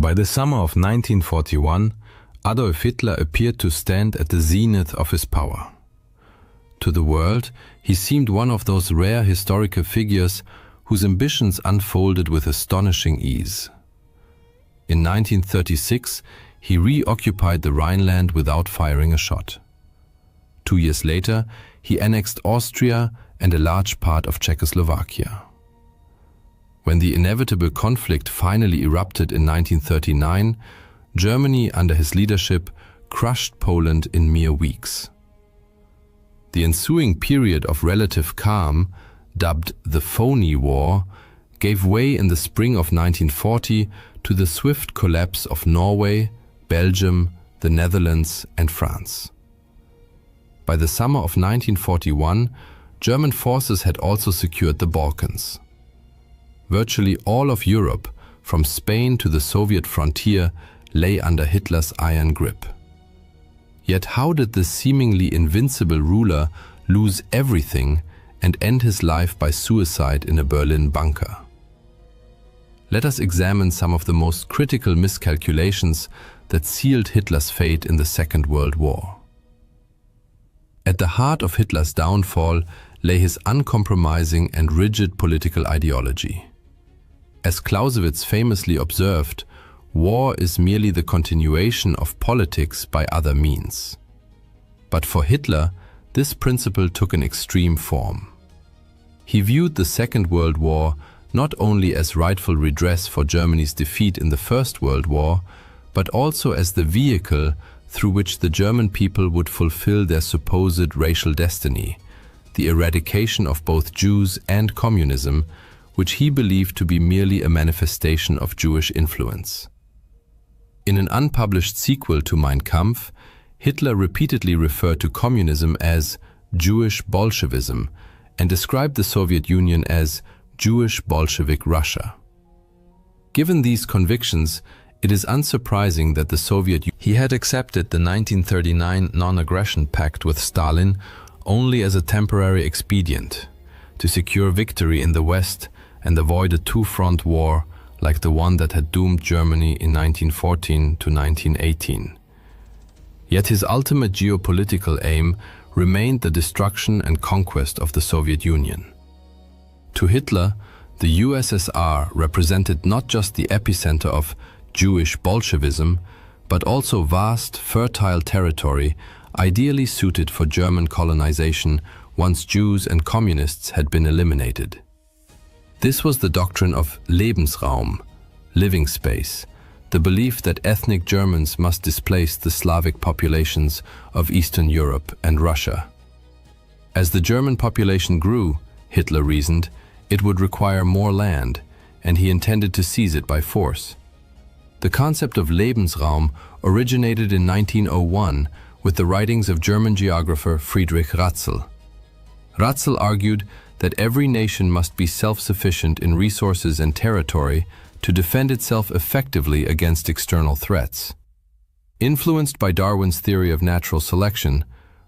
By the summer of 1941, Adolf Hitler appeared to stand at the zenith of his power. To the world, he seemed one of those rare historical figures whose ambitions unfolded with astonishing ease. In 1936, he reoccupied the Rhineland without firing a shot. 2 years later, he annexed Austria and a large part of Czechoslovakia. When the inevitable conflict finally erupted in 1939, Germany, under his leadership, crushed Poland in mere weeks. The ensuing period of relative calm, dubbed the Phony War, gave way in the spring of 1940 to the swift collapse of Norway, Belgium, the Netherlands, and France. By the summer of 1941, German forces had also secured the Balkans. Virtually all of Europe, from Spain to the Soviet frontier, lay under Hitler's iron grip. Yet how did this seemingly invincible ruler lose everything and end his life by suicide in a Berlin bunker? Let us examine some of the most critical miscalculations that sealed Hitler's fate in the Second World War. At the heart of Hitler's downfall lay his uncompromising and rigid political ideology. As Clausewitz famously observed, war is merely the continuation of politics by other means. But for Hitler, this principle took an extreme form. He viewed the Second World War not only as rightful redress for Germany's defeat in the First World War, but also as the vehicle through which the German people would fulfill their supposed racial destiny, the eradication of both Jews and communism, which he believed to be merely a manifestation of Jewish influence. In an unpublished sequel to Mein Kampf, Hitler repeatedly referred to communism as Jewish Bolshevism and described the Soviet Union as Jewish Bolshevik Russia. Given these convictions, it is unsurprising that the Soviet Union had accepted the 1939 non-aggression pact with Stalin only as a temporary expedient to secure victory in the West and avoid a two-front war like the one that had doomed Germany in 1914 to 1918. Yet his ultimate geopolitical aim remained the destruction and conquest of the Soviet Union. To Hitler, the USSR represented not just the epicenter of Jewish Bolshevism, but also vast, fertile territory ideally suited for German colonization once Jews and communists had been eliminated. This was the doctrine of Lebensraum, living space, the belief that ethnic Germans must displace the Slavic populations of Eastern Europe and Russia. As the German population grew, Hitler reasoned, it would require more land, and he intended to seize it by force. The concept of Lebensraum originated in 1901 with the writings of German geographer Friedrich Ratzel. Ratzel argued that every nation must be self-sufficient in resources and territory to defend itself effectively against external threats. Influenced by Darwin's theory of natural selection,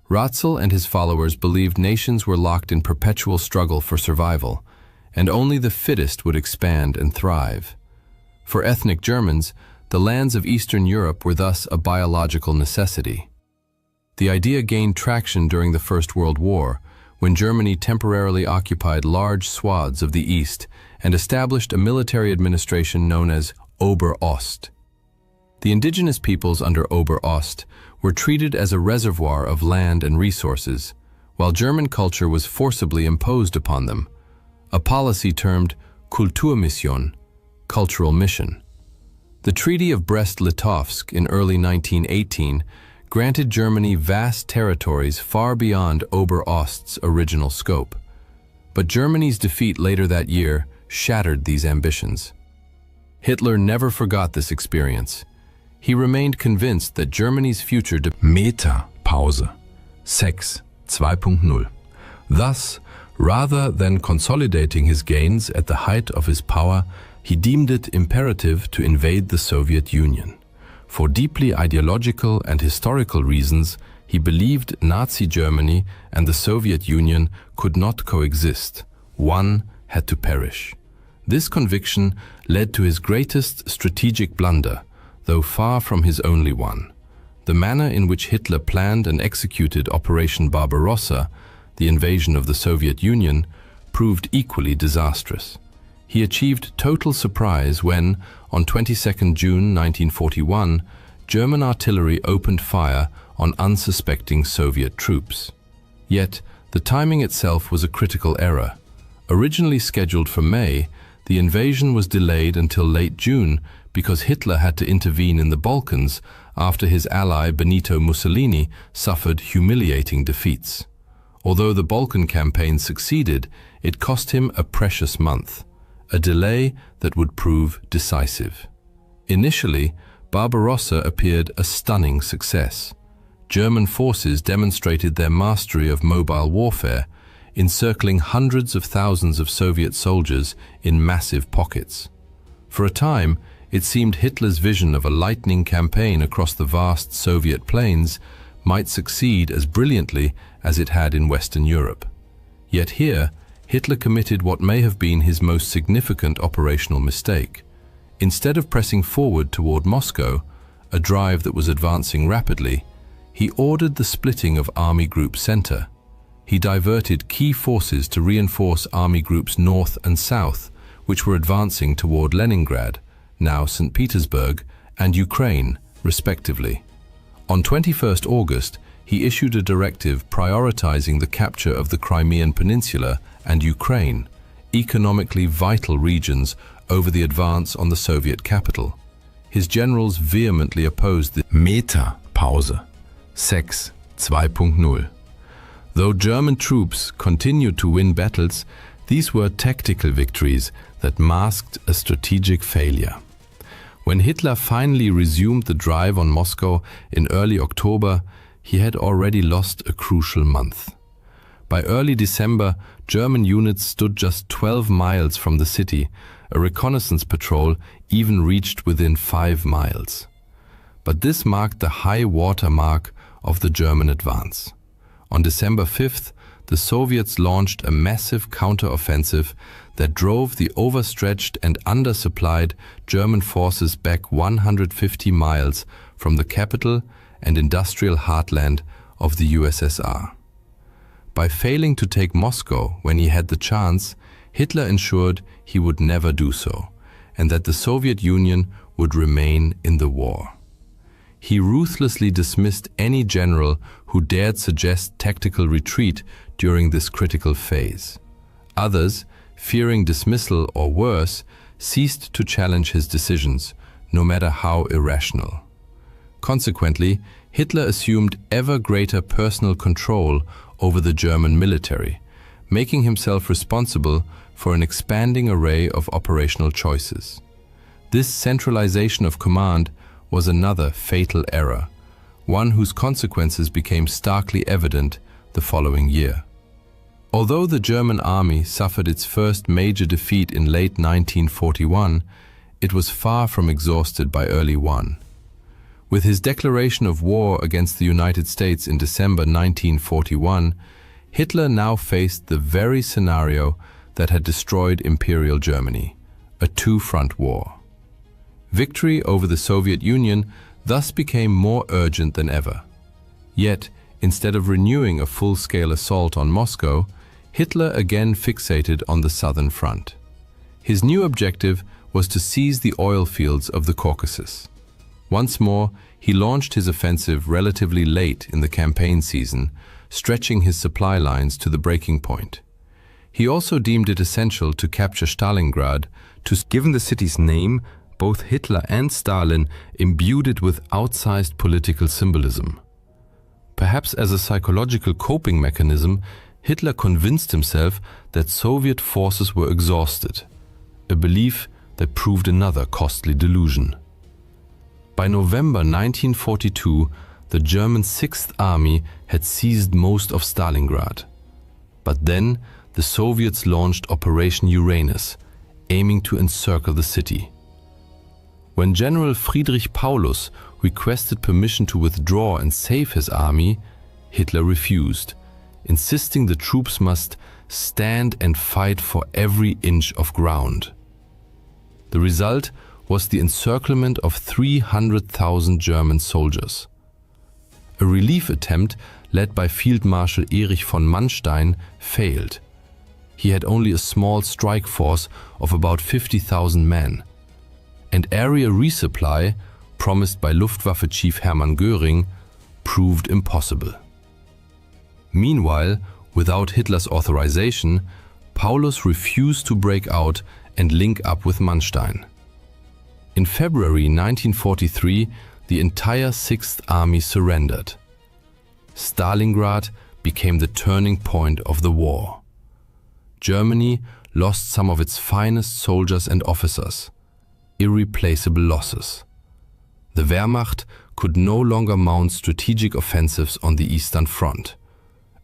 Ratzel and his followers believed nations were locked in perpetual struggle for survival, and only the fittest would expand and thrive. For ethnic Germans, the lands of Eastern Europe were thus a biological necessity. The idea gained traction during the First World War, when Germany temporarily occupied large swaths of the East and established a military administration known as Ober-Ost. The indigenous peoples under Ober-Ost were treated as a reservoir of land and resources, while German culture was forcibly imposed upon them, a policy termed Kulturmission, cultural mission. The Treaty of Brest-Litovsk in early 1918 granted Germany vast territories far beyond Ober-Ost's original scope. But Germany's defeat later that year shattered these ambitions. Hitler never forgot this experience. He remained convinced that Germany's future Meta-Pause 6 2.0. Thus, rather than consolidating his gains at the height of his power, he deemed it imperative to invade the Soviet Union. For deeply ideological and historical reasons, he believed Nazi Germany and the Soviet Union could not coexist. One had to perish. This conviction led to his greatest strategic blunder, though far from his only one. The manner in which Hitler planned and executed Operation Barbarossa, the invasion of the Soviet Union, proved equally disastrous. He achieved total surprise when, on 22 June 1941, German artillery opened fire on unsuspecting Soviet troops. Yet, the timing itself was a critical error. Originally scheduled for May, the invasion was delayed until late June because Hitler had to intervene in the Balkans after his ally Benito Mussolini suffered humiliating defeats. Although the Balkan campaign succeeded, it cost him a precious month, a delay that would prove decisive. Initially, Barbarossa appeared a stunning success. German forces demonstrated their mastery of mobile warfare, encircling hundreds of thousands of Soviet soldiers in massive pockets. For a time, it seemed Hitler's vision of a lightning campaign across the vast Soviet plains might succeed as brilliantly as it had in Western Europe. Yet here, Hitler committed what may have been his most significant operational mistake. Instead of pressing forward toward Moscow, a drive that was advancing rapidly, he ordered the splitting of Army Group Center. He diverted key forces to reinforce Army Groups North and South, which were advancing toward Leningrad, now St. Petersburg, and Ukraine, respectively. On 21 August, he issued a directive prioritizing the capture of the Crimean Peninsula and Ukraine, economically vital regions, over the advance on the Soviet capital. His generals vehemently opposed the Meta-Pause, Sex 2.0. Though German troops continued to win battles, these were tactical victories that masked a strategic failure. When Hitler finally resumed the drive on Moscow in early October, he had already lost a crucial month. By early December, German units stood just 12 miles from the city. A reconnaissance patrol even reached within 5 miles. But this marked the high water mark of the German advance. On December 5th, the Soviets launched a massive counter-offensive that drove the overstretched and undersupplied German forces back 150 miles from the capital and industrial heartland of the USSR. By failing to take Moscow when he had the chance, Hitler ensured he would never do so, and that the Soviet Union would remain in the war. He ruthlessly dismissed any general who dared suggest tactical retreat during this critical phase. Others, fearing dismissal or worse, ceased to challenge his decisions, no matter how irrational. Consequently, Hitler assumed ever greater personal control over the German military, making himself responsible for an expanding array of operational choices. This centralization of command was another fatal error, one whose consequences became starkly evident the following year. Although the German army suffered its first major defeat in late 1941, it was far from exhausted by early one. With his declaration of war against the United States in December 1941, Hitler now faced the very scenario that had destroyed Imperial Germany, a two-front war. Victory over the Soviet Union thus became more urgent than ever. Yet, instead of renewing a full-scale assault on Moscow, Hitler again fixated on the southern front. His new objective was to seize the oil fields of the Caucasus. Once more, he launched his offensive relatively late in the campaign season, stretching his supply lines to the breaking point. He also deemed it essential to capture Stalingrad. Given the city's name, both Hitler and Stalin imbued it with outsized political symbolism. Perhaps as a psychological coping mechanism, Hitler convinced himself that Soviet forces were exhausted, a belief that proved another costly delusion. By November 1942, the German Sixth Army had seized most of Stalingrad. But then, the Soviets launched Operation Uranus, aiming to encircle the city. When General Friedrich Paulus requested permission to withdraw and save his army, Hitler refused, insisting the troops must stand and fight for every inch of ground. The result was the encirclement of 300,000 German soldiers. A relief attempt led by Field Marshal Erich von Manstein failed. He had only a small strike force of about 50,000 men. And area resupply, promised by Luftwaffe Chief Hermann Göring, proved impossible. Meanwhile, without Hitler's authorization, Paulus refused to break out and link up with Manstein. In February 1943, the entire Sixth Army surrendered. Stalingrad became the turning point of the war. Germany lost some of its finest soldiers and officers, irreplaceable losses. The Wehrmacht could no longer mount strategic offensives on the Eastern Front,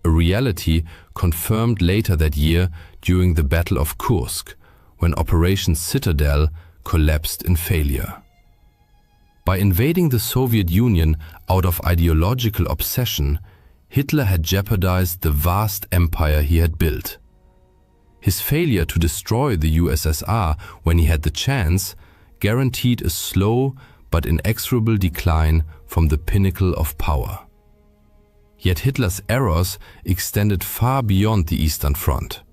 a reality confirmed later that year during the Battle of Kursk, when Operation Citadel collapsed in failure. By invading the Soviet Union out of ideological obsession, Hitler had jeopardized the vast empire he had built. His failure to destroy the USSR when he had the chance guaranteed a slow but inexorable decline from the pinnacle of power. Yet Hitler's errors extended far beyond the Eastern Front.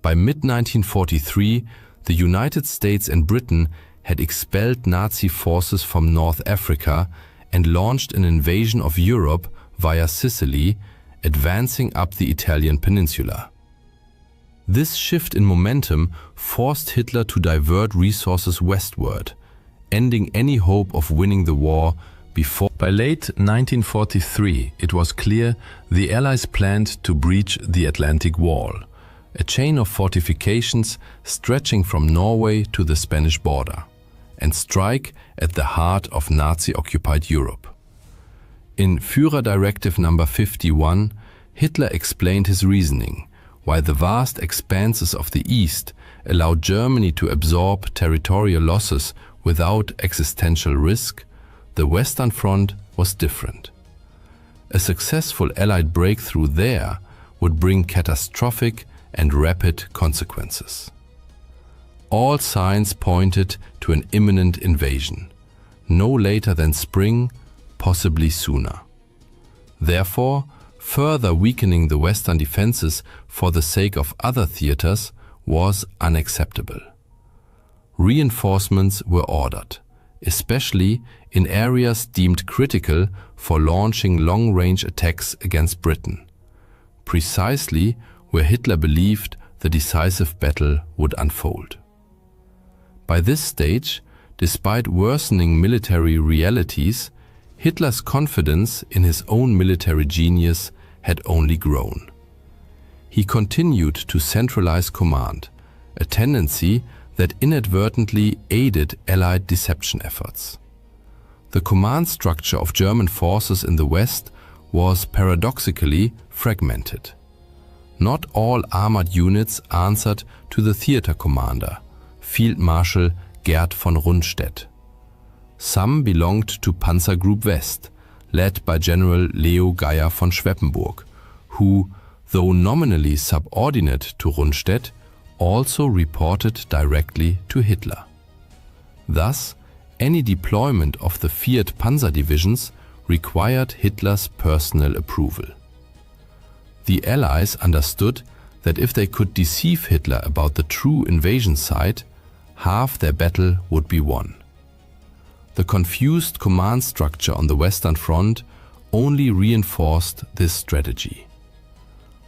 By mid-1943, the United States and Britain had expelled Nazi forces from North Africa and launched an invasion of Europe via Sicily, advancing up the Italian peninsula. This shift in momentum forced Hitler to divert resources westward, ending any hope of winning the war before. By late 1943, it was clear the Allies planned to breach the Atlantic Wall, a chain of fortifications stretching from Norway to the Spanish border, and strike at the heart of Nazi-occupied Europe. In Führer Directive No. 51, Hitler explained his reasoning. While the vast expanses of the East allowed Germany to absorb territorial losses without existential risk, the Western Front was different. A successful Allied breakthrough there would bring catastrophic and rapid consequences. All signs pointed to an imminent invasion, no later than spring, possibly sooner. Therefore, further weakening the Western defenses for the sake of other theaters was unacceptable. Reinforcements were ordered, especially in areas deemed critical for launching long-range attacks against Britain, precisely where Hitler believed the decisive battle would unfold. By this stage, despite worsening military realities, Hitler's confidence in his own military genius had only grown. He continued to centralize command, a tendency that inadvertently aided Allied deception efforts. The command structure of German forces in the West was paradoxically fragmented. Not all armored units answered to the theater commander, Field Marshal Gerd von Rundstedt. Some belonged to Panzergroup West, led by General Leo Geier von Schweppenburg, who, though nominally subordinate to Rundstedt, also reported directly to Hitler. Thus, any deployment of the Fiat Panzer divisions required Hitler's personal approval. The Allies understood that if they could deceive Hitler about the true invasion site, half their battle would be won. The confused command structure on the Western Front only reinforced this strategy.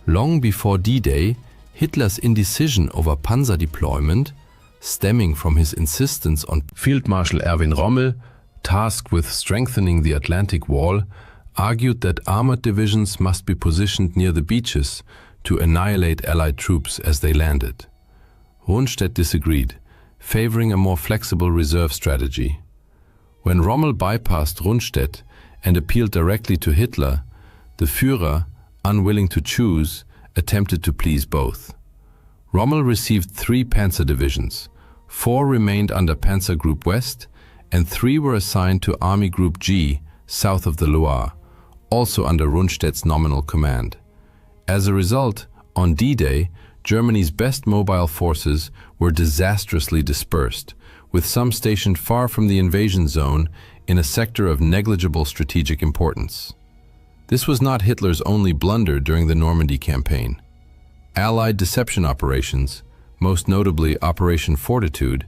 Long before D-Day, Hitler's indecision over panzer deployment, stemming from his insistence on Field Marshal Erwin Rommel, tasked with strengthening the Atlantic Wall, argued that armored divisions must be positioned near the beaches to annihilate Allied troops as they landed. Rundstedt disagreed, favoring a more flexible reserve strategy. When Rommel bypassed Rundstedt and appealed directly to Hitler, the Führer, unwilling to choose, attempted to please both. Rommel received 3 panzer divisions, 4 remained under Panzer Group West, and 3 were assigned to Army Group G, south of the Loire, also under Rundstedt's nominal command. As a result, on D-Day, Germany's best mobile forces were disastrously dispersed, with some stationed far from the invasion zone in a sector of negligible strategic importance. This was not Hitler's only blunder during the Normandy campaign. Allied deception operations, most notably Operation Fortitude,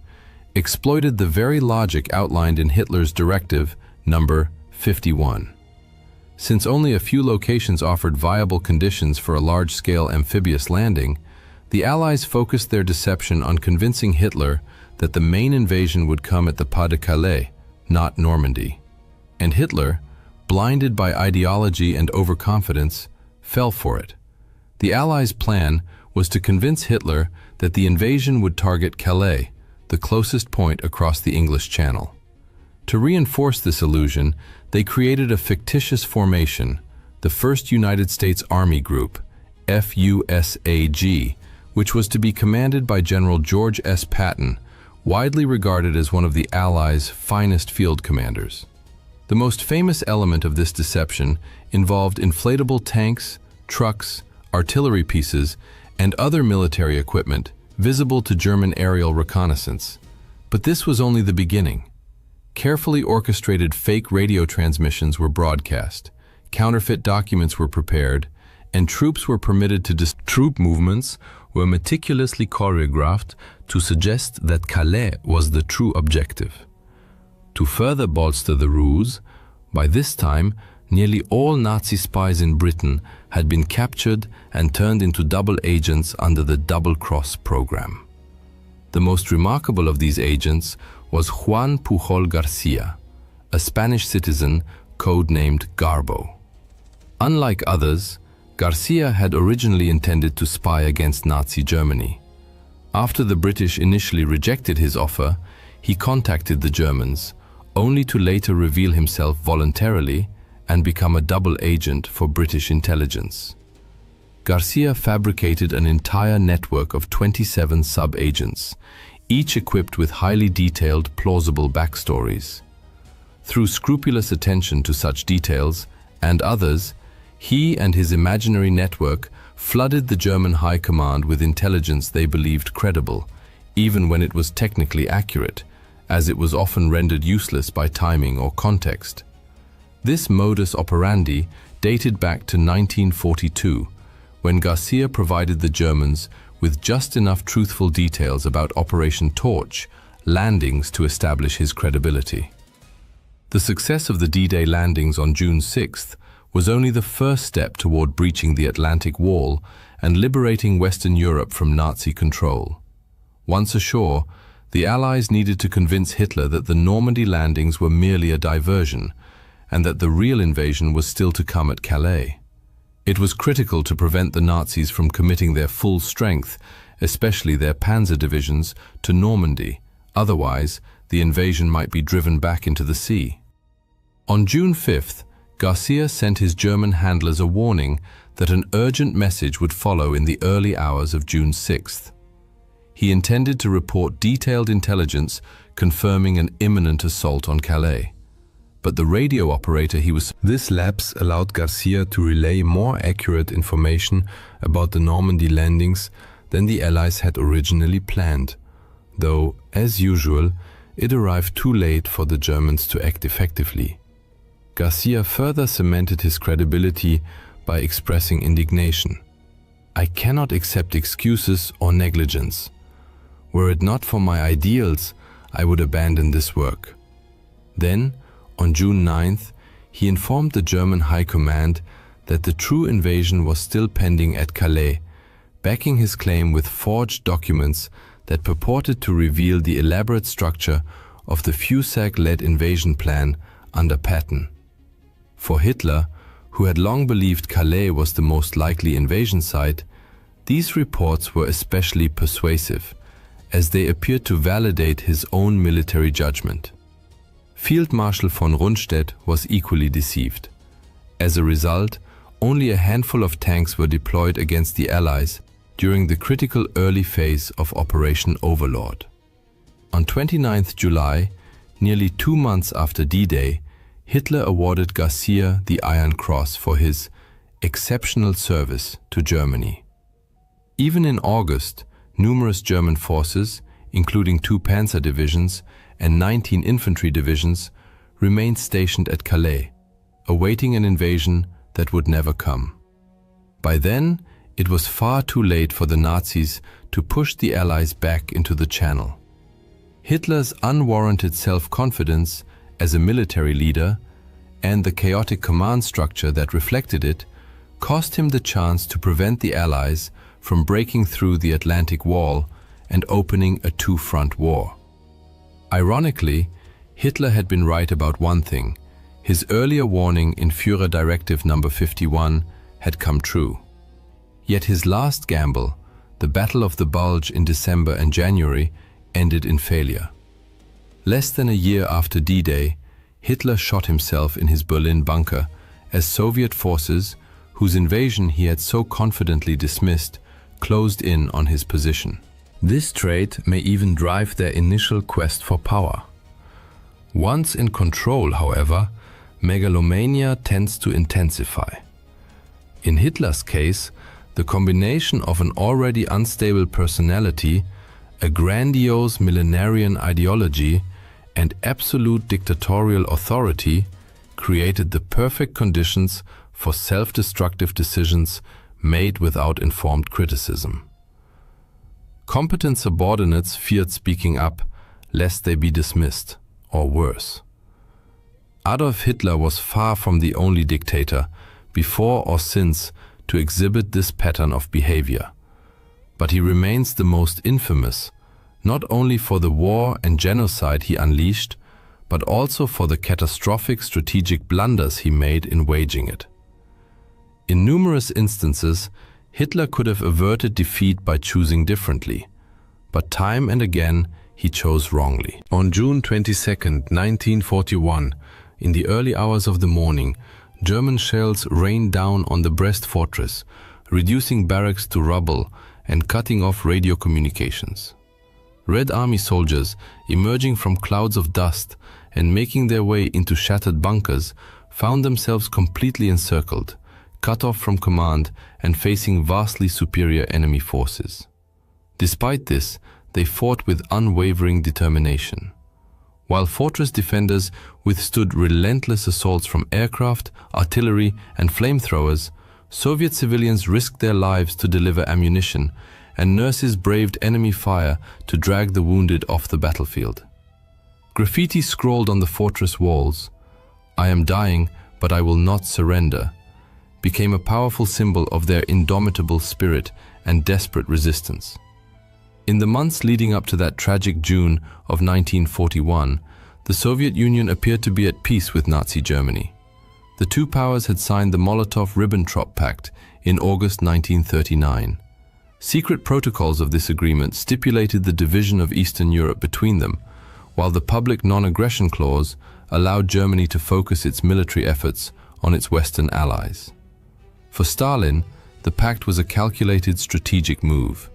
exploited the very logic outlined in Hitler's Directive Number 51. Since only a few locations offered viable conditions for a large-scale amphibious landing, the Allies focused their deception on convincing Hitler that the main invasion would come at the Pas de Calais, not Normandy. And Hitler, blinded by ideology and overconfidence, fell for it. The Allies' plan was to convince Hitler that the invasion would target Calais, the closest point across the English Channel. To reinforce this illusion, they created a fictitious formation, the 1st United States Army Group, FUSAG, which was to be commanded by General George S. Patton, widely regarded as one of the Allies' finest field commanders. The most famous element of this deception involved inflatable tanks, trucks, artillery pieces, and other military equipment visible to German aerial reconnaissance. But this was only the beginning. Carefully orchestrated fake radio transmissions were broadcast, counterfeit documents were prepared, and troops were permitted to troop movements were meticulously choreographed to suggest that Calais was the true objective. To further bolster the ruse, by this time, nearly all Nazi spies in Britain had been captured and turned into double agents under the Double Cross program. The most remarkable of these agents was Juan Pujol Garcia, a Spanish citizen codenamed Garbo. Unlike others, Garcia had originally intended to spy against Nazi Germany. After the British initially rejected his offer, he contacted the Germans, only to later reveal himself voluntarily and become a double agent for British intelligence. Garcia fabricated an entire network of 27 sub-agents, each equipped with highly detailed, plausible backstories. Through scrupulous attention to such details, and others, he and his imaginary network flooded the German high command with intelligence they believed credible, even when it was technically accurate, as it was often rendered useless by timing or context. This modus operandi dated back to 1942, when Garcia provided the Germans with just enough truthful details about Operation Torch landings to establish his credibility. The success of the D-Day landings on June 6th was only the first step toward breaching the Atlantic Wall and liberating Western Europe from Nazi control. Once ashore, the Allies needed to convince Hitler that the Normandy landings were merely a diversion, and that the real invasion was still to come at Calais. It was critical to prevent the Nazis from committing their full strength, especially their panzer divisions, to Normandy. Otherwise, the invasion might be driven back into the sea. On June 5th, Garcia sent his German handlers a warning that an urgent message would follow in the early hours of June 6th. He intended to report detailed intelligence confirming an imminent assault on Calais. But the radio operator This lapse allowed Garcia to relay more accurate information about the Normandy landings than the Allies had originally planned, though, as usual, it arrived too late for the Germans to act effectively. Garcia further cemented his credibility by expressing indignation. "I cannot accept excuses or negligence. Were it not for my ideals, I would abandon this work." Then, on June 9th, he informed the German High Command that the true invasion was still pending at Calais, backing his claim with forged documents that purported to reveal the elaborate structure of the FUSAG-led invasion plan under Patton. For Hitler, who had long believed Calais was the most likely invasion site, these reports were especially persuasive, as they appeared to validate his own military judgment. Field Marshal von Rundstedt was equally deceived. As a result, only a handful of tanks were deployed against the Allies during the critical early phase of Operation Overlord. On 29 July, nearly 2 months after D-Day, Hitler awarded Garcia the Iron Cross for his exceptional service to Germany. Even in August, numerous German forces, including 2 panzer divisions and 19 infantry divisions, remained stationed at Calais, awaiting an invasion that would never come. By then, it was far too late for the Nazis to push the Allies back into the Channel. Hitler's unwarranted self-confidence as a military leader and the chaotic command structure that reflected it cost him the chance to prevent the Allies from breaking through the Atlantic Wall and opening a 2-front war. Ironically, Hitler had been right about one thing. His earlier warning in Führer Directive No. 51 had come true. Yet his last gamble, the Battle of the Bulge in December and January, ended in failure. Less than a year after D-Day, Hitler shot himself in his Berlin bunker as Soviet forces, whose invasion he had so confidently dismissed, closed in on his position. This trait may even drive their initial quest for power. Once in control, however, megalomania tends to intensify. In Hitler's case, the combination of an already unstable personality, a grandiose millenarian ideology, and absolute dictatorial authority created the perfect conditions for self-destructive decisions made without informed criticism. Competent subordinates feared speaking up, lest they be dismissed, or worse. Adolf Hitler was far from the only dictator, before or since, to exhibit this pattern of behavior. But he remains the most infamous, not only for the war and genocide he unleashed, but also for the catastrophic strategic blunders he made in waging it. In numerous instances, Hitler could have averted defeat by choosing differently, but time and again he chose wrongly. On June 22, 1941, in the early hours of the morning, German shells rained down on the Brest fortress, reducing barracks to rubble and cutting off radio communications. Red Army soldiers, emerging from clouds of dust and making their way into shattered bunkers, found themselves completely encircled, cut off from command and facing vastly superior enemy forces. Despite this, they fought with unwavering determination. While fortress defenders withstood relentless assaults from aircraft, artillery, and flamethrowers, Soviet civilians risked their lives to deliver ammunition, and nurses braved enemy fire to drag the wounded off the battlefield. Graffiti scrawled on the fortress walls, "I am dying, but I will not surrender," became a powerful symbol of their indomitable spirit and desperate resistance. In the months leading up to that tragic June of 1941, the Soviet Union appeared to be at peace with Nazi Germany. The two powers had signed the Molotov-Ribbentrop Pact in August 1939. Secret protocols of this agreement stipulated the division of Eastern Europe between them, while the public non-aggression clause allowed Germany to focus its military efforts on its Western allies. For Stalin, the pact was a calculated strategic move.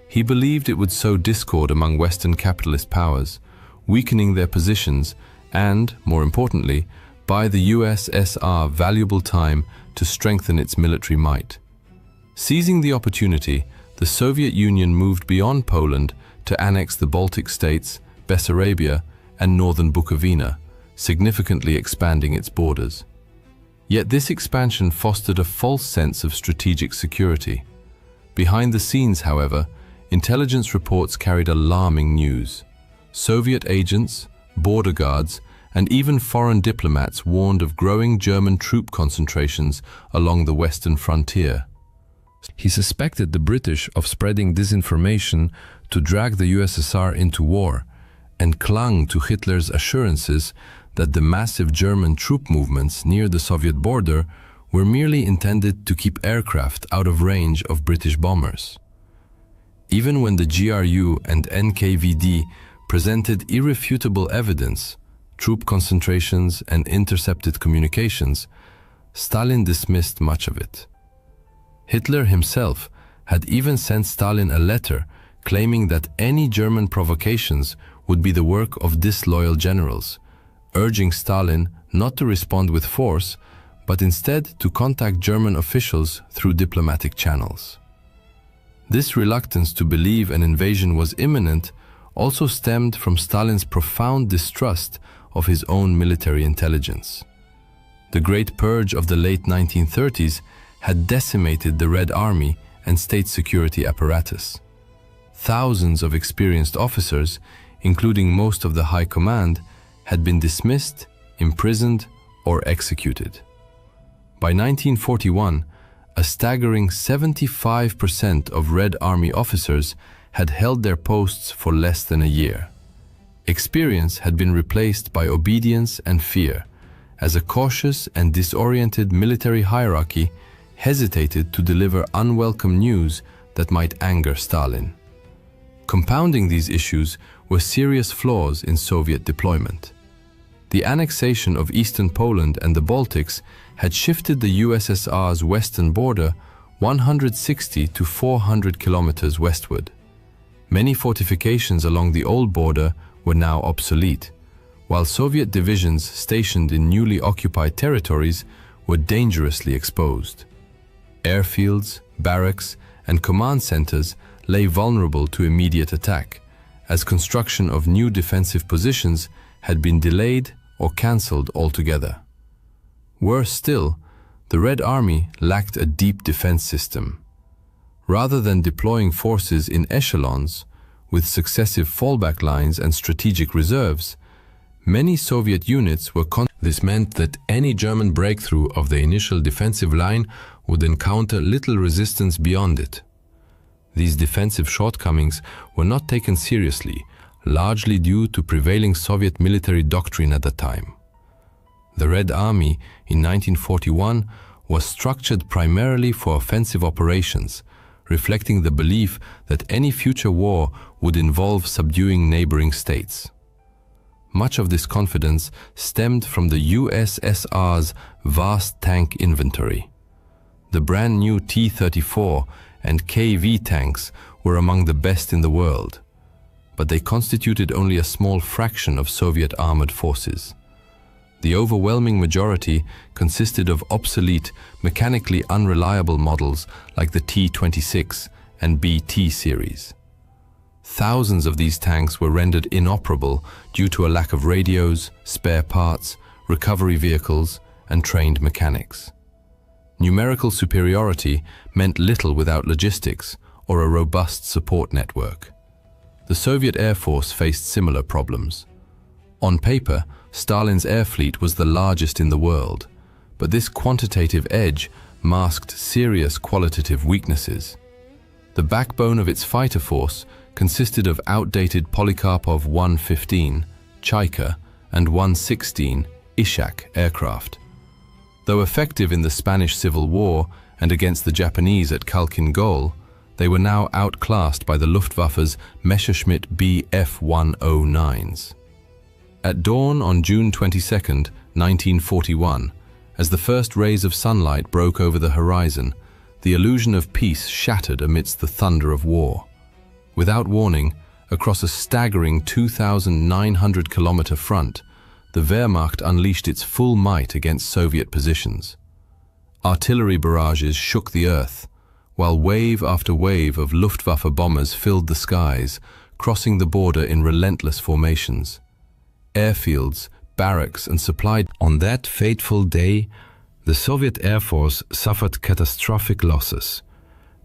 He believed it would sow discord among Western capitalist powers, weakening their positions and, more importantly, buy the USSR valuable time to strengthen its military might. Seizing the opportunity, the Soviet Union moved beyond Poland to annex the Baltic states, Bessarabia, and northern Bukovina, significantly expanding its borders. Yet this expansion fostered a false sense of strategic security. Behind the scenes, however, intelligence reports carried alarming news. Soviet agents, border guards, and even foreign diplomats warned of growing German troop concentrations along the western frontier. He suspected the British of spreading disinformation to drag the USSR into war, and clung to Hitler's assurances that the massive German troop movements near the Soviet border were merely intended to keep aircraft out of range of British bombers. Even when the GRU and NKVD presented irrefutable evidence, troop concentrations and intercepted communications, Stalin dismissed much of it. Hitler himself had even sent Stalin a letter claiming that any German provocations would be the work of disloyal generals, urging Stalin not to respond with force, but instead to contact German officials through diplomatic channels. This reluctance to believe an invasion was imminent also stemmed from Stalin's profound distrust of his own military intelligence. The Great Purge of the late 1930s had decimated the Red Army and state security apparatus. Thousands of experienced officers, including most of the high command, had been dismissed, imprisoned, or executed. By 1941, a staggering 75% of Red Army officers had held their posts for less than a year. Experience had been replaced by obedience and fear, as a cautious and disoriented military hierarchy hesitated to deliver unwelcome news that might anger Stalin. Compounding these issues were serious flaws in Soviet deployment. The annexation of eastern Poland and the Baltics had shifted the USSR's western border 160 to 400 kilometers westward. Many fortifications along the old border were now obsolete, while Soviet divisions stationed in newly occupied territories were dangerously exposed. Airfields, barracks, and command centers lay vulnerable to immediate attack, as construction of new defensive positions had been delayed or cancelled altogether. Worse still, the Red Army lacked a deep defense system. Rather than deploying forces in echelons, with successive fallback lines and strategic reserves, many Soviet units were This meant that any German breakthrough of the initial defensive line would encounter little resistance beyond it. These defensive shortcomings were not taken seriously, largely due to prevailing Soviet military doctrine at the time. The Red Army in 1941 was structured primarily for offensive operations, reflecting the belief that any future war would involve subduing neighboring states. Much of this confidence stemmed from the USSR's vast tank inventory. The brand new T-34 and KV tanks were among the best in the world, but they constituted only a small fraction of Soviet armored forces. The overwhelming majority consisted of obsolete, mechanically unreliable models like the T-26 and BT series. Thousands of these tanks were rendered inoperable due to a lack of radios, spare parts, recovery vehicles, and trained mechanics. Numerical superiority meant little without logistics or a robust support network. The Soviet Air Force faced similar problems. On paper, Stalin's air fleet was the largest in the world, but this quantitative edge masked serious qualitative weaknesses. The backbone of its fighter force consisted of outdated Polikarpov 115, Chaika, and 116, Ishak aircraft. Though effective in the Spanish Civil War and against the Japanese at Khalkhin Gol, they were now outclassed by the Luftwaffe's Messerschmitt Bf-109s. At dawn on June 22, 1941, as the first rays of sunlight broke over the horizon, the illusion of peace shattered amidst the thunder of war. Without warning, across a staggering 2,900-kilometer front, the Wehrmacht unleashed its full might against Soviet positions. Artillery barrages shook the earth, while wave after wave of Luftwaffe bombers filled the skies, crossing the border in relentless formations. Airfields, barracks, and supply. On that fateful day, the Soviet Air Force suffered catastrophic losses.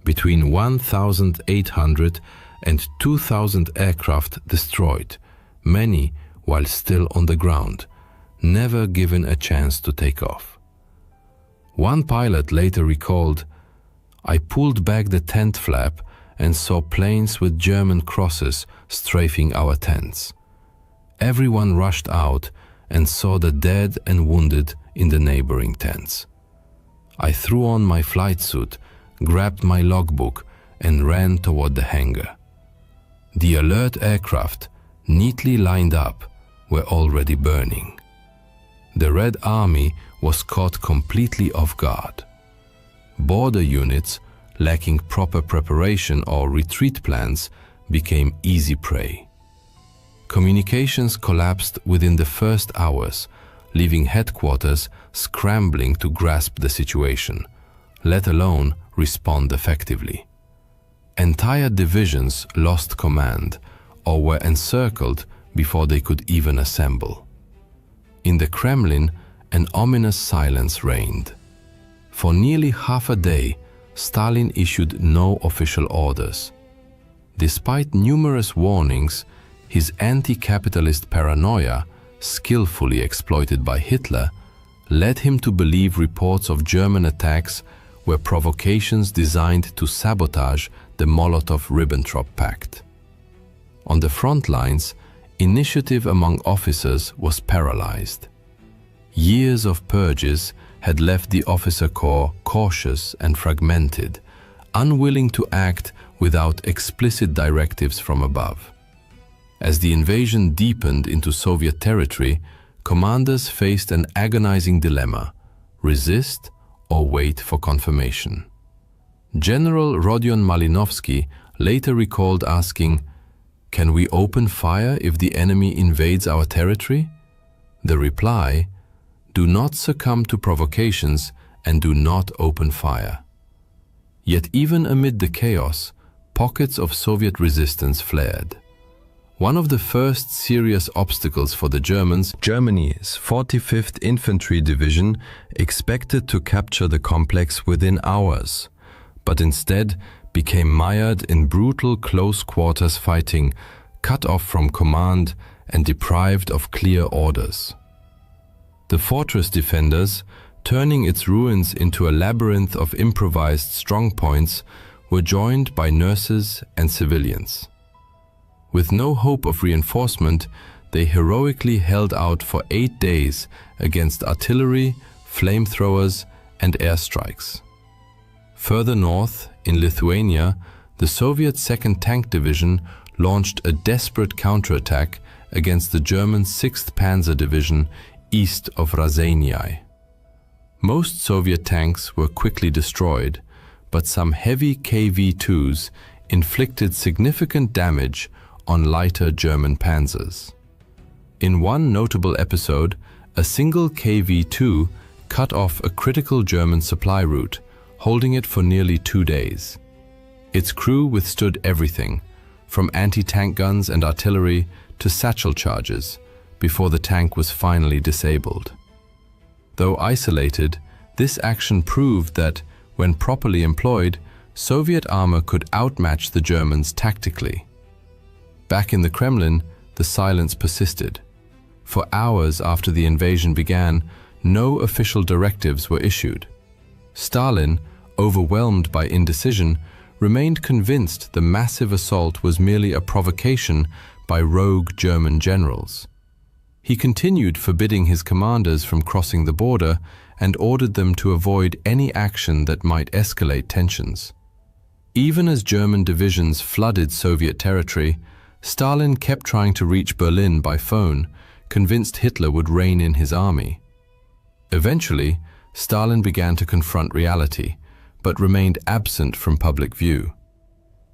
Between 1,800 and 2,000 aircraft destroyed, many while still on the ground, never given a chance to take off. One pilot later recalled, "I pulled back the tent flap and saw planes with German crosses strafing our tents. Everyone rushed out and saw the dead and wounded in the neighboring tents. I threw on my flight suit, grabbed my logbook, and ran toward the hangar. The alert aircraft, neatly lined up, were already burning. The Red Army was caught completely off guard. Border units, lacking proper preparation or retreat plans, became easy prey. Communications collapsed within the first hours, leaving headquarters scrambling to grasp the situation, let alone respond effectively. Entire divisions lost command, or were encircled before they could even assemble. In the Kremlin, an ominous silence reigned. For nearly half a day, Stalin issued no official orders. Despite numerous warnings, his anti-capitalist paranoia, skillfully exploited by Hitler, led him to believe reports of German attacks were provocations designed to sabotage the Molotov-Ribbentrop Pact. On the front lines, initiative among officers was paralyzed. Years of purges had left the officer corps cautious and fragmented, unwilling to act without explicit directives from above. As the invasion deepened into Soviet territory, commanders faced an agonizing dilemma: resist or wait for confirmation. General Rodion Malinovsky later recalled asking, "Can we open fire if the enemy invades our territory?" The reply, "Do not succumb to provocations and do not open fire." Yet even amid the chaos, pockets of Soviet resistance flared. One of the first serious obstacles for the Germans, Germany's 45th Infantry Division, expected to capture the complex within hours, but instead became mired in brutal close-quarters fighting, cut off from command and deprived of clear orders. The fortress defenders, turning its ruins into a labyrinth of improvised strongpoints, were joined by nurses and civilians. With no hope of reinforcement, they heroically held out for 8 days against artillery, flamethrowers, and airstrikes. Further north, in Lithuania, the Soviet 2nd Tank Division launched a desperate counterattack against the German 6th Panzer Division east of Raseiniai. Most Soviet tanks were quickly destroyed, but some heavy KV-2s inflicted significant damage on lighter German panzers. In one notable episode, a single KV-2 cut off a critical German supply route, holding it for nearly 2 days. Its crew withstood everything, from anti-tank guns and artillery to satchel charges, before the tank was finally disabled. Though isolated, this action proved that, when properly employed, Soviet armor could outmatch the Germans tactically. Back in the Kremlin, the silence persisted. For hours after the invasion began, no official directives were issued. Stalin, overwhelmed by indecision, remained convinced the massive assault was merely a provocation by rogue German generals. He continued forbidding his commanders from crossing the border and ordered them to avoid any action that might escalate tensions. Even as German divisions flooded Soviet territory, Stalin kept trying to reach Berlin by phone, convinced Hitler would rein in his army. Eventually, Stalin began to confront reality, but remained absent from public view.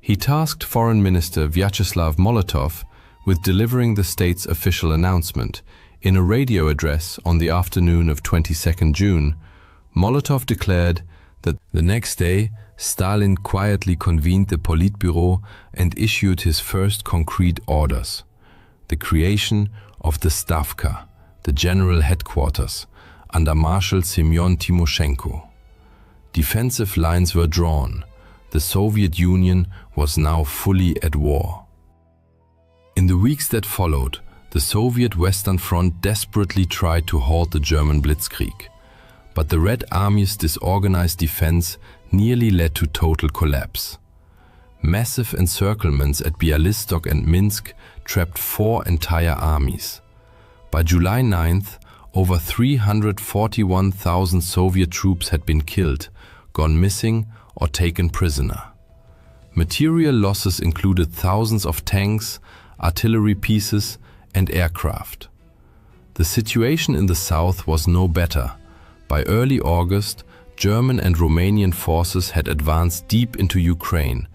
He tasked Foreign Minister Vyacheslav Molotov with delivering the state's official announcement. In a radio address on the afternoon of 22nd June, Molotov declared that the next day, Stalin quietly convened the Politburo and issued his first concrete orders: the creation of the Stavka, the general headquarters, under Marshal Semyon Timoshenko. Defensive lines were drawn. The Soviet Union was now fully at war. In the weeks that followed, the Soviet Western Front desperately tried to halt the German blitzkrieg, but the Red Army's disorganized defense nearly led to total collapse. Massive encirclements at Bialystok and Minsk trapped 4 entire armies. By July 9th, over 341,000 Soviet troops had been killed, gone missing, or taken prisoner. Material losses included thousands of tanks, artillery pieces, and aircraft. The situation in the south was no better. By early August, German and Romanian forces had advanced deep into Ukraine,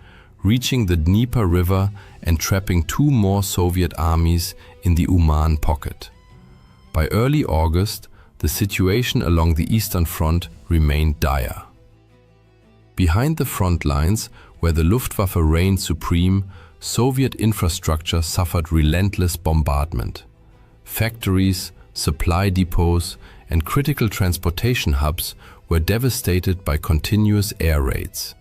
reaching the Dnieper River and trapping 2 more Soviet armies in the Uman pocket. By early August, the situation along the Eastern Front remained dire. Behind the front lines, where the Luftwaffe reigned supreme, Soviet infrastructure suffered relentless bombardment. Factories, supply depots, and critical transportation hubs were devastated by continuous air raids.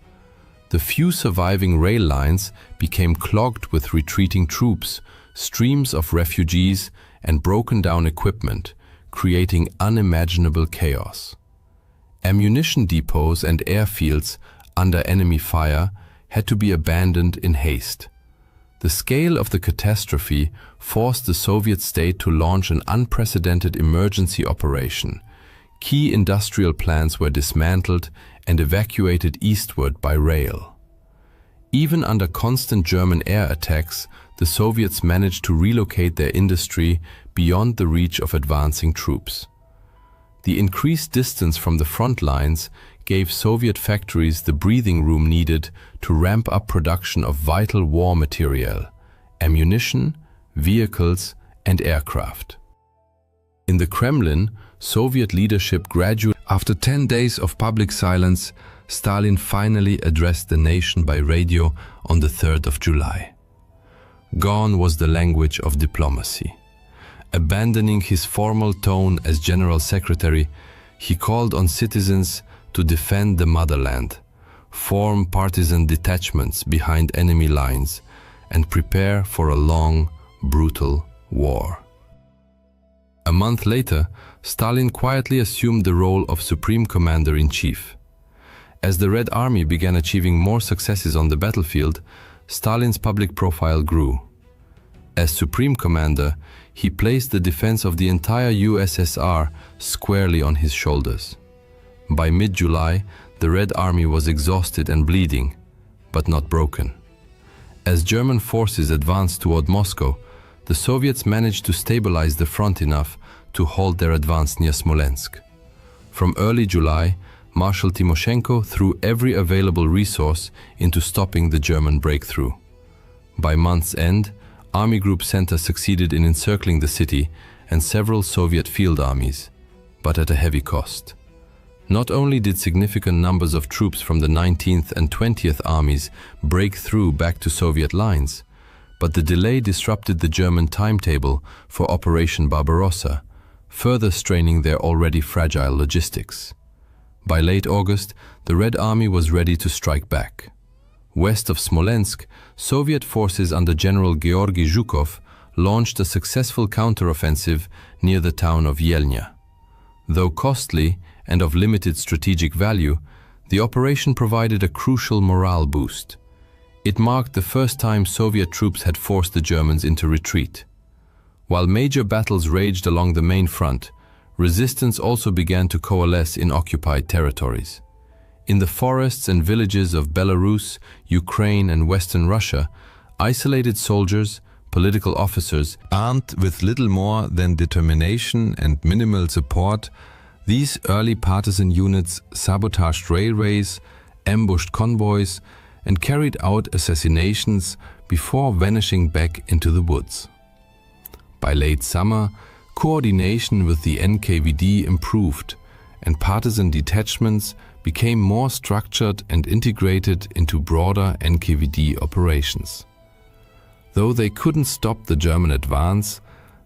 The few surviving rail lines became clogged with retreating troops, streams of refugees, and broken-down equipment, creating unimaginable chaos. Ammunition depots and airfields under enemy fire had to be abandoned in haste. The scale of the catastrophe forced the Soviet state to launch an unprecedented emergency operation. Key industrial plants were dismantled and evacuated eastward by rail. Even under constant German air attacks, the Soviets managed to relocate their industry beyond the reach of advancing troops. The increased distance from the front lines gave Soviet factories the breathing room needed to ramp up production of vital war material, ammunition, vehicles, and aircraft. In the Kremlin, Soviet leadership gradually, after 10 days of public silence, Stalin finally addressed the nation by radio on the 3rd of July. Gone was the language of diplomacy. Abandoning his formal tone as General Secretary, he called on citizens to defend the motherland, form partisan detachments behind enemy lines, and prepare for a long, brutal war. A month later, Stalin quietly assumed the role of Supreme Commander-in-Chief. As the Red Army began achieving more successes on the battlefield, Stalin's public profile grew. As Supreme Commander, he placed the defense of the entire USSR squarely on his shoulders. By mid-July, the Red Army was exhausted and bleeding, but not broken. As German forces advanced toward Moscow, the Soviets managed to stabilize the front enough to halt their advance near Smolensk. From early July, Marshal Timoshenko threw every available resource into stopping the German breakthrough. By month's end, Army Group Center succeeded in encircling the city and several Soviet field armies, but at a heavy cost. Not only did significant numbers of troops from the 19th and 20th armies break through back to Soviet lines, but the delay disrupted the German timetable for Operation Barbarossa, further straining their already fragile logistics. By late August, the Red Army was ready to strike back. West of Smolensk, Soviet forces under General Georgy Zhukov launched a successful counteroffensive near the town of Yelnya. Though costly and of limited strategic value, the operation provided a crucial morale boost. It marked the first time Soviet troops had forced the Germans into retreat. While major battles raged along the main front, resistance also began to coalesce in occupied territories. In the forests and villages of Belarus, Ukraine, and Western Russia, isolated soldiers, political officers, armed with little more than determination and minimal support, these early partisan units sabotaged railways, ambushed convoys, and carried out assassinations before vanishing back into the woods. By late summer, coordination with the NKVD improved, and partisan detachments became more structured and integrated into broader NKVD operations. Though they couldn't stop the German advance,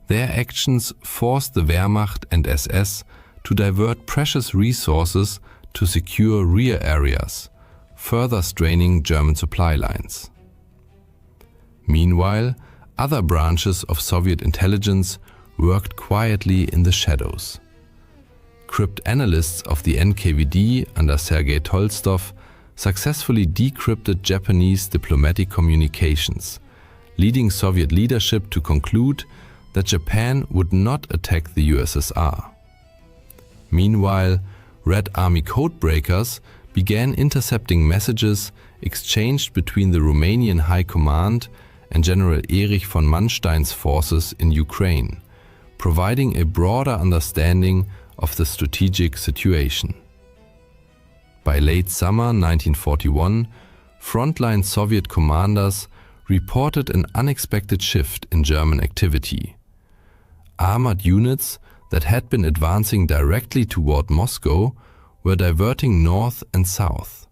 their actions forced the Wehrmacht and SS to divert precious resources to secure rear areas, further straining German supply lines. Meanwhile, other branches of Soviet intelligence worked quietly in the shadows. Cryptanalysts of the NKVD under Sergei Tolstov successfully decrypted Japanese diplomatic communications, leading Soviet leadership to conclude that Japan would not attack the USSR. Meanwhile, Red Army codebreakers began intercepting messages exchanged between the Romanian High Command and General Erich von Manstein's forces in Ukraine, providing a broader understanding of the strategic situation. By late summer 1941, frontline Soviet commanders reported an unexpected shift in German activity. Armored units that had been advancing directly toward Moscow were diverting north and south.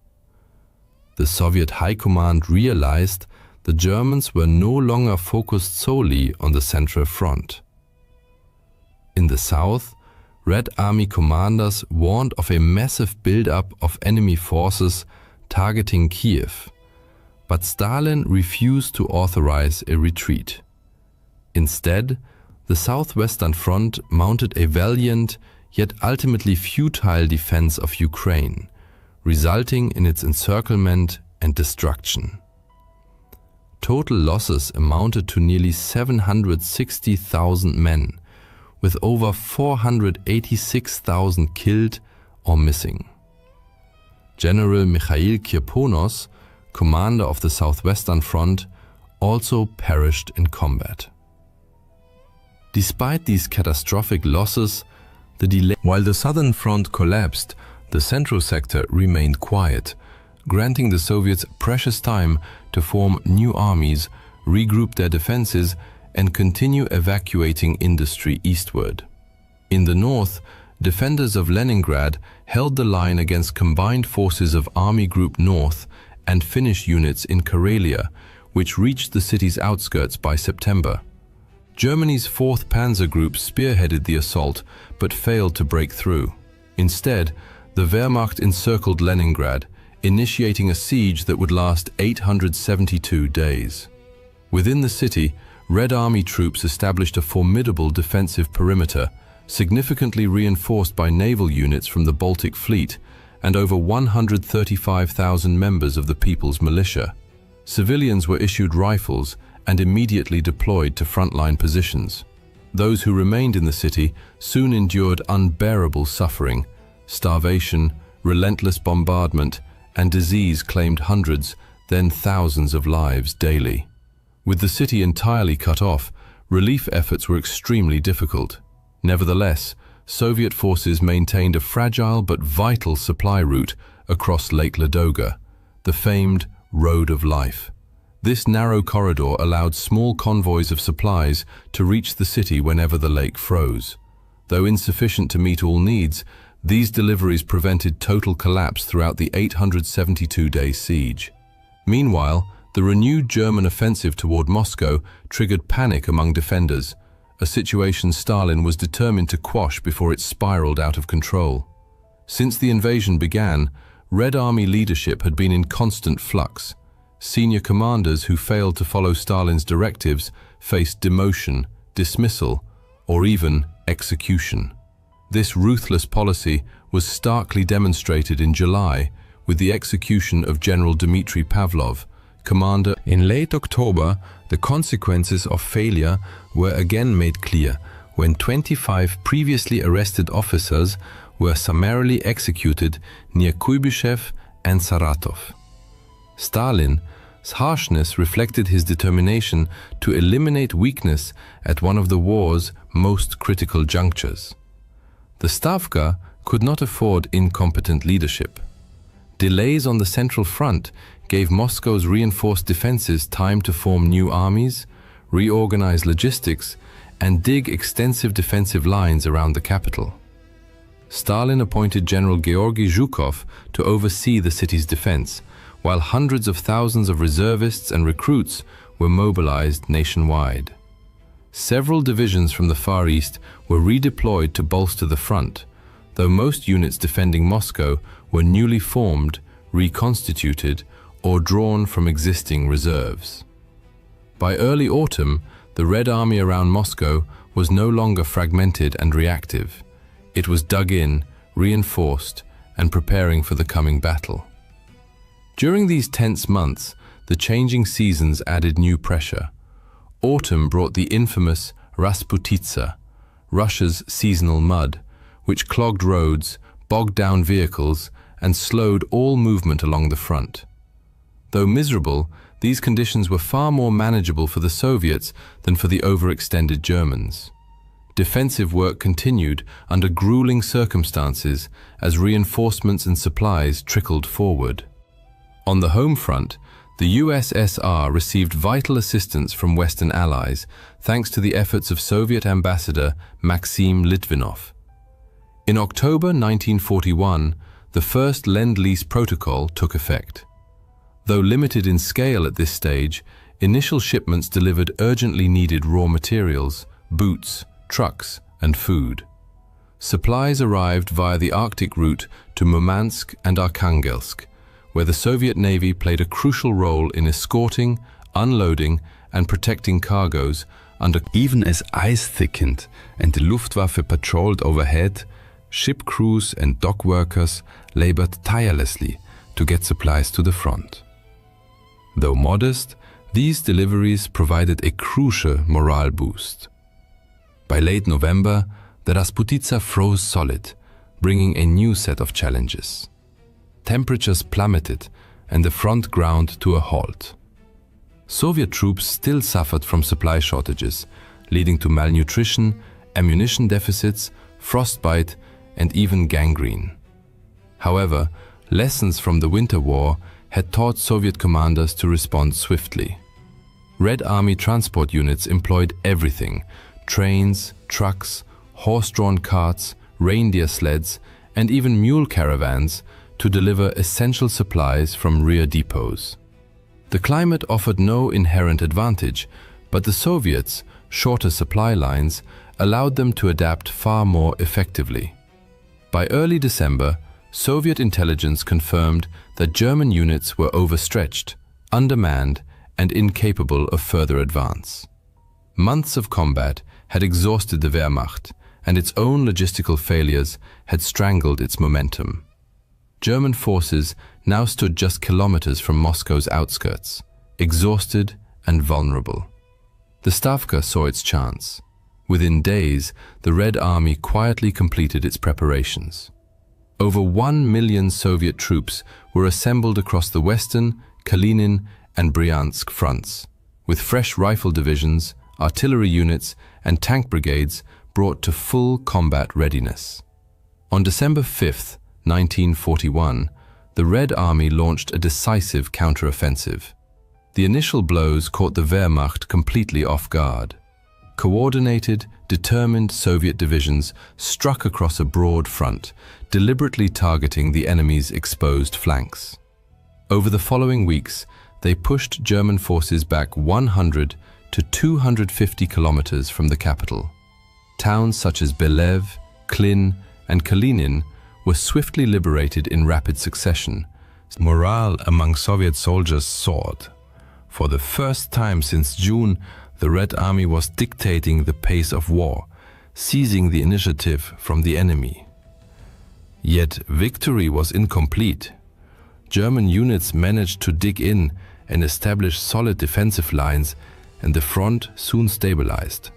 The Soviet High Command realized the Germans were no longer focused solely on the Central Front. In the south, Red Army commanders warned of a massive buildup of enemy forces targeting Kiev, but Stalin refused to authorize a retreat. Instead, the Southwestern Front mounted a valiant yet ultimately futile defense of Ukraine, resulting in its encirclement and destruction. Total losses amounted to nearly 760,000 men, with over 486,000 killed or missing. General Mikhail Kirponos, commander of the Southwestern Front, also perished in combat. Despite these catastrophic losses, while the Southern Front collapsed, the Central Sector remained quiet, granting the Soviets precious time to form new armies, regroup their defenses, and continue evacuating industry eastward. In the north, defenders of Leningrad held the line against combined forces of Army Group North and Finnish units in Karelia, which reached the city's outskirts by September. Germany's 4th Panzer Group spearheaded the assault but failed to break through. Instead, the Wehrmacht encircled Leningrad, initiating a siege that would last 872 days. Within the city, Red Army troops established a formidable defensive perimeter, significantly reinforced by naval units from the Baltic Fleet and over 135,000 members of the People's Militia. Civilians were issued rifles and immediately deployed to frontline positions. Those who remained in the city soon endured unbearable suffering. Starvation, relentless bombardment, and disease claimed hundreds, then thousands of lives daily. With the city entirely cut off, relief efforts were extremely difficult. Nevertheless, Soviet forces maintained a fragile but vital supply route across Lake Ladoga, the famed Road of Life. This narrow corridor allowed small convoys of supplies to reach the city whenever the lake froze. Though insufficient to meet all needs, these deliveries prevented total collapse throughout the 872-day siege. Meanwhile, the renewed German offensive toward Moscow triggered panic among defenders, a situation Stalin was determined to quash before it spiraled out of control. Since the invasion began, Red Army leadership had been in constant flux. Senior commanders who failed to follow Stalin's directives faced demotion, dismissal, or even execution. This ruthless policy was starkly demonstrated in July with the execution of General Dmitry Pavlov, commander. In late October, the consequences of failure were again made clear when 25 previously arrested officers were summarily executed near Kuybyshev and Saratov. Stalin's harshness reflected his determination to eliminate weakness at one of the war's most critical junctures. The Stavka could not afford incompetent leadership. Delays on the Central Front gave Moscow's reinforced defenses time to form new armies, reorganize logistics, and dig extensive defensive lines around the capital. Stalin appointed General Georgy Zhukov to oversee the city's defense, while hundreds of thousands of reservists and recruits were mobilized nationwide. Several divisions from the Far East were redeployed to bolster the front, though most units defending Moscow were newly formed, reconstituted, or drawn from existing reserves. By early autumn, the Red Army around Moscow was no longer fragmented and reactive. It was dug in, reinforced, and preparing for the coming battle. During these tense months, the changing seasons added new pressure. Autumn brought the infamous Rasputitsa, Russia's seasonal mud, which clogged roads, bogged down vehicles, and slowed all movement along the front. Though miserable, these conditions were far more manageable for the Soviets than for the overextended Germans. Defensive work continued under grueling circumstances as reinforcements and supplies trickled forward. On the home front, the USSR received vital assistance from Western allies thanks to the efforts of Soviet ambassador Maxim Litvinov. In October 1941, the first Lend-Lease Protocol took effect. Though limited in scale at this stage, Initial shipments delivered urgently needed raw materials, boots, trucks, and food. Supplies arrived via the Arctic route to Murmansk and Arkhangelsk, where the Soviet Navy played a crucial role in escorting, unloading, and protecting cargoes under. Even as ice thickened and the Luftwaffe patrolled overhead, ship crews and dock workers labored tirelessly to get supplies to the front. Though modest, these deliveries provided a crucial morale boost. By late November, the Rasputitsa froze solid, bringing a new set of challenges. Temperatures plummeted and the front ground to a halt. Soviet troops still suffered from supply shortages, leading to malnutrition, ammunition deficits, frostbite, and even gangrene. However, lessons from the Winter War had taught Soviet commanders to respond swiftly. Red Army transport units employed everything: trains, trucks, horse-drawn carts, reindeer sleds, and even mule caravans to deliver essential supplies from rear depots. The climate offered no inherent advantage, but the Soviets' shorter supply lines allowed them to adapt far more effectively. By early December, Soviet intelligence confirmed that German units were overstretched, undermanned, and incapable of further advance. Months of combat had exhausted the Wehrmacht, and its own logistical failures had strangled its momentum. German forces now stood just kilometers from Moscow's outskirts, exhausted and vulnerable. The Stavka saw its chance. Within days, the Red Army quietly completed its preparations. Over 1 million Soviet troops were assembled across the Western, Kalinin, and Bryansk fronts, with fresh rifle divisions, artillery units, and tank brigades brought to full combat readiness. On December 5, 1941, the Red Army launched a decisive counteroffensive. The initial blows caught the Wehrmacht completely off guard. Coordinated, determined Soviet divisions struck across a broad front, deliberately targeting the enemy's exposed flanks. Over the following weeks, they pushed German forces back 100 to 250 kilometers from the capital. Towns such as Belev, Klin, and Kalinin were swiftly liberated in rapid succession. Morale among Soviet soldiers soared. For the first time since June, the Red Army was dictating the pace of war, seizing the initiative from the enemy. Yet victory was incomplete. German units managed to dig in and establish solid defensive lines, and the front soon stabilized.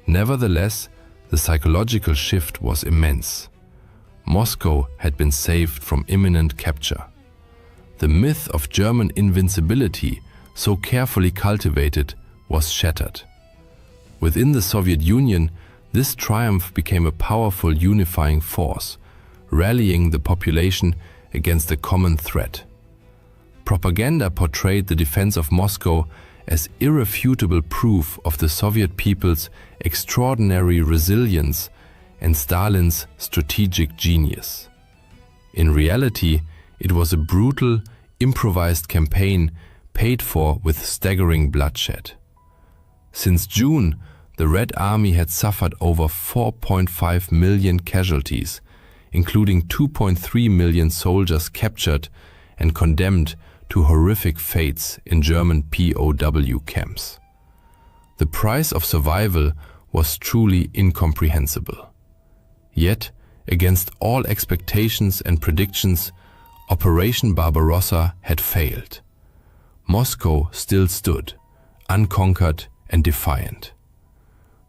Nevertheless, the psychological shift was immense. Moscow had been saved from imminent capture. The myth of German invincibility, so carefully cultivated, was shattered. Within the Soviet Union, this triumph became a powerful unifying force, rallying the population against a common threat. Propaganda portrayed the defense of Moscow as irrefutable proof of the Soviet people's extraordinary resilience and Stalin's strategic genius. In reality, it was a brutal, improvised campaign paid for with staggering bloodshed. Since June, the Red Army had suffered over 4.5 million casualties, including 2.3 million soldiers captured and condemned to horrific fates in German POW camps. The price of survival was truly incomprehensible. Yet, against all expectations and predictions, Operation Barbarossa had failed. Moscow still stood, unconquered and defiant.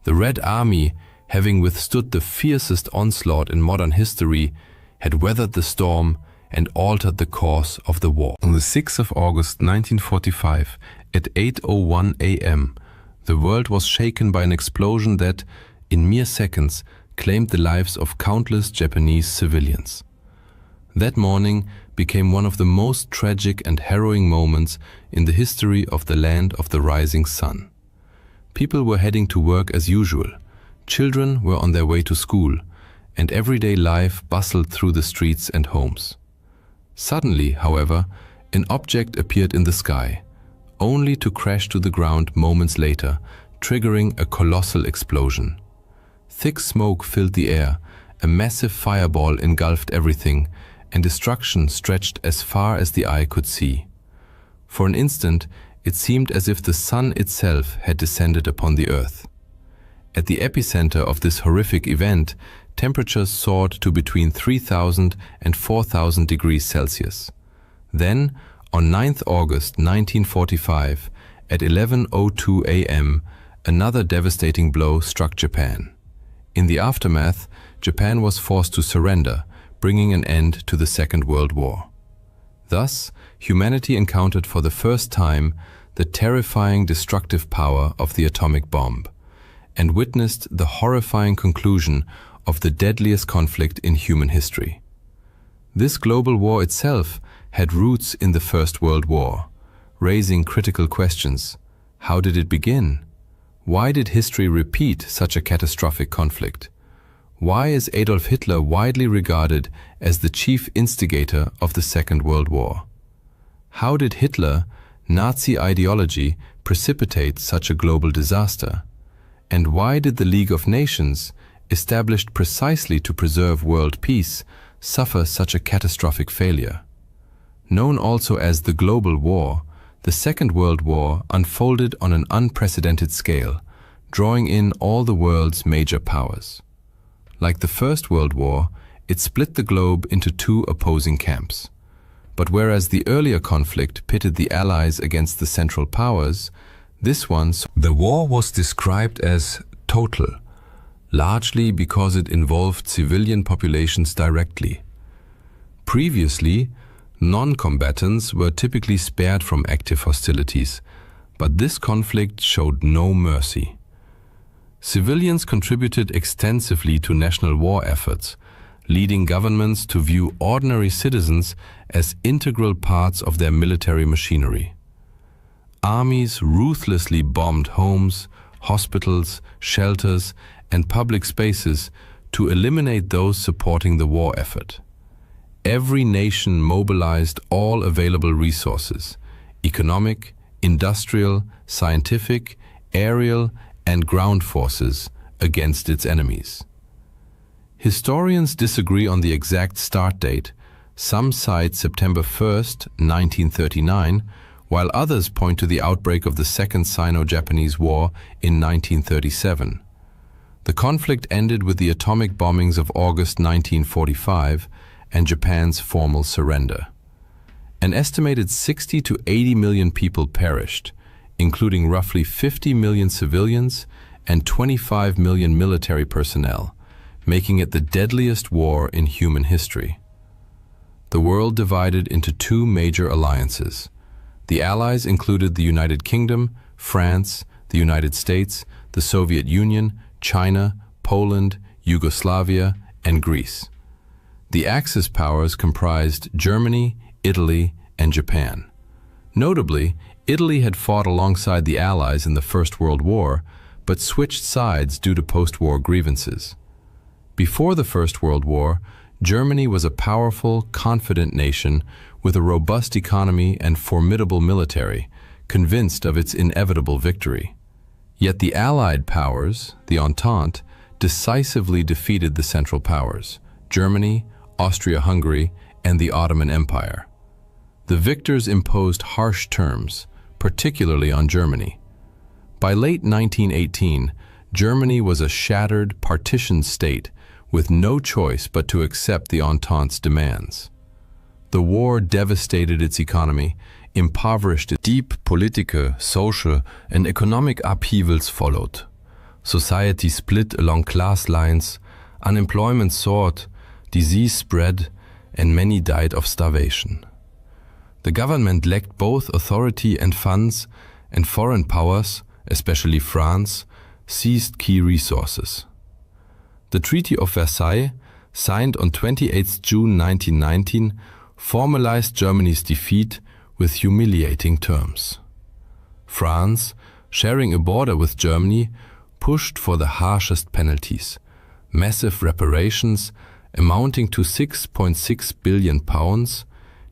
The Red Army, having withstood the fiercest onslaught in modern history, had weathered the storm and altered the course of the war. On the 6th of August 1945, at 8:01 a.m., the world was shaken by an explosion that, in mere seconds, claimed the lives of countless Japanese civilians. That morning became one of the most tragic and harrowing moments in the history of the land of the rising sun. People were heading to work as usual, children were on their way to school, and everyday life bustled through the streets and homes. Suddenly, however, an object appeared in the sky, only to crash to the ground moments later, triggering a colossal explosion. Thick smoke filled the air, a massive fireball engulfed everything, and destruction stretched as far as the eye could see. For an instant, it seemed as if the sun itself had descended upon the earth. At the epicenter of this horrific event, temperatures soared to between 3,000 and 4,000 degrees Celsius. Then, on 9th August 1945, at 11:02 a.m., another devastating blow struck Japan. In the aftermath, Japan was forced to surrender, bringing an end to the Second World War. Thus, humanity encountered for the first time the terrifying destructive power of the atomic bomb, and witnessed the horrifying conclusion of the deadliest conflict in human history. This global war itself had roots in the First World War, raising critical questions. How did it begin? Why did history repeat such a catastrophic conflict? Why is Adolf Hitler widely regarded as the chief instigator of the Second World War? How did Hitler, Nazi ideology, precipitate such a global disaster? And why did the League of Nations, established precisely to preserve world peace, suffer such a catastrophic failure? Known also as the Global War, the Second World War unfolded on an unprecedented scale, drawing in all the world's major powers. Like the First World War, it split the globe into two opposing camps. But whereas the earlier conflict pitted the Allies against the Central Powers, the war was described as total, largely because it involved civilian populations directly. Previously, non-combatants were typically spared from active hostilities, but this conflict showed no mercy. Civilians contributed extensively to national war efforts, leading governments to view ordinary citizens as integral parts of their military machinery. Armies ruthlessly bombed homes, hospitals, shelters, and public spaces to eliminate those supporting the war effort. Every nation mobilized all available resources: economic, industrial, scientific, aerial, and ground forces against its enemies. Historians disagree on the exact start date. Some cite September 1st, 1939, while others point to the outbreak of the Second Sino-Japanese War in 1937. The conflict ended with the atomic bombings of August 1945 and Japan's formal surrender. An estimated 60 to 80 million people perished, including roughly 50 million civilians and 25 million military personnel, making it the deadliest war in human history. The world divided into two major alliances. The Allies included the United Kingdom, France, the United States, the Soviet Union, China, Poland, Yugoslavia, and Greece. The Axis powers comprised Germany, Italy, and Japan. Notably, Italy had fought alongside the Allies in the First World War, but switched sides due to post-war grievances. Before the First World War, Germany was a powerful, confident nation with a robust economy and formidable military, convinced of its inevitable victory. Yet the Allied powers, the Entente, decisively defeated the Central Powers, Germany, Austria-Hungary, and the Ottoman Empire. The victors imposed harsh terms, particularly on Germany. By late 1918, Germany was a shattered, partitioned state with no choice but to accept the Entente's demands. The war devastated its economy, impoverished it. Deep political, social, and economic upheavals followed. Society split along class lines, unemployment soared, disease spread, and many died of starvation. The government lacked both authority and funds, and foreign powers, especially France, seized key resources. The Treaty of Versailles, signed on 28 June 1919, formalized Germany's defeat with humiliating terms. France, sharing a border with Germany, pushed for the harshest penalties, massive reparations amounting to £6.6 billion,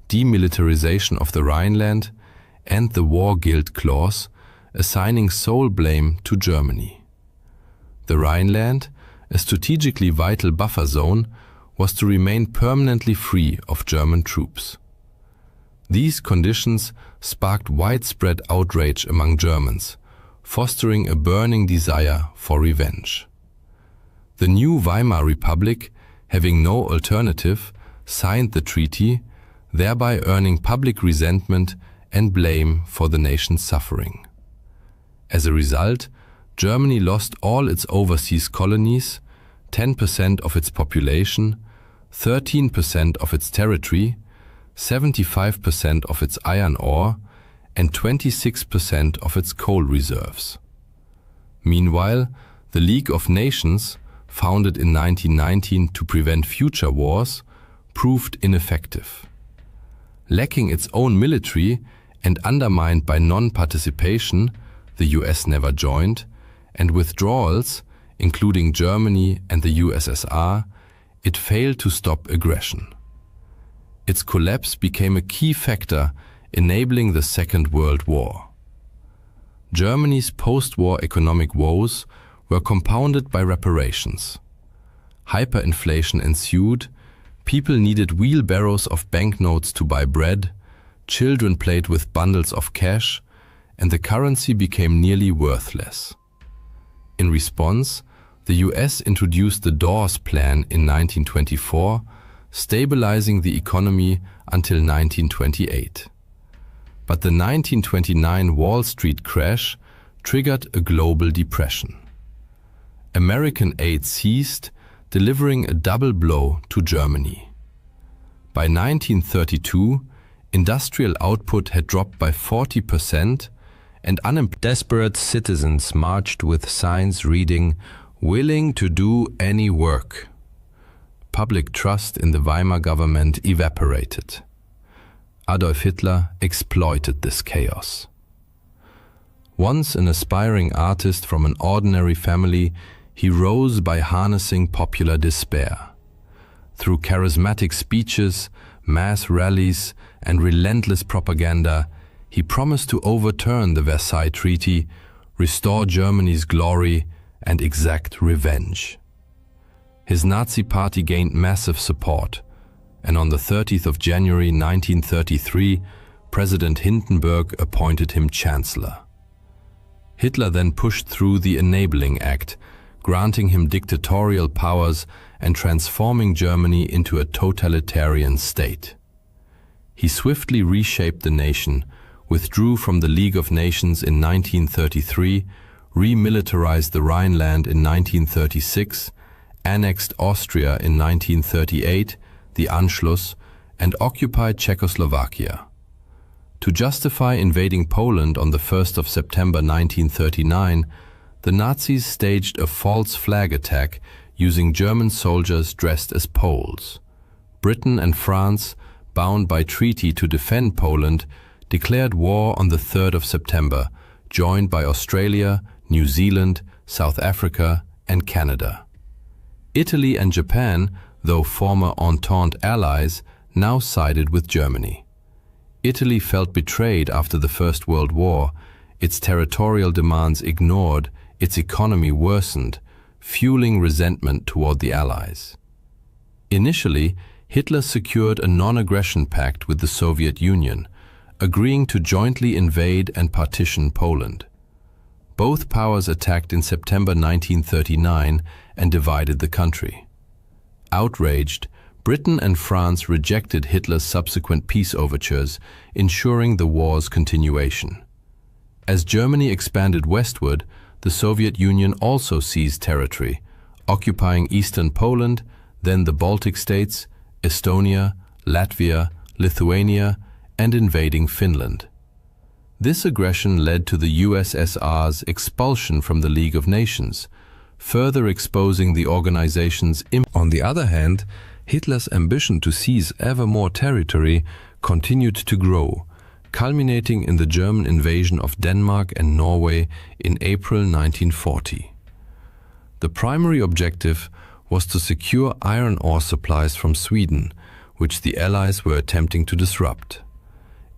demilitarization of the Rhineland, and the War Guilt Clause, assigning sole blame to Germany. The Rhineland, a strategically vital buffer zone, was to remain permanently free of German troops. These conditions sparked widespread outrage among Germans, fostering a burning desire for revenge. The new Weimar Republic, having no alternative, signed the treaty, thereby earning public resentment and blame for the nation's suffering. As a result, Germany lost all its overseas colonies, 10% of its population, 13% of its territory, 75% of its iron ore, and 26% of its coal reserves. Meanwhile, the League of Nations, founded in 1919 to prevent future wars, proved ineffective. Lacking its own military and undermined by non-participation, the US never joined, and withdrawals, including Germany and the USSR, it failed to stop aggression. Its collapse became a key factor enabling the Second World War. Germany's post-war economic woes were compounded by reparations. Hyperinflation ensued, people needed wheelbarrows of banknotes to buy bread, children played with bundles of cash, and the currency became nearly worthless. In response, the US introduced the Dawes Plan in 1924, stabilizing the economy until 1928. But the 1929 Wall Street crash triggered a global depression. American aid ceased, delivering a double blow to Germany. By 1932, industrial output had dropped by 40%, and desperate citizens marched with signs reading, "Willing to do any work." Public trust in the Weimar government evaporated. Adolf Hitler exploited this chaos. Once an aspiring artist from an ordinary family, he rose by harnessing popular despair. Through charismatic speeches, mass rallies, and relentless propaganda, he promised to overturn the Versailles Treaty, restore Germany's glory, and exact revenge. His Nazi party gained massive support, and on the 30th of January 1933, President Hindenburg appointed him Chancellor. Hitler then pushed through the Enabling Act, granting him dictatorial powers and transforming Germany into a totalitarian state. He swiftly reshaped the nation, withdrew from the League of Nations in 1933, remilitarized the Rhineland in 1936, annexed Austria in 1938, the Anschluss, and occupied Czechoslovakia. To justify invading Poland on the 1st of September 1939, the Nazis staged a false flag attack using German soldiers dressed as Poles. Britain and France, bound by treaty to defend Poland, declared war on the 3rd of September, joined by Australia, New Zealand, South Africa, and Canada. Italy and Japan, though former Entente allies, now sided with Germany. Italy felt betrayed after the First World War, its territorial demands ignored, its economy worsened, fueling resentment toward the Allies. Initially, Hitler secured a non-aggression pact with the Soviet Union, agreeing to jointly invade and partition Poland. Both powers attacked in September 1939 and divided the country. Outraged, Britain and France rejected Hitler's subsequent peace overtures, ensuring the war's continuation. As Germany expanded westward, the Soviet Union also seized territory, occupying eastern Poland, then the Baltic states, Estonia, Latvia, Lithuania, and invading Finland. This aggression led to the USSR's expulsion from the League of Nations, further exposing the organization's impact. On the other hand, Hitler's ambition to seize ever more territory continued to grow, culminating in the German invasion of Denmark and Norway in April 1940. The primary objective was to secure iron ore supplies from Sweden, which the Allies were attempting to disrupt.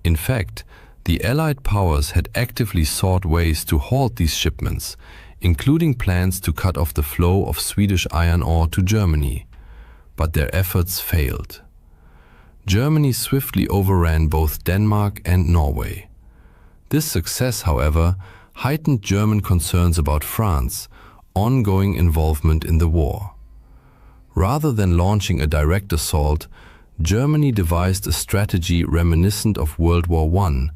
In fact, The Allied powers had actively sought ways to halt these shipments, including plans to cut off the flow of Swedish iron ore to Germany, but their efforts failed. Germany swiftly overran both Denmark and Norway. This success, however, heightened German concerns about France's ongoing involvement in the war. Rather than launching a direct assault, Germany devised a strategy reminiscent of World War I,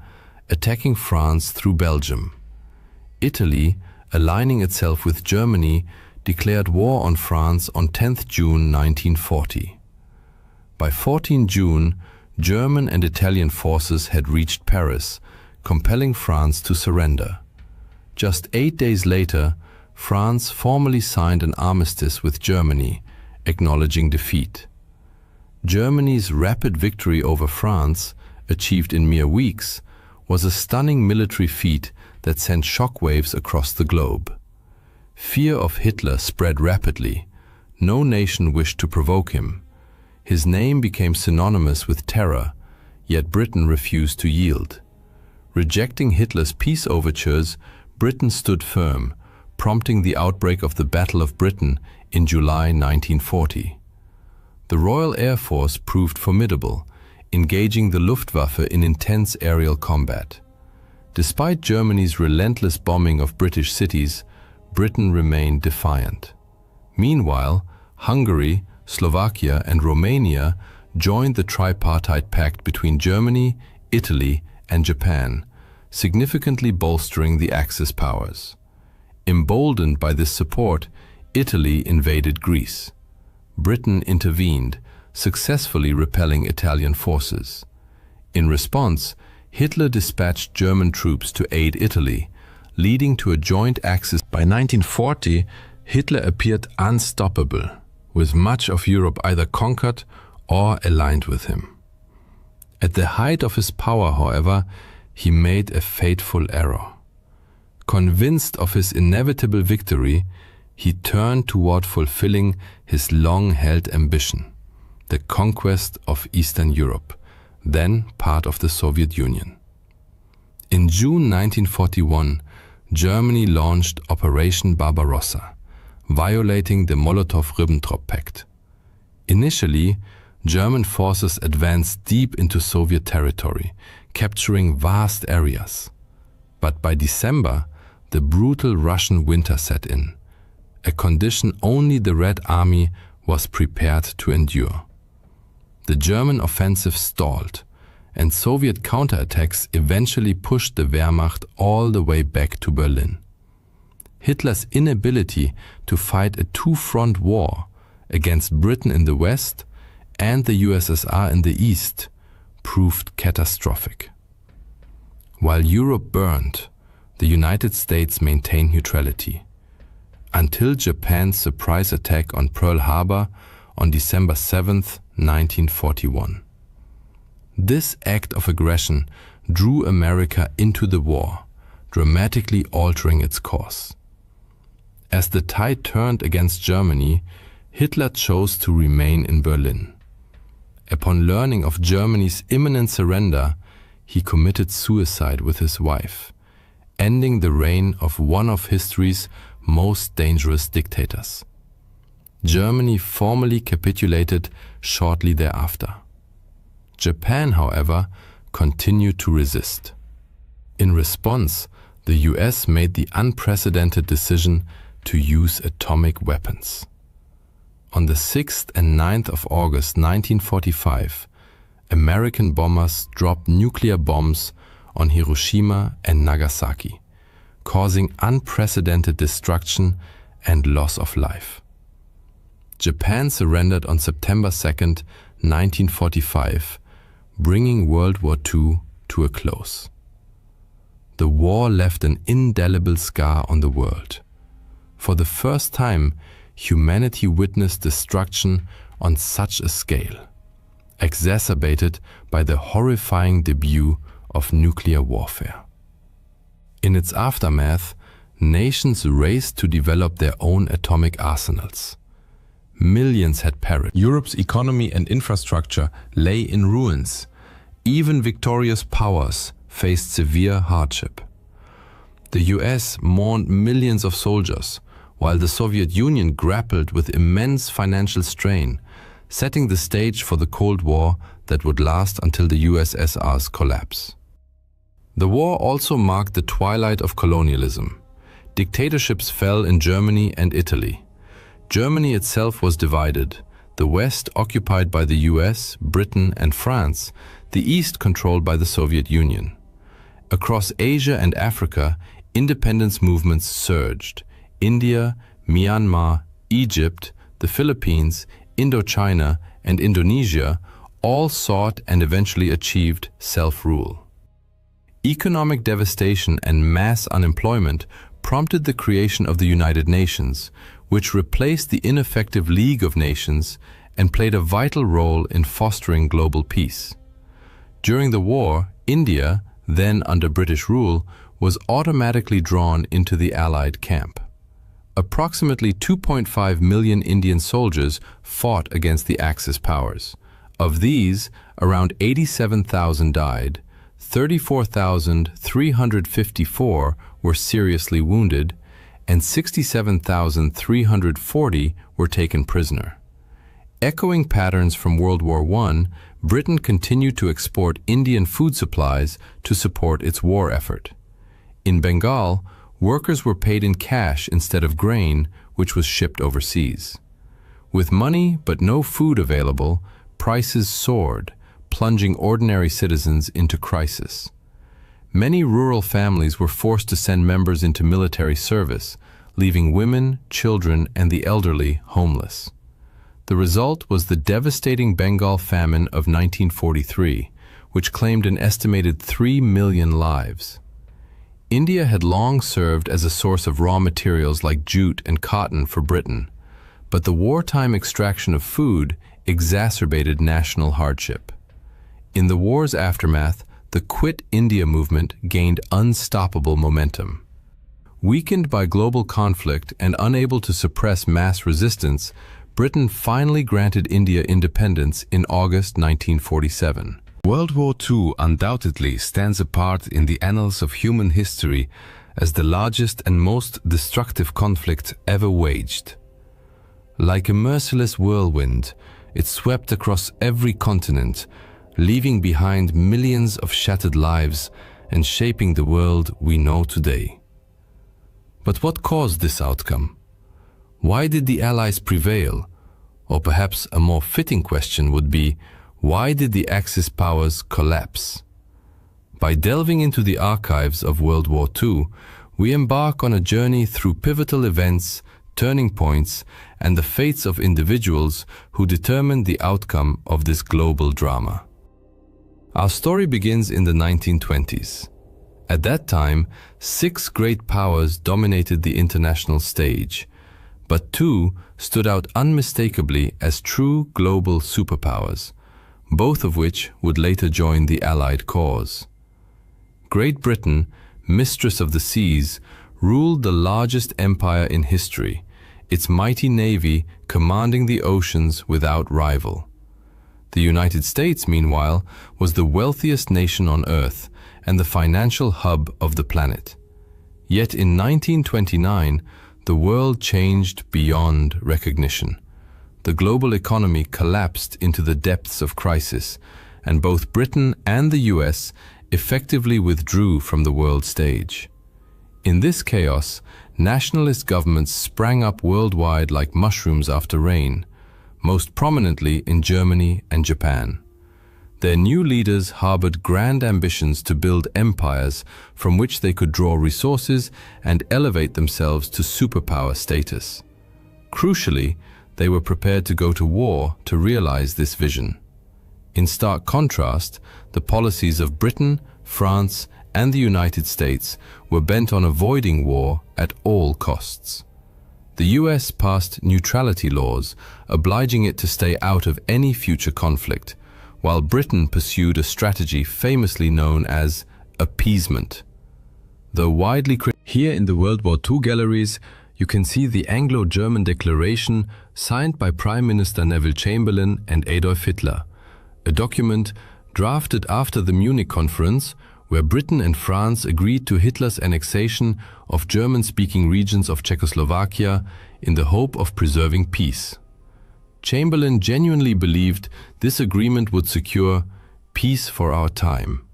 attacking France through Belgium. Italy, aligning itself with Germany, declared war on France on 10 June 1940. By 14 June, German and Italian forces had reached Paris, compelling France to surrender. Just 8 days later, France formally signed an armistice with Germany, acknowledging defeat. Germany's rapid victory over France, achieved in mere weeks, was a stunning military feat that sent shockwaves across the globe. Fear of Hitler spread rapidly. No nation wished to provoke him. His name became synonymous with terror, yet Britain refused to yield. Rejecting Hitler's peace overtures, Britain stood firm, prompting the outbreak of the Battle of Britain in July 1940. The Royal Air Force proved formidable, engaging the Luftwaffe in intense aerial combat. Despite Germany's relentless bombing of British cities, Britain remained defiant. Meanwhile, Hungary, Slovakia, and Romania joined the tripartite pact between Germany, Italy, and Japan, significantly bolstering the Axis powers. Emboldened by this support, Italy invaded Greece. Britain intervened, successfully repelling Italian forces. In response, Hitler dispatched German troops to aid Italy, leading to a joint Axis. By 1940, Hitler appeared unstoppable, with much of Europe either conquered or aligned with him. At the height of his power, however, he made a fateful error. Convinced of his inevitable victory, he turned toward fulfilling his long-held ambition, the conquest of Eastern Europe, then part of the Soviet Union. In June 1941, Germany launched Operation Barbarossa, violating the Molotov-Ribbentrop Pact. Initially, German forces advanced deep into Soviet territory, capturing vast areas. But by December, the brutal Russian winter set in, a condition only the Red Army was prepared to endure. The German offensive stalled, and Soviet counterattacks eventually pushed the Wehrmacht all the way back to Berlin. Hitler's inability to fight a two-front war against Britain in the west and the USSR in the east proved catastrophic. While Europe burned, the United States maintained neutrality, until Japan's surprise attack on Pearl Harbor on December 7, 1941. This act of aggression drew America into the war, dramatically altering its course. As the tide turned against Germany, Hitler chose to remain in Berlin. Upon learning of Germany's imminent surrender, he committed suicide with his wife, ending the reign of one of history's most dangerous dictators. Germany formally capitulated shortly thereafter. Japan, however, continued to resist. In response, the US made the unprecedented decision to use atomic weapons. On the 6th and 9th of August 1945, American bombers dropped nuclear bombs on Hiroshima and Nagasaki, causing unprecedented destruction and loss of life. Japan surrendered on September 2, 1945, bringing World War II to a close. The war left an indelible scar on the world. For the first time, humanity witnessed destruction on such a scale, exacerbated by the horrifying debut of nuclear warfare. In its aftermath, nations raced to develop their own atomic arsenals. Millions had perished. Europe's economy and infrastructure lay in ruins. Even victorious powers faced severe hardship. The US mourned millions of soldiers, while the Soviet Union grappled with immense financial strain, setting the stage for the Cold War that would last until the USSR's collapse. The war also marked the twilight of colonialism. Dictatorships fell in Germany and Italy. Germany itself was divided, the West occupied by the US, Britain and France, the East controlled by the Soviet Union. Across Asia and Africa, independence movements surged. India, Myanmar, Egypt, the Philippines, Indochina and Indonesia all sought and eventually achieved self-rule. Economic devastation and mass unemployment prompted the creation of the United Nations, which replaced the ineffective League of Nations and played a vital role in fostering global peace. During the war, India, then under British rule, was automatically drawn into the Allied camp. Approximately 2.5 million Indian soldiers fought against the Axis powers. Of these, around 87,000 died, 34,354 were seriously wounded, and 67,340 were taken prisoner. Echoing patterns from World War I, Britain continued to export Indian food supplies to support its war effort. In Bengal, workers were paid in cash instead of grain, which was shipped overseas. With money but no food available, prices soared, plunging ordinary citizens into crisis. Many rural families were forced to send members into military service, leaving women, children, and the elderly homeless. The result was the devastating Bengal famine of 1943, which claimed an estimated 3 million lives. India had long served as a source of raw materials like jute and cotton for Britain, but the wartime extraction of food exacerbated national hardship. In the war's aftermath, the Quit India movement gained unstoppable momentum. Weakened by global conflict and unable to suppress mass resistance, Britain finally granted India independence in August 1947. World War II undoubtedly stands apart in the annals of human history as the largest and most destructive conflict ever waged. Like a merciless whirlwind, it swept across every continent, leaving behind millions of shattered lives and shaping the world we know today. But what caused this outcome? Why did the Allies prevail? Or perhaps a more fitting question would be, why did the Axis powers collapse? By delving into the archives of World War II, we embark on a journey through pivotal events, turning points, and the fates of individuals who determined the outcome of this global drama. Our story begins in the 1920s. At that time, 6 great powers dominated the international stage, but 2 stood out unmistakably as true global superpowers, both of which would later join the Allied cause. Great Britain, mistress of the seas, ruled the largest empire in history, its mighty navy commanding the oceans without rival. The United States, meanwhile, was the wealthiest nation on Earth and the financial hub of the planet. Yet in 1929, the world changed beyond recognition. The global economy collapsed into the depths of crisis, and both Britain and the US effectively withdrew from the world stage. In this chaos, nationalist governments sprang up worldwide like mushrooms after rain, most prominently in Germany and Japan. Their new leaders harbored grand ambitions to build empires from which they could draw resources and elevate themselves to superpower status. Crucially, they were prepared to go to war to realize this vision. In stark contrast, the policies of Britain, France, and the United States were bent on avoiding war at all costs. The US passed neutrality laws, obliging it to stay out of any future conflict, while Britain pursued a strategy famously known as appeasement. Though widely criticized, here in the World War II galleries, you can see the Anglo-German Declaration signed by Prime Minister Neville Chamberlain and Adolf Hitler, a document drafted after the Munich Conference, where Britain and France agreed to Hitler's annexation of German-speaking regions of Czechoslovakia in the hope of preserving peace. Chamberlain genuinely believed this agreement would secure peace for our time.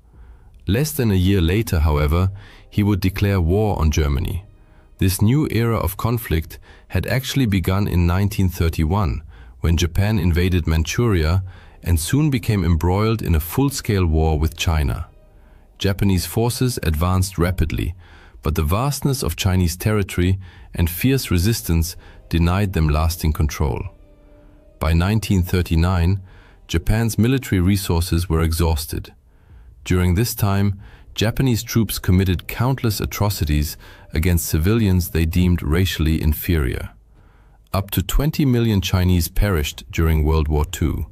Less than a year later, however, he would declare war on Germany. This new era of conflict had actually begun in 1931, when Japan invaded Manchuria and soon became embroiled in a full-scale war with China. Japanese forces advanced rapidly, but the vastness of Chinese territory and fierce resistance denied them lasting control. By 1939, Japan's military resources were exhausted. During this time, Japanese troops committed countless atrocities against civilians they deemed racially inferior. Up to 20 million Chinese perished during World War II.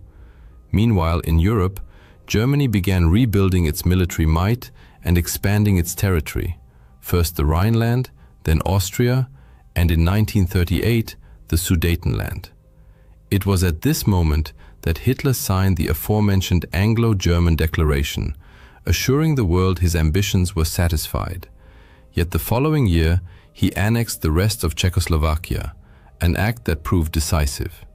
Meanwhile, in Europe, Germany began rebuilding its military might and expanding its territory, first the Rhineland, then Austria, and in 1938, the Sudetenland. It was at this moment that Hitler signed the aforementioned Anglo-German Declaration, assuring the world his ambitions were satisfied. Yet the following year, he annexed the rest of Czechoslovakia, an act that proved decisive.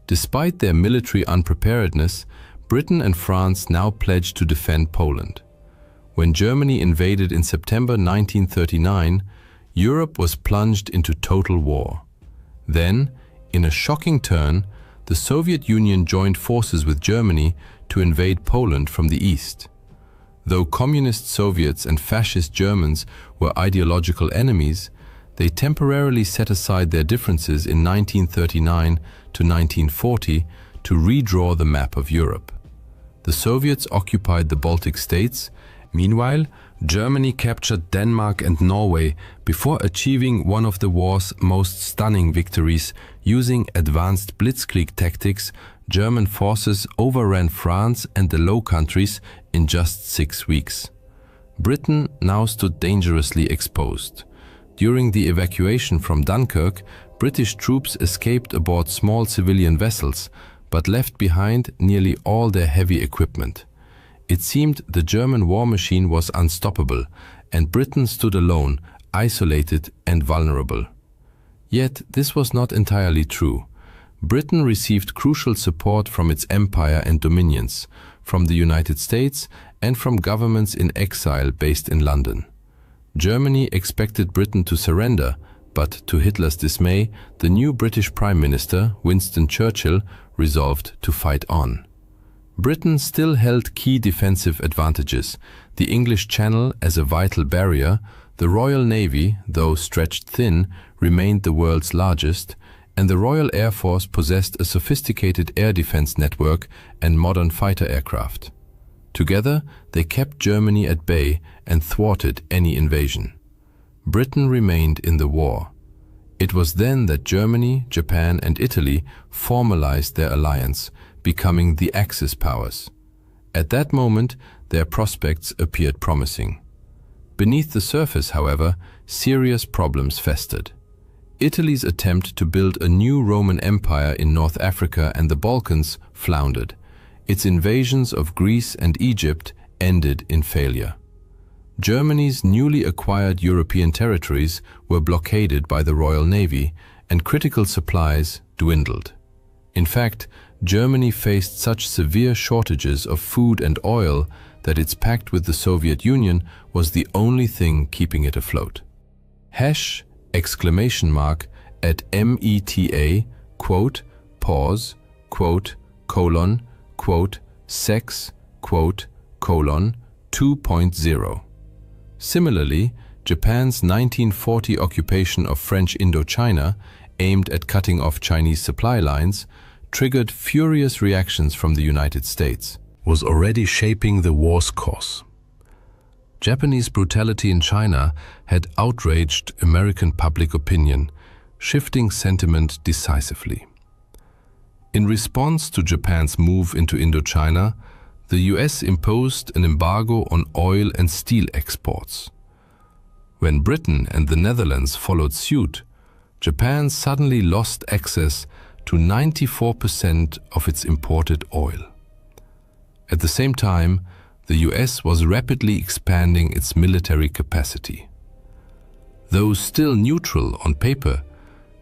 Despite their military unpreparedness, Britain and France now pledged to defend Poland. When Germany invaded in September 1939, Europe was plunged into total war. Then, in a shocking turn, the Soviet Union joined forces with Germany to invade Poland from the east. Though communist Soviets and fascist Germans were ideological enemies, they temporarily set aside their differences in 1939 to 1940 to redraw the map of Europe. The Soviets occupied the Baltic states. Meanwhile, Germany captured Denmark and Norway before achieving one of the war's most stunning victories. Using advanced blitzkrieg tactics, German forces overran France and the Low Countries in just 6 weeks. Britain now stood dangerously exposed. During the evacuation from Dunkirk, British troops escaped aboard small civilian vessels, but left behind nearly all their heavy equipment. It seemed the German war machine was unstoppable, and Britain stood alone, isolated and vulnerable. Yet this was not entirely true. Britain received crucial support from its empire and dominions, from the United States and from governments in exile based in London. Germany expected Britain to surrender, but to Hitler's dismay, the new British Prime Minister, Winston Churchill, resolved to fight on. Britain still held key defensive advantages: the English Channel as a vital barrier, the Royal Navy, though stretched thin, remained the world's largest, and the Royal Air Force possessed a sophisticated air defense network and modern fighter aircraft. Together, they kept Germany at bay and thwarted any invasion. Britain remained in the war. It was then that Germany, Japan, and Italy formalized their alliance, becoming the Axis powers. At that moment, their prospects appeared promising. Beneath the surface, however, serious problems festered. Italy's attempt to build a new Roman Empire in North Africa and the Balkans floundered. Its invasions of Greece and Egypt ended in failure. Germany's newly acquired European territories were blockaded by the Royal Navy, and critical supplies dwindled. In fact, Germany faced such severe shortages of food and oil that its pact with the Soviet Union was the only thing keeping it afloat. #! At META, quote, pause, quote, colon, quote, sex, quote, colon, 2.0. Similarly, Japan's 1940 occupation of French Indochina, aimed at cutting off Chinese supply lines, triggered furious reactions from the United States, was already shaping the war's course. Japanese brutality in China had outraged American public opinion, shifting sentiment decisively. In response to Japan's move into Indochina, the US imposed an embargo on oil and steel exports. When Britain and the Netherlands followed suit, Japan suddenly lost access to 94% of its imported oil. At the same time, the US was rapidly expanding its military capacity. Though still neutral on paper,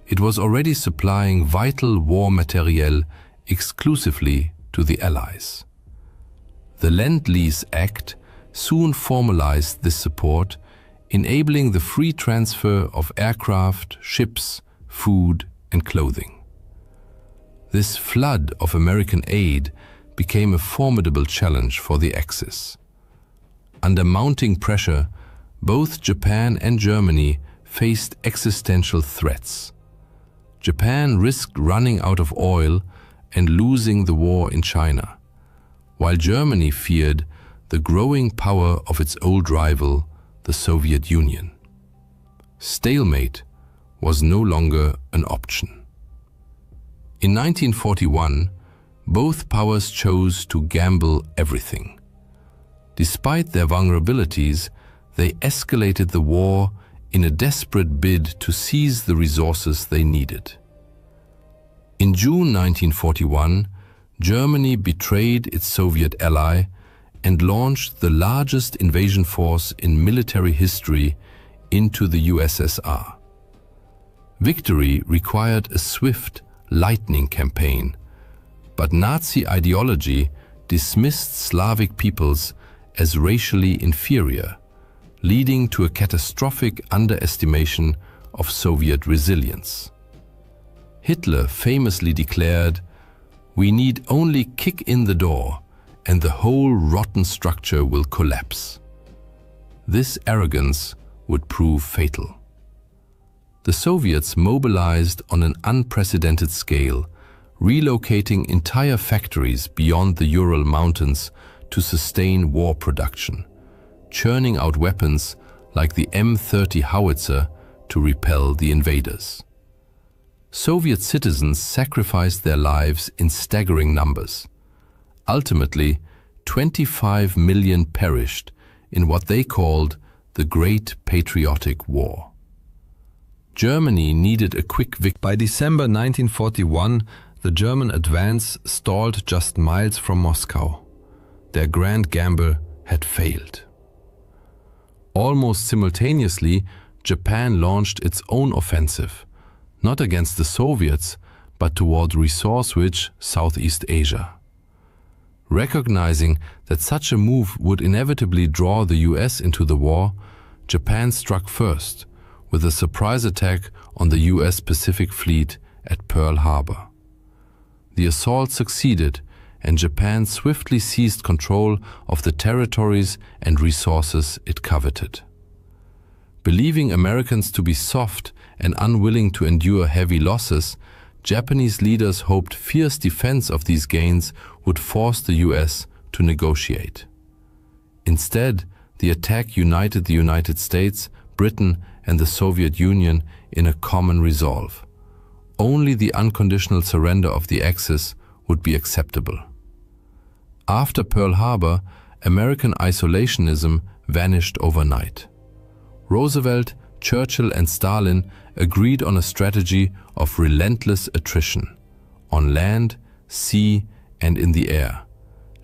it was already supplying vital war materiel exclusively to the Allies. The Lend-Lease Act soon formalized this support, enabling the free transfer of aircraft, ships, food, and clothing. This flood of American aid became a formidable challenge for the Axis. Under mounting pressure, both Japan and Germany faced existential threats. Japan risked running out of oil and losing the war in China, while Germany feared the growing power of its old rival, the Soviet Union. Stalemate was no longer an option. In 1941, both powers chose to gamble everything. Despite their vulnerabilities, they escalated the war in a desperate bid to seize the resources they needed. In June 1941, Germany betrayed its Soviet ally and launched the largest invasion force in military history into the USSR. Victory required a swift, lightning campaign, but Nazi ideology dismissed Slavic peoples as racially inferior, leading to a catastrophic underestimation of Soviet resilience. Hitler famously declared, "We need only kick in the door and the whole rotten structure will collapse." This arrogance would prove fatal. The Soviets mobilized on an unprecedented scale, relocating entire factories beyond the Ural Mountains to sustain war production, churning out weapons like the M30 howitzer to repel the invaders. Soviet citizens sacrificed their lives in staggering numbers. Ultimately, 25 million perished in what they called the Great Patriotic War. Germany needed a quick victory. By December 1941, the German advance stalled just miles from Moscow. Their grand gamble had failed. Almost simultaneously, Japan launched its own offensive, not against the Soviets, but toward resource-rich Southeast Asia. Recognizing that such a move would inevitably draw the US into the war, Japan struck first, with a surprise attack on the US Pacific Fleet at Pearl Harbor. The assault succeeded, and Japan swiftly seized control of the territories and resources it coveted. Believing Americans to be soft and unwilling to endure heavy losses, Japanese leaders hoped fierce defense of these gains would force the US to negotiate. Instead, the attack united the United States, Britain, and the Soviet Union in a common resolve. Only the unconditional surrender of the Axis would be acceptable. After Pearl Harbor, American isolationism vanished overnight. Roosevelt, Churchill, and Stalin agreed on a strategy of relentless attrition, on land, sea, and in the air,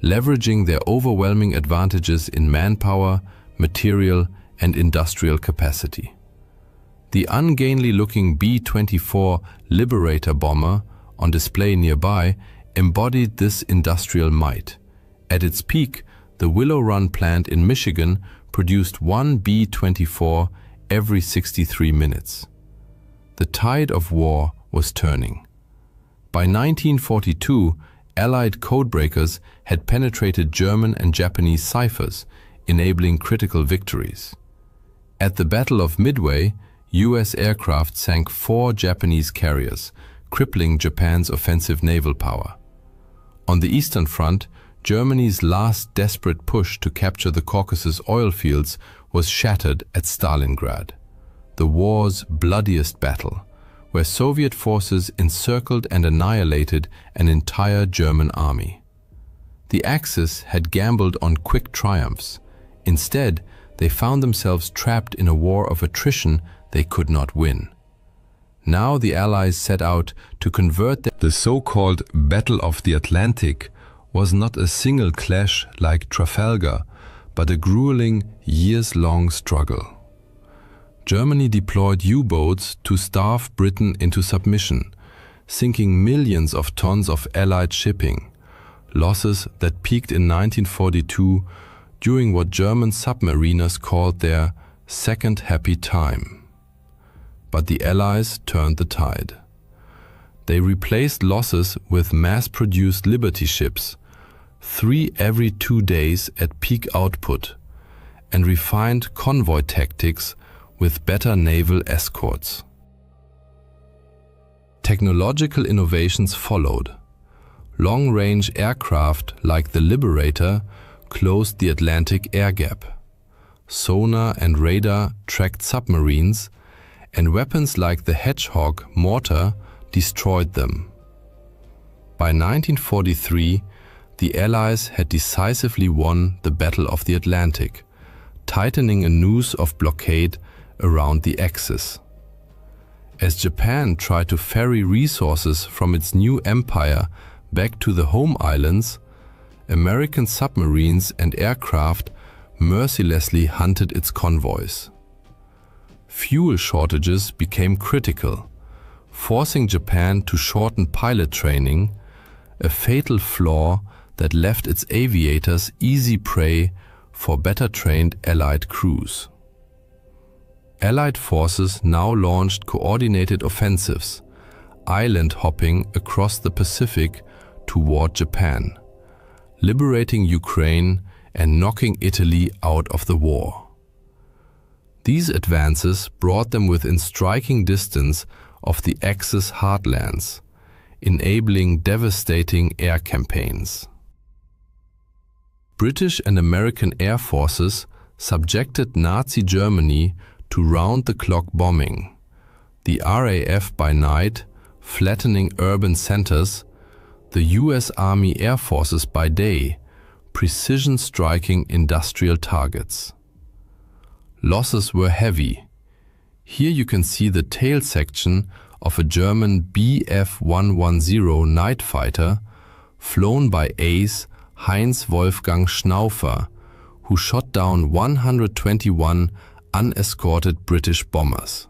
leveraging their overwhelming advantages in manpower, material, and industrial capacity. The ungainly-looking B-24 Liberator bomber, on display nearby, embodied this industrial might. At its peak, the Willow Run plant in Michigan produced one B-24 every 63 minutes. The tide of war was turning. By 1942, Allied codebreakers had penetrated German and Japanese ciphers, enabling critical victories. At the Battle of Midway, US aircraft sank 4 Japanese carriers, crippling Japan's offensive naval power. On the Eastern Front, Germany's last desperate push to capture the Caucasus oil fields was shattered at Stalingrad, the war's bloodiest battle, where Soviet forces encircled and annihilated an entire German army. The Axis had gambled on quick triumphs. Instead, they found themselves trapped in a war of attrition they could not win. Now the Allies set out to convert the so-called Battle of the Atlantic was not a single clash like Trafalgar, but a grueling, years-long struggle. Germany deployed U-boats to starve Britain into submission, sinking millions of tons of Allied shipping, losses that peaked in 1942 during what German submariners called their second happy time. But the Allies turned the tide. They replaced losses with mass-produced Liberty ships, 3 every 2 days at peak output, and refined convoy tactics with better naval escorts. Technological innovations followed. Long-range aircraft like the Liberator closed the Atlantic air gap. Sonar and radar tracked submarines, and weapons like the Hedgehog mortar destroyed them. By 1943, the Allies had decisively won the Battle of the Atlantic, tightening a noose of blockade around the Axis. As Japan tried to ferry resources from its new empire back to the home islands, American submarines and aircraft mercilessly hunted its convoys. Fuel shortages became critical, forcing Japan to shorten pilot training, a fatal flaw that left its aviators easy prey for better-trained Allied crews. Allied forces now launched coordinated offensives, island hopping across the Pacific toward Japan, liberating Ukraine and knocking Italy out of the war. These advances brought them within striking distance of the Axis heartlands, enabling devastating air campaigns. British and American air forces subjected Nazi Germany to round-the-clock bombing, the RAF by night flattening urban centers, the US Army Air Forces by day precision striking industrial targets. Losses were heavy. Here you can see the tail section of a German Bf-110 night fighter flown by ace Heinz Wolfgang Schnaufer, who shot down 121 unescorted British bombers.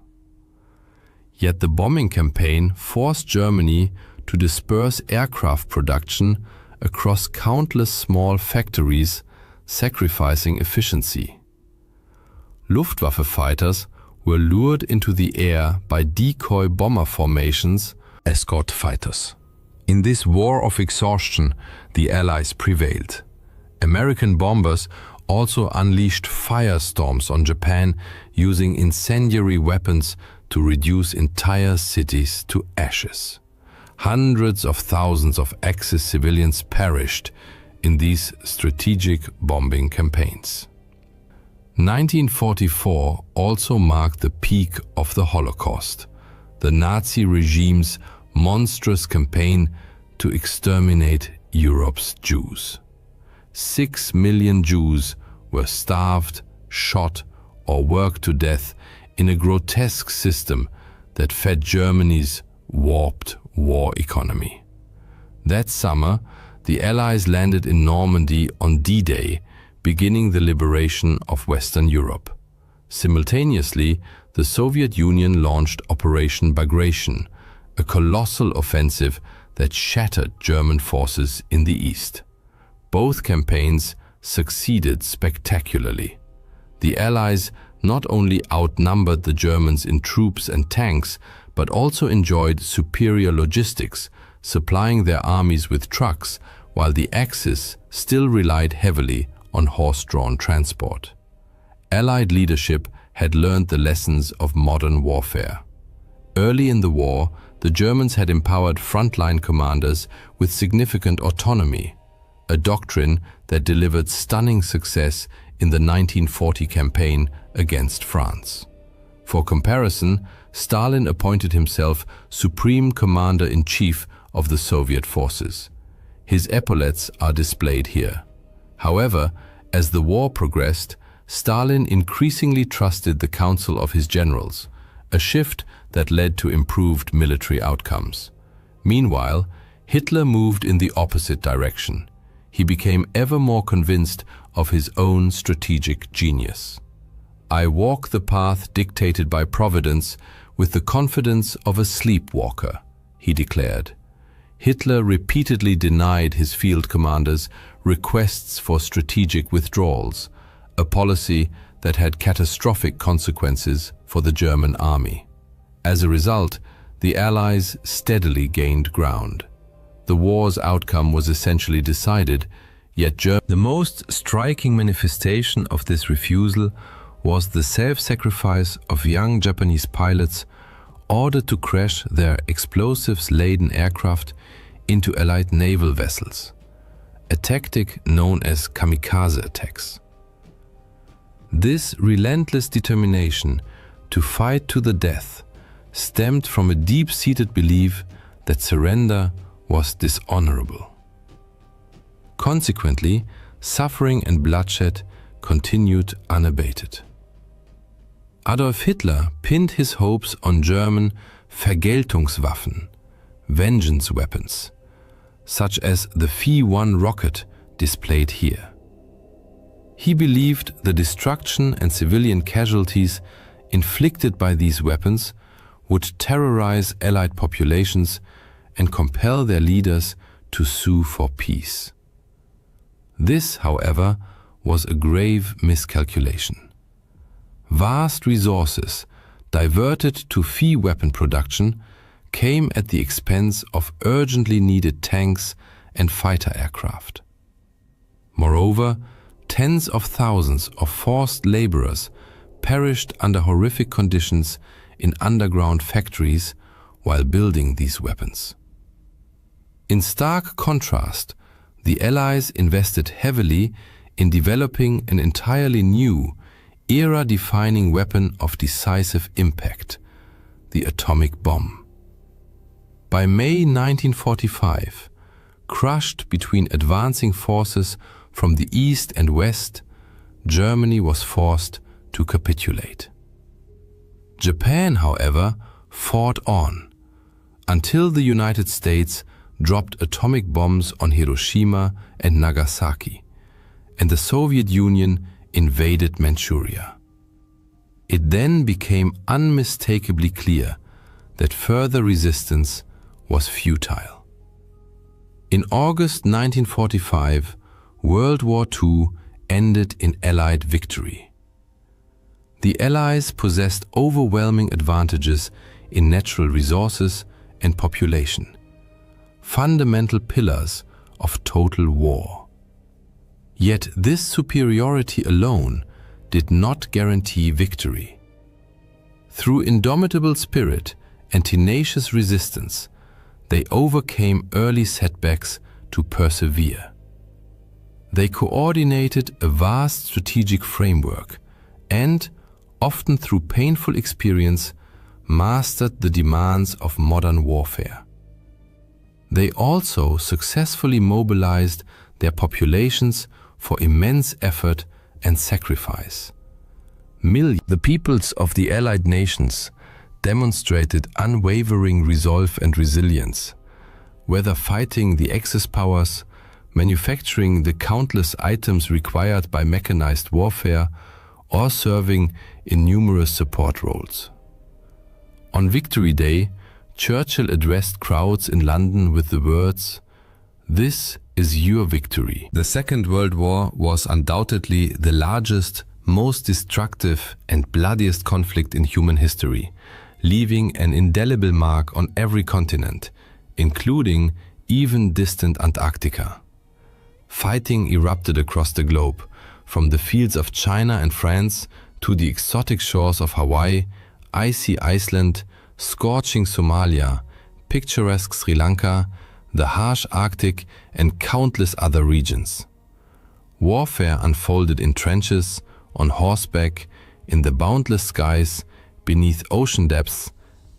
Yet the bombing campaign forced Germany to disperse aircraft production across countless small factories, sacrificing efficiency. Luftwaffe fighters were lured into the air by decoy bomber formations, escort fighters. In this war of exhaustion, the Allies prevailed. American bombers also unleashed firestorms on Japan, using incendiary weapons to reduce entire cities to ashes. Hundreds of thousands of Axis civilians perished in these strategic bombing campaigns. 1944 also marked the peak of the Holocaust, the Nazi regime's monstrous campaign to exterminate Europe's Jews. 6 million Jews were starved, shot, or worked to death in a grotesque system that fed Germany's warped war economy. That summer, the Allies landed in Normandy on D-Day, beginning the liberation of Western Europe. Simultaneously, the Soviet Union launched Operation Bagration, a colossal offensive that shattered German forces in the east. Both campaigns succeeded spectacularly. The Allies not only outnumbered the Germans in troops and tanks, but also enjoyed superior logistics, supplying their armies with trucks, while the Axis still relied heavily on horse-drawn transport. Allied leadership had learned the lessons of modern warfare. Early in the war, the Germans had empowered frontline commanders with significant autonomy, a doctrine that delivered stunning success in the 1940 campaign against France. For comparison, Stalin appointed himself Supreme Commander-in-Chief of the Soviet forces. His epaulets are displayed here. However, as the war progressed, Stalin increasingly trusted the counsel of his generals, a shift that led to improved military outcomes. Meanwhile, Hitler moved in the opposite direction. he became ever more convinced of his own strategic genius. "I walk the path dictated by Providence with the confidence of a sleepwalker," he declared. Hitler repeatedly denied his field commanders requests for strategic withdrawals, a policy that had catastrophic consequences for the German army. As a result, the Allies steadily gained ground. The war's outcome was essentially decided, yet the most striking manifestation of this refusal was the self-sacrifice of young Japanese pilots ordered to crash their explosives-laden aircraft into Allied naval vessels, a tactic known as kamikaze attacks. This relentless determination to fight to the death stemmed from a deep-seated belief that surrender was dishonorable. Consequently, suffering and bloodshed continued unabated. Adolf Hitler pinned his hopes on German Vergeltungswaffen, vengeance weapons, such as the Phi-1 rocket displayed here. He believed the destruction and civilian casualties inflicted by these weapons would terrorize Allied populations and compel their leaders to sue for peace. This, however, was a grave miscalculation. Vast resources diverted to Phi weapon production came at the expense of urgently needed tanks and fighter aircraft. Moreover, tens of thousands of forced laborers perished under horrific conditions in underground factories while building these weapons. In stark contrast, the Allies invested heavily in developing an entirely new, era-defining weapon of decisive impact, the atomic bomb. By May 1945, crushed between advancing forces from the east and west, Germany was forced to capitulate. Japan, however, fought on, until the United States dropped atomic bombs on Hiroshima and Nagasaki, and the Soviet Union invaded Manchuria. It then became unmistakably clear that further resistance was futile. In August 1945, World War II ended in Allied victory. The Allies possessed overwhelming advantages in natural resources and population, fundamental pillars of total war. Yet this superiority alone did not guarantee victory. Through indomitable spirit and tenacious resistance, they overcame early setbacks to persevere. They coordinated a vast strategic framework and, often through painful experience, mastered the demands of modern warfare. They also successfully mobilized their populations for immense effort and sacrifice. The peoples of the Allied nations demonstrated unwavering resolve and resilience, whether fighting the Axis powers, manufacturing the countless items required by mechanized warfare, or serving in numerous support roles. On Victory Day, Churchill addressed crowds in London with the words, "This is your victory." The Second World War was undoubtedly the largest, most destructive and bloodiest conflict in human history, leaving an indelible mark on every continent, including even distant Antarctica. Fighting erupted across the globe, from the fields of China and France to the exotic shores of Hawaii, icy Iceland, scorching Somalia, picturesque Sri Lanka, the harsh Arctic, and countless other regions. Warfare unfolded in trenches, on horseback, in the boundless skies, beneath ocean depths,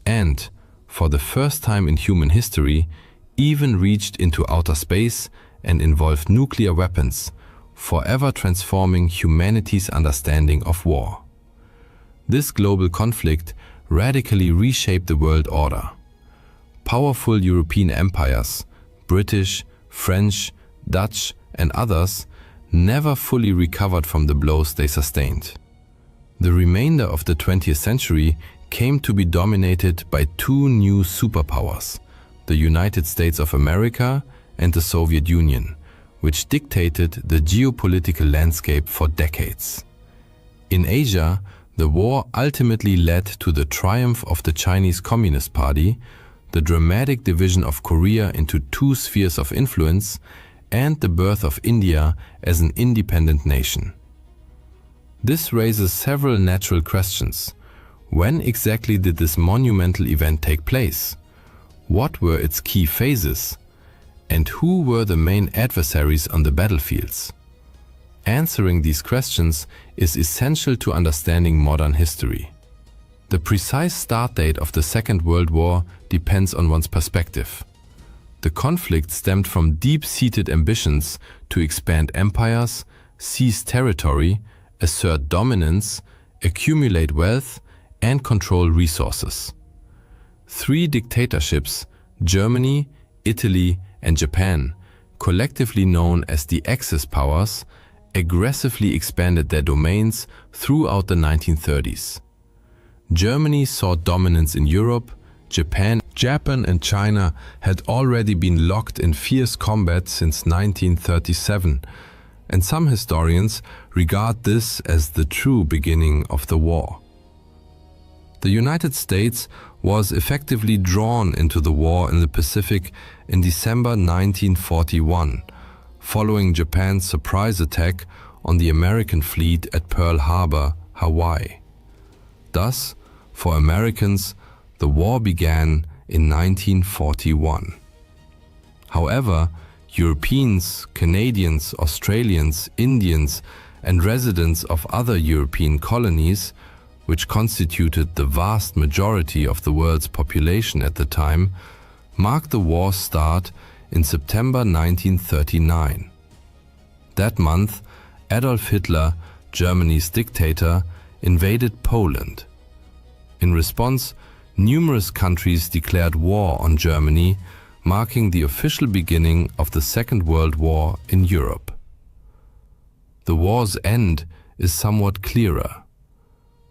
and, for the first time in human history, even reached into outer space and involved nuclear weapons, forever transforming humanity's understanding of war. This global conflict radically reshaped the world order. Powerful European empires, British, French, Dutch, and others never fully recovered from the blows they sustained. The remainder of the 20th century came to be dominated by two new superpowers, the United States of America and the Soviet Union, which dictated the geopolitical landscape for decades. In Asia, the war ultimately led to the triumph of the Chinese Communist Party, the dramatic division of Korea into two spheres of influence, and the birth of India as an independent nation. This raises several natural questions. When exactly did this monumental event take place? What were its key phases? And who were the main adversaries on the battlefields? Answering these questions is essential to understanding modern history. The precise start date of the Second World War depends on one's perspective. The conflict stemmed from deep-seated ambitions to expand empires, seize territory, assert dominance, accumulate wealth, and control resources. Three dictatorships, Germany, Italy, and Japan, collectively known as the Axis powers, aggressively expanded their domains throughout the 1930s. Germany saw dominance in Europe. Japan and China had already been locked in fierce combat since 1937, and some historians regard this as the true beginning of the war. The United States was effectively drawn into the war in the Pacific in December 1941, following Japan's surprise attack on the American fleet at Pearl Harbor, Hawaii. Thus, for Americans, the war began in 1941. However, Europeans, Canadians, Australians, Indians, and residents of other European colonies, which constituted the vast majority of the world's population at the time, marked the war's start in September 1939. That month, Adolf Hitler, Germany's dictator, invaded Poland. In response, numerous countries declared war on Germany, marking the official beginning of the Second World War in Europe. The war's end is somewhat clearer.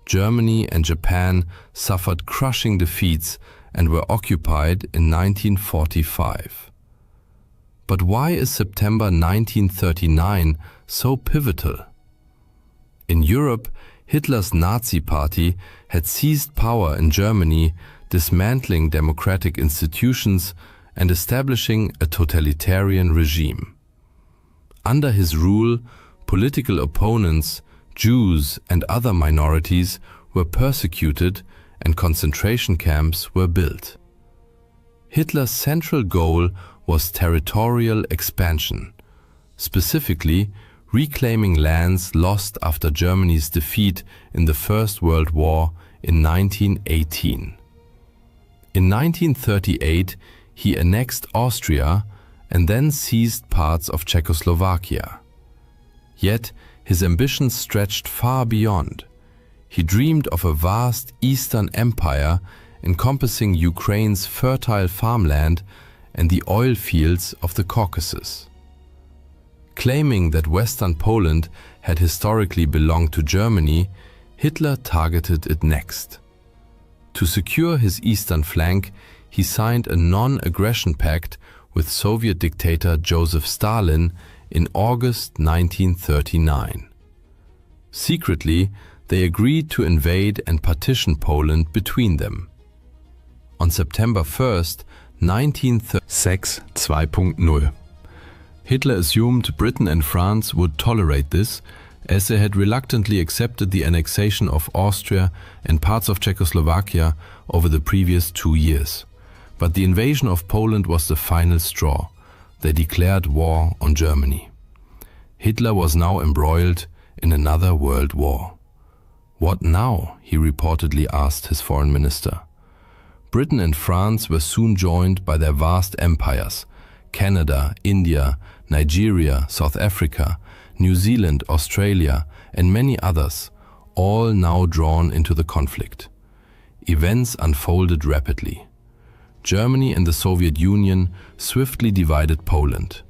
Germany and Japan suffered crushing defeats and were occupied in 1945. But why is September 1939 so pivotal? In Europe, Hitler's Nazi Party had seized power in Germany, dismantling democratic institutions and establishing a totalitarian regime. Under his rule, political opponents, Jews and other minorities were persecuted and concentration camps were built. Hitler's central goal was territorial expansion, specifically reclaiming lands lost after Germany's defeat in the First World War in 1918. In 1938, he annexed Austria and then seized parts of Czechoslovakia. Yet, his ambitions stretched far beyond. He dreamed of a vast Eastern Empire encompassing Ukraine's fertile farmland and the oil fields of the Caucasus. Claiming that Western Poland had historically belonged to Germany, Hitler targeted it next. To secure his eastern flank, he signed a non-aggression pact with Soviet dictator Joseph Stalin in August 1939. Secretly, they agreed to invade and partition Poland between them. On September 1st, 1936 2.0, Hitler assumed Britain and France would tolerate this, as they had reluctantly accepted the annexation of Austria and parts of Czechoslovakia over the previous 2 years. But the invasion of Poland was the final straw. They declared war on Germany. Hitler was now embroiled in another world war. What now? He reportedly asked his foreign minister. Britain and France were soon joined by their vast empires: Canada, India, Nigeria, South Africa, New Zealand, Australia, and many others, all now drawn into the conflict. Events unfolded rapidly. Germany and the Soviet Union swiftly divided Poland.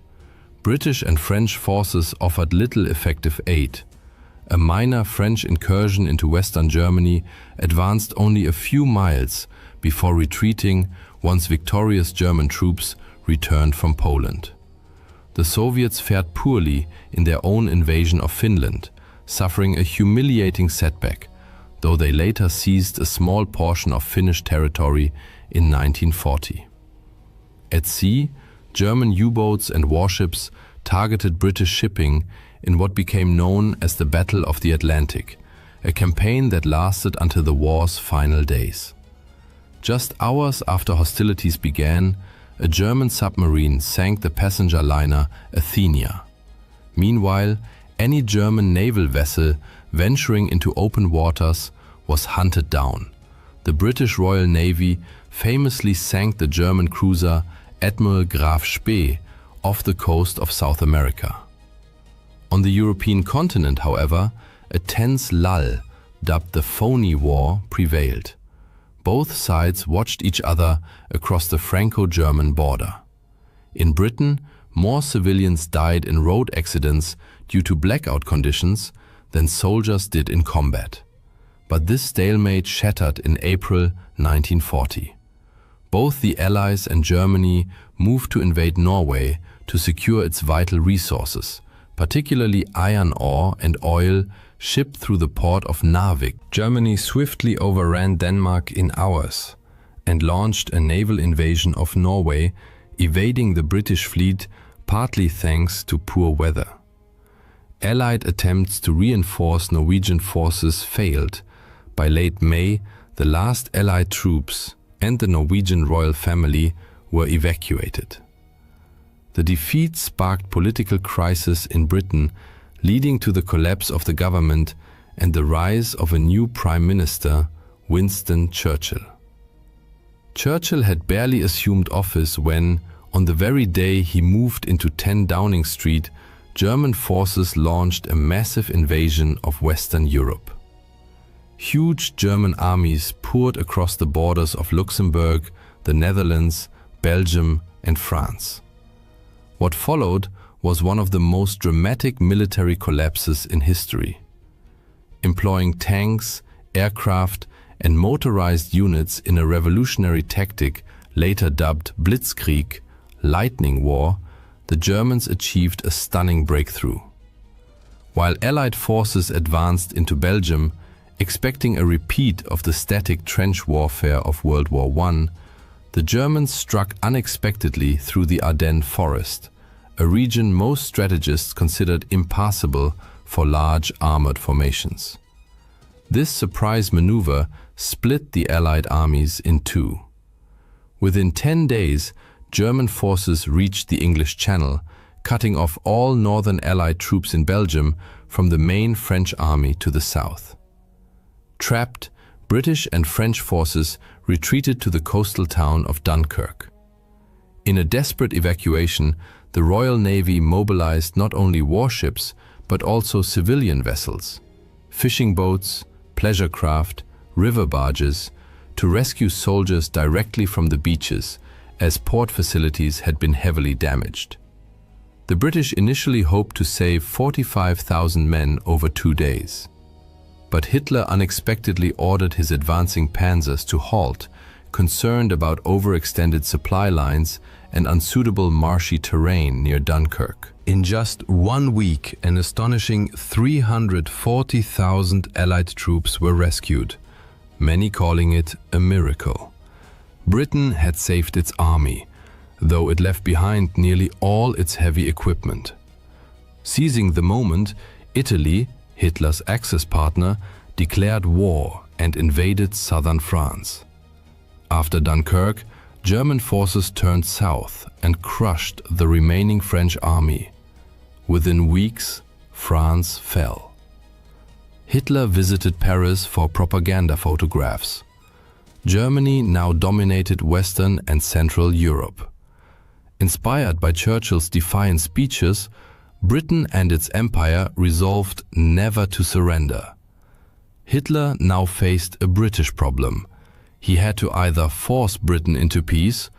British and French forces offered little effective aid. A minor French incursion into Western Germany advanced only a few miles before retreating once victorious German troops returned from Poland. The Soviets fared poorly in their own invasion of Finland, suffering a humiliating setback, though they later seized a small portion of Finnish territory in 1940. At sea, German U-boats and warships targeted British shipping in what became known as the Battle of the Atlantic, a campaign that lasted until the war's final days. Just hours after hostilities began, a German submarine sank the passenger liner Athenia. Meanwhile, any German naval vessel venturing into open waters was hunted down. The British Royal Navy famously sank the German cruiser Admiral Graf Spee off the coast of South America. On the European continent, however, a tense lull, dubbed the Phony War, prevailed. Both sides watched each other across the Franco-German border. In Britain, more civilians died in road accidents due to blackout conditions than soldiers did in combat. But this stalemate shattered in April 1940. Both the Allies and Germany moved to invade Norway to secure its vital resources, particularly iron ore and oil shipped through the port of Narvik. Germany swiftly overran Denmark in hours and launched a naval invasion of Norway, evading the British fleet partly thanks to poor weather. Allied attempts to reinforce Norwegian forces failed. By late May, the last Allied troops and the Norwegian royal family were evacuated. The defeat sparked political crisis in Britain, leading to the collapse of the government and the rise of a new Prime Minister, Winston Churchill. Churchill had barely assumed office when, on the very day he moved into 10 Downing Street, German forces launched a massive invasion of Western Europe. Huge German armies poured across the borders of Luxembourg, the Netherlands, Belgium, and France. What followed was one of the most dramatic military collapses in history. Employing tanks, aircraft, and motorized units in a revolutionary tactic later dubbed Blitzkrieg, Lightning War, the Germans achieved a stunning breakthrough. While Allied forces advanced into Belgium, expecting a repeat of the static trench warfare of World War I, the Germans struck unexpectedly through the Ardennes forest, a region most strategists considered impassable for large armored formations. This surprise maneuver split the Allied armies in two. Within 10 days, German forces reached the English Channel, cutting off all northern Allied troops in Belgium from the main French army to the south. Trapped, British and French forces retreated to the coastal town of Dunkirk. In a desperate evacuation, the Royal Navy mobilized not only warships but also civilian vessels, fishing boats, pleasure craft, river barges, to rescue soldiers directly from the beaches, as port facilities had been heavily damaged. The British initially hoped to save 45,000 men over 2 days. But Hitler unexpectedly ordered his advancing panzers to halt, concerned about overextended supply lines and unsuitable marshy terrain near Dunkirk. In just 1 week, an astonishing 340,000 Allied troops were rescued, many calling it a miracle. Britain had saved its army, though it left behind nearly all its heavy equipment. Seizing the moment, Italy, Hitler's Axis partner, declared war and invaded southern France. After Dunkirk, German forces turned south and crushed the remaining French army. Within weeks, France fell. Hitler visited Paris for propaganda photographs. Germany now dominated Western and Central Europe. Inspired by Churchill's defiant speeches, Britain and its empire resolved never to surrender. Hitler now faced a British problem. He had to either force Britain into peace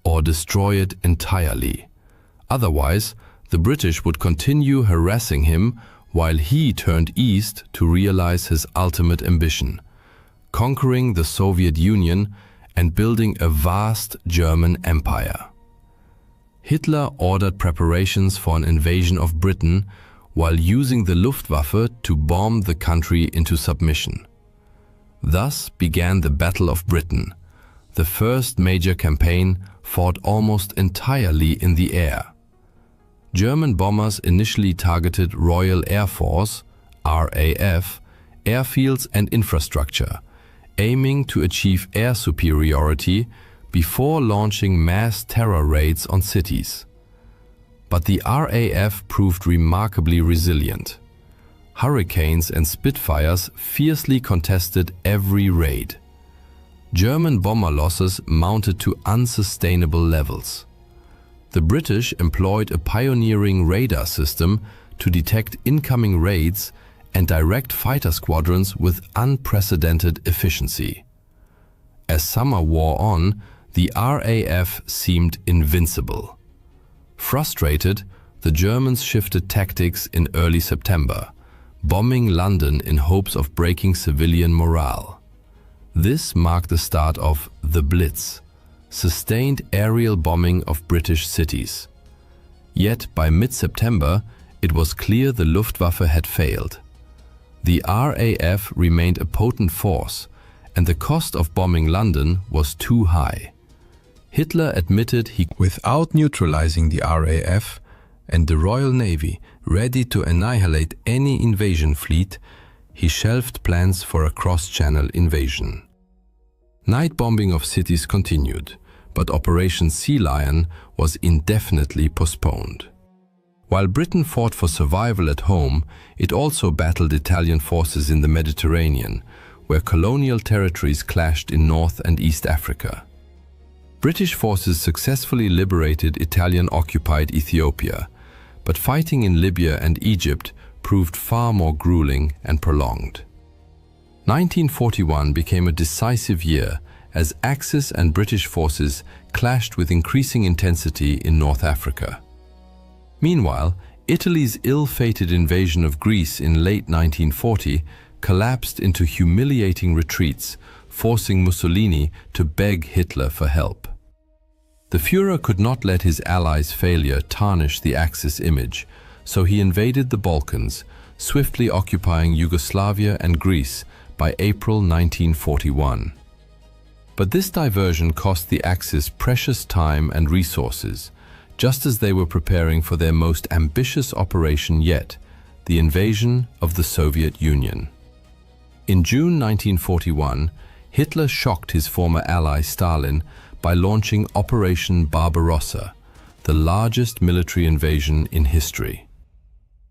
or destroy it entirely. Otherwise, The British would continue harassing him while he turned east to realize his ultimate ambition, conquering the Soviet Union and building a vast German empire. Hitler ordered preparations for an invasion of Britain while using the Luftwaffe to bomb the country into submission. Thus began the Battle of Britain, the first major campaign fought almost entirely in the air. German bombers initially targeted Royal Air Force, RAF, airfields and infrastructure, aiming to achieve air superiority before launching mass terror raids on cities. But the RAF proved remarkably resilient. Hurricanes and Spitfires fiercely contested every raid. German bomber losses mounted to unsustainable levels. The British employed a pioneering radar system to detect incoming raids and direct fighter squadrons with unprecedented efficiency. As summer wore on, the RAF seemed invincible. Frustrated, the Germans shifted tactics in early September, bombing London in hopes of breaking civilian morale. This marked the start of the Blitz, sustained aerial bombing of British cities. Yet by mid-September, it was clear the Luftwaffe had failed. The RAF remained a potent force, and the cost of bombing London was too high. Hitler admitted he, without neutralizing the RAF and the Royal Navy ready to annihilate any invasion fleet, he shelved plans for a cross-channel invasion. Night bombing of cities continued, but Operation Sea Lion was indefinitely postponed. While Britain fought for survival at home, it also battled Italian forces in the Mediterranean, where colonial territories clashed in North and East Africa. British forces successfully liberated Italian-occupied Ethiopia, but fighting in Libya and Egypt proved far more grueling and prolonged. 1941 became a decisive year as Axis and British forces clashed with increasing intensity in North Africa. Meanwhile, Italy's ill-fated invasion of Greece in late 1940 collapsed into humiliating retreats, forcing Mussolini to beg Hitler for help. The Führer could not let his allies' failure tarnish the Axis image, so he invaded the Balkans, swiftly occupying Yugoslavia and Greece by April 1941. But this diversion cost the Axis precious time and resources, just as they were preparing for their most ambitious operation yet, the invasion of the Soviet Union. In June 1941, Hitler shocked his former ally Stalin by launching Operation Barbarossa, the largest military invasion in history.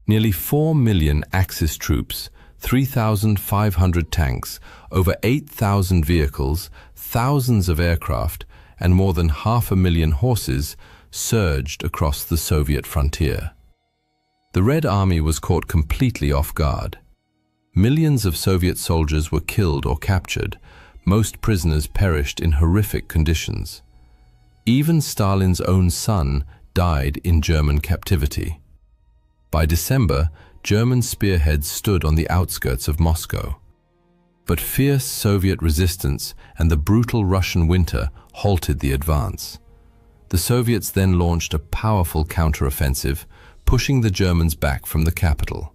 Nearly 4 million Axis troops, 3,500 tanks, over 8,000 vehicles, thousands of aircraft, and more than 500,000 horses surged across the Soviet frontier. The Red Army was caught completely off guard. Millions of Soviet soldiers were killed or captured. Most prisoners perished in horrific conditions. Even Stalin's own son died in German captivity. By December, German spearheads stood on the outskirts of Moscow. But fierce Soviet resistance and the brutal Russian winter halted the advance. The Soviets then launched a powerful counteroffensive, pushing the Germans back from the capital.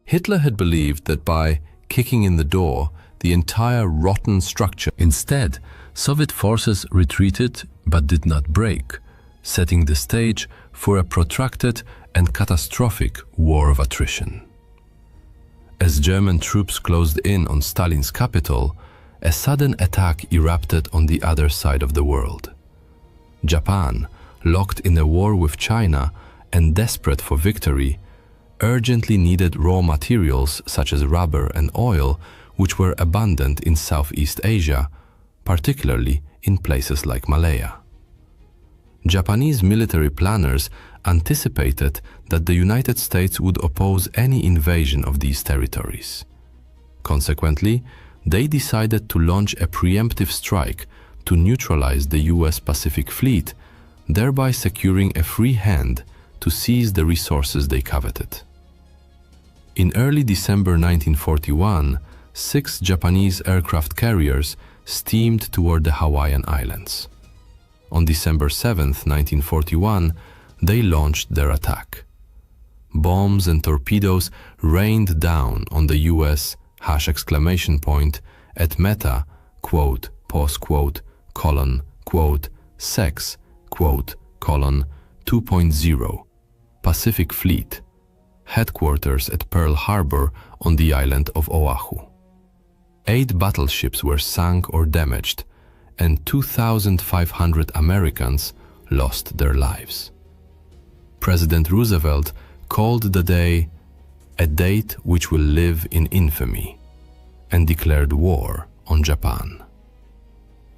Hitler had believed that by kicking in the door, the entire rotten structure. Instead, Soviet forces retreated but did not break, setting the stage for a protracted and catastrophic war of attrition. As German troops closed in on Stalin's capital, a sudden attack erupted on the other side of the world. Japan, locked in a war with China and desperate for victory, urgently needed raw materials such as rubber and oil, which were abundant in Southeast Asia, particularly in places like Malaya. Japanese military planners anticipated that the United States would oppose any invasion of these territories. Consequently, they decided to launch a preemptive strike to neutralize the US Pacific Fleet, thereby securing a free hand to seize the resources they coveted. In early December 1941, 6 Japanese aircraft carriers steamed toward the Hawaiian Islands. On December 7, 1941, they launched their attack. Bombs and torpedoes rained down on the US at meta, quote, pause quote, colon, quote, sex, quote, colon, 2.0, Pacific Fleet, headquarters at Pearl Harbor on the island of Oahu. 8 battleships were sunk or damaged, and 2,500 Americans lost their lives. President Roosevelt called the day a date which will live in infamy, and declared war on Japan.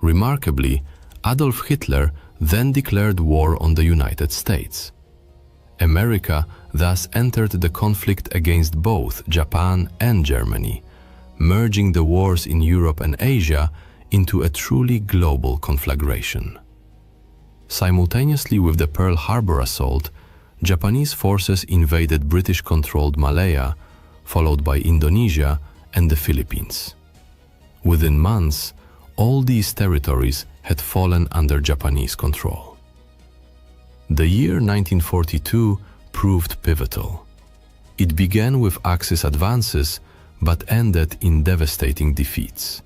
Remarkably, Adolf Hitler then declared war on the United States. America thus entered the conflict against both Japan and Germany, merging the wars in Europe and Asia into a truly global conflagration. Simultaneously with the Pearl Harbor assault, Japanese forces invaded British-controlled Malaya, followed by Indonesia and the Philippines. Within months, all these territories had fallen under Japanese control. The year 1942 proved pivotal. It began with Axis advances, but ended in devastating defeats.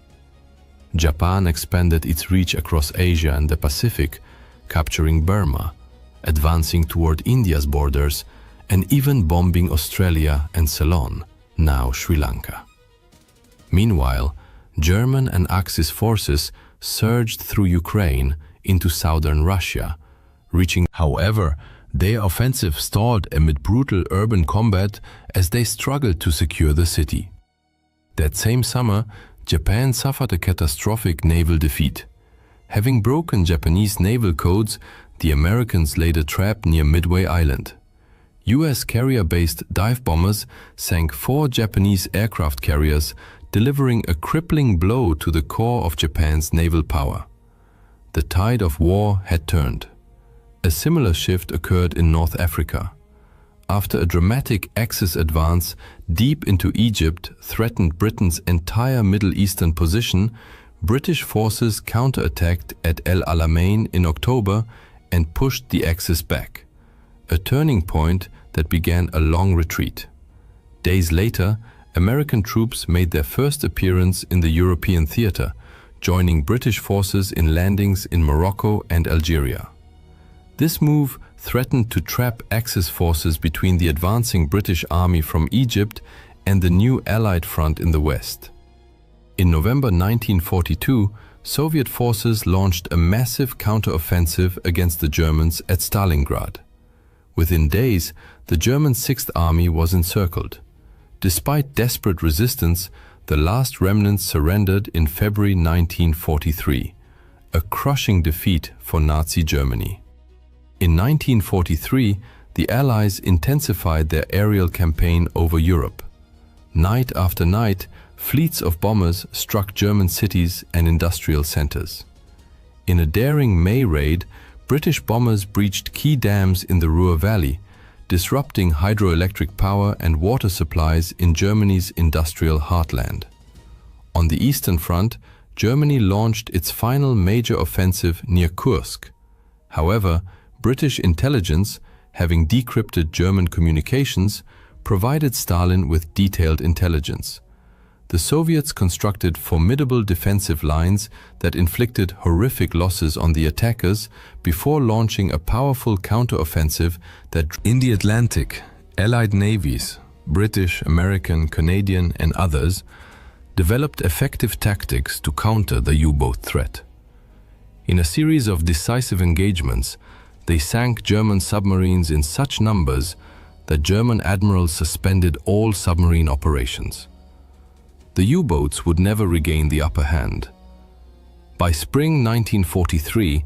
Japan expanded its reach across Asia and the Pacific, capturing Burma, advancing toward India's borders, and even bombing Australia and Ceylon, now Sri Lanka. Meanwhile, German and Axis forces surged through Ukraine into southern Russia, reaching. However, their offensive stalled amid brutal urban combat as they struggled to secure the city. That same summer, Japan suffered a catastrophic naval defeat. Having broken Japanese naval codes, the Americans laid a trap near Midway Island. US carrier-based dive bombers sank 4 Japanese aircraft carriers, delivering a crippling blow to the core of Japan's naval power. The tide of war had turned. A similar shift occurred in North Africa. After a dramatic Axis advance deep into Egypt threatened Britain's entire Middle Eastern position, British forces counterattacked at El Alamein in October and pushed the Axis back, a turning point that began a long retreat. Days later, American troops made their first appearance in the European theater, joining British forces in landings in Morocco and Algeria. This move threatened to trap Axis forces between the advancing British army from Egypt and the new Allied front in the west. In November 1942, Soviet forces launched a massive counteroffensive against the Germans at Stalingrad. Within days, the German Sixth Army was encircled. Despite desperate resistance, the last remnants surrendered in February 1943, a crushing defeat for Nazi Germany. In 1943, the Allies intensified their aerial campaign over Europe. Night after night, fleets of bombers struck German cities and industrial centers. In a daring May raid, British bombers breached key dams in the Ruhr Valley, disrupting hydroelectric power and water supplies in Germany's industrial heartland. On the Eastern Front, Germany launched its final major offensive near Kursk. However, British intelligence, having decrypted German communications, provided Stalin with detailed intelligence. The Soviets constructed formidable defensive lines that inflicted horrific losses on the attackers before launching a powerful counteroffensive that. In the Atlantic, Allied navies, British, American, Canadian, and others, developed effective tactics to counter the U-boat threat. In a series of decisive engagements, they sank German submarines in such numbers that German admirals suspended all submarine operations. The U-boats would never regain the upper hand. By spring 1943,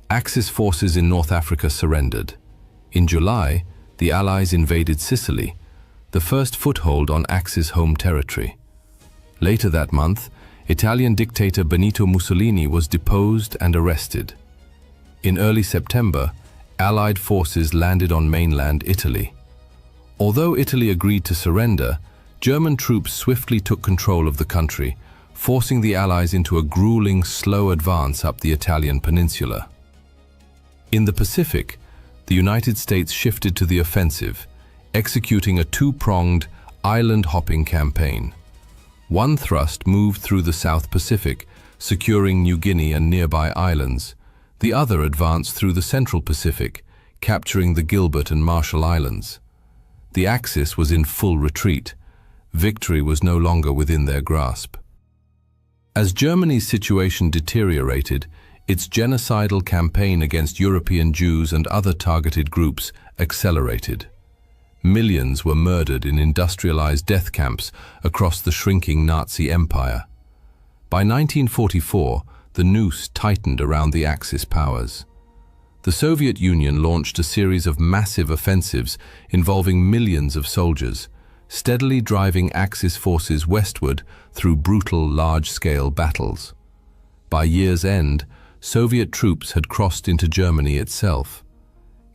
Axis forces in North Africa surrendered. In July, the Allies invaded Sicily, the first foothold on Axis home territory. Later that month, Italian dictator Benito Mussolini was deposed and arrested. In early September, Allied forces landed on mainland Italy. Although Italy agreed to surrender, German troops swiftly took control of the country, forcing the Allies into a grueling, slow advance up the Italian peninsula. In the Pacific, the United States shifted to the offensive, executing a two-pronged, island-hopping campaign. One thrust moved through the South Pacific, securing New Guinea and nearby islands. The other advanced through the Central Pacific, capturing the Gilbert and Marshall Islands. The Axis was in full retreat. Victory was no longer within their grasp. As Germany's situation deteriorated, its genocidal campaign against European Jews and other targeted groups accelerated. Millions were murdered in industrialized death camps across the shrinking Nazi empire. By 1944, the noose tightened around the Axis powers. The Soviet Union launched a series of massive offensives involving millions of soldiers, steadily driving Axis forces westward through brutal, large-scale battles. By year's end, Soviet troops had crossed into Germany itself.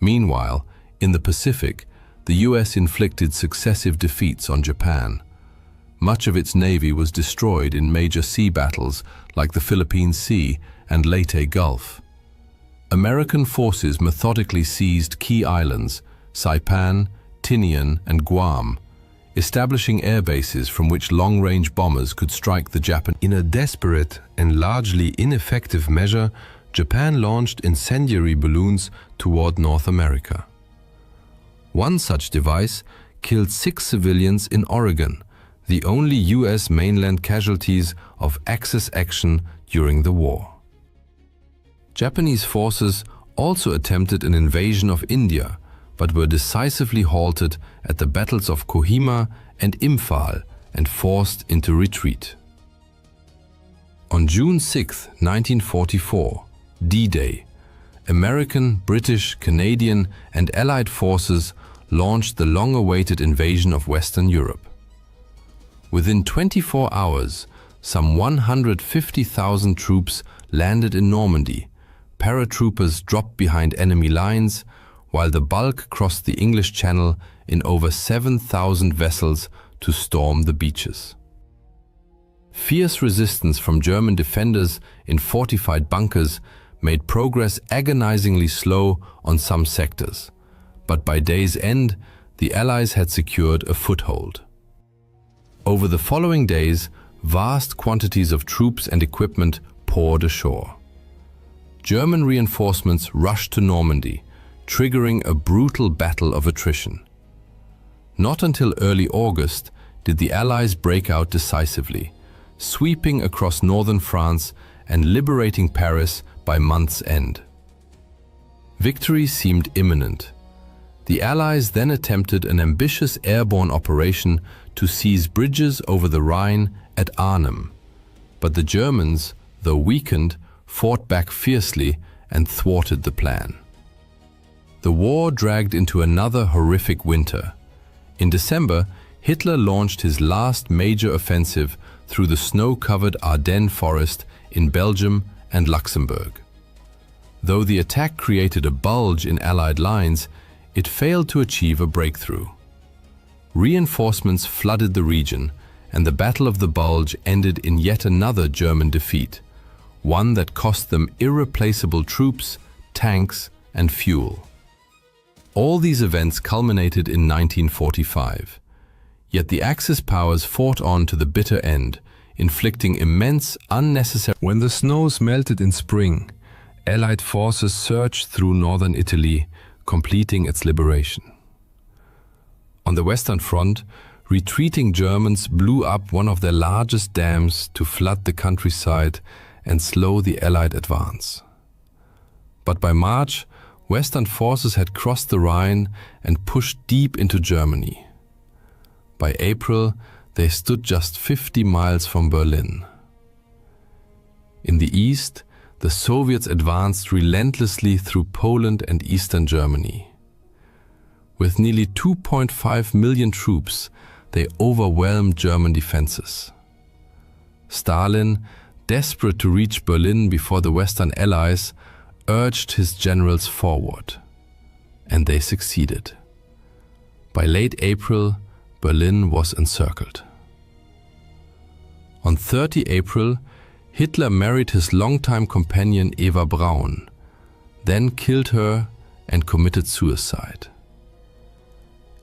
Meanwhile, in the Pacific, the US inflicted successive defeats on Japan. Much of its navy was destroyed in major sea battles like the Philippine Sea and Leyte Gulf. American forces methodically seized key islands, Saipan, Tinian, and Guam, establishing air bases from which long-range bombers could strike the Japanese. In a desperate and largely ineffective measure, Japan launched incendiary balloons toward North America. One such device killed 6 civilians in Oregon, the only US mainland casualties of Axis action during the war. Japanese forces also attempted an invasion of India, but were decisively halted at the battles of Kohima and Imphal and forced into retreat. On June 6, 1944, D-Day, American, British, Canadian, and Allied forces launched the long-awaited invasion of Western Europe. Within 24 hours, some 150,000 troops landed in Normandy. Paratroopers dropped behind enemy lines, while the bulk crossed the English Channel in over 7,000 vessels to storm the beaches. Fierce resistance from German defenders in fortified bunkers made progress agonizingly slow on some sectors, but by day's end, the Allies had secured a foothold. Over the following days, vast quantities of troops and equipment poured ashore. German reinforcements rushed to Normandy, triggering a brutal battle of attrition. Not until early August did the Allies break out decisively, sweeping across northern France and liberating Paris by month's end. Victory seemed imminent. The Allies then attempted an ambitious airborne operation to seize bridges over the Rhine at Arnhem, but the Germans, though weakened, fought back fiercely and thwarted the plan. The war dragged into another horrific winter. In December, Hitler launched his last major offensive through the snow-covered Ardennes forest in Belgium and Luxembourg. Though the attack created a bulge in Allied lines, it failed to achieve a breakthrough. Reinforcements flooded the region, and the Battle of the Bulge ended in yet another German defeat, one that cost them irreplaceable troops, tanks, and fuel. All these events culminated in 1945. Yet the Axis powers fought on to the bitter end, inflicting immense, unnecessary... When the snows melted in spring, Allied forces surged through northern Italy, completing its liberation. On the Western Front, retreating Germans blew up one of their largest dams to flood the countryside and slow the Allied advance. But by March, Western forces had crossed the Rhine and pushed deep into Germany. By April, they stood just 50 miles from Berlin. In the east, the Soviets advanced relentlessly through Poland and eastern Germany. With nearly 2.5 million troops, they overwhelmed German defenses. Stalin, desperate to reach Berlin before the Western Allies, urged his generals forward. and they succeeded. By late April, Berlin was encircled. On 30 April, Hitler married his longtime companion Eva Braun, then killed her and committed suicide.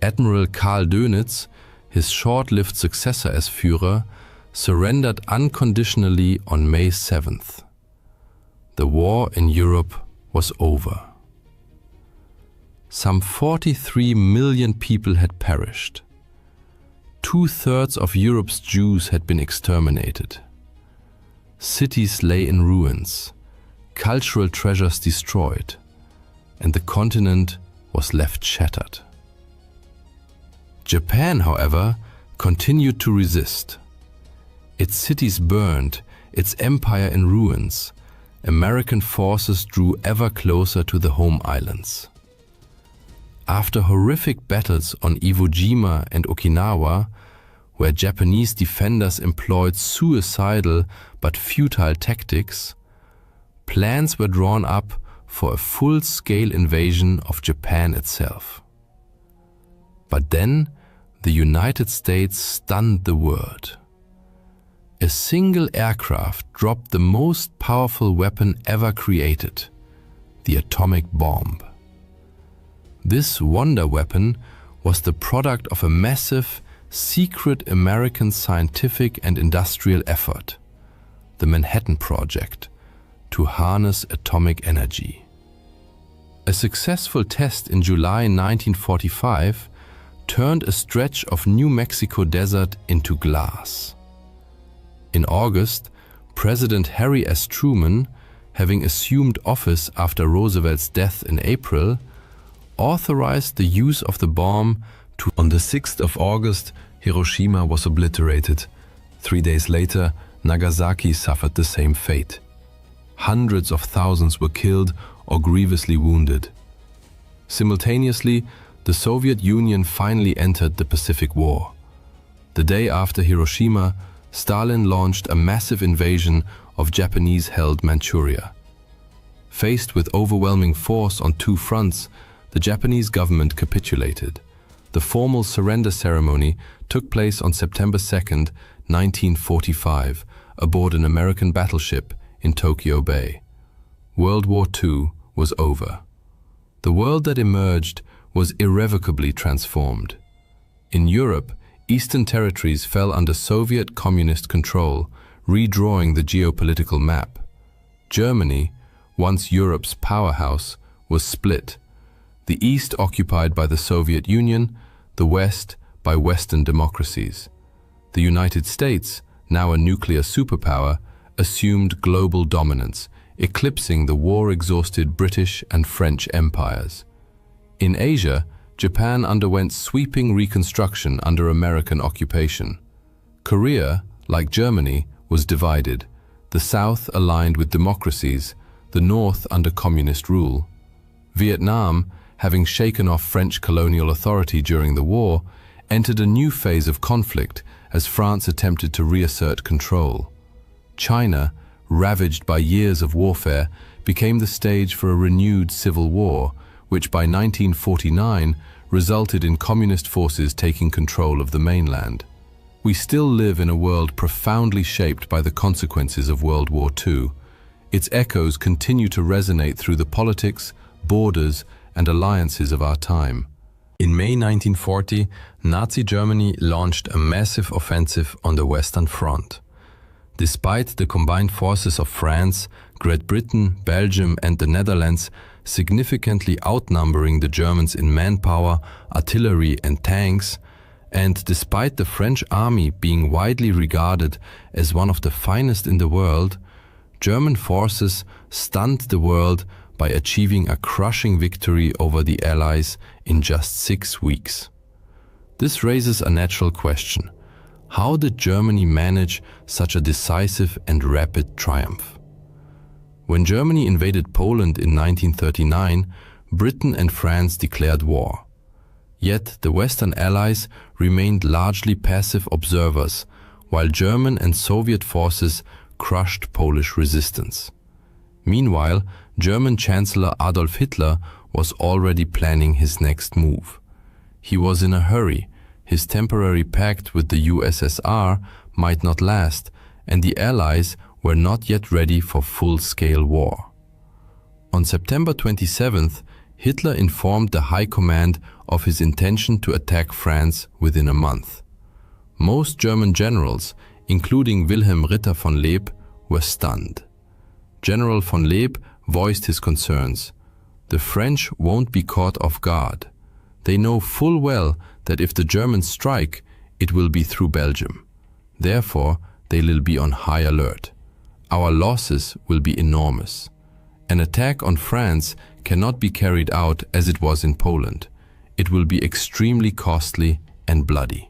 Admiral Karl Dönitz, his short-lived successor as Führer, surrendered unconditionally on May 7th. The war in Europe was over. Some 43 million people had perished. 2/3 of Europe's Jews had been exterminated. Cities lay in ruins, cultural treasures destroyed, and the continent was left shattered. Japan, however, continued to resist. Its cities burned, its empire in ruins. American forces drew ever closer to the home islands. After horrific battles on Iwo Jima and Okinawa, where Japanese defenders employed suicidal but futile tactics, plans were drawn up for a full-scale invasion of Japan itself. But then, the United States stunned the world. A single aircraft dropped the most powerful weapon ever created, the atomic bomb. This wonder weapon was the product of a massive, secret American scientific and industrial effort, the Manhattan Project, to harness atomic energy. A successful test in July 1945 turned a stretch of New Mexico desert into glass. In August, President Harry S. Truman, having assumed office after Roosevelt's death in April, authorized the use of the bomb to. On the 6th of August, Hiroshima was obliterated. 3 days later, Nagasaki suffered the same fate. Hundreds of thousands were killed or grievously wounded. Simultaneously, the Soviet Union finally entered the Pacific War. The day after Hiroshima, Stalin launched a massive invasion of Japanese-held Manchuria. Faced with overwhelming force on two fronts, the Japanese government capitulated. The formal surrender ceremony took place on September 2, 1945, aboard an American battleship in Tokyo Bay. World War II was over. The world that emerged was irrevocably transformed. In Europe, Eastern territories fell under Soviet communist control, redrawing the geopolitical map. Germany, once Europe's powerhouse, was split. The East occupied by the Soviet Union, the West by Western democracies. The United States, now a nuclear superpower, assumed global dominance, eclipsing the war-exhausted British and French empires. In Asia, Japan underwent sweeping reconstruction under American occupation. Korea, like Germany, was divided, the South aligned with democracies, the North under communist rule. Vietnam, having shaken off French colonial authority during the war, entered a new phase of conflict as France attempted to reassert control. China, ravaged by years of warfare, became the stage for a renewed civil war, which by 1949 resulted in communist forces taking control of the mainland. We still live in a world profoundly shaped by the consequences of World War II. Its echoes continue to resonate through the politics, borders, and alliances of our time. In May 1940, Nazi Germany launched a massive offensive on the Western Front. Despite the combined forces of France, Great Britain, Belgium, and the Netherlands significantly outnumbering the Germans in manpower, artillery, and tanks, and despite the French army being widely regarded as one of the finest in the world, German forces stunned the world by achieving a crushing victory over the Allies in just 6 weeks. This raises a natural question. How did Germany manage such a decisive and rapid triumph? When Germany invaded Poland in 1939, Britain and France declared war. Yet the Western Allies remained largely passive observers, while German and Soviet forces crushed Polish resistance. Meanwhile, German Chancellor Adolf Hitler was already planning his next move. He was in a hurry. His temporary pact with the USSR might not last, and the Allies were not yet ready for full-scale war. On September 27th, Hitler informed the High Command of his intention to attack France within a month. Most German generals, including Wilhelm Ritter von Leeb, were stunned. General von Leeb voiced his concerns. The French won't be caught off guard. They know full well that if the Germans strike, it will be through Belgium. Therefore, they will be on high alert. Our losses will be enormous. An attack on France cannot be carried out as it was in Poland. It will be extremely costly and bloody.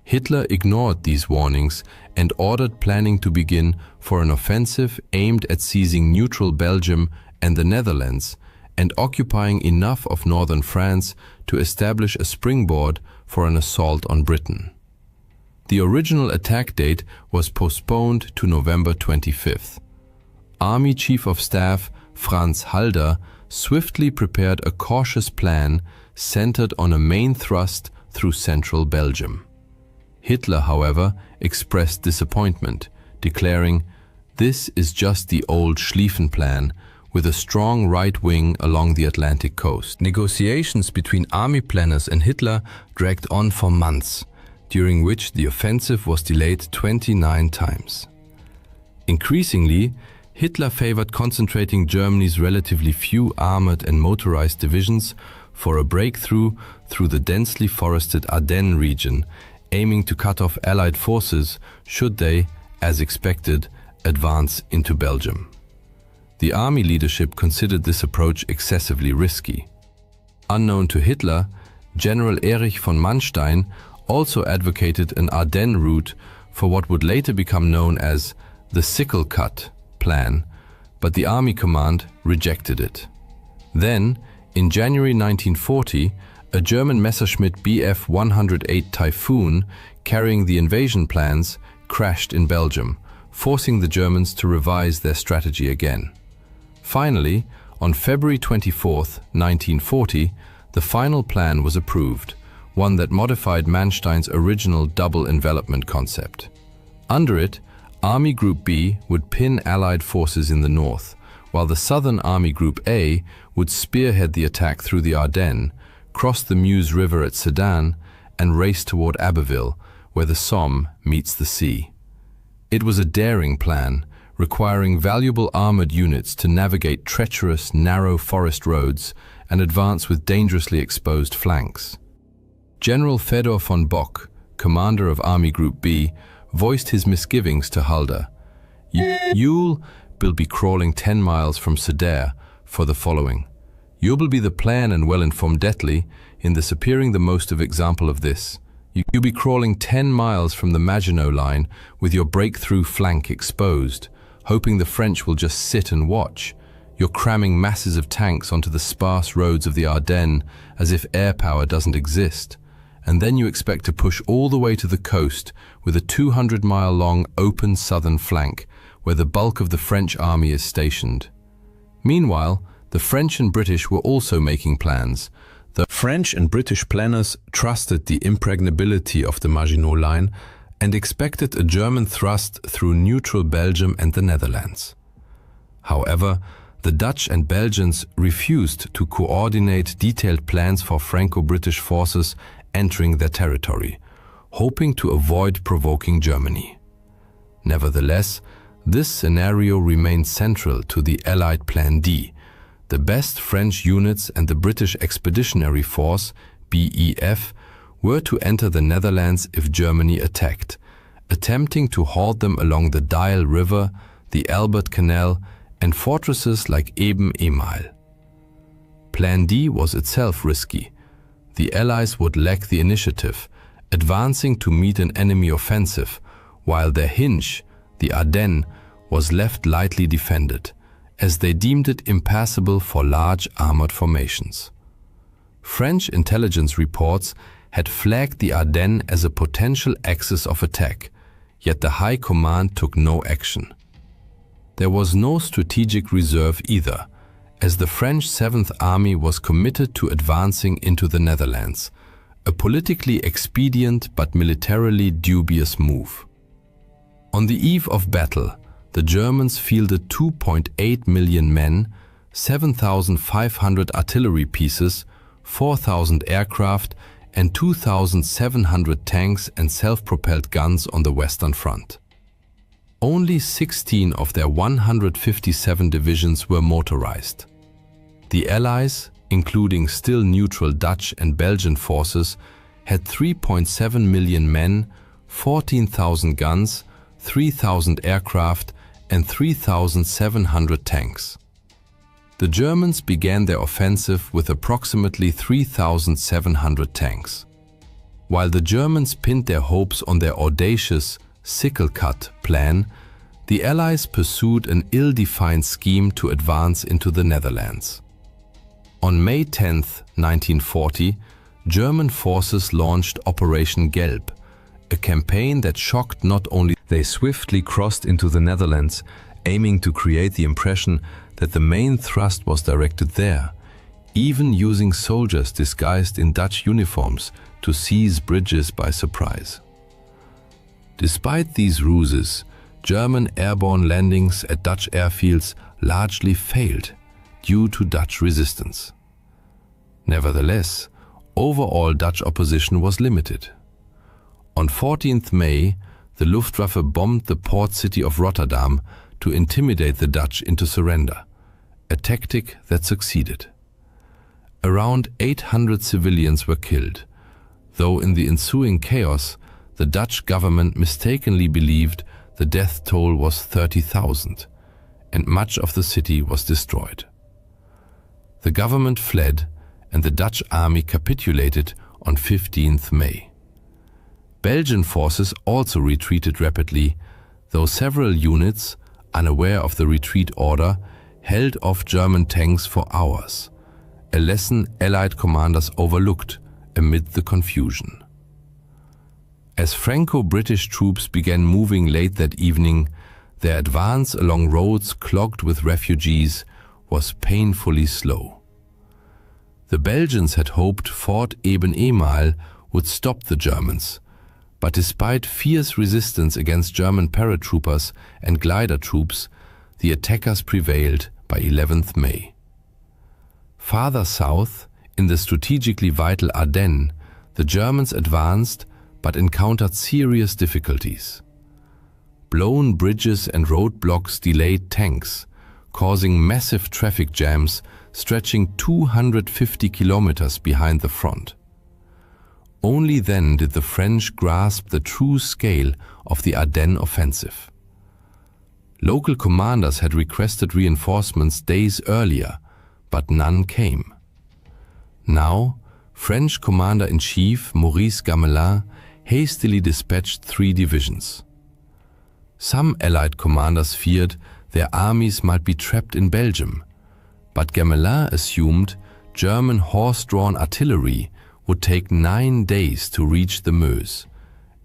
Hitler ignored these warnings and ordered planning to begin for an offensive aimed at seizing neutral Belgium and the Netherlands and occupying enough of northern France to establish a springboard for an assault on Britain. The original attack date was postponed to November 25th. Army Chief of Staff Franz Halder swiftly prepared a cautious plan centered on a main thrust through central Belgium. Hitler, however, expressed disappointment, declaring, "This is just the old Schlieffen plan, with a strong right wing along the Atlantic coast." Negotiations between army planners and Hitler dragged on for months, during which the offensive was delayed 29 times. Increasingly, Hitler favored concentrating Germany's relatively few armored and motorized divisions for a breakthrough through the densely forested Ardennes region, aiming to cut off Allied forces should they, as expected, advance into Belgium. The army leadership considered this approach excessively risky. Unknown to Hitler, General Erich von Manstein also advocated an Ardennes route for what would later become known as the Sickle Cut plan, but the army command rejected it. Then, in January 1940, a German Messerschmitt Bf 108 Typhoon carrying the invasion plans crashed in Belgium, forcing the Germans to revise their strategy again. Finally, on February 24, 1940, the final plan was approved, one that modified Manstein's original double envelopment concept. Under it, Army Group B would pin Allied forces in the north, while the Southern Army Group A would spearhead the attack through the Ardennes, cross the Meuse River at Sedan, and race toward Abbeville, where the Somme meets the sea. It was a daring plan, requiring valuable armored units to navigate treacherous, narrow forest roads and advance with dangerously exposed flanks. General Fedor von Bock, commander of Army Group B, voiced his misgivings to Halder. "You'll be crawling 10 miles from Sedan for the following. You will be the plan and well-informed Detli in this appearing the most of example of this. You'll be crawling 10 miles from the Maginot Line with your breakthrough flank exposed, hoping the French will just sit and watch. You're cramming masses of tanks onto the sparse roads of the Ardennes as if air power doesn't exist. And then you expect to push all the way to the coast with a 200-mile-long open southern flank where the bulk of the French army is stationed." Meanwhile, the French and British were also making plans. The French and British planners trusted the impregnability of the Maginot Line and expected a German thrust through neutral Belgium and the Netherlands. However, the Dutch and Belgians refused to coordinate detailed plans for Franco-British forces entering their territory, hoping to avoid provoking Germany. Nevertheless, this scenario remained central to the Allied Plan D. The best French units and the British Expeditionary Force, BEF, were to enter the Netherlands if Germany attacked, attempting to halt them along the Dyle River, the Albert Canal, and fortresses like Eben-Emael. Plan D was itself risky. The Allies would lack the initiative, advancing to meet an enemy offensive, while their hinge, the Ardennes, was left lightly defended, as they deemed it impassable for large armored formations. French intelligence reports had flagged the Ardennes as a potential axis of attack, yet the High Command took no action. There was no strategic reserve either, as the French 7th Army was committed to advancing into the Netherlands, a politically expedient but militarily dubious move. On the eve of battle, the Germans fielded 2.8 million men, 7,500 artillery pieces, 4,000 aircraft, and 2,700 tanks and self-propelled guns on the Western Front. Only 16 of their 157 divisions were motorized. The Allies, including still neutral Dutch and Belgian forces, had 3.7 million men, 14,000 guns, 3,000 aircraft, and 3,700 tanks. The Germans began their offensive with approximately 3,700 tanks. While the Germans pinned their hopes on their audacious sickle-cut plan, the Allies pursued an ill-defined scheme to advance into the Netherlands. On May 10, 1940, German forces launched Operation Gelb, a campaign that shocked not only. They swiftly crossed into the Netherlands, aiming to create the impression that the main thrust was directed there, even using soldiers disguised in Dutch uniforms to seize bridges by surprise. Despite these ruses, German airborne landings at Dutch airfields largely failed due to Dutch resistance. Nevertheless, overall Dutch opposition was limited. On 14th May, the Luftwaffe bombed the port city of Rotterdam to intimidate the Dutch into surrender, a tactic that succeeded. Around 800 civilians were killed, though in the ensuing chaos, the Dutch government mistakenly believed the death toll was 30,000, and much of the city was destroyed. The government fled, and the Dutch army capitulated on 15th May. Belgian forces also retreated rapidly, though several units, unaware of the retreat order, held off German tanks for hours, a lesson Allied commanders overlooked amid the confusion. As Franco-British troops began moving late that evening, their advance along roads clogged with refugees was painfully slow. The Belgians had hoped Fort Eben-Emael would stop the Germans, but despite fierce resistance against German paratroopers and glider troops, the attackers prevailed by 11th May. Farther south, in the strategically vital Ardennes, the Germans advanced but encountered serious difficulties. Blown bridges and roadblocks delayed tanks, causing massive traffic jams stretching 250 kilometers behind the front. Only then did the French grasp the true scale of the Ardennes offensive. Local commanders had requested reinforcements days earlier, but none came. Now, French Commander-in-Chief Maurice Gamelin hastily dispatched 3 divisions. Some Allied commanders feared their armies might be trapped in Belgium, but Gamelin assumed German horse-drawn artillery would take 9 days to reach the Meuse,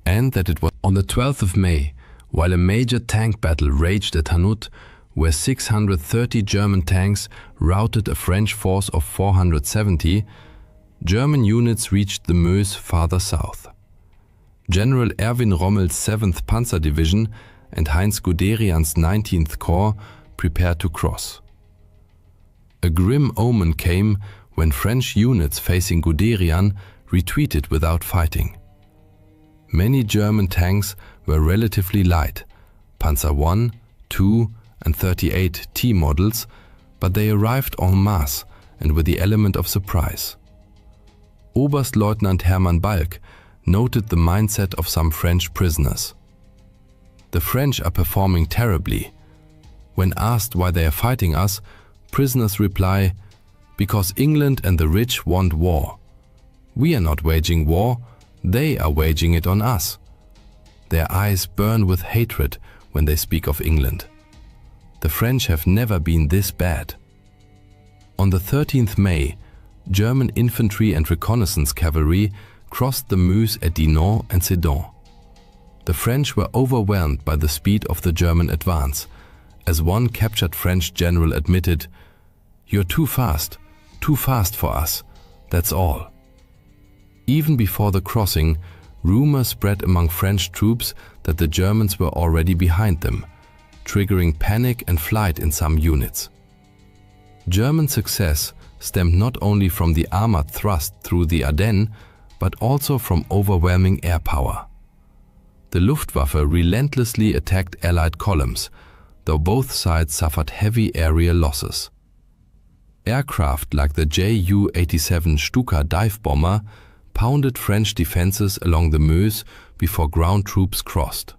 and that it was on the 12th of May, while a major tank battle raged at Hanout, where 630 German tanks routed a French force of 470, German units reached the Meuse farther south. General Erwin Rommel's 7th Panzer Division and Heinz Guderian's 19th Corps prepared to cross. A grim omen came when French units facing Guderian retreated without fighting. Many German tanks were relatively light, Panzer I, II, and 38T models, but they arrived en masse and with the element of surprise. Oberstleutnant Hermann Balck noted the mindset of some French prisoners. The French are performing terribly. When asked why they are fighting us, prisoners reply, because England and the rich want war. We are not waging war, they are waging it on us. Their eyes burn with hatred when they speak of England. The French have never been this bad. On the 13th May, German infantry and reconnaissance cavalry crossed the Meuse at Dinant and Sedan. The French were overwhelmed by the speed of the German advance. As one captured French general admitted, "You're too fast for us, that's all." Even before the crossing, rumors spread among French troops that the Germans were already behind them, triggering panic and flight in some units. German success stemmed not only from the armored thrust through the Ardennes, but also from overwhelming air power. The Luftwaffe relentlessly attacked Allied columns, though both sides suffered heavy aerial losses. Aircraft like the Ju-87 Stuka dive bomber pounded French defenses along the Meuse before ground troops crossed.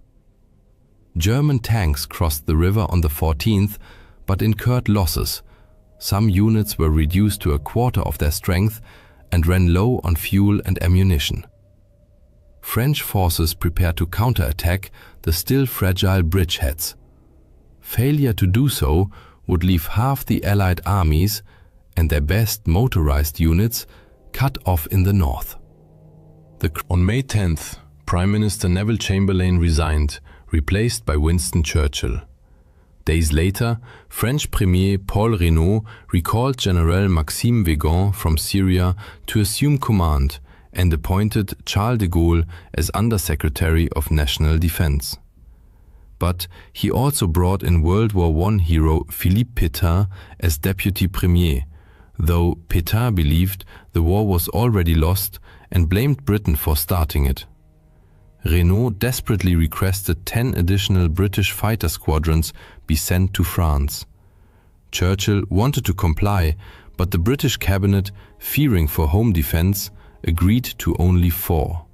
German tanks crossed the river on the 14th, but incurred losses. Some units were reduced to a quarter of their strength and ran low on fuel and ammunition. French forces prepared to counterattack the still fragile bridgeheads. Failure to do so would leave half the Allied armies and their best motorized units cut off in the north. On May 10th, Prime Minister Neville Chamberlain resigned, replaced by Winston Churchill. Days later, French Premier Paul Reynaud recalled General Maxime Weygand from Syria to assume command and appointed Charles de Gaulle as Undersecretary of National Defense. But he also brought in World War I hero Philippe Pétain as Deputy Premier, though Pétain believed the war was already lost and blamed Britain for starting it. Reynaud desperately requested 10 additional British fighter squadrons be sent to France. Churchill wanted to comply, but the British cabinet, fearing for home defense, agreed to only 4.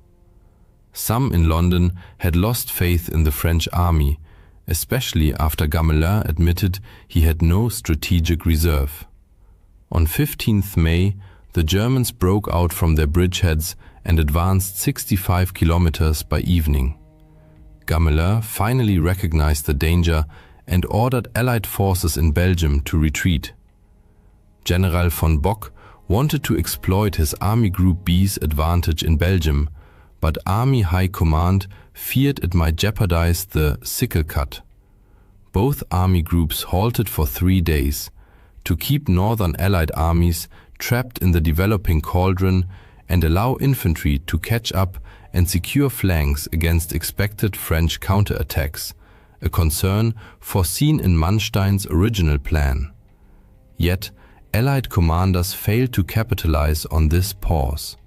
Some in London had lost faith in the French army, especially after Gamelin admitted he had no strategic reserve. On 15th May, the Germans broke out from their bridgeheads and advanced 65 kilometers by evening. Gamelin finally recognized the danger and ordered Allied forces in Belgium to retreat. General von Bock wanted to exploit his Army Group B's advantage in Belgium, but Army High Command feared it might jeopardize the sickle cut. Both army groups halted for 3 days to keep northern Allied armies trapped in the developing cauldron and allow infantry to catch up and secure flanks against expected French counterattacks, a concern foreseen in Manstein's original plan. Yet, Allied commanders failed to capitalize on this pause.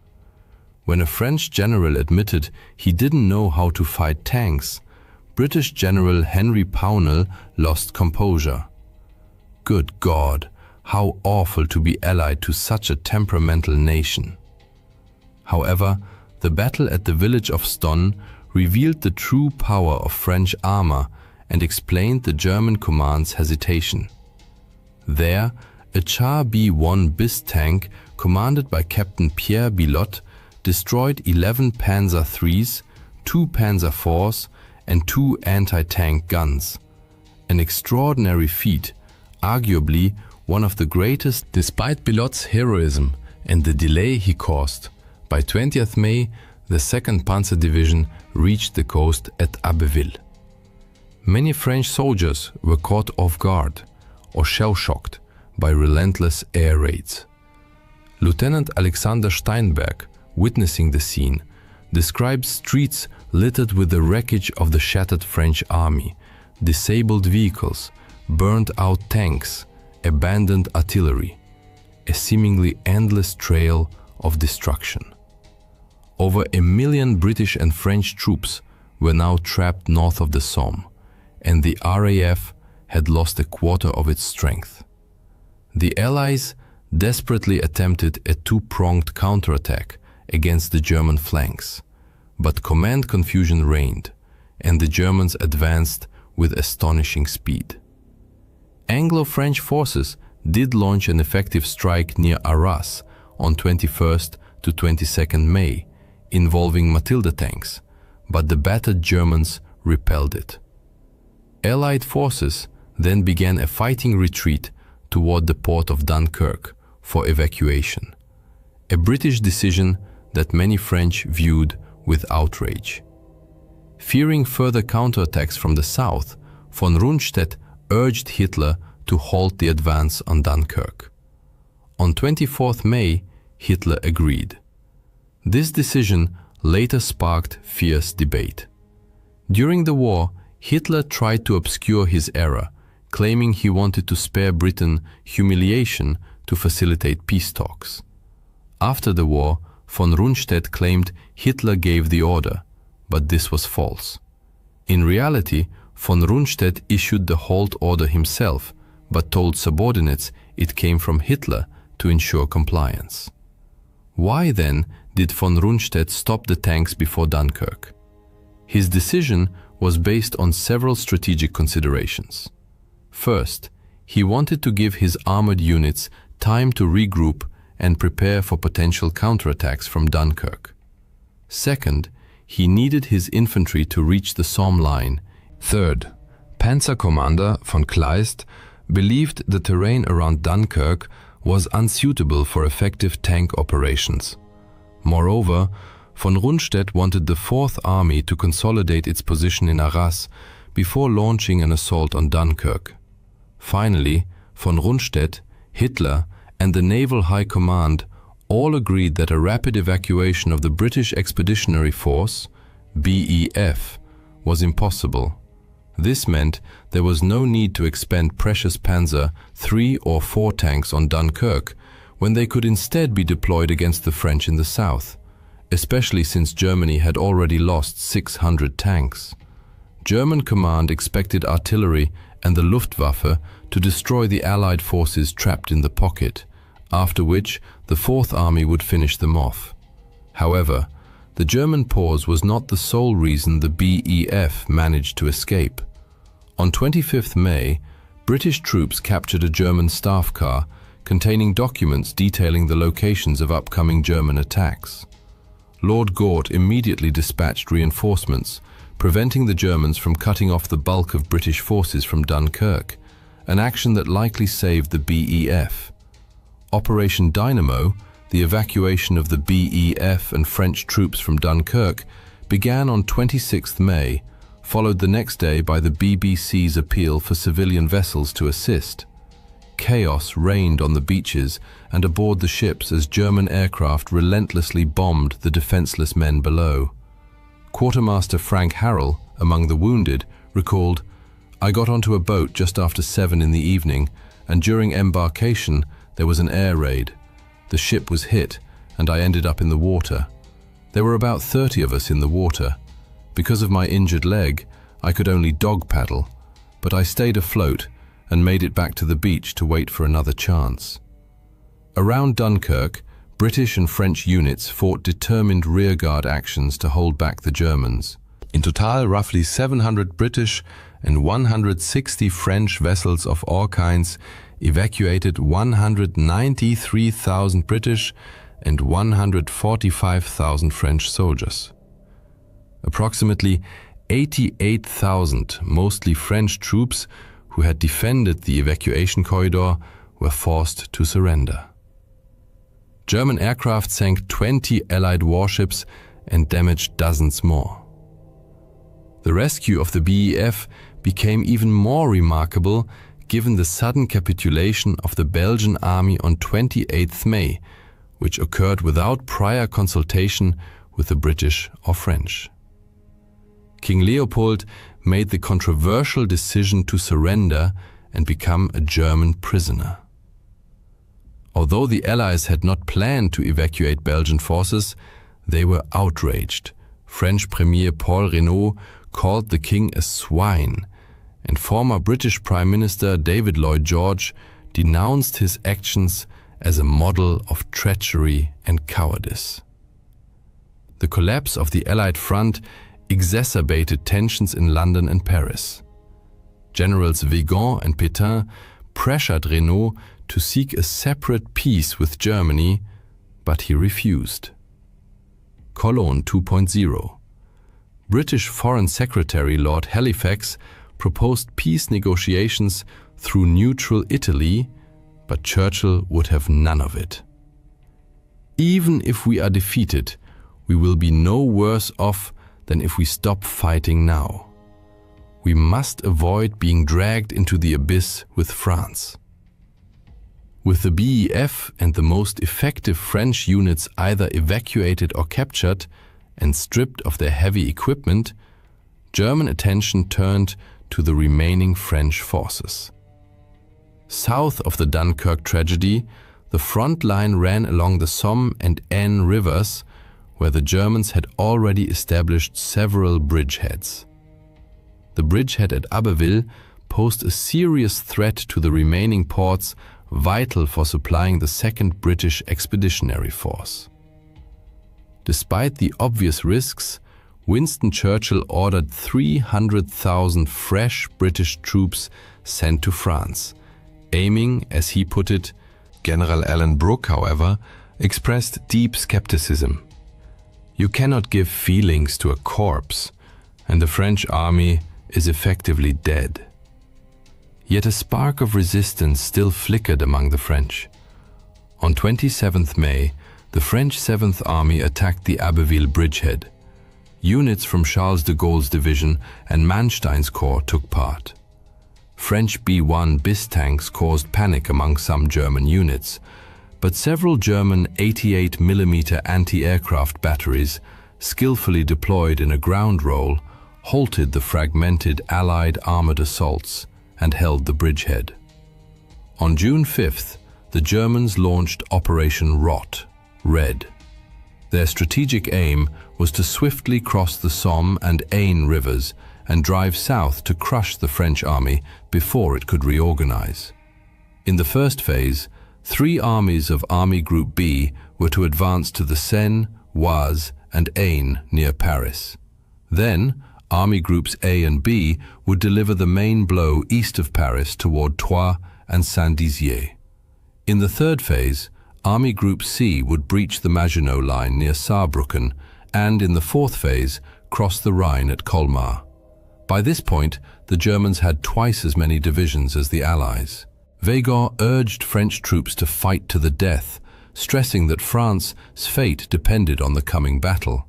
When a French general admitted he didn't know how to fight tanks, British General Henry Pownall lost composure. Good God, how awful to be allied to such a temperamental nation. However, the battle at the village of Stonne revealed the true power of French armor and explained the German command's hesitation. There, a Char B-1 BIS tank commanded by Captain Pierre Bilotte destroyed 11 Panzer IIIs, 2 Panzer IVs and 2 anti-tank guns. An extraordinary feat, arguably one of the greatest despite Bilotte's heroism and the delay he caused. By 20th May, the 2nd Panzer Division reached the coast at Abbeville. Many French soldiers were caught off guard or shell-shocked by relentless air raids. Lieutenant Alexander Steinberg, witnessing the scene, describes streets littered with the wreckage of the shattered French army, disabled vehicles, burned-out tanks, abandoned artillery, a seemingly endless trail of destruction. Over 1 million British and French troops were now trapped north of the Somme, and the RAF had lost a quarter of its strength. The Allies desperately attempted a two-pronged counterattack against the German flanks, but command confusion reigned, and the Germans advanced with astonishing speed. Anglo-French forces did launch an effective strike near Arras on 21st to 22nd May, involving Matilda tanks, but the battered Germans repelled it. Allied forces then began a fighting retreat toward the port of Dunkirk for evacuation, a British decision that many French viewed with outrage. Fearing further counterattacks from the south, von Rundstedt urged Hitler to halt the advance on Dunkirk. On 24th May, Hitler agreed. This decision later sparked fierce debate. During the war, Hitler tried to obscure his error, claiming he wanted to spare Britain humiliation to facilitate peace talks. After the war, von Rundstedt claimed Hitler gave the order, but this was false. In reality, von Rundstedt issued the halt order himself, but told subordinates it came from Hitler to ensure compliance. Why then did von Rundstedt stop the tanks before Dunkirk? His decision was based on several strategic considerations. First, he wanted to give his armored units time to regroup and prepare for potential counterattacks from Dunkirk. Second, he needed his infantry to reach the Somme line. Third, Panzer Commander von Kleist believed the terrain around Dunkirk was unsuitable for effective tank operations. Moreover, von Rundstedt wanted the Fourth Army to consolidate its position in Arras before launching an assault on Dunkirk. Finally, von Rundstedt, Hitler, and the Naval High Command all agreed that a rapid evacuation of the British Expeditionary Force, BEF, was impossible. This meant there was no need to expend precious Panzer III or IV tanks on Dunkirk, when they could instead be deployed against the French in the south, especially since Germany had already lost 600 tanks. German command expected artillery and the Luftwaffe to destroy the Allied forces trapped in the pocket, after which the Fourth Army would finish them off. However, the German pause was not the sole reason the BEF managed to escape. On 25th May, British troops captured a German staff car containing documents detailing the locations of upcoming German attacks. Lord Gort immediately dispatched reinforcements, preventing the Germans from cutting off the bulk of British forces from Dunkirk, an action that likely saved the BEF. Operation Dynamo, the evacuation of the BEF and French troops from Dunkirk, began on 26th May, followed the next day by the BBC's appeal for civilian vessels to assist. Chaos reigned on the beaches and aboard the ships as German aircraft relentlessly bombed the defenseless men below. Quartermaster Frank Harrell, among the wounded, recalled, "I got onto a boat just after 7 in the evening, and during embarkation there was an air raid. The ship was hit, and I ended up in the water. There were about 30 of us in the water. Because of my injured leg, I could only dog paddle, but I stayed afloat and made it back to the beach to wait for another chance." Around Dunkirk, British and French units fought determined rearguard actions to hold back the Germans. In total, roughly 700 British and 160 French vessels of all kinds evacuated 193,000 British and 145,000 French soldiers. Approximately 88,000, mostly French troops who had defended the evacuation corridor, were forced to surrender. German aircraft sank 20 Allied warships and damaged dozens more. The rescue of the BEF became even more remarkable given the sudden capitulation of the Belgian army on 28th May, which occurred without prior consultation with the British or French. King Leopold made the controversial decision to surrender and become a German prisoner. Although the Allies had not planned to evacuate Belgian forces, they were outraged. French Premier Paul Reynaud called the king a swine, and former British Prime Minister David Lloyd George denounced his actions as a model of treachery and cowardice. The collapse of the Allied front exacerbated tensions in London and Paris. Generals Vigan and Pétain pressured Reynaud to seek a separate peace with Germany, but he refused. Cologne 2.0. British Foreign Secretary Lord Halifax proposed peace negotiations through neutral Italy, but Churchill would have none of it. "Even if we are defeated, we will be no worse off than if we stop fighting now. We must avoid being dragged into the abyss with France." With the BEF and the most effective French units either evacuated or captured and stripped of their heavy equipment, German attention turned to the remaining French forces. South of the Dunkirk tragedy, the front line ran along the Somme and Aisne rivers, where the Germans had already established several bridgeheads. The bridgehead at Abbeville posed a serious threat to the remaining ports, vital for supplying the Second British Expeditionary Force. Despite the obvious risks, Winston Churchill ordered 300,000 fresh British troops sent to France, aiming, as he put it. General Alan Brooke, however, expressed deep skepticism. You cannot give feelings to a corpse, and the French army is effectively dead. Yet a spark of resistance still flickered among the French. On 27th May, the French 7th Army attacked the Abbeville bridgehead. Units from Charles de Gaulle's division and Manstein's corps took part. French B-1 BIS tanks caused panic among some German units, but several German 88mm anti-aircraft batteries, skillfully deployed in a ground role, halted the fragmented Allied armored assaults and held the bridgehead. On June 5th, the Germans launched Operation Rot, Red. Their strategic aim was to swiftly cross the Somme and Aisne rivers and drive south to crush the French army before it could reorganize. In the first phase, 3 armies of Army Group B were to advance to the Seine, Oise, and Aisne near Paris. Then, Army Groups A and B would deliver the main blow east of Paris toward Troyes and Saint-Dizier. In the third phase, Army Group C would breach the Maginot Line near Saarbrücken and, in the fourth phase, cross the Rhine at Colmar. By this point, the Germans had twice as many divisions as the Allies. Weygand urged French troops to fight to the death, stressing that France's fate depended on the coming battle.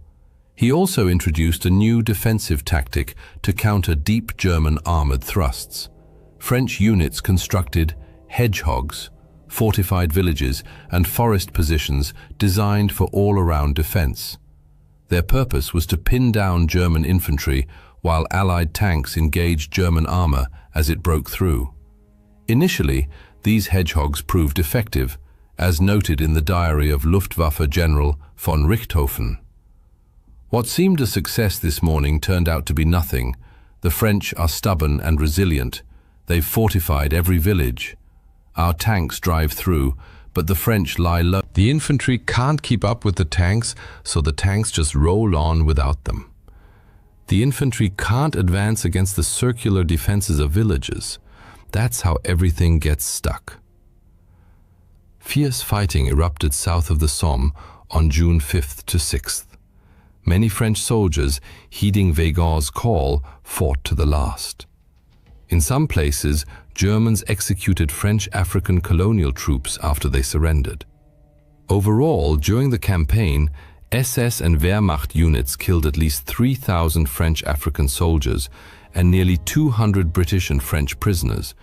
He also introduced a new defensive tactic to counter deep German armored thrusts. French units constructed hedgehogs, fortified villages, and forest positions designed for all-around defense. Their purpose was to pin down German infantry while Allied tanks engaged German armor as it broke through. Initially, these hedgehogs proved effective, as noted in the diary of Luftwaffe General von Richthofen. What seemed a success this morning turned out to be nothing. The French are stubborn and resilient. They've fortified every village. Our tanks drive through, but the French lie low. The infantry can't keep up with the tanks, so the tanks just roll on without them. The infantry can't advance against the circular defenses of villages. That's how everything gets stuck. Fierce fighting erupted south of the Somme on June 5th to 6th. Many French soldiers, heeding Weygand's call, fought to the last. In some places, Germans executed French African colonial troops after they surrendered. Overall, during the campaign, SS and Wehrmacht units killed at least 3,000 French African soldiers and nearly 200 British and French prisoners,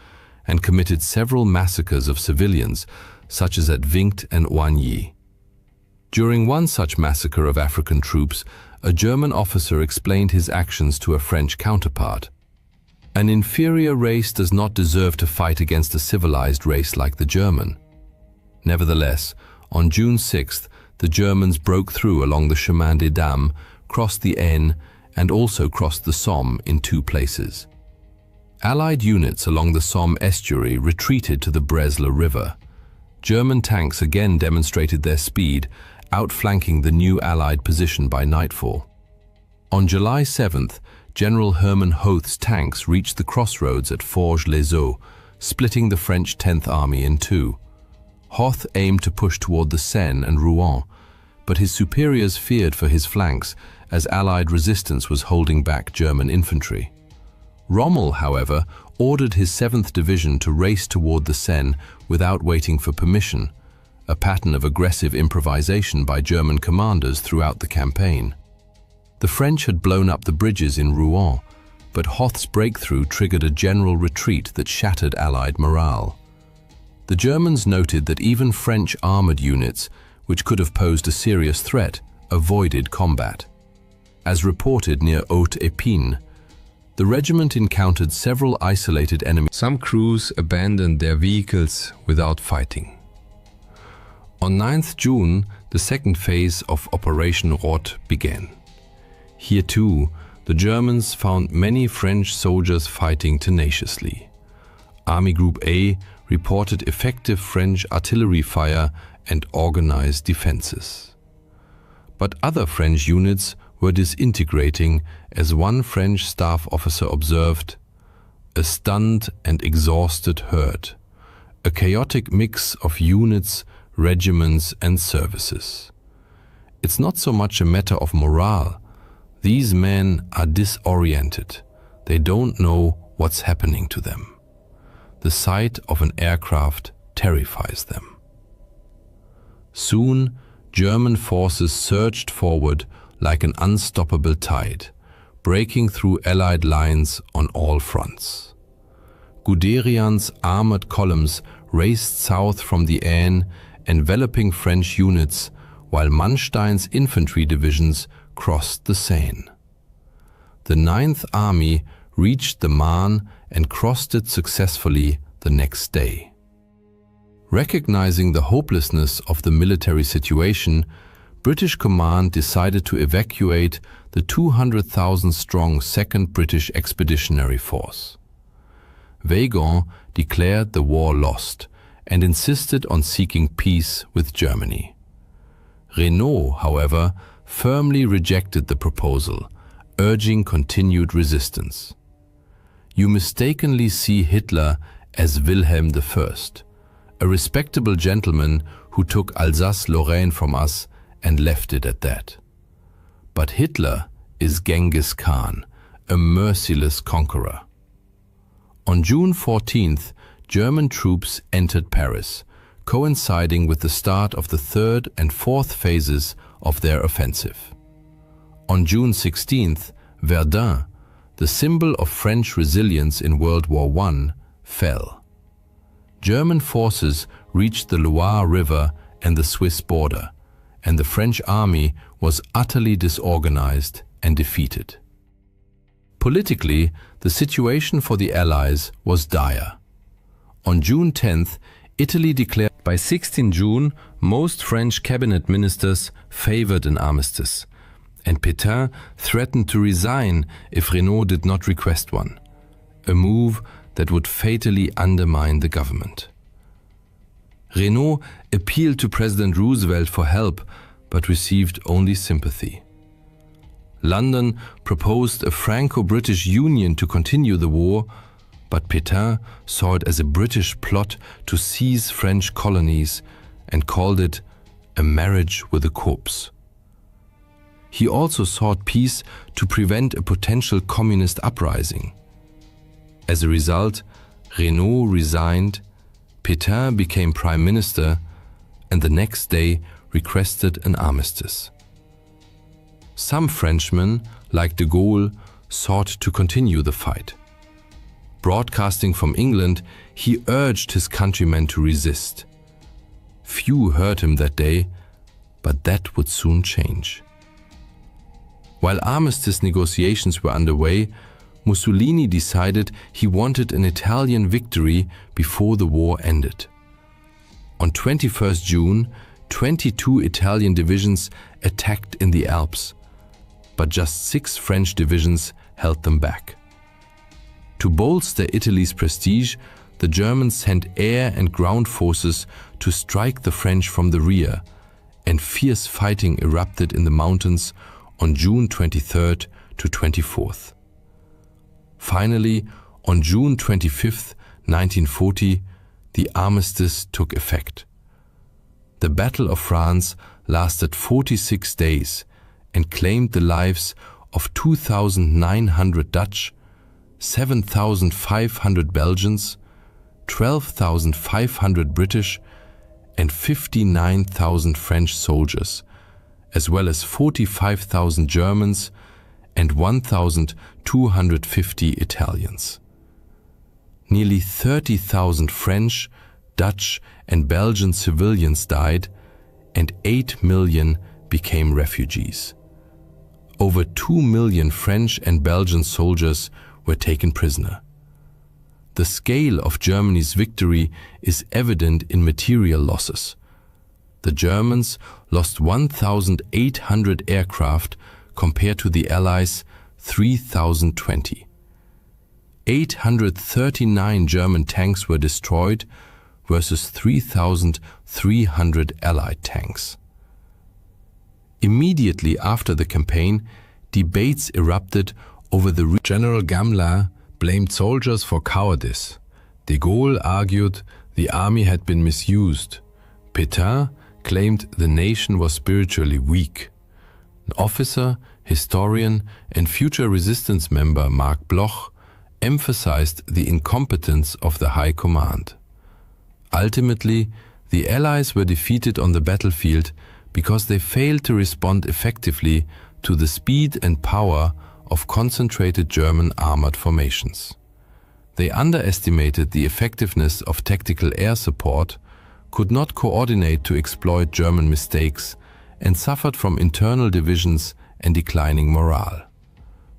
and committed several massacres of civilians, such as at Vingt and Oigny. During one such massacre of African troops, a German officer explained his actions to a French counterpart. An inferior race does not deserve to fight against a civilized race like the German. Nevertheless, on June 6th, the Germans broke through along the Chemin des Dames, crossed the Aisne, and also crossed the Somme in 2 places. Allied units along the Somme estuary retreated to the Bresle River. German tanks again demonstrated their speed, outflanking the new Allied position by nightfall. On July 7th, General Hermann Hoth's tanks reached the crossroads at Forges-les-Eaux, splitting the French 10th Army in 2. Hoth aimed to push toward the Seine and Rouen, but his superiors feared for his flanks as Allied resistance was holding back German infantry. Rommel, however, ordered his 7th Division to race toward the Seine without waiting for permission, a pattern of aggressive improvisation by German commanders throughout the campaign. The French had blown up the bridges in Rouen, but Hoth's breakthrough triggered a general retreat that shattered Allied morale. The Germans noted that even French armored units, which could have posed a serious threat, avoided combat. As reported near Haute-Épine, the regiment encountered several isolated enemies. Some crews abandoned their vehicles without fighting. On 9th June, the second phase of Operation Rot began. Here too, the Germans found many French soldiers fighting tenaciously. Army Group A reported effective French artillery fire and organized defenses. But other French units were disintegrating, as one French staff officer observed, "A stunned and exhausted herd, a chaotic mix of units, regiments and services. It's not so much a matter of morale. These men are disoriented. They don't know what's happening to them. The sight of an aircraft terrifies them." Soon, German forces surged forward like an unstoppable tide, breaking through Allied lines on all fronts. Guderian's armored columns raced south from the Aisne, enveloping French units, while Manstein's infantry divisions crossed the Seine. The 9th Army reached the Marne and crossed it successfully the next day. Recognizing the hopelessness of the military situation, British command decided to evacuate the 200,000-strong 2nd British Expeditionary Force. Weygand declared the war lost and insisted on seeking peace with Germany. Renault, however, firmly rejected the proposal, urging continued resistance. "You mistakenly see Hitler as Wilhelm I, a respectable gentleman who took Alsace-Lorraine from us and left it at that. But Hitler is Genghis Khan, a merciless conqueror." On June 14th, German troops entered Paris, coinciding with the start of the 3rd and 4th phases of their offensive. On June 16th, Verdun, the symbol of French resilience in World War I, fell. German forces reached the Loire River and the Swiss border, and the French army was utterly disorganized and defeated. Politically, the situation for the Allies was dire. On June 10th, Italy declared. By 16 June, most French cabinet ministers favored an armistice, and Pétain threatened to resign if Renault did not request one, a move that would fatally undermine the government. Renault appealed to President Roosevelt for help, but received only sympathy. London proposed a Franco-British union to continue the war, but Pétain saw it as a British plot to seize French colonies and called it a marriage with a corpse. He also sought peace to prevent a potential communist uprising. As a result, Renault resigned, Pétain became prime minister, and the next day requested an armistice. Some Frenchmen, like de Gaulle, sought to continue the fight. Broadcasting from England, he urged his countrymen to resist. Few heard him that day, but that would soon change. While armistice negotiations were underway, Mussolini decided he wanted an Italian victory before the war ended. On 21st June, 22 Italian divisions attacked in the Alps, but just 6 French divisions held them back. To bolster Italy's prestige, the Germans sent air and ground forces to strike the French from the rear, and fierce fighting erupted in the mountains on June 23rd to 24th. Finally, on June 25, 1940, the armistice took effect. The Battle of France lasted 46 days and claimed the lives of 2,900 Dutch, 7,500 Belgians, 12,500 British, and 59,000 French soldiers, as well as 45,000 Germans and 1,250 Italians. Nearly 30,000 French, Dutch, and Belgian civilians died, and 8 million became refugees. Over 2 million French and Belgian soldiers were taken prisoner. The scale of Germany's victory is evident in material losses. The Germans lost 1,800 aircraft compared to the Allies' 3,020. 839 German tanks were destroyed versus 3,300 Allied tanks. Immediately after the campaign, debates erupted over the General Gamelin blamed soldiers for cowardice. De Gaulle argued the army had been misused. Pétain claimed the nation was spiritually weak. An officer, historian, and future resistance member Marc Bloch emphasized the incompetence of the High Command. Ultimately, the Allies were defeated on the battlefield because they failed to respond effectively to the speed and power of concentrated German armored formations. They underestimated the effectiveness of tactical air support, could not coordinate to exploit German mistakes, and suffered from internal divisions and declining morale.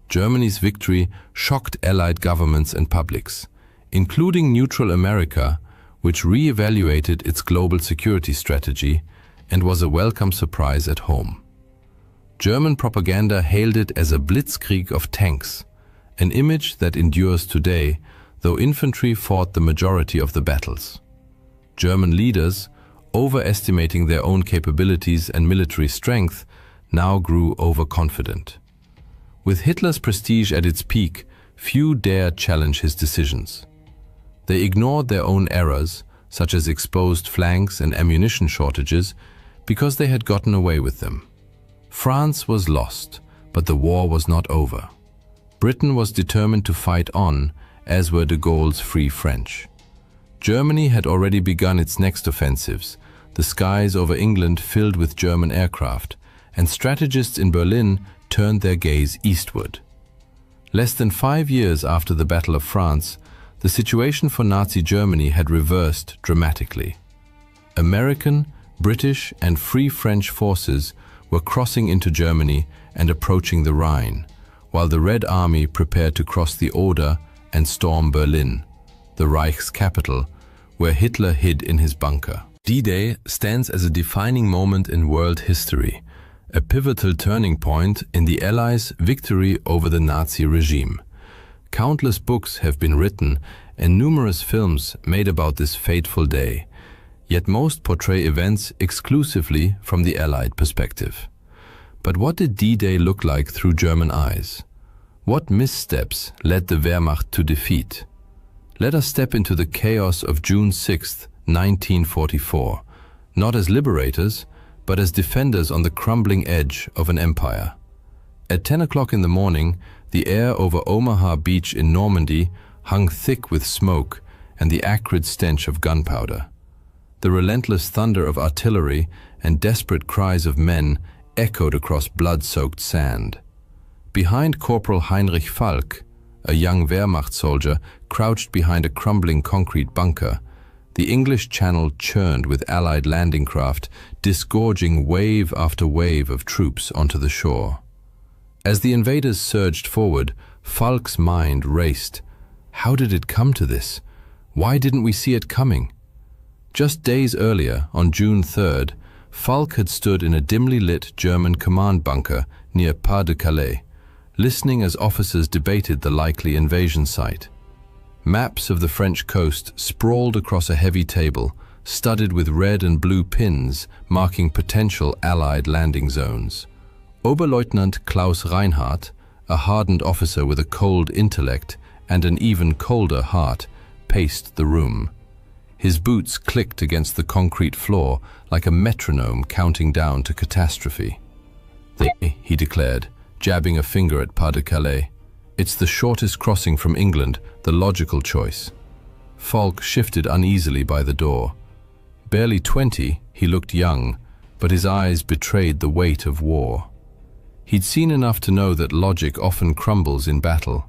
Germany's victory shocked Allied governments and publics, including neutral America, which re-evaluated its global security strategy and was a welcome surprise at home. German propaganda hailed it as a blitzkrieg of tanks, an image that endures today, though infantry fought the majority of the battles. German leaders, overestimating their own capabilities and military strength, now grew overconfident. With Hitler's prestige at its peak, few dared challenge his decisions. They ignored their own errors, such as exposed flanks and ammunition shortages, because they had gotten away with them. France was lost, but the war was not over. Britain was determined to fight on, as were de Gaulle's Free French. Germany had already begun its next offensives, the skies over England filled with German aircraft, and strategists in Berlin turned their gaze eastward. Less than 5 years after the Battle of France, the situation for Nazi Germany had reversed dramatically. American, British, and Free French forces were crossing into Germany and approaching the Rhine, while the Red Army prepared to cross the Oder and storm Berlin, the Reich's capital, where Hitler hid in his bunker. D-Day stands as a defining moment in world history, a pivotal turning point in the Allies' victory over the Nazi regime. Countless books have been written and numerous films made about this fateful day, yet most portray events exclusively from the Allied perspective. But what did D-Day look like through German eyes? What missteps led the Wehrmacht to defeat? Let us step into the chaos of June 6, 1944, not as liberators, but as defenders on the crumbling edge of an empire. At 10 o'clock in the morning, the air over Omaha Beach in Normandy hung thick with smoke and the acrid stench of gunpowder. The relentless thunder of artillery and desperate cries of men echoed across blood-soaked sand. Behind Corporal Heinrich Falk, a young Wehrmacht soldier crouched behind a crumbling concrete bunker, the English Channel churned with Allied landing craft, disgorging wave after wave of troops onto the shore. As the invaders surged forward, Falk's mind raced. How did it come to this? Why didn't we see it coming? Just days earlier, on June 3rd, Falk had stood in a dimly lit German command bunker near Pas-de-Calais, listening as officers debated the likely invasion site. Maps of the French coast sprawled across a heavy table, studded with red and blue pins marking potential Allied landing zones. Oberleutnant Klaus Reinhardt, a hardened officer with a cold intellect and an even colder heart, paced the room. His boots clicked against the concrete floor like a metronome counting down to catastrophe. He declared, jabbing a finger at Pas-de-Calais. It's the shortest crossing from England, the logical choice. Falk shifted uneasily by the door. Barely 20, he looked young, but his eyes betrayed the weight of war. He'd seen enough to know that logic often crumbles in battle.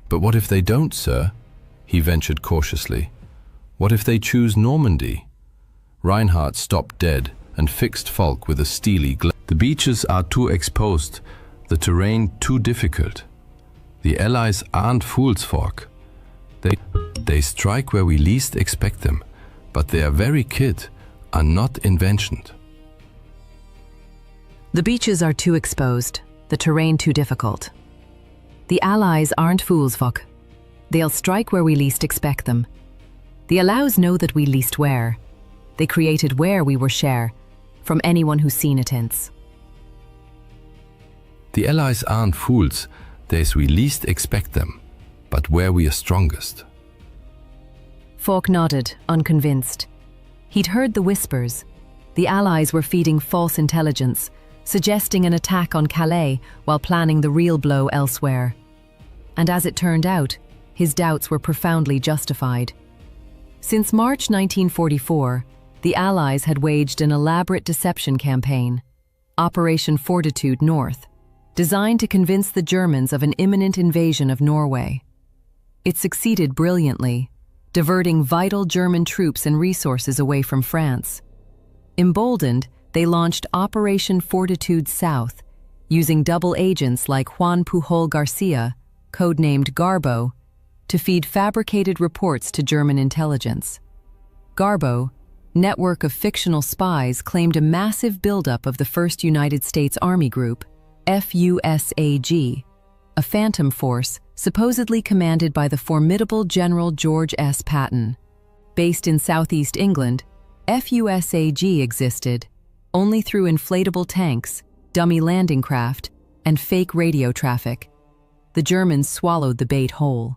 But what if they don't, sir? He ventured cautiously. What if they choose Normandy? Reinhardt stopped dead and fixed Falk with a steely glare. The beaches are too exposed, the terrain too difficult. The Allies aren't fools, Falk. They strike where we least expect them, but their very kit are not inventions. The beaches are too exposed, the terrain too difficult. The Allies aren't fools, Falk. They'll strike where we least expect them. The Allies know that we least where. They created where we were share, from anyone who's seen it hints. The Allies aren't fools, there's we least expect them, but where we are strongest. Falk nodded, unconvinced. He'd heard the whispers. The Allies were feeding false intelligence, suggesting an attack on Calais while planning the real blow elsewhere. And as it turned out, his doubts were profoundly justified. Since March 1944, the Allies had waged an elaborate deception campaign, Operation Fortitude North, designed to convince the Germans of an imminent invasion of Norway. It succeeded brilliantly, diverting vital German troops and resources away from France. Emboldened, they launched Operation Fortitude South, using double agents like Juan Pujol Garcia, codenamed Garbo, to feed fabricated reports to German intelligence. Garbo, network of fictional spies, claimed a massive buildup of the 1st United States Army Group, FUSAG, a phantom force supposedly commanded by the formidable General George S. Patton. Based in southeast England, FUSAG existed only through inflatable tanks, dummy landing craft, and fake radio traffic. The Germans swallowed the bait whole.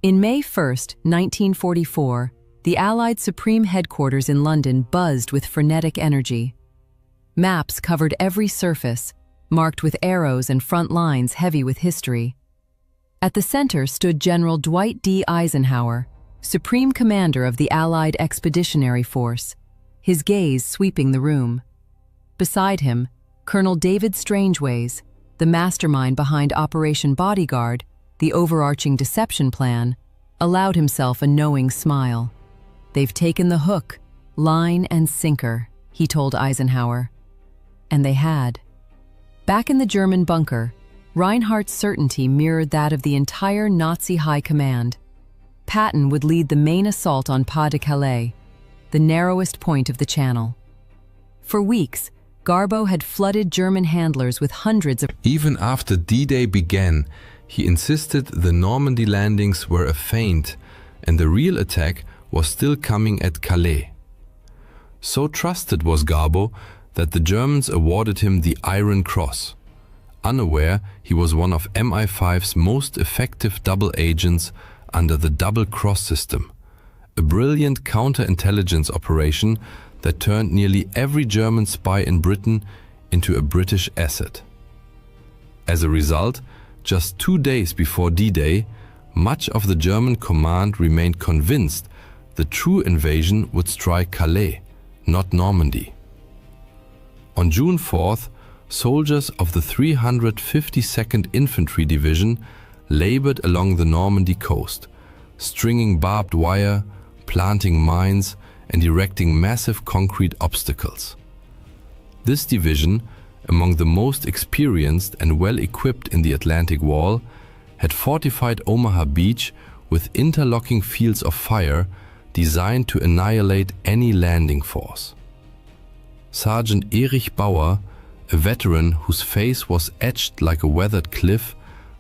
In May 1, 1944, the Allied Supreme Headquarters in London buzzed with frenetic energy. Maps covered every surface, marked with arrows and front lines heavy with history. At the center stood General Dwight D. Eisenhower, Supreme Commander of the Allied Expeditionary Force, his gaze sweeping the room. Beside him, Colonel David Strangeways, the mastermind behind Operation Bodyguard, the overarching deception plan, allowed himself a knowing smile. "They've taken the hook, line and sinker," he told Eisenhower. And they had. Back in the German bunker, Reinhardt's certainty mirrored that of the entire Nazi high command. Patton would lead the main assault on Pas de Calais, the narrowest point of the Channel. For weeks, Garbo had flooded German handlers with hundreds of... Even after D-Day began, he insisted the Normandy landings were a feint and the real attack was still coming at Calais. So trusted was Garbo that the Germans awarded him the Iron Cross. Unaware, he was one of MI5's most effective double agents under the Double Cross system, a brilliant counterintelligence operation that turned nearly every German spy in Britain into a British asset. As a result, just 2 days before D-Day, much of the German command remained convinced the true invasion would strike Calais, not Normandy. On June 4th, soldiers of the 352nd Infantry Division labored along the Normandy coast, stringing barbed wire, planting mines, and erecting massive concrete obstacles. This division, among the most experienced and well-equipped in the Atlantic Wall, had fortified Omaha Beach with interlocking fields of fire designed to annihilate any landing force. Sergeant Erich Bauer, a veteran whose face was etched like a weathered cliff,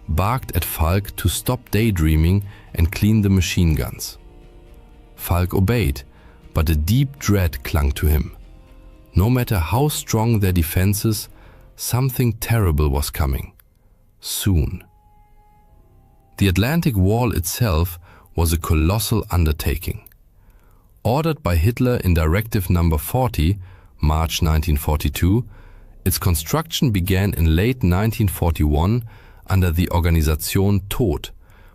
barked at Falk to stop daydreaming and clean the machine guns. Falk obeyed, but a deep dread clung to him. No matter how strong their defenses, something terrible was coming. Soon. The Atlantic Wall itself was a colossal undertaking. Ordered by Hitler in Directive No. 40, March 1942, its construction began in late 1941 under the Organisation Tod,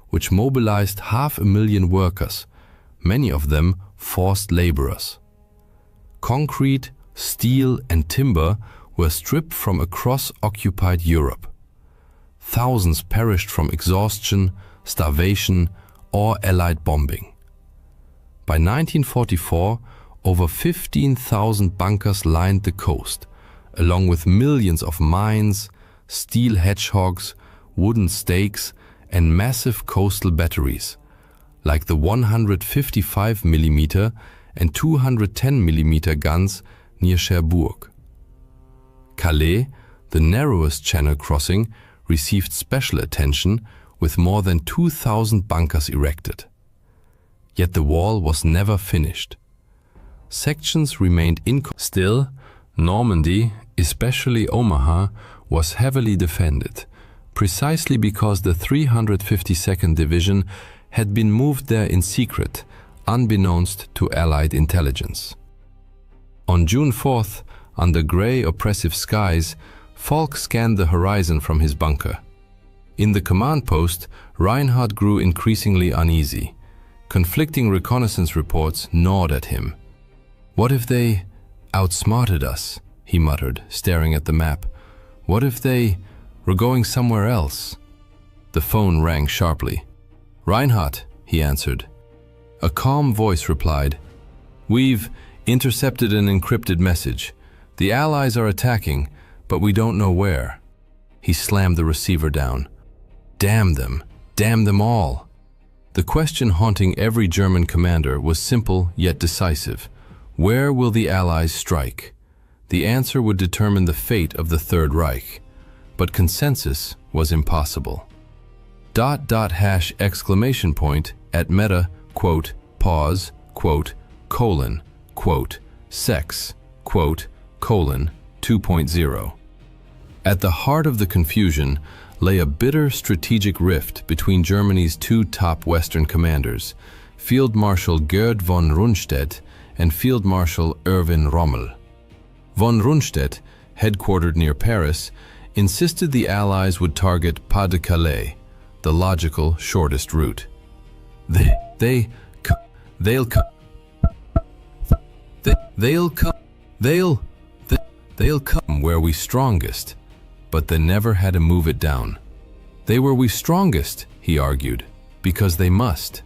which mobilized 500,000 workers, many of them forced laborers. Concrete, steel and timber were stripped from across occupied Europe. Thousands perished from exhaustion, starvation or Allied bombing. By 1944, over 15,000 bunkers lined the coast, along with millions of mines, steel hedgehogs, wooden stakes, and massive coastal batteries, like the 155mm and 210mm guns near Cherbourg. Calais, the narrowest channel crossing, received special attention with more than 2,000 bunkers erected. Yet the wall was never finished. Sections remained Still, Normandy, especially Omaha, was heavily defended, precisely because the 352nd Division had been moved there in secret, unbeknownst to Allied intelligence. On June 4th, under grey, oppressive skies, Falk scanned the horizon from his bunker. In the command post, Reinhardt grew increasingly uneasy. Conflicting reconnaissance reports gnawed at him. "What if they outsmarted us?" he muttered, staring at the map. "What if they were going somewhere else?" The phone rang sharply. "Reinhardt," he answered. A calm voice replied, "We've intercepted an encrypted message. The Allies are attacking, but we don't know where." He slammed the receiver down. Damn them all. The question haunting every German commander was simple yet decisive. Where will the Allies strike? The answer would determine the fate of the Third Reich, but consensus was impossible. .. exclamation point at meta, quote, pause, quote, colon, quote, sex, quote, colon, 2.0. At the heart of the confusion lay a bitter strategic rift between Germany's two top Western commanders, Field Marshal Gerd von Rundstedt and Field Marshal Erwin Rommel. Von Rundstedt, headquartered near Paris, insisted the Allies would target Pas-de-Calais, the logical, shortest route. They'll come where we strongest, but they never had to move it down. They were we strongest, he argued, because they must.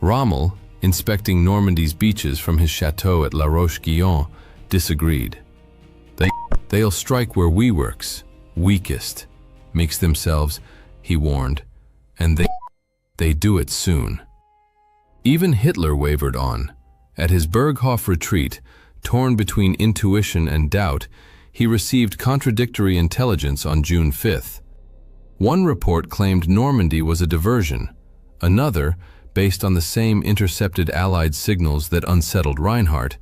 Rommel, inspecting Normandy's beaches from his chateau at La Roche-Guyon, disagreed. They'll strike where we works, weakest, makes themselves, he warned, and they do it soon. Even Hitler wavered on. At his Berghof retreat, torn between intuition and doubt, he received contradictory intelligence on June 5th. One report claimed Normandy was a diversion. Another, based on the same intercepted Allied signals that unsettled Reinhardt,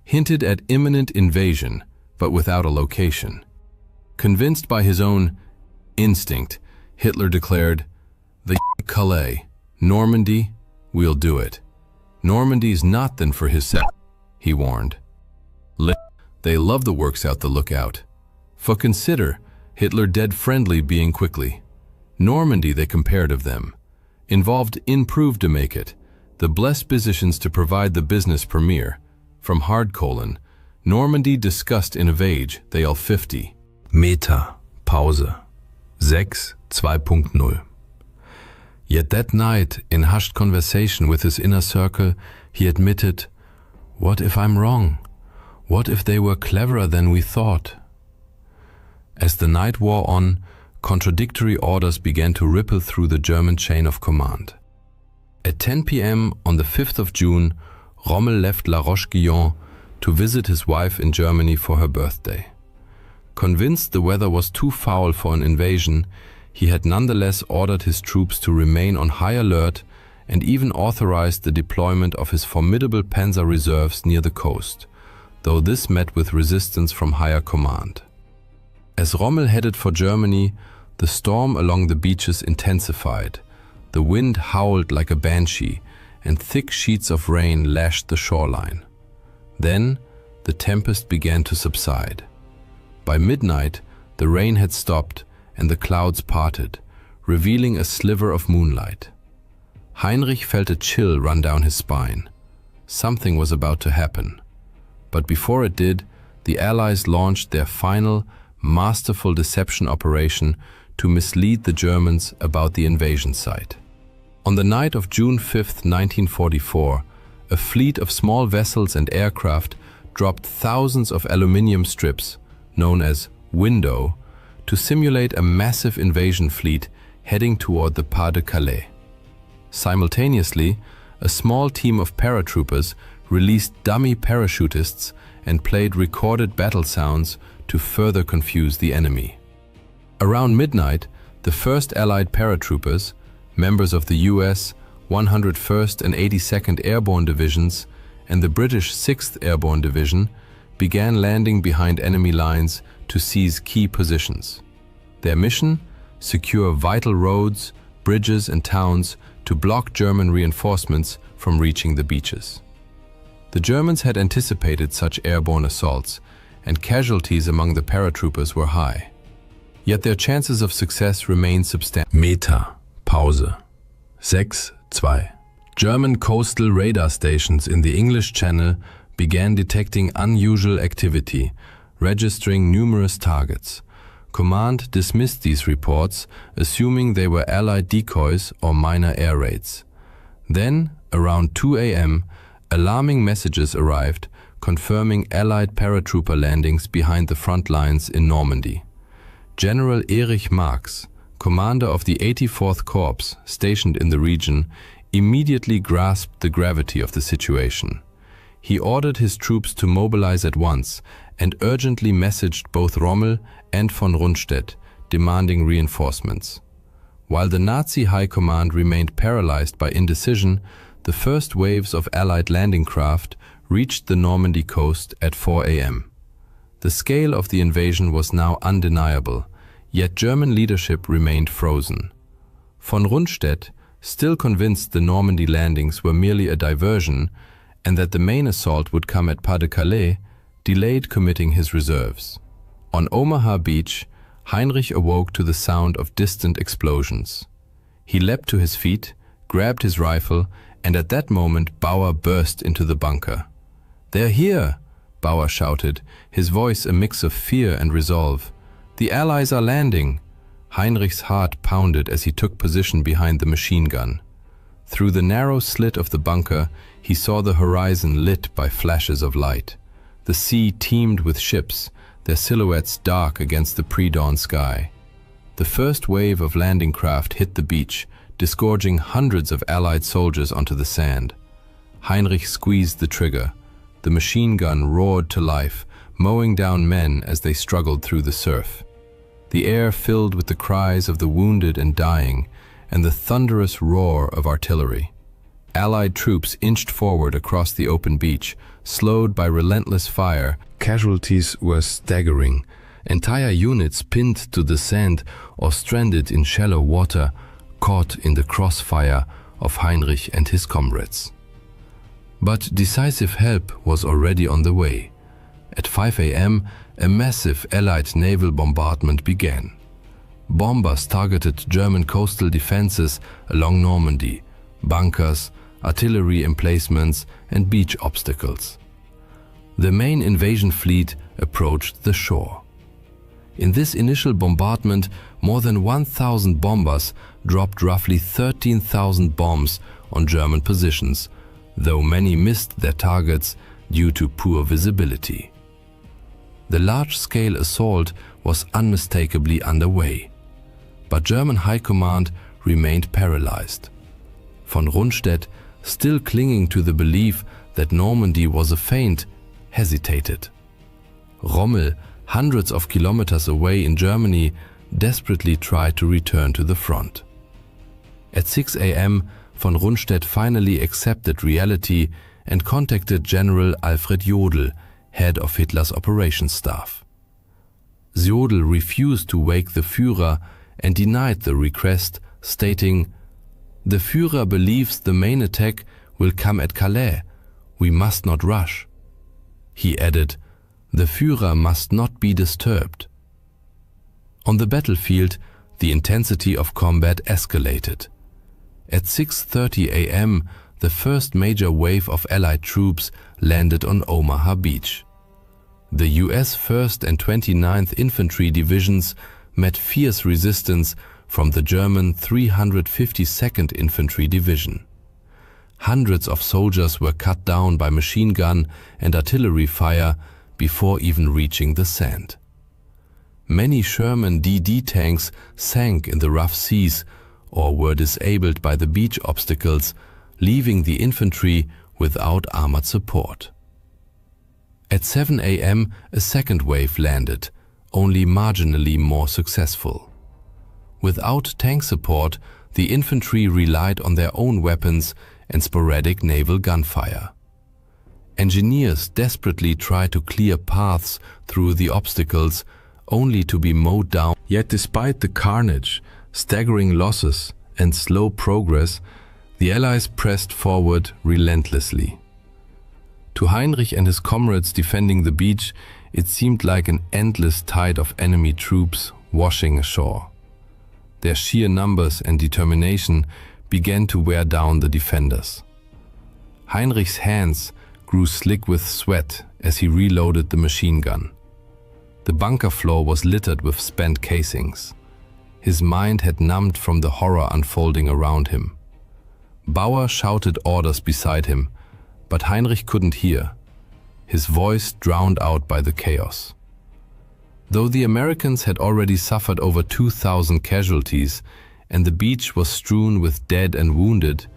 hinted at imminent invasion, but without a location. Convinced by his own instinct, Hitler declared, "The Calais, Normandy, we'll do it. Normandy's not then for his set," he warned. They love the works out the lookout. For consider, Hitler dead friendly being quickly. Normandy they compared of them. Involved improved to make it, the blessed positions to provide the business premier. From hard colon, Normandy discussed in a vage, they all 50. Meta, Pause, 6, 2.0. Yet that night, in hushed conversation with his inner circle, he admitted, "What if I'm wrong? What if they were cleverer than we thought?" As the night wore on, contradictory orders began to ripple through the German chain of command. At 10 p.m. on the 5th of June, Rommel left La Roche-Guyon to visit his wife in Germany for her birthday. Convinced the weather was too foul for an invasion, he had nonetheless ordered his troops to remain on high alert and even authorized the deployment of his formidable panzer reserves near the coast, though this met with resistance from higher command. As Rommel headed for Germany, the storm along the beaches intensified. The wind howled like a banshee, and thick sheets of rain lashed the shoreline. Then, the tempest began to subside. By midnight, the rain had stopped and the clouds parted, revealing a sliver of moonlight. Heinrich felt a chill run down his spine. Something was about to happen. But before it did, the Allies launched their final, masterful deception operation to mislead the Germans about the invasion site. On the night of June 5, 1944, a fleet of small vessels and aircraft dropped thousands of aluminium strips, known as window, to simulate a massive invasion fleet heading toward the Pas de Calais. Simultaneously, a small team of paratroopers released dummy parachutists and played recorded battle sounds to further confuse the enemy. Around midnight, the 1st Allied paratroopers, members of the US 101st and 82nd Airborne Divisions and the British 6th Airborne Division, began landing behind enemy lines to seize key positions. Their mission? Secure vital roads, bridges and towns to block German reinforcements from reaching the beaches. The Germans had anticipated such airborne assaults, and casualties among the paratroopers were high. Yet their chances of success remained substantial. Pause. 6.2. German coastal radar stations in the English Channel began detecting unusual activity, registering numerous targets. Command dismissed these reports, assuming they were Allied decoys or minor air raids. Then, around 2 a.m., alarming messages arrived, confirming Allied paratrooper landings behind the front lines in Normandy. General Erich Marx, commander of the 84th Corps stationed in the region, immediately grasped the gravity of the situation. He ordered his troops to mobilize at once and urgently messaged both Rommel and von Rundstedt, demanding reinforcements. While the Nazi High Command remained paralyzed by indecision, the first waves of Allied landing craft reached the Normandy coast at 4 a.m. The scale of the invasion was now undeniable, yet German leadership remained frozen. Von Rundstedt, still convinced the Normandy landings were merely a diversion and that the main assault would come at Pas de Calais, delayed committing his reserves. On Omaha Beach, Heinrich awoke to the sound of distant explosions. He leapt to his feet, grabbed his rifle, and at that moment Bauer burst into the bunker. "They're here!" Bauer shouted, his voice a mix of fear and resolve. "The Allies are landing!" Heinrich's heart pounded as he took position behind the machine gun. Through the narrow slit of the bunker, he saw the horizon lit by flashes of light. The sea teemed with ships, their silhouettes dark against the pre-dawn sky. The first wave of landing craft hit the beach, disgorging hundreds of Allied soldiers onto the sand. Heinrich squeezed the trigger. The machine gun roared to life, mowing down men as they struggled through the surf. The air filled with the cries of the wounded and dying, and the thunderous roar of artillery. Allied troops inched forward across the open beach, slowed by relentless fire. Casualties were staggering. Entire units pinned to the sand or stranded in shallow water, caught in the crossfire of Heinrich and his comrades. But decisive help was already on the way. At 5 a.m., a massive Allied naval bombardment began. Bombers targeted German coastal defenses along Normandy, bunkers, artillery emplacements, and beach obstacles. The main invasion fleet approached the shore. In this initial bombardment, more than 1,000 bombers dropped roughly 13,000 bombs on German positions, though many missed their targets due to poor visibility. The large-scale assault was unmistakably underway, but German High Command remained paralyzed. Von Rundstedt, still clinging to the belief that Normandy was a feint, hesitated. Rommel, hundreds of kilometers away in Germany, desperately tried to return to the front. At 6 a.m., von Rundstedt finally accepted reality and contacted General Alfred Jodl, head of Hitler's operations staff. Jodl refused to wake the Führer and denied the request, stating, "The Führer believes the main attack will come at Calais. We must not rush." He added, "The Führer must not be disturbed." On the battlefield, the intensity of combat escalated. At 6:30 a.m., the first major wave of Allied troops landed on Omaha Beach. The US 1st and 29th Infantry Divisions met fierce resistance from the German 352nd Infantry Division. Hundreds of soldiers were cut down by machine gun and artillery fire before even reaching the sand. Many Sherman DD tanks sank in the rough seas or were disabled by the beach obstacles, leaving the infantry without armored support. At 7 a.m., a second wave landed, only marginally more successful. Without tank support, the infantry relied on their own weapons and sporadic naval gunfire. Engineers desperately tried to clear paths through the obstacles, only to be mowed down. Yet despite the carnage, staggering losses, and slow progress, the Allies pressed forward relentlessly. To Heinrich and his comrades defending the beach, it seemed like an endless tide of enemy troops washing ashore. Their sheer numbers and determination began to wear down the defenders. Heinrich's hands grew slick with sweat as he reloaded the machine gun. The bunker floor was littered with spent casings. His mind had numbed from the horror unfolding around him. Bauer shouted orders beside him, but Heinrich couldn't hear, his voice drowned out by the chaos. Though the Americans had already suffered over 2,000 casualties and the beach was strewn with dead and wounded,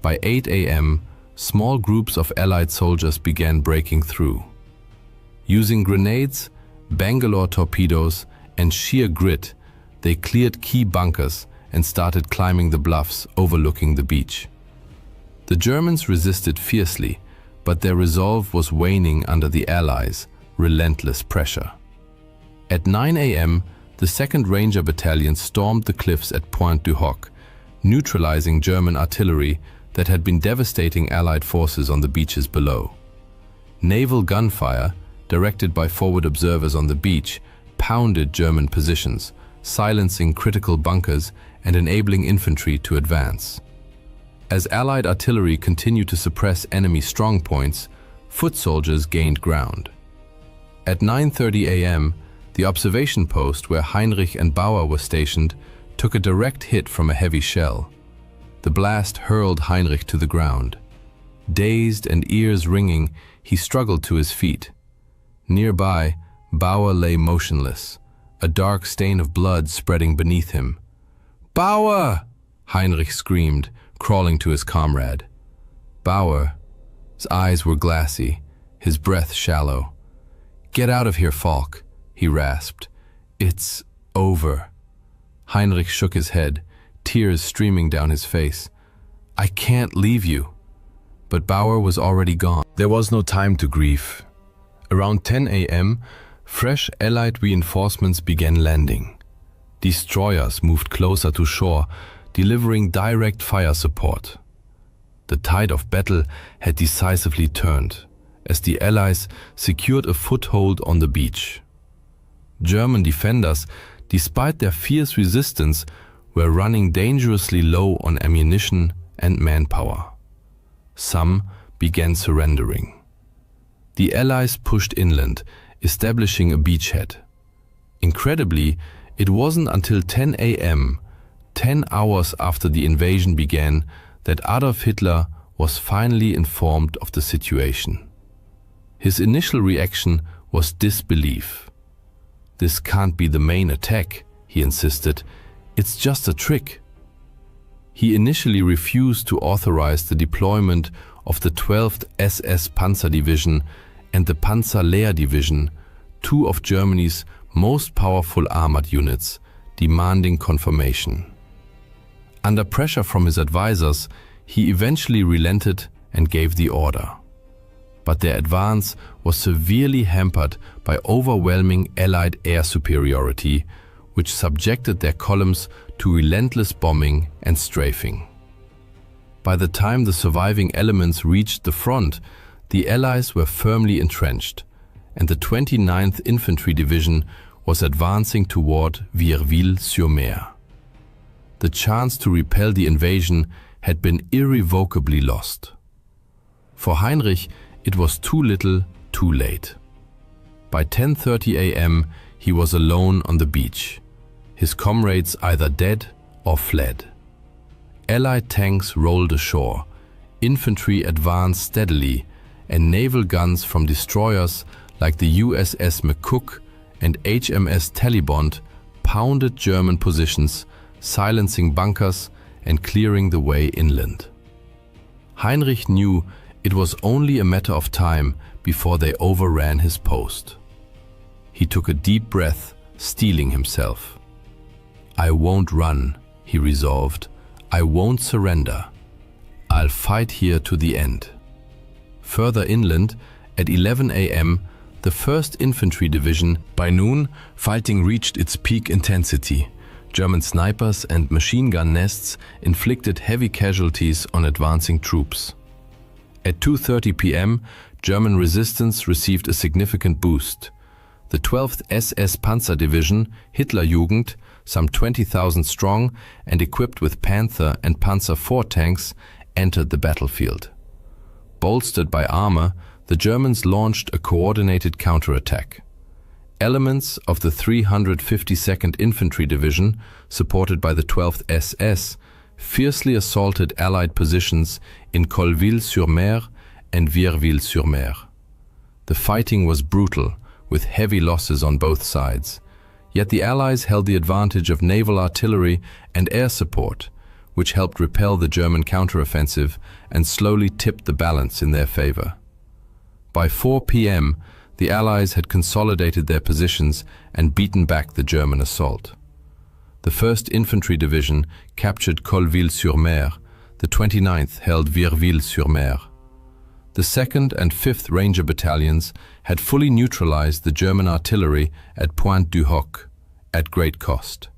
by 8 a.m., small groups of Allied soldiers began breaking through. Using grenades, Bangalore torpedoes, and sheer grit, they cleared key bunkers and started climbing the bluffs overlooking the beach. The Germans resisted fiercely, but their resolve was waning under the Allies' relentless pressure. At 9 a.m., the 2nd Ranger Battalion stormed the cliffs at Pointe du Hoc, neutralizing German artillery that had been devastating Allied forces on the beaches below. Naval gunfire, directed by forward observers on the beach, pounded German positions, silencing critical bunkers and enabling infantry to advance. As Allied artillery continued to suppress enemy strongpoints, foot soldiers gained ground. At 9:30 a.m., the observation post where Heinrich and Bauer were stationed took a direct hit from a heavy shell. The blast hurled Heinrich to the ground. Dazed and ears ringing, he struggled to his feet. Nearby, Bauer lay motionless, a dark stain of blood spreading beneath him. "Bauer!" Heinrich screamed, crawling to his comrade. Bauer's eyes were glassy, his breath shallow. "Get out of here, Falk," he rasped. "It's over." Heinrich shook his head, tears streaming down his face. "I can't leave you." But Bauer was already gone. There was no time to grieve. Around 10 a.m., fresh Allied reinforcements began landing. Destroyers moved closer to shore, delivering direct fire support. The tide of battle had decisively turned, as the Allies secured a foothold on the beach. German defenders, despite their fierce resistance, were running dangerously low on ammunition and manpower. Some began surrendering. The Allies pushed inland, establishing a beachhead. Incredibly, it wasn't until 10 a.m., 10 hours after the invasion began, that Adolf Hitler was finally informed of the situation. His initial reaction was disbelief. "This can't be the main attack," he insisted. "It's just a trick." He initially refused to authorize the deployment of the 12th SS Panzer Division and the Panzerlehr Division, two of Germany's most powerful armored units, demanding confirmation. Under pressure from his advisors, he eventually relented and gave the order. But their advance was severely hampered by overwhelming Allied air superiority, which subjected their columns to relentless bombing and strafing. By the time the surviving elements reached the front, the Allies were firmly entrenched, and the 29th Infantry Division was advancing toward Vierville-sur-Mer. The chance to repel the invasion had been irrevocably lost. For Heinrich, it was too little, too late. By 10:30 a.m., he was alone on the beach, his comrades either dead or fled. Allied tanks rolled ashore, infantry advanced steadily, and naval guns from destroyers like the USS McCook and HMS Talibont pounded German positions, silencing bunkers and clearing the way inland. Heinrich knew it was only a matter of time before they overran his post. He took a deep breath, steeling himself. "I won't run," he resolved. "I won't surrender. I'll fight here to the end." Further inland, at 11 a.m., the 1st Infantry Division. By noon, fighting reached its peak intensity. German snipers and machine gun nests inflicted heavy casualties on advancing troops. At 2:30 p.m., German resistance received a significant boost. The 12th SS Panzer Division, Hitlerjugend, some 20,000 strong and equipped with Panther and Panzer IV tanks, entered the battlefield. Bolstered by armor, the Germans launched a coordinated counterattack. Elements of the 352nd Infantry Division, supported by the 12th SS, fiercely assaulted Allied positions in Colleville-sur-Mer and Vierville-sur-Mer. The fighting was brutal, with heavy losses on both sides. Yet the Allies held the advantage of naval artillery and air support, which helped repel the German counteroffensive and slowly tipped the balance in their favor. By 4 p.m., the Allies had consolidated their positions and beaten back the German assault. The 1st Infantry Division captured Colleville-sur-Mer, the 29th held Vierville-sur-Mer. The 2nd and 5th Ranger Battalions had fully neutralized the German artillery at Pointe du Hoc, at great cost.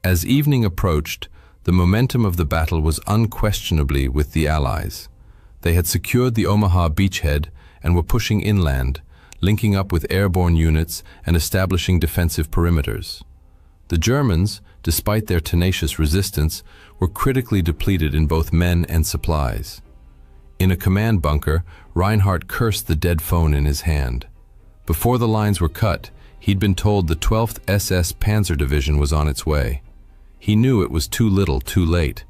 As evening approached, the momentum of the battle was unquestionably with the Allies. They had secured the Omaha beachhead and were pushing inland, linking up with airborne units and establishing defensive perimeters. The Germans, despite their tenacious resistance, were critically depleted in both men and supplies. In a command bunker, Reinhardt cursed the dead phone in his hand. Before the lines were cut, he'd been told the 12th SS Panzer Division was on its way. He knew it was too little, too late,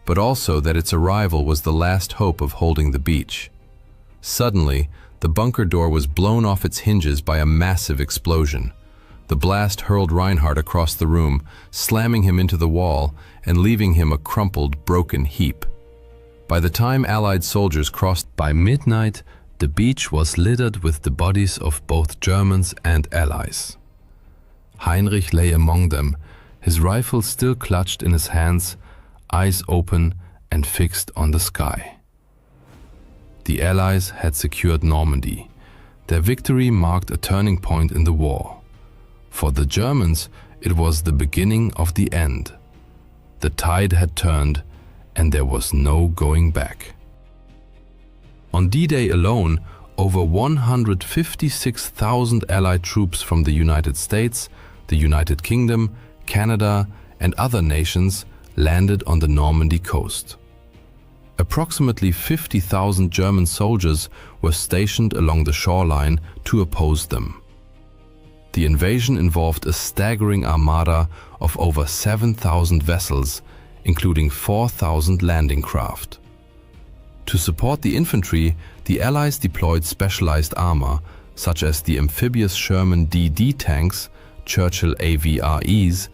but also that its arrival was the last hope of holding the beach. Suddenly, the bunker door was blown off its hinges by a massive explosion. The blast hurled Reinhardt across the room, slamming him into the wall and leaving him a crumpled, broken heap. By the time Allied soldiers crossed by midnight, the beach was littered with the bodies of both Germans and Allies. Heinrich lay among them, his rifle still clutched in his hands, eyes open and fixed on the sky. The Allies had secured Normandy. Their victory marked a turning point in the war. For the Germans, it was the beginning of the end. The tide had turned, and there was no going back. On D-Day alone, over 156,000 Allied troops from the United States, the United Kingdom, Canada, and other nations landed on the Normandy coast. Approximately 50,000 German soldiers were stationed along the shoreline to oppose them. The invasion involved a staggering armada of over 7,000 vessels, including 4,000 landing craft. To support the infantry, the Allies deployed specialized armor, such as the amphibious Sherman DD tanks, Churchill AVREs,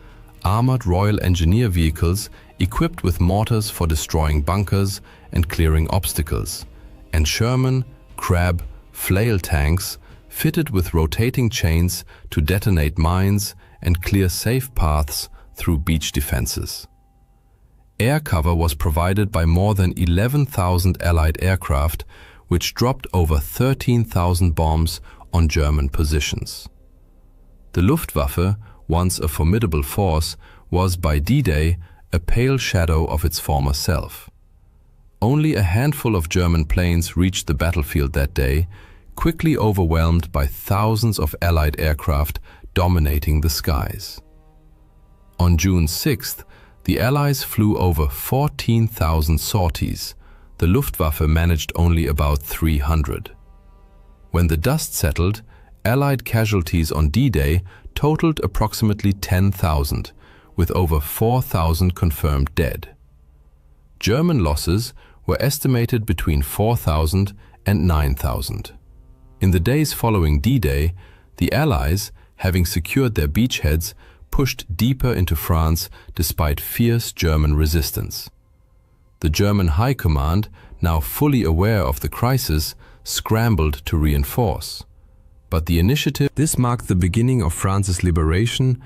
armored Royal Engineer vehicles equipped with mortars for destroying bunkers and clearing obstacles, and Sherman, Crab, flail tanks fitted with rotating chains to detonate mines and clear safe paths through beach defenses. Air cover was provided by more than 11,000 Allied aircraft, which dropped over 13,000 bombs on German positions. The Luftwaffe, once a formidable force, was by D-Day a pale shadow of its former self. Only a handful of German planes reached the battlefield that day, quickly overwhelmed by thousands of Allied aircraft dominating the skies. On June 6th, the Allies flew over 14,000 sorties. The Luftwaffe managed only about 300. When the dust settled, Allied casualties on D-Day totaled approximately 10,000, with over 4,000 confirmed dead. German losses were estimated between 4,000 and 9,000. In the days following D-Day, the Allies, having secured their beachheads, pushed deeper into France despite fierce German resistance. The German High Command, now fully aware of the crisis, scrambled to reinforce. But the initiative... This marked the beginning of France's liberation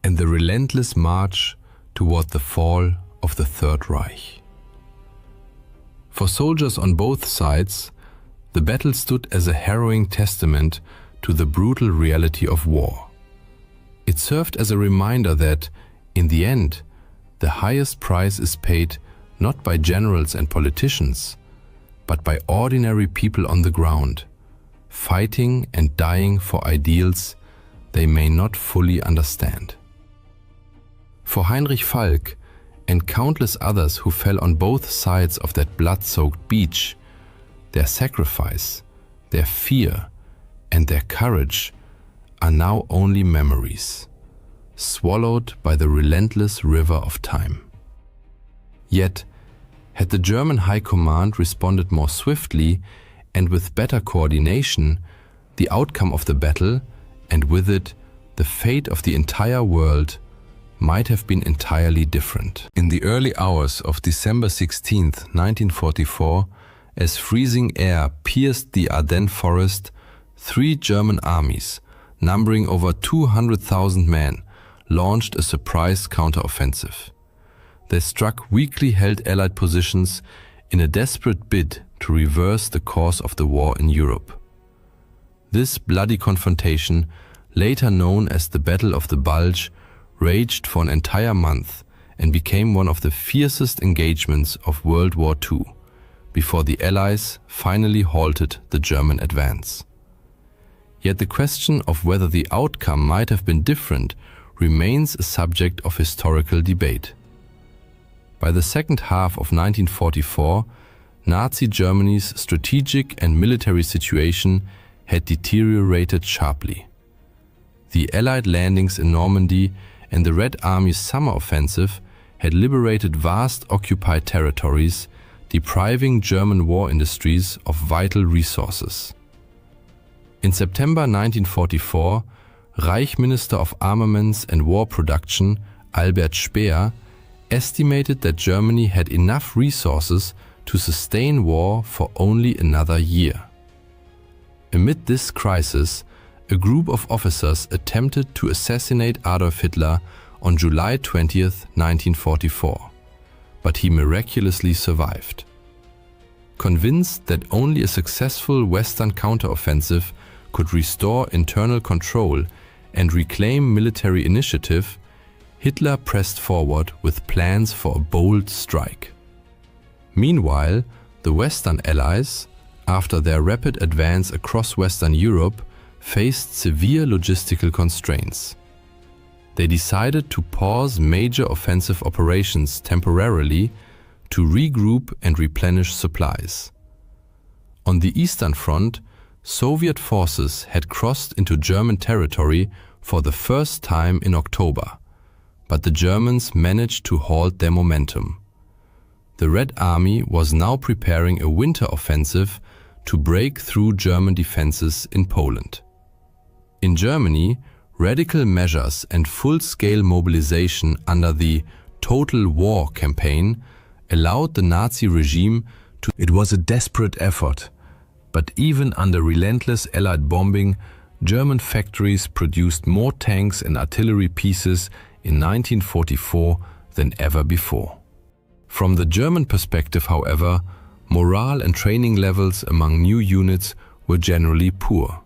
and the relentless march toward the fall of the Third Reich. For soldiers on both sides, the battle stood as a harrowing testament to the brutal reality of war. It served as a reminder that, in the end, the highest price is paid not by generals and politicians, but by ordinary people on the ground, fighting and dying for ideals they may not fully understand. For Heinrich Falk and countless others who fell on both sides of that blood-soaked beach, their sacrifice, their fear, and their courage are now only memories, swallowed by the relentless river of time. Yet, had the German High Command responded more swiftly and with better coordination, the outcome of the battle, and with it, the fate of the entire world, might have been entirely different. In the early hours of December 16, 1944, as freezing air pierced the Ardennes forest, 3 German armies, numbering over 200,000 men, launched a surprise counteroffensive. They struck weakly held Allied positions in a desperate bid to reverse the course of the war in Europe. This bloody confrontation, later known as the Battle of the Bulge, raged for an entire month and became one of the fiercest engagements of World War II, before the Allies finally halted the German advance. Yet the question of whether the outcome might have been different remains a subject of historical debate. By the second half of 1944, Nazi Germany's strategic and military situation had deteriorated sharply. The Allied landings in Normandy and the Red Army's summer offensive had liberated vast occupied territories, depriving German war industries of vital resources. In September 1944, Reich Minister of Armaments and War Production Albert Speer estimated that Germany had enough resources to sustain war for only another year. Amid this crisis, a group of officers attempted to assassinate Adolf Hitler on July 20, 1944, but he miraculously survived. Convinced that only a successful Western counteroffensive could restore internal control and reclaim military initiative, Hitler pressed forward with plans for a bold strike. Meanwhile, the Western Allies, after their rapid advance across Western Europe, faced severe logistical constraints. They decided to pause major offensive operations temporarily to regroup and replenish supplies. On the Eastern Front, Soviet forces had crossed into German territory for the first time in October, but the Germans managed to halt their momentum. The Red Army was now preparing a winter offensive to break through German defenses in Poland. In Germany, radical measures and full-scale mobilization under the Total War campaign allowed the Nazi regime to... It was a desperate effort, but even under relentless Allied bombing, German factories produced more tanks and artillery pieces in 1944 than ever before. From the German perspective, however, morale and training levels among new units were generally poor.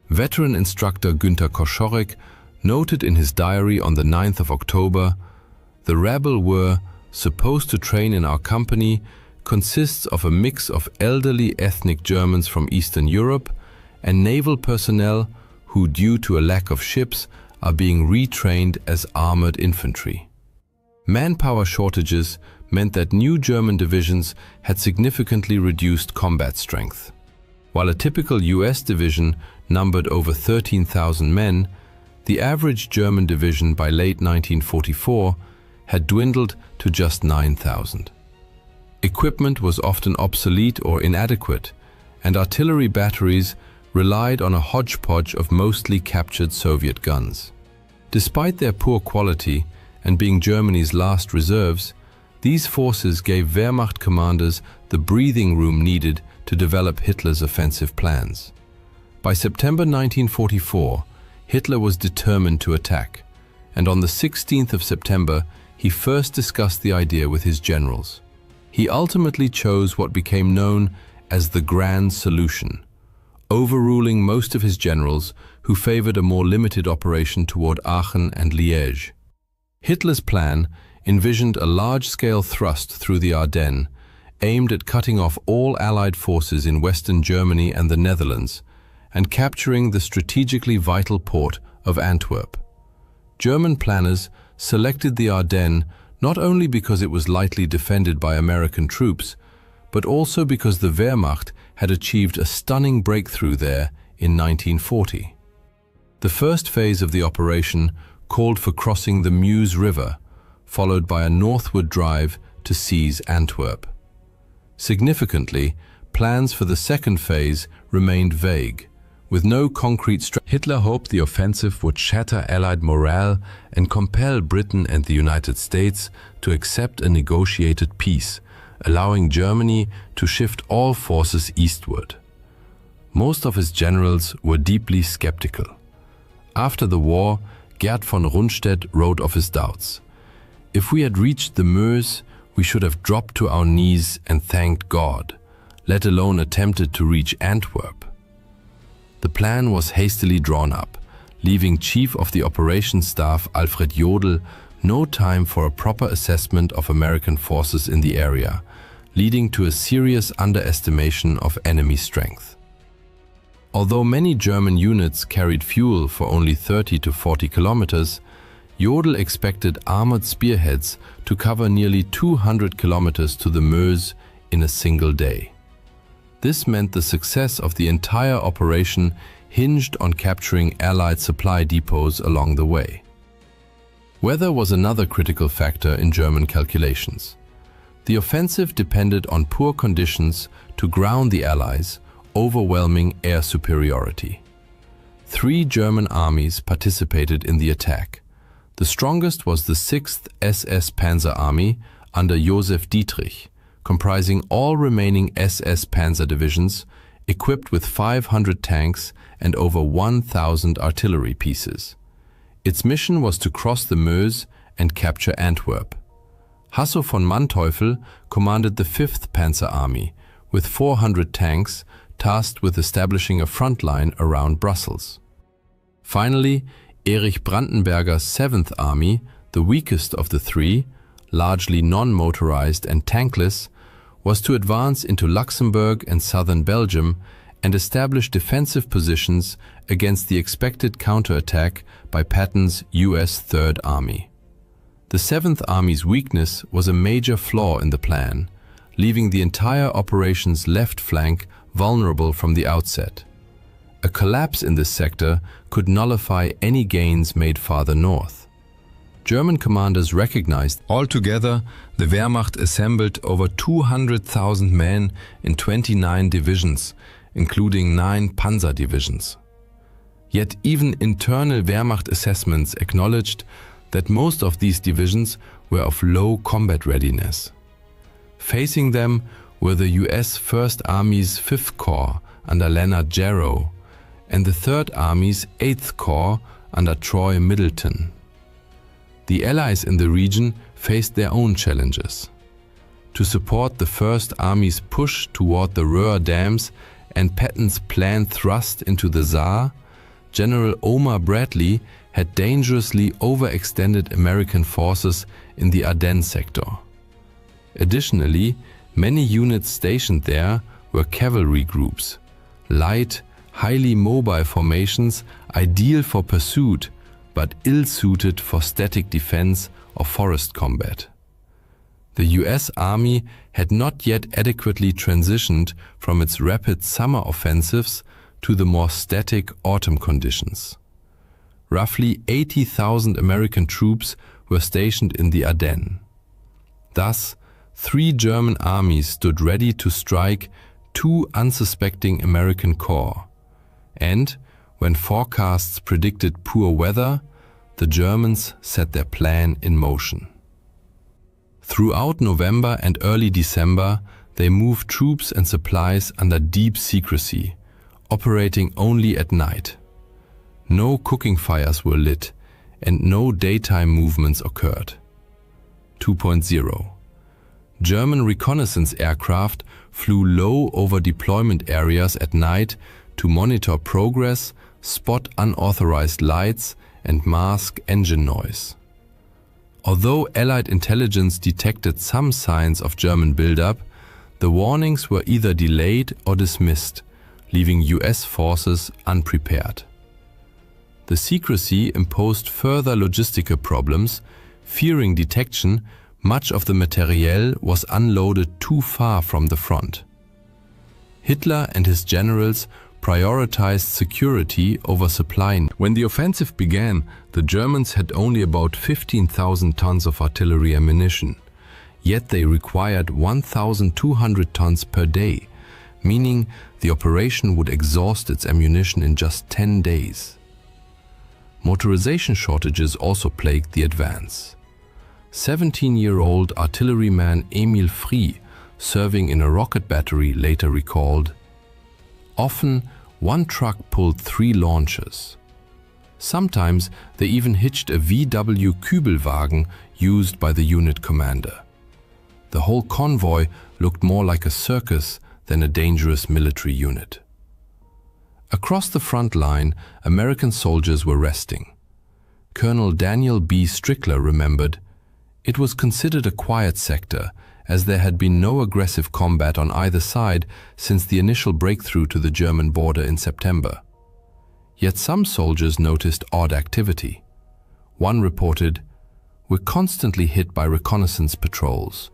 Veteran instructor Günter Koschorek noted in his diary on the 9th of October, "The rabble were supposed to train in our company consists of a mix of elderly ethnic Germans from Eastern Europe and naval personnel who, due to a lack of ships, are being retrained as armored infantry." Manpower shortages meant that new German divisions had significantly reduced combat strength. While a typical US division numbered over 13,000 men, the average German division by late 1944 had dwindled to just 9,000. Equipment was often obsolete or inadequate, and artillery batteries relied on a hodgepodge of mostly captured Soviet guns. Despite their poor quality and being Germany's last reserves, these forces gave Wehrmacht commanders the breathing room needed to develop Hitler's offensive plans. By September 1944, Hitler was determined to attack, and on the 16th of September, he first discussed the idea with his generals. He ultimately chose what became known as the Grand Solution, overruling most of his generals who favored a more limited operation toward Aachen and Liège. Hitler's plan envisioned a large-scale thrust through the Ardennes, aimed at cutting off all Allied forces in Western Germany and the Netherlands, and capturing the strategically vital port of Antwerp. German planners selected the Ardennes not only because it was lightly defended by American troops, but also because the Wehrmacht had achieved a stunning breakthrough there in 1940. The first phase of the operation called for crossing the Meuse River, followed by a northward drive to seize Antwerp. Significantly, plans for the second phase remained vague, with no concrete strategy. Hitler hoped the offensive would shatter Allied morale and compel Britain and the United States to accept a negotiated peace, allowing Germany to shift all forces eastward. Most of his generals were deeply skeptical. After the war, Gerd von Rundstedt wrote of his doubts. "If we had reached the Meuse, we should have dropped to our knees and thanked God, let alone attempted to reach Antwerp." The plan was hastily drawn up, leaving Chief of the Operations Staff Alfred Jodl no time for a proper assessment of American forces in the area, leading to a serious underestimation of enemy strength. Although many German units carried fuel for only 30 to 40 kilometers, Jodl expected armored spearheads to cover nearly 200 kilometers to the Meuse in a single day. This meant the success of the entire operation hinged on capturing Allied supply depots along the way. Weather was another critical factor in German calculations. The offensive depended on poor conditions to ground the Allies, overwhelming air superiority. 3 German armies participated in the attack. The strongest was the 6th SS Panzer Army under Josef Dietrich, comprising all remaining SS Panzer divisions, equipped with 500 tanks and over 1,000 artillery pieces. Its mission was to cross the Meuse and capture Antwerp. Hasso von Manteuffel commanded the 5th Panzer Army, with 400 tanks, tasked with establishing a front line around Brussels. Finally, Erich Brandenberger's 7th Army, the weakest of the 3, largely non-motorized and tankless, was to advance into Luxembourg and southern Belgium and establish defensive positions against the expected counterattack by Patton's US 3rd Army. The 7th Army's weakness was a major flaw in the plan, leaving the entire operation's left flank vulnerable from the outset. A collapse in this sector could nullify any gains made farther north. German commanders recognized. Altogether, the Wehrmacht assembled over 200,000 men in 29 divisions, including 9 panzer divisions. Yet even internal Wehrmacht assessments acknowledged that most of these divisions were of low combat readiness. Facing them were the US 1st Army's 5th Corps under Leonard Jarrow and the 3rd Army's 8th Corps under Troy Middleton. The Allies in the region faced their own challenges. To support the 1st Army's push toward the Ruhr dams and Patton's planned thrust into the Saar, General Omar Bradley had dangerously overextended American forces in the Ardennes sector. Additionally, many units stationed there were cavalry groups, light, highly mobile formations ideal for pursuit but ill-suited for static defense or forest combat. The US Army had not yet adequately transitioned from its rapid summer offensives to the more static autumn conditions. Roughly 80,000 American troops were stationed in the Ardennes. Thus, 3 German armies stood ready to strike 2 unsuspecting American corps. And, when forecasts predicted poor weather, the Germans set their plan in motion. Throughout November and early December, they moved troops and supplies under deep secrecy, operating only at night. No cooking fires were lit, and no daytime movements occurred. 2.0. German reconnaissance aircraft flew low over deployment areas at night to monitor progress, spot unauthorized lights, and mask engine noise. Although Allied intelligence detected some signs of German buildup, the warnings were either delayed or dismissed, leaving US forces unprepared. The secrecy imposed further logistical problems. Fearing detection, much of the materiel was unloaded too far from the front. Hitler and his generals prioritized security over supply. When the offensive began, the Germans had only about 15,000 tons of artillery ammunition, yet they required 1,200 tons per day, meaning the operation would exhaust its ammunition in just 10 days. Motorization shortages also plagued the advance. 17-year-old artilleryman Emil Frie, serving in a rocket battery, later recalled, "Often, one truck pulled 3 launchers. Sometimes they even hitched a WW Kübelwagen used by the unit commander. The whole convoy looked more like a circus than a dangerous military unit." Across the front line, American soldiers were resting. Colonel Daniel B. Strickler remembered, "It was considered a quiet sector, as there had been no aggressive combat on either side since the initial breakthrough to the German border in September. Yet some soldiers noticed odd activity. One reported, "We're constantly hit by reconnaissance patrols.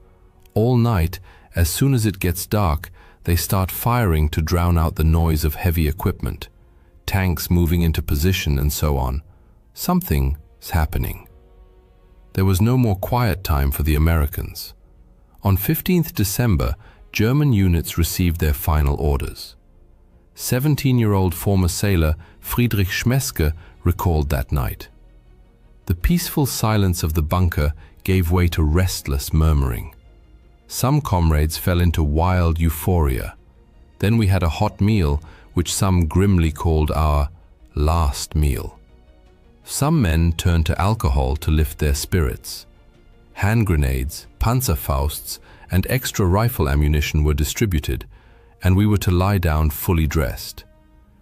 All night, as soon as it gets dark, they start firing to drown out the noise of heavy equipment, tanks moving into position and so on. Something's happening." There was no more quiet time for the Americans. On 15th December, German units received their final orders. 17-year-old former sailor Friedrich Schmeske recalled that night. The peaceful silence of the bunker gave way to restless murmuring. Some comrades fell into wild euphoria. Then we had a hot meal, which some grimly called our last meal. Some men turned to alcohol to lift their spirits. Hand grenades, Panzerfausts, and extra rifle ammunition were distributed, and we were to lie down fully dressed.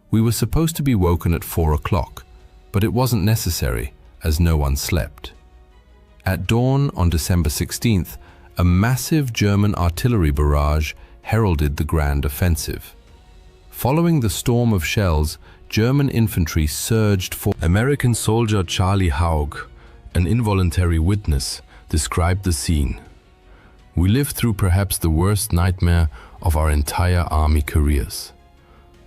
We were supposed to be woken at 4 o'clock, but it wasn't necessary, as no one slept. At dawn on December 16th, a massive German artillery barrage heralded the grand offensive. Following the storm of shells, German infantry surged for. American soldier Charlie Haug, an involuntary witness, described the scene. "We lived through perhaps the worst nightmare of our entire army careers.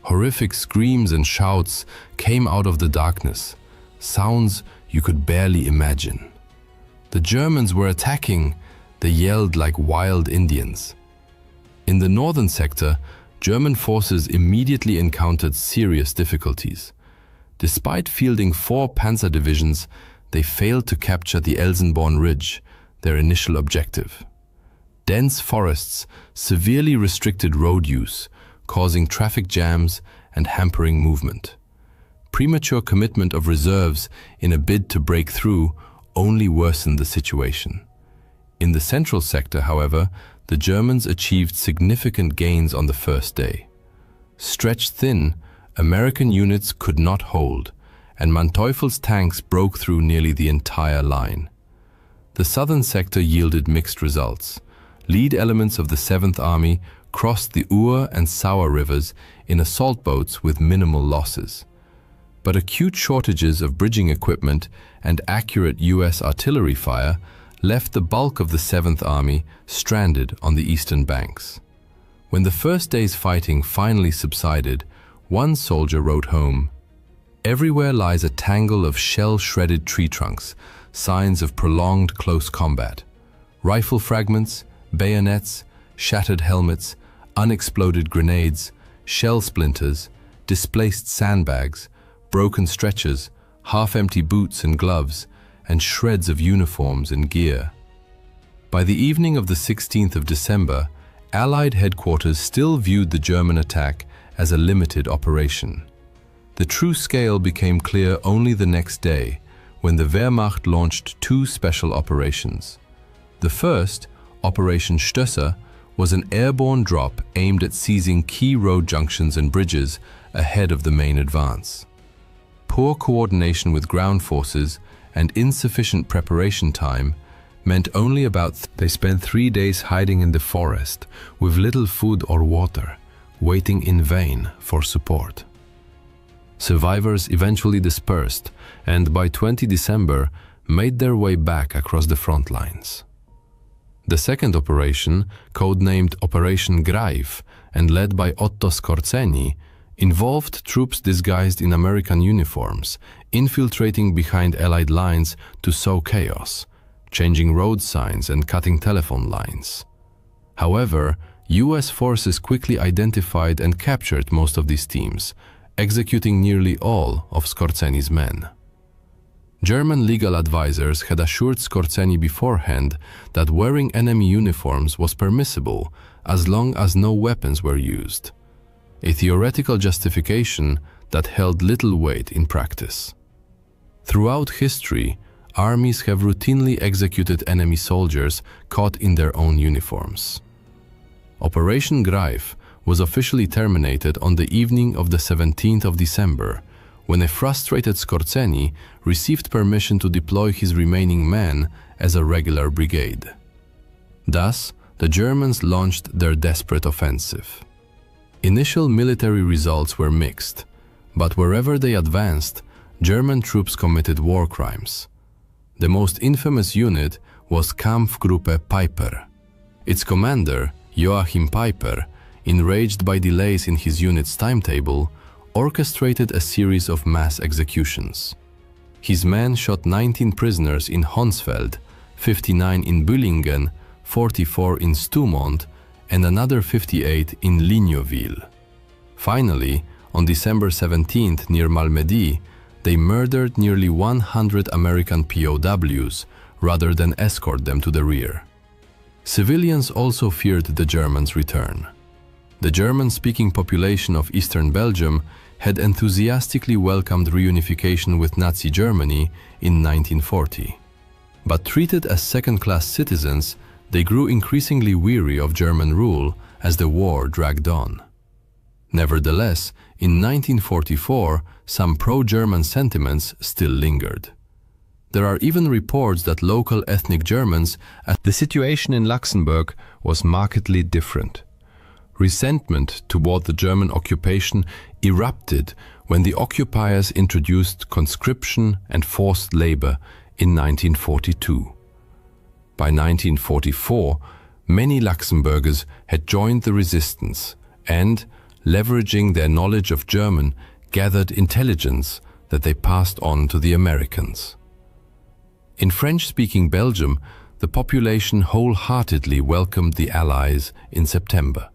Horrific screams and shouts came out of the darkness, sounds you could barely imagine. The Germans were attacking. They yelled like wild Indians." In the northern sector, German forces immediately encountered serious difficulties. Despite fielding 4 panzer divisions, they failed to capture the Elsenborn Ridge, their initial objective. Dense forests severely restricted road use, causing traffic jams and hampering movement. Premature commitment of reserves in a bid to break through only worsened the situation. In the central sector, however, the Germans achieved significant gains on the first day. Stretched thin, American units could not hold, and Manteuffel's tanks broke through nearly the entire line. The southern sector yielded mixed results. Lead elements of the 7th Army crossed the Our and Sauer rivers in assault boats with minimal losses. But acute shortages of bridging equipment and accurate US artillery fire left the bulk of the 7th Army stranded on the eastern banks. When the first day's fighting finally subsided, one soldier wrote home, "Everywhere lies a tangle of shell-shredded tree trunks, signs of prolonged close combat. Rifle fragments, bayonets, shattered helmets, unexploded grenades, shell splinters, displaced sandbags, broken stretchers, half-empty boots and gloves, and shreds of uniforms and gear. By the evening of the 16th of December, Allied headquarters still viewed the German attack as a limited operation. The true scale became clear only the next day, when the Wehrmacht launched two special operations. The first, Operation Stösser, was an airborne drop aimed at seizing key road junctions and bridges ahead of the main advance. Poor coordination with ground forces and insufficient preparation time meant they spent 3 days hiding in the forest with little food or water, waiting in vain for support. Survivors eventually dispersed and by 20 December made their way back across the front lines. The second operation, codenamed Operation Greif and led by Otto Skorzeny, involved troops disguised in American uniforms, infiltrating behind Allied lines to sow chaos, changing road signs and cutting telephone lines. However, US forces quickly identified and captured most of these teams, executing nearly all of Skorzeny's men. German legal advisors had assured Skorzeny beforehand that wearing enemy uniforms was permissible as long as no weapons were used, a theoretical justification that held little weight in practice. Throughout history, armies have routinely executed enemy soldiers caught in their own uniforms. Operation Greif was officially terminated on the evening of the 17th of December, when a frustrated Skorzeny received permission to deploy his remaining men as a regular brigade. Thus, the Germans launched their desperate offensive. Initial military results were mixed, but wherever they advanced, German troops committed war crimes. The most infamous unit was Kampfgruppe Peiper. Its commander, Joachim Peiper, enraged by delays in his unit's timetable, orchestrated a series of mass executions. His men shot 19 prisoners in Honsfeld, 59 in Büllingen, 44 in Stoumont, and another 58 in Lignoville. Finally, on December 17th near Malmedy, they murdered nearly 100 American POWs rather than escort them to the rear. Civilians also feared the Germans' return. The German-speaking population of Eastern Belgium had enthusiastically welcomed reunification with Nazi Germany in 1940. But treated as second-class citizens, they grew increasingly weary of German rule as the war dragged on. Nevertheless, in 1944, some pro-German sentiments still lingered. There are even reports that local ethnic Germans. The situation in Luxembourg was markedly different. Resentment toward the German occupation erupted when the occupiers introduced conscription and forced labor in 1942. By 1944, many Luxembourgers had joined the resistance and, leveraging their knowledge of German, gathered intelligence that they passed on to the Americans. In French-speaking Belgium, the population wholeheartedly welcomed the Allies in September.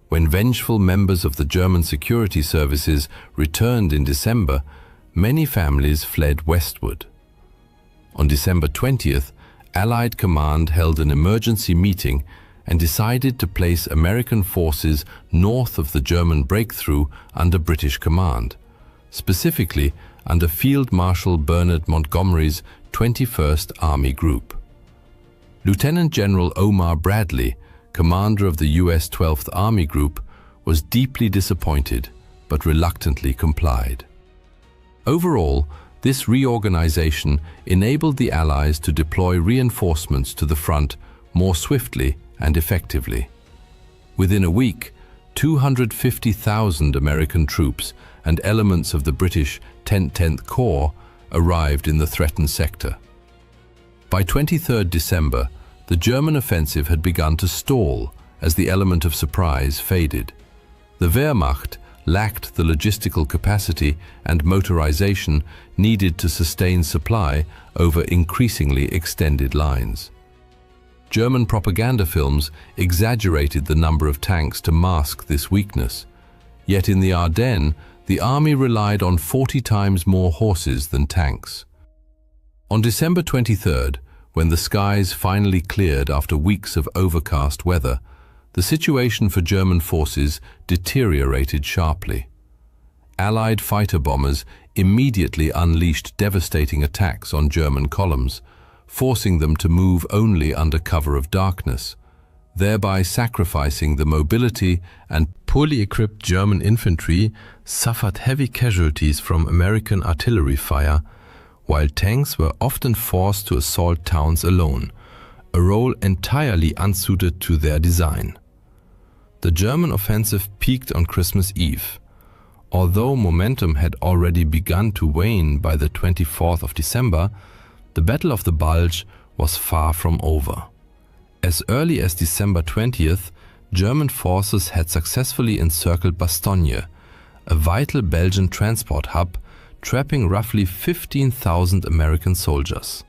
When vengeful members of the German security services returned in December, many families fled westward. On December 20th, Allied Command held an emergency meeting and decided to place American forces north of the German breakthrough under British command, specifically under Field Marshal Bernard Montgomery's 21st Army Group. Lieutenant General Omar Bradley, commander of the US 12th Army Group, was deeply disappointed but reluctantly complied. Overall, this reorganization enabled the Allies to deploy reinforcements to the front more swiftly and effectively. Within a week, 250,000 American troops and elements of the British 10th Corps arrived in the threatened sector. By 23rd December, the German offensive had begun to stall as the element of surprise faded. The Wehrmacht lacked the logistical capacity and motorization needed to sustain supply over increasingly extended lines. German propaganda films exaggerated the number of tanks to mask this weakness. Yet in the Ardennes, the army relied on 40 times more horses than tanks. On December 23rd, when the skies finally cleared after weeks of overcast weather, the situation for German forces deteriorated sharply. Allied fighter bombers immediately unleashed devastating attacks on German columns, forcing them to move only under cover of darkness, thereby sacrificing the mobility, and poorly equipped German infantry suffered heavy casualties from American artillery fire, while tanks were often forced to assault towns alone, a role entirely unsuited to their design. The German offensive peaked on Christmas Eve. Although momentum had already begun to wane by the 24th of December, the Battle of the Bulge was far from over. As early as December 20th, German forces had successfully encircled Bastogne, a vital Belgian transport hub, trapping roughly 15,000 American soldiers.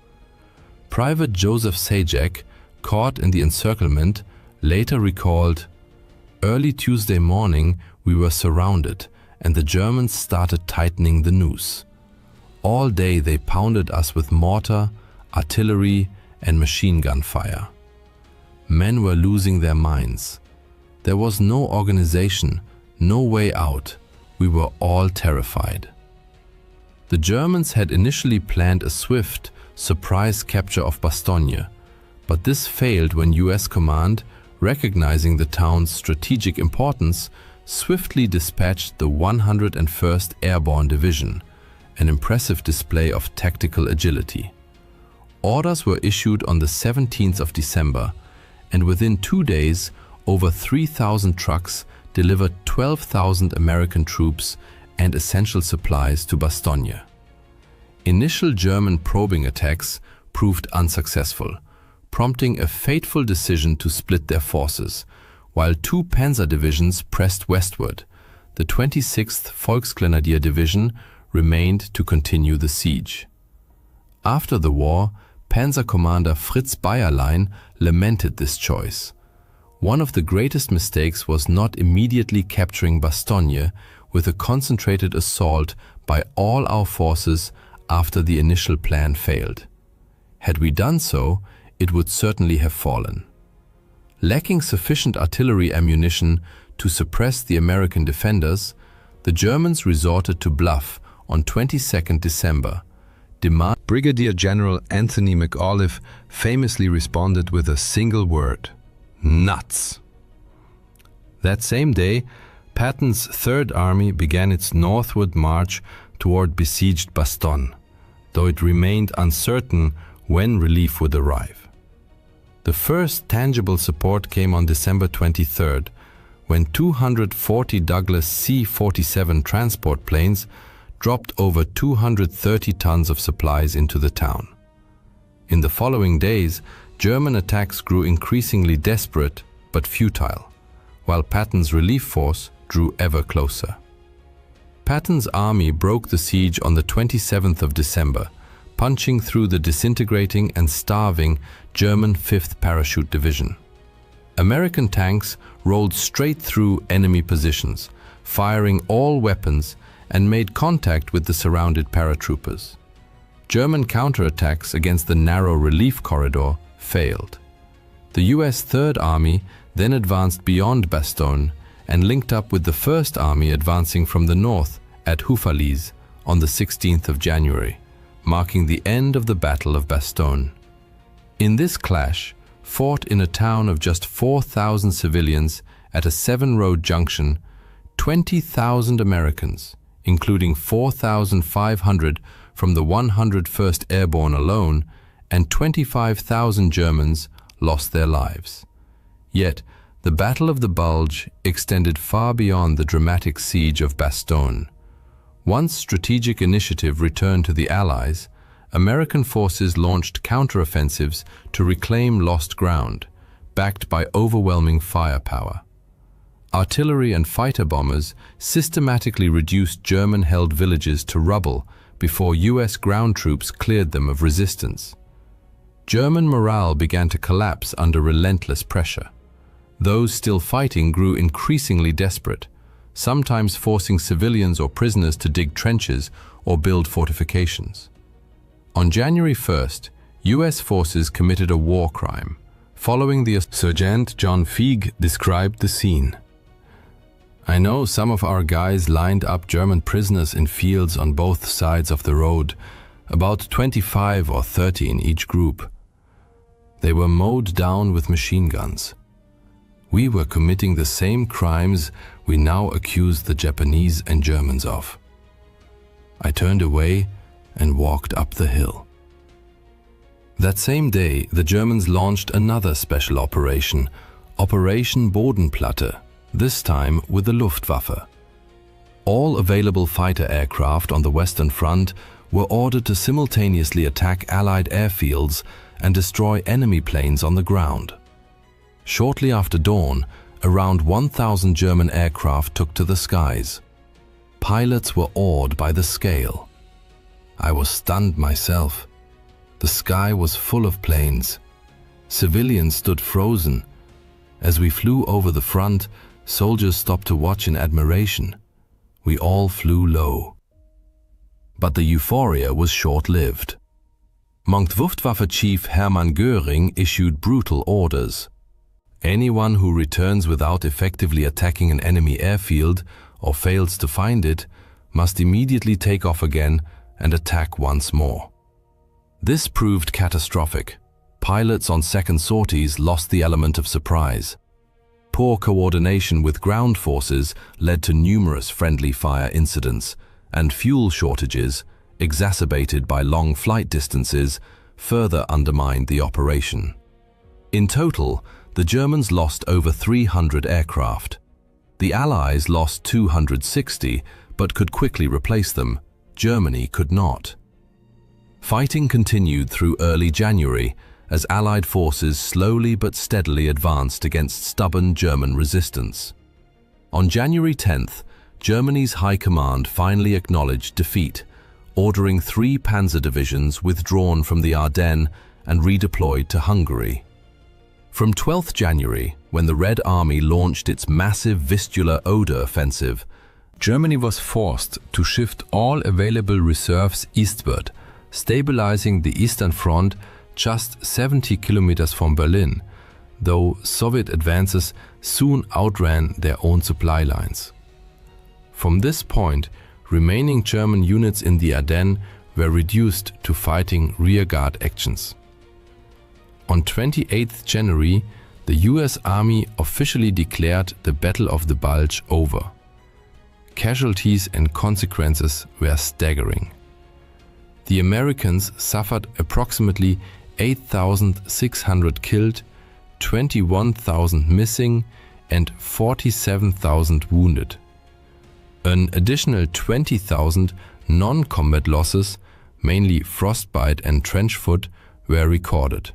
Private Joseph Sajak, caught in the encirclement, later recalled, "Early Tuesday morning we were surrounded, and the Germans started tightening the noose. All day they pounded us with mortar, artillery, and machine gun fire. Men were losing their minds. There was no organization, no way out. We were all terrified." The Germans had initially planned a swift, surprise capture of Bastogne, but this failed when US command, recognizing the town's strategic importance, swiftly dispatched the 101st Airborne Division, an impressive display of tactical agility. Orders were issued on the 17th of December, and within 2 days, over 3,000 trucks delivered 12,000 American troops and essential supplies to Bastogne. Initial German probing attacks proved unsuccessful, prompting a fateful decision to split their forces, while 2 panzer divisions pressed westward. The 26th Volksgrenadier Division remained to continue the siege. After the war, Panzer Commander Fritz Bayerlein lamented this choice. One of the greatest mistakes was not immediately capturing Bastogne with a concentrated assault by all our forces after the initial plan failed. Had we done so, it would certainly have fallen. Lacking sufficient artillery ammunition to suppress the American defenders, the Germans resorted to bluff on 22nd December. Brigadier General Anthony McAuliffe famously responded with a single word: nuts. That same day, Patton's Third Army began its northward march toward besieged Bastogne, though it remained uncertain when relief would arrive. The first tangible support came on December 23rd, when 240 Douglas C-47 transport planes dropped over 230 tons of supplies into the town. In the following days, German attacks grew increasingly desperate but futile, while Patton's relief force drew ever closer. Patton's army broke the siege on the 27th of December, punching through the disintegrating and starving German 5th Parachute Division. American tanks rolled straight through enemy positions, firing all weapons, and made contact with the surrounded paratroopers. German counterattacks against the narrow relief corridor failed. The US Third Army then advanced beyond Bastogne and linked up with the First Army advancing from the north at Houffalize on the 16th of January, marking the end of the Battle of Bastogne. In this clash, fought in a town of just 4,000 civilians at a 7-road junction, 20,000 Americans, including 4,500 from the 101st Airborne alone, and 25,000 Germans lost their lives. Yet, the Battle of the Bulge extended far beyond the dramatic siege of Bastogne. Once strategic initiative returned to the Allies, American forces launched counteroffensives to reclaim lost ground, backed by overwhelming firepower. Artillery and fighter bombers systematically reduced German-held villages to rubble before US ground troops cleared them of resistance. German morale began to collapse under relentless pressure. Those still fighting grew increasingly desperate, sometimes forcing civilians or prisoners to dig trenches or build fortifications. On January 1st, US forces committed a war crime. Following the Sergeant John Feig described the scene. "I know some of our guys lined up German prisoners in fields on both sides of the road, about 25 or 30 in each group. They were mowed down with machine guns. We were committing the same crimes we now accuse the Japanese and Germans of. I turned away and walked up the hill." That same day, the Germans launched another special operation, Operation Bodenplatte, this time with the Luftwaffe. All available fighter aircraft on the Western Front were ordered to simultaneously attack Allied airfields and destroy enemy planes on the ground. Shortly after dawn, around 1,000 German aircraft took to the skies. Pilots were awed by the scale. I was stunned myself. The sky was full of planes. Civilians stood frozen. As we flew over the front, soldiers stopped to watch in admiration. We all flew low. But the euphoria was short-lived. Luftwaffe Chief Hermann Göring issued brutal orders. Anyone who returns without effectively attacking an enemy airfield or fails to find it must immediately take off again and attack once more. This proved catastrophic. Pilots on second sorties lost the element of surprise. Poor coordination with ground forces led to numerous friendly fire incidents, and fuel shortages, exacerbated by long flight distances, further undermined the operation. In total, the Germans lost over 300 aircraft. The Allies lost 260, but could quickly replace them. Germany could not. Fighting continued through early January as Allied forces slowly but steadily advanced against stubborn German resistance. On January 10th, Germany's High Command finally acknowledged defeat, ordering 3 panzer divisions withdrawn from the Ardennes and redeployed to Hungary. From 12th January, when the Red Army launched its massive Vistula-Oder offensive, Germany was forced to shift all available reserves eastward, stabilizing the Eastern Front just 70 kilometers from Berlin, though Soviet advances soon outran their own supply lines. From this point, remaining German units in the Ardennes were reduced to fighting rearguard actions. On 28th January, the US Army officially declared the Battle of the Bulge over. Casualties and consequences were staggering. The Americans suffered approximately 8,600 killed, 21,000 missing, and 47,000 wounded. An additional 20,000 non-combat losses, mainly frostbite and trench foot, were recorded.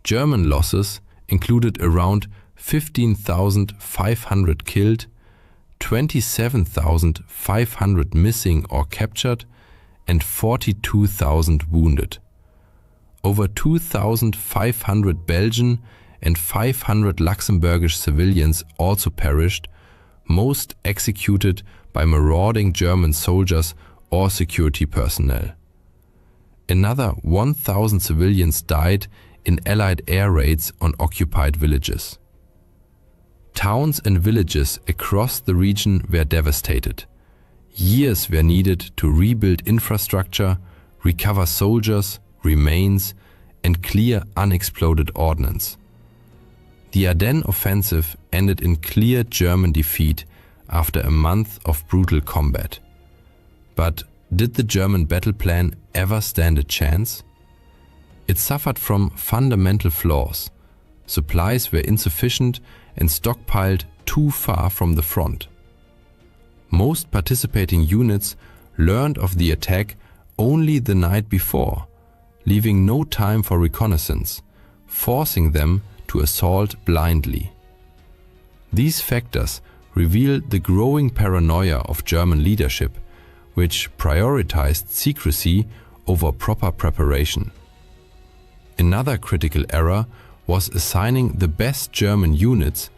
German losses included around 15,500 killed, 27,500 missing or captured, and 42,000 wounded. Over 2,500 Belgian and 500 Luxembourgish civilians also perished, most executed by marauding German soldiers or security personnel. Another 1,000 civilians died in Allied air raids on occupied villages. Towns and villages across the region were devastated. Years were needed to rebuild infrastructure, recover soldiers, remains, and clear unexploded ordnance. The Ardennes offensive ended in clear German defeat after a month of brutal combat. But did the German battle plan ever stand a chance? It suffered from fundamental flaws. Supplies were insufficient and stockpiled too far from the front. Most participating units learned of the attack only the night before, leaving no time for reconnaissance, forcing them to assault blindly. These factors reveal the growing paranoia of German leadership, which prioritized secrecy over proper preparation. Another critical error was assigning the best German units,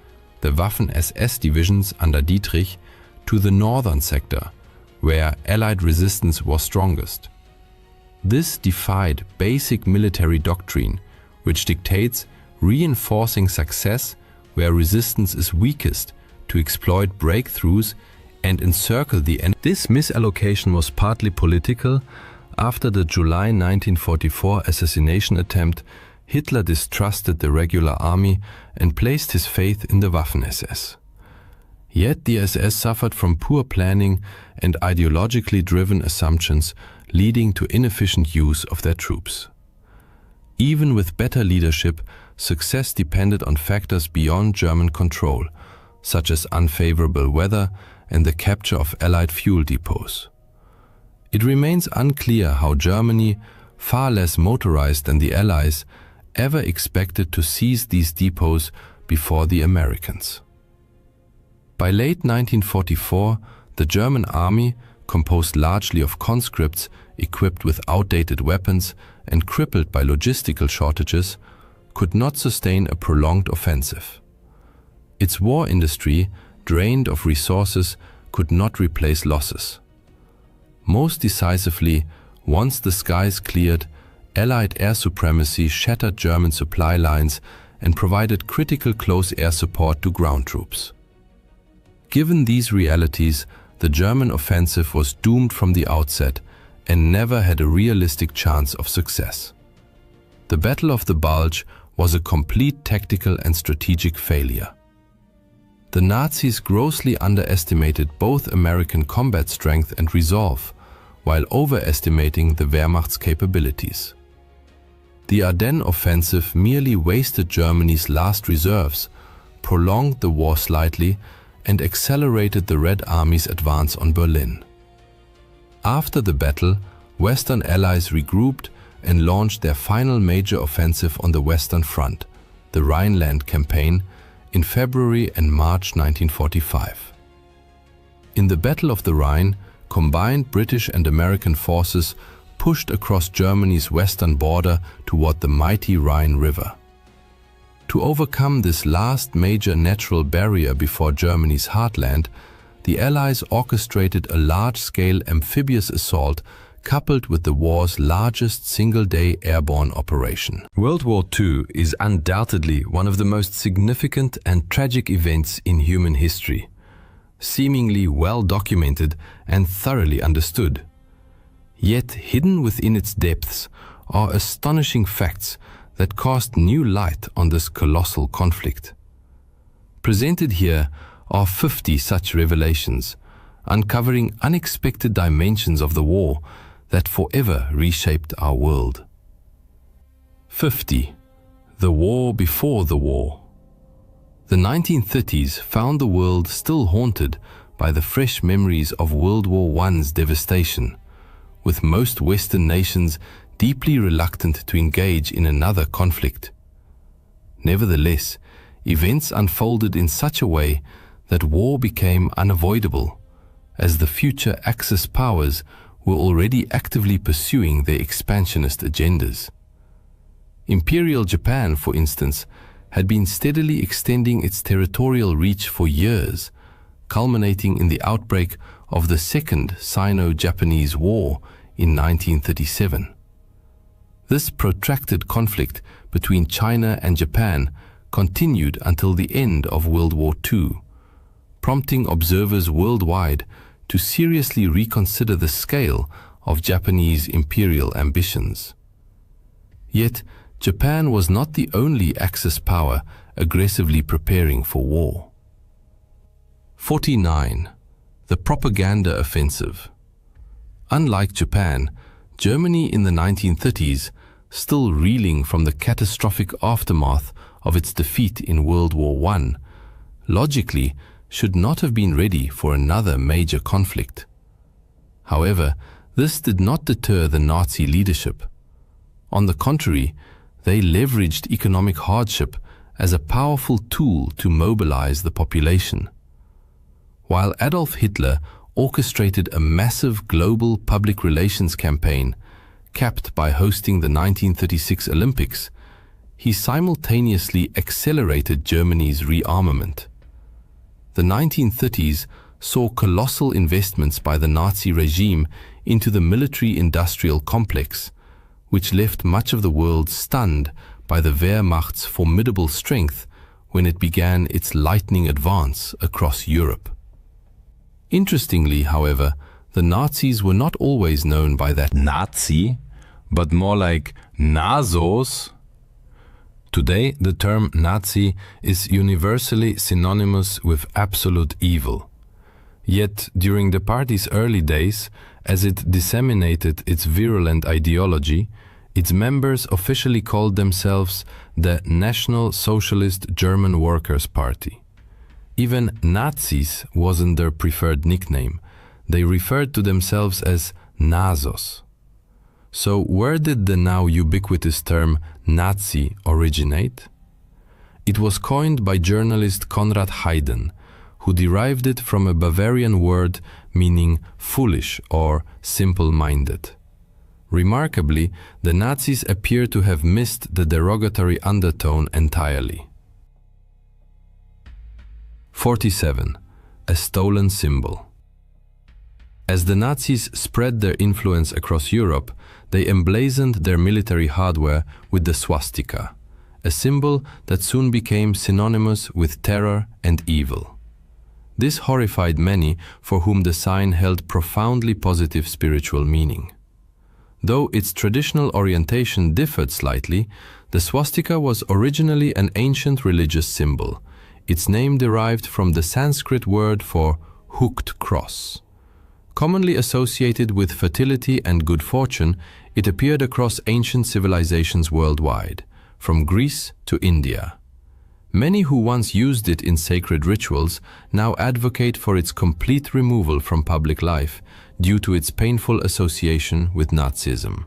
the Waffen-SS divisions under Dietrich, to the northern sector, where Allied resistance was strongest. This defied basic military doctrine, which dictates reinforcing success where resistance is weakest to exploit breakthroughs and encircle the enemy. This misallocation was partly political. After the July 1944 assassination attempt, Hitler distrusted the regular army and placed his faith in the Waffen-SS. Yet the SS suffered from poor planning and ideologically driven assumptions, leading to inefficient use of their troops. Even with better leadership, success depended on factors beyond German control, such as unfavorable weather and the capture of Allied fuel depots. It remains unclear how Germany, far less motorized than the Allies, ever expected to seize these depots before the Americans. By late 1944, the German army, composed largely of conscripts equipped with outdated weapons and crippled by logistical shortages, could not sustain a prolonged offensive. Its war industry, drained of resources, could not replace losses. Most decisively, once the skies cleared, Allied air supremacy shattered German supply lines and provided critical close air support to ground troops. Given these realities, the German offensive was doomed from the outset and never had a realistic chance of success. The Battle of the Bulge was a complete tactical and strategic failure. The Nazis grossly underestimated both American combat strength and resolve, while overestimating the Wehrmacht's capabilities. The Ardennes offensive merely wasted Germany's last reserves, prolonged the war slightly, and accelerated the Red Army's advance on Berlin. After the battle, Western Allies regrouped and launched their final major offensive on the Western Front, the Rhineland Campaign, in February and March 1945. In the Battle of the Rhine, combined British and American forces pushed across Germany's western border toward the mighty Rhine River. To overcome this last major natural barrier before Germany's heartland, the Allies orchestrated a large-scale amphibious assault coupled with the war's largest single-day airborne operation. World War II is undoubtedly one of the most significant and tragic events in human history, seemingly well documented and thoroughly understood. Yet hidden within its depths are astonishing facts that cast new light on this colossal conflict. Presented here are 50 such revelations, uncovering unexpected dimensions of the war that forever reshaped our world. 50. The war before the war. The 1930s found the world still haunted by the fresh memories of World War I's devastation, with most Western nations deeply reluctant to engage in another conflict. Nevertheless, events unfolded in such a way that war became unavoidable, as the future Axis powers were already actively pursuing their expansionist agendas. Imperial Japan, for instance, had been steadily extending its territorial reach for years, culminating in the outbreak of the Second Sino-Japanese War in 1937. This protracted conflict between China and Japan continued until the end of World War II, prompting observers worldwide to seriously reconsider the scale of Japanese imperial ambitions. Yet, Japan was not the only Axis power aggressively preparing for war. 49. The propaganda offensive. Unlike Japan, Germany in the 1930s, still reeling from the catastrophic aftermath of its defeat in World War I, logically should not have been ready for another major conflict. However, this did not deter the Nazi leadership. On the contrary, they leveraged economic hardship as a powerful tool to mobilize the population. While Adolf Hitler orchestrated a massive global public relations campaign, capped by hosting the 1936 Olympics, he simultaneously accelerated Germany's rearmament. The 1930s saw colossal investments by the Nazi regime into the military-industrial complex, which left much of the world stunned by the Wehrmacht's formidable strength when it began its lightning advance across Europe. Interestingly, however, the Nazis were not always known by that Nazi, but more like Nazos. Today, the term Nazi is universally synonymous with absolute evil. Yet, during the party's early days, as it disseminated its virulent ideology, its members officially called themselves the National Socialist German Workers' Party. Even Nazis wasn't their preferred nickname. They referred to themselves as Nazos. So where did the now ubiquitous term Nazi originate? It was coined by journalist Konrad Haydn, who derived it from a Bavarian word meaning foolish or simple-minded. Remarkably, the Nazis appear to have missed the derogatory undertone entirely. 47. A stolen symbol. As the Nazis spread their influence across Europe, they emblazoned their military hardware with the swastika, a symbol that soon became synonymous with terror and evil. This horrified many for whom the sign held profoundly positive spiritual meaning. Though its traditional orientation differed slightly, the swastika was originally an ancient religious symbol, its name derived from the Sanskrit word for hooked cross. Commonly associated with fertility and good fortune, it appeared across ancient civilizations worldwide, from Greece to India. Many who once used it in sacred rituals now advocate for its complete removal from public life due to its painful association with Nazism.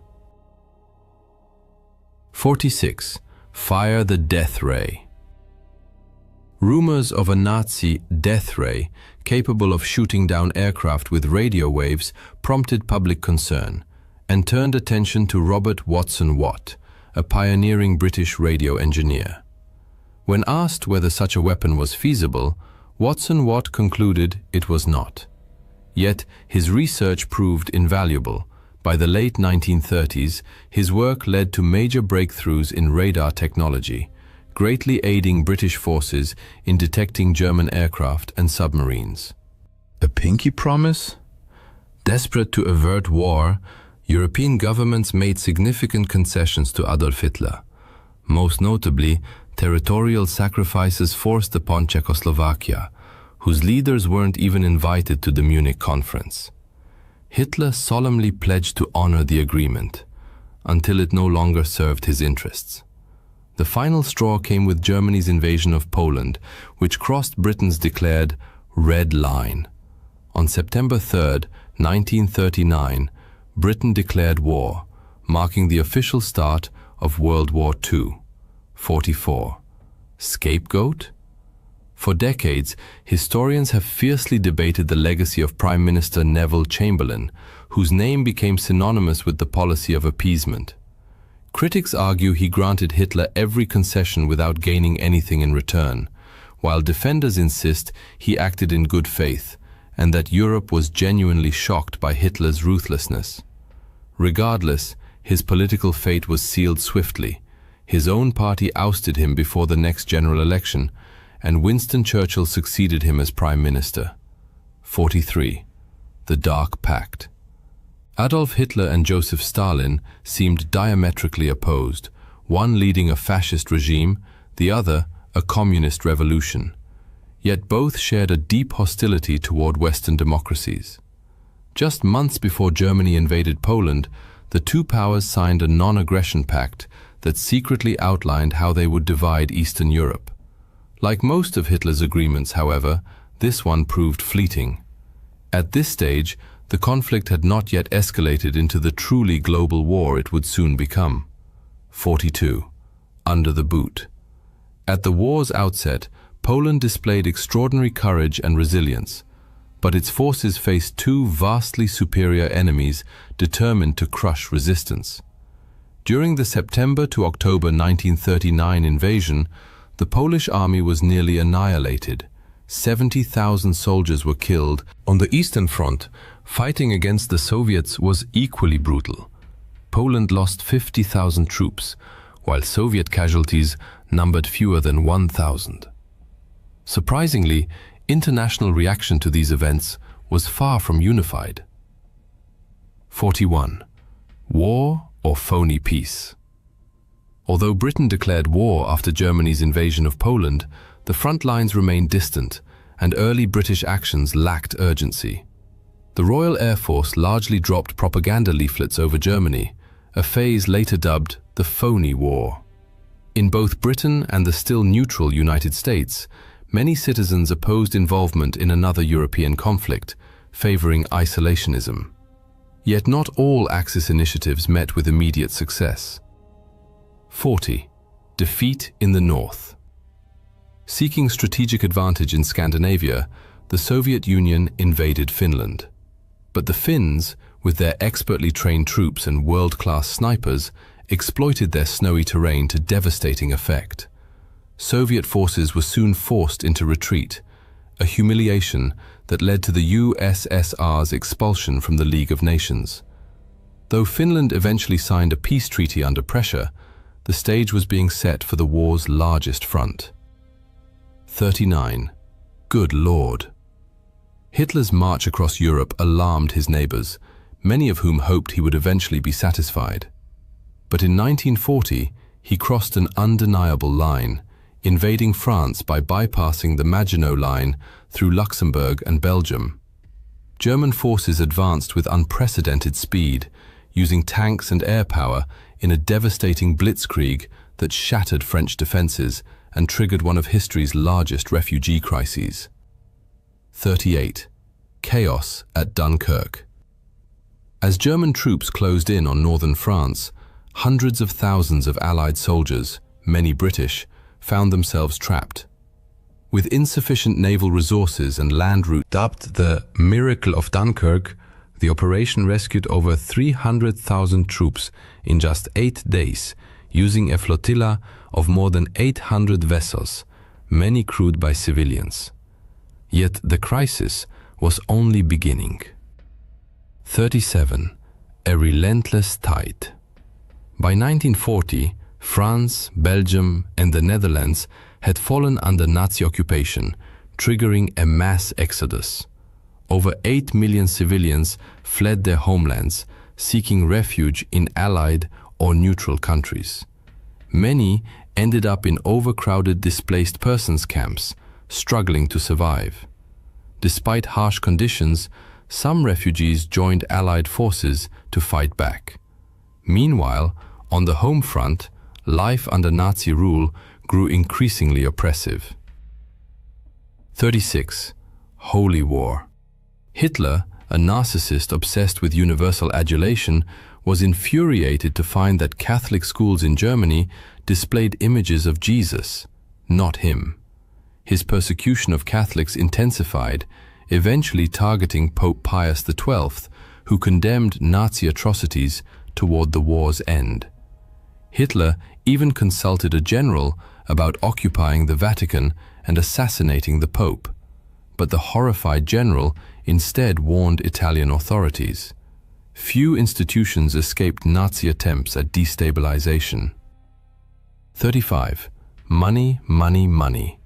46. Fire the death ray. Rumors of a Nazi death ray capable of shooting down aircraft with radio waves prompted public concern and turned attention to Robert Watson Watt, a pioneering British radio engineer. When asked whether such a weapon was feasible, Watson Watt concluded it was not. Yet his research proved invaluable. By the late 1930s, his work led to major breakthroughs in radar technology, greatly aiding British forces in detecting German aircraft and submarines. A pinky promise? Desperate to avert war, European governments made significant concessions to Adolf Hitler. Most notably, territorial sacrifices forced upon Czechoslovakia, whose leaders weren't even invited to the Munich conference. Hitler solemnly pledged to honor the agreement, until it no longer served his interests. The final straw came with Germany's invasion of Poland, which crossed Britain's declared red line. On September 3, 1939, Britain declared war, marking the official start of World War II. 44. Scapegoat? For decades, historians have fiercely debated the legacy of Prime Minister Neville Chamberlain, whose name became synonymous with the policy of appeasement. Critics argue he granted Hitler every concession without gaining anything in return, while defenders insist he acted in good faith and that Europe was genuinely shocked by Hitler's ruthlessness. Regardless, his political fate was sealed swiftly. His own party ousted him before the next general election, and Winston Churchill succeeded him as Prime Minister. 43. The Dark Pact. Adolf Hitler and Joseph Stalin seemed diametrically opposed, one leading a fascist regime, the other a communist revolution. Yet both shared a deep hostility toward Western democracies. Just months before Germany invaded Poland, the two powers signed a non-aggression pact that secretly outlined how they would divide Eastern Europe. Like most of Hitler's agreements, however, this one proved fleeting. At this stage, the conflict had not yet escalated into the truly global war it would soon become. 42. Under the boot. At the war's outset, Poland displayed extraordinary courage and resilience. but its forces faced two vastly superior enemies determined to crush resistance. During the September to October 1939 invasion, the Polish army was nearly annihilated. 70,000 soldiers were killed. On the Eastern Front, fighting against the Soviets was equally brutal. Poland lost 50,000 troops, while Soviet casualties numbered fewer than 1,000. Surprisingly, international reaction to these events was far from unified. 41. War or phony peace? Although Britain declared war after Germany's invasion of Poland, the front lines remained distant, and early British actions lacked urgency. The Royal Air Force largely dropped propaganda leaflets over Germany, a phase later dubbed the phony war. In both Britain and the still neutral United States, many citizens opposed involvement in another European conflict, favoring isolationism. Yet not all Axis initiatives met with immediate success. 40. Defeat in the North. Seeking strategic advantage in Scandinavia, the Soviet Union invaded Finland. But the Finns, with their expertly trained troops and world-class snipers, exploited their snowy terrain to devastating effect. Soviet forces were soon forced into retreat, a humiliation that led to the USSR's expulsion from the League of Nations. Though Finland eventually signed a peace treaty under pressure, the stage was being set for the war's largest front. 39. Good Lord. Hitler's march across Europe alarmed his neighbors, many of whom hoped he would eventually be satisfied. But in 1940, he crossed an undeniable line, invading France by bypassing the Maginot Line through Luxembourg and Belgium. German forces advanced with unprecedented speed, using tanks and air power in a devastating blitzkrieg that shattered French defenses and triggered one of history's largest refugee crises. 38. Chaos at Dunkirk. As German troops closed in on northern France, hundreds of thousands of Allied soldiers, many British, found themselves trapped. With insufficient naval resources and land routes dubbed the Miracle of Dunkirk, the operation rescued over 300,000 troops in just 8 days, using a flotilla of more than 800 vessels, many crewed by civilians. Yet the crisis was only beginning. 37. A relentless tide. By 1940, France, Belgium, and the Netherlands had fallen under Nazi occupation, triggering a mass exodus. Over 8 million civilians fled their homelands, seeking refuge in Allied or neutral countries. Many ended up in overcrowded displaced persons camps, struggling to survive. Despite harsh conditions, some refugees joined Allied forces to fight back. Meanwhile, on the home front, life under Nazi rule grew increasingly oppressive. 36. Holy War. Hitler, a narcissist obsessed with universal adulation, was infuriated to find that Catholic schools in Germany displayed images of Jesus, not him. His persecution of Catholics intensified, eventually targeting Pope Pius XII, who condemned Nazi atrocities toward the war's end. Hitler even consulted a general about occupying the Vatican and assassinating the Pope, but the horrified general instead warned Italian authorities. Few institutions escaped Nazi attempts at destabilization. 35. Money, money, money.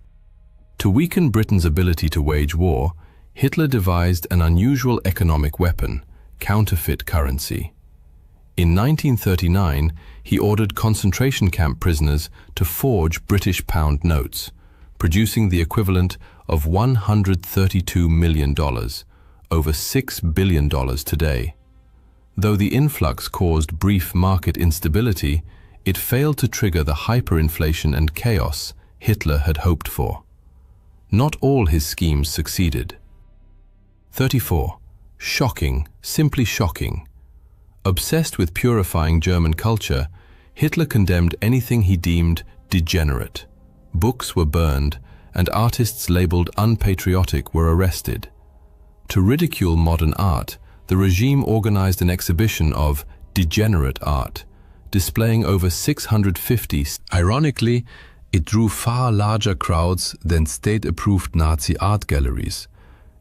To weaken Britain's ability to wage war, Hitler devised an unusual economic weapon, counterfeit currency. In 1939, he ordered concentration camp prisoners to forge British pound notes, producing the equivalent of $132 million, over $6 billion today. Though the influx caused brief market instability, it failed to trigger the hyperinflation and chaos Hitler had hoped for. Not all his schemes succeeded. 34. Shocking, simply shocking. Obsessed with purifying German culture, Hitler condemned anything he deemed degenerate. Books were burned, and artists labeled unpatriotic were arrested. To ridicule modern art, the regime organized an exhibition of degenerate art, displaying over 650. Ironically, it drew far larger crowds than state-approved Nazi art galleries,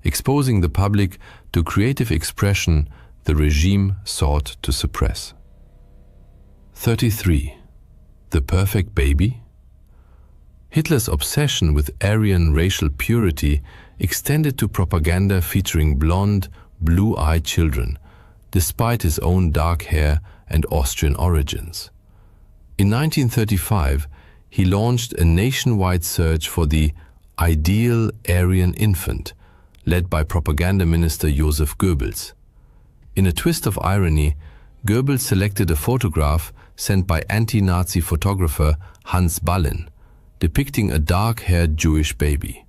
exposing the public to creative expression the regime sought to suppress. 33. The perfect baby? Hitler's obsession with Aryan racial purity extended to propaganda featuring blonde, blue-eyed children, despite his own dark hair and Austrian origins. In 1935, he launched a nationwide search for the ideal Aryan infant, led by propaganda minister Joseph Goebbels. In a twist of irony, Goebbels selected a photograph sent by anti-Nazi photographer Hans Ballin, depicting a dark-haired Jewish baby.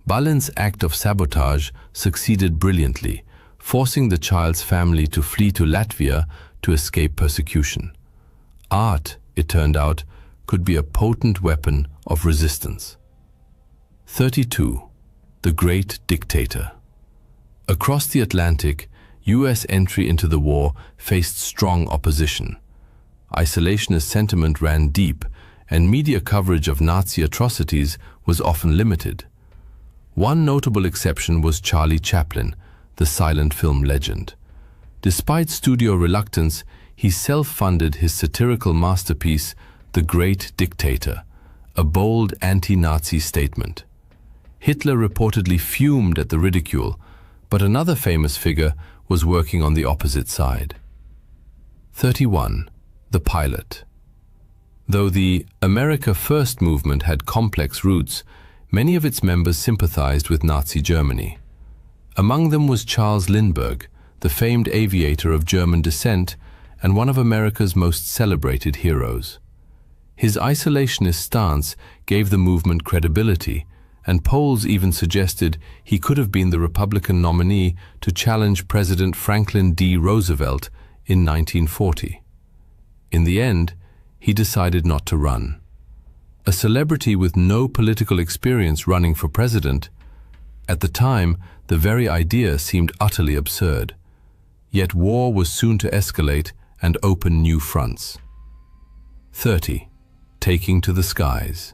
Ballin's act of sabotage succeeded brilliantly, forcing the child's family to flee to Latvia to escape persecution. Art, it turned out, could be a potent weapon of resistance. 32. The Great Dictator. Across the Atlantic, US entry into the war faced strong opposition. Isolationist sentiment ran deep, and media coverage of Nazi atrocities was often limited. One notable exception was Charlie Chaplin, the silent film legend. Despite studio reluctance, he self-funded his satirical masterpiece, The Great Dictator, a bold anti-Nazi statement. Hitler reportedly fumed at the ridicule, but another famous figure was working on the opposite side. 31. The Pilot. Though the America First movement had complex roots, many of its members sympathized with Nazi Germany. Among them was Charles Lindbergh, the famed aviator of German descent and one of America's most celebrated heroes. His isolationist stance gave the movement credibility, and polls even suggested he could have been the Republican nominee to challenge President Franklin D. Roosevelt in 1940. In the end, he decided not to run. A celebrity with no political experience running for president, at the time, the very idea seemed utterly absurd. Yet war was soon to escalate and open new fronts. 30. Taking to the skies.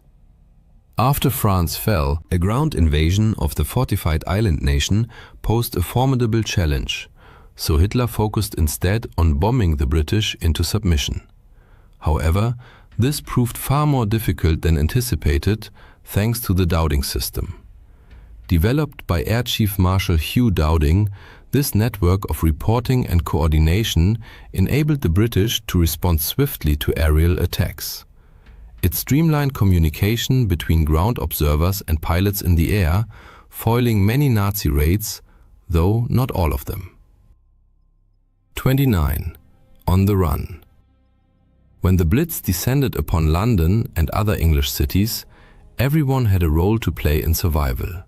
After France fell, a ground invasion of the fortified island nation posed a formidable challenge, so Hitler focused instead on bombing the British into submission. However, this proved far more difficult than anticipated thanks to the Dowding system. Developed by Air Chief Marshal Hugh Dowding, this network of reporting and coordination enabled the British to respond swiftly to aerial attacks. It streamlined communication between ground observers and pilots in the air, foiling many Nazi raids, though not all of them. 29. On the run. When the Blitz descended upon London and other English cities, everyone had a role to play in survival.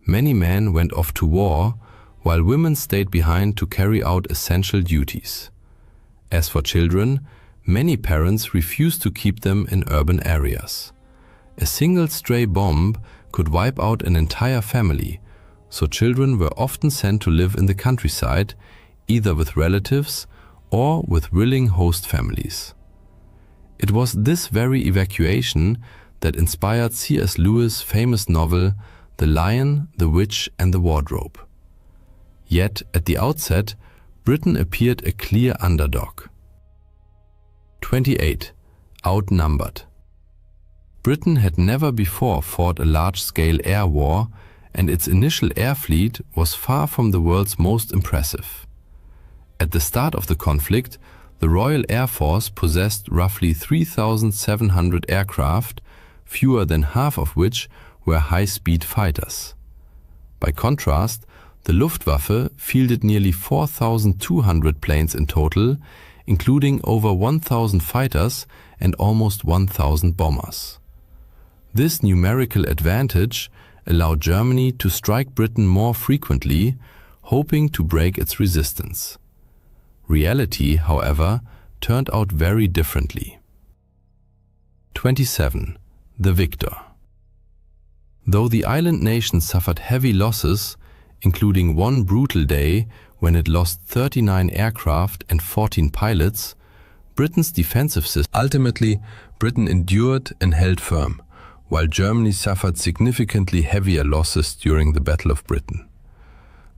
Many men went off to war, while women stayed behind to carry out essential duties. As for children, many parents refused to keep them in urban areas. A single stray bomb could wipe out an entire family, so children were often sent to live in the countryside, either with relatives or with willing host families. It was this very evacuation that inspired C.S. Lewis' famous novel The Lion, the Witch and the Wardrobe. Yet, at the outset, Britain appeared a clear underdog. 28. Outnumbered. Britain had never before fought a large-scale air war, and its initial air fleet was far from the world's most impressive. At the start of the conflict, the Royal Air Force possessed roughly 3,700 aircraft, fewer than half of which were high-speed fighters. By contrast, the Luftwaffe fielded nearly 4,200 planes in total, including over 1,000 fighters and almost 1,000 bombers. This numerical advantage allowed Germany to strike Britain more frequently, hoping to break its resistance. Reality, however, turned out very differently. 27. The Victor. Though the island nation suffered heavy losses, including one brutal day when it lost 39 aircraft and 14 pilots, Britain's defensive system. Ultimately, Britain endured and held firm, while Germany suffered significantly heavier losses during the Battle of Britain.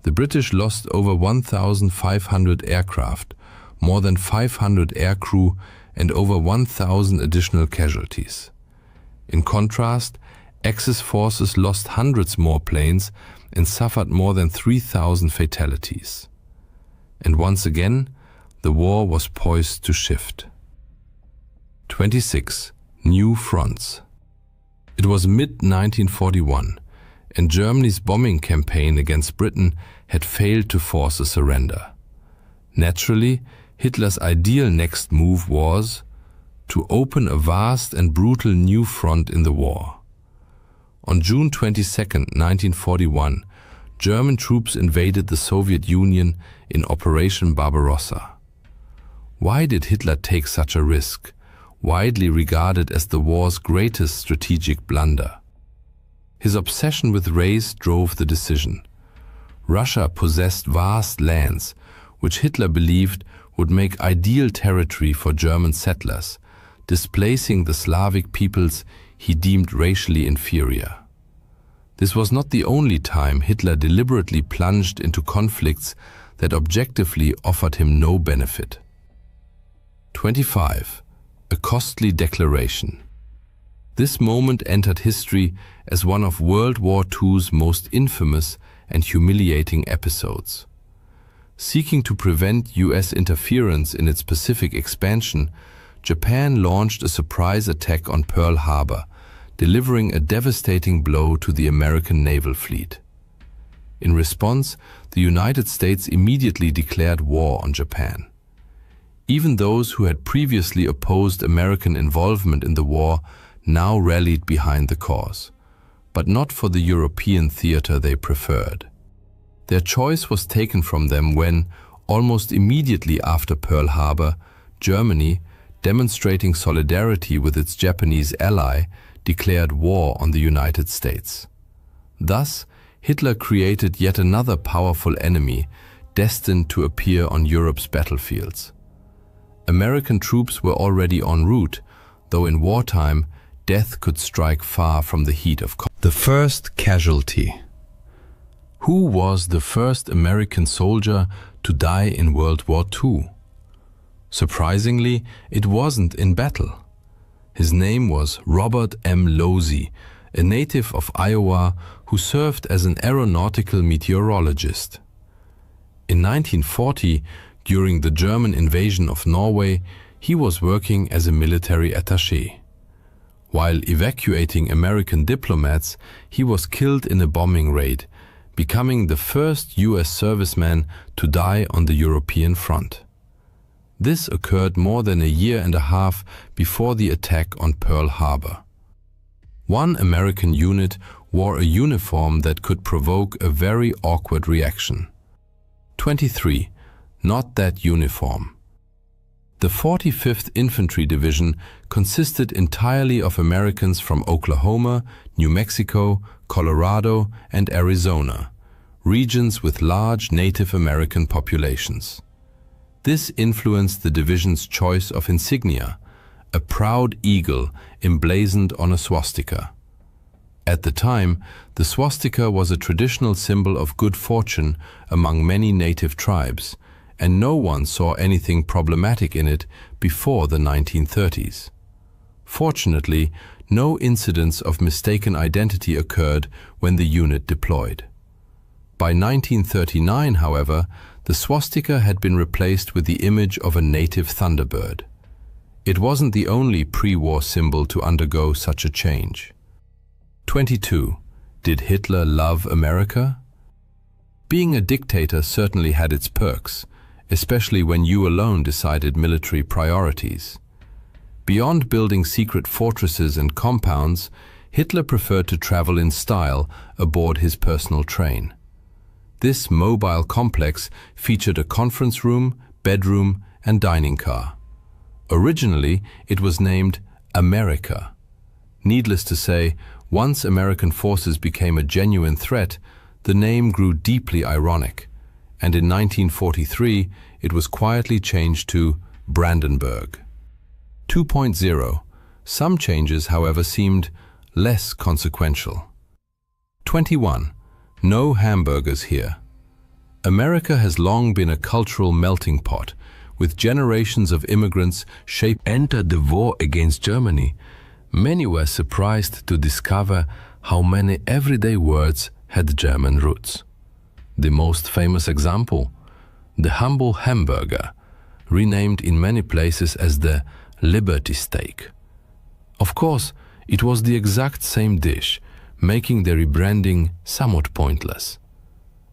The British lost over 1,500 aircraft, more than 500 aircrew, and over 1,000 additional casualties. In contrast, Axis forces lost hundreds more planes and suffered more than 3,000 fatalities. And once again, the war was poised to shift. 26. New fronts. It was mid-1941, and Germany's bombing campaign against Britain had failed to force a surrender. Naturally, Hitler's ideal next move was to open a vast and brutal new front in the war. On June 22, 1941, German troops invaded the Soviet Union in Operation Barbarossa. Why did Hitler take such a risk, widely regarded as the war's greatest strategic blunder? His obsession with race drove the decision. Russia possessed vast lands, which Hitler believed would make ideal territory for German settlers, displacing the Slavic peoples he deemed racially inferior. This was not the only time Hitler deliberately plunged into conflicts that objectively offered him no benefit. 25. A costly declaration. This moment entered history as one of World War II's most infamous and humiliating episodes. Seeking to prevent US interference in its Pacific expansion, Japan launched a surprise attack on Pearl Harbor, delivering a devastating blow to the American naval fleet. In response, the United States immediately declared war on Japan. Even those who had previously opposed American involvement in the war now rallied behind the cause, but not for the European theater they preferred. Their choice was taken from them when, almost immediately after Pearl Harbor, Germany, demonstrating solidarity with its Japanese ally, declared war on the United States. Thus, Hitler created yet another powerful enemy destined to appear on Europe's battlefields. American troops were already en route, though in wartime, death could strike far from the heat of combat. The first casualty. Who was the first American soldier to die in World War II? Surprisingly, it wasn't in battle. His name was Robert M. Losey, a native of Iowa who served as an aeronautical meteorologist. In 1940, during the German invasion of Norway, he was working as a military attaché. While evacuating American diplomats, he was killed in a bombing raid, becoming the first US serviceman to die on the European front. This occurred more than a year and a half before the attack on Pearl Harbor. One American unit wore a uniform that could provoke a very awkward reaction. 23. Not that uniform. The 45th Infantry Division consisted entirely of Americans from Oklahoma, New Mexico, Colorado, and Arizona, regions with large Native American populations. This influenced the division's choice of insignia, a proud eagle emblazoned on a swastika. At the time, the swastika was a traditional symbol of good fortune among many native tribes, and no one saw anything problematic in it before the 1930s. Fortunately, no incidents of mistaken identity occurred when the unit deployed. By 1939, however, the swastika had been replaced with the image of a native thunderbird. It wasn't the only pre-war symbol to undergo such a change. 22. Did Hitler love America? Being a dictator certainly had its perks, especially when you alone decided military priorities. Beyond building secret fortresses and compounds, Hitler preferred to travel in style aboard his personal train. This mobile complex featured a conference room, bedroom, and dining car. Originally, it was named America. Needless to say, once American forces became a genuine threat, the name grew deeply ironic, and in 1943 it was quietly changed to Brandenburg. 2.0. Some changes, however, seemed less consequential. 21. No hamburgers here. America has long been a cultural melting pot, with generations of immigrants entered the war against Germany. Many were surprised to discover how many everyday words had German roots. The most famous example, the humble hamburger, renamed in many places as the Liberty steak. Of course, it was the exact same dish, making the rebranding somewhat pointless.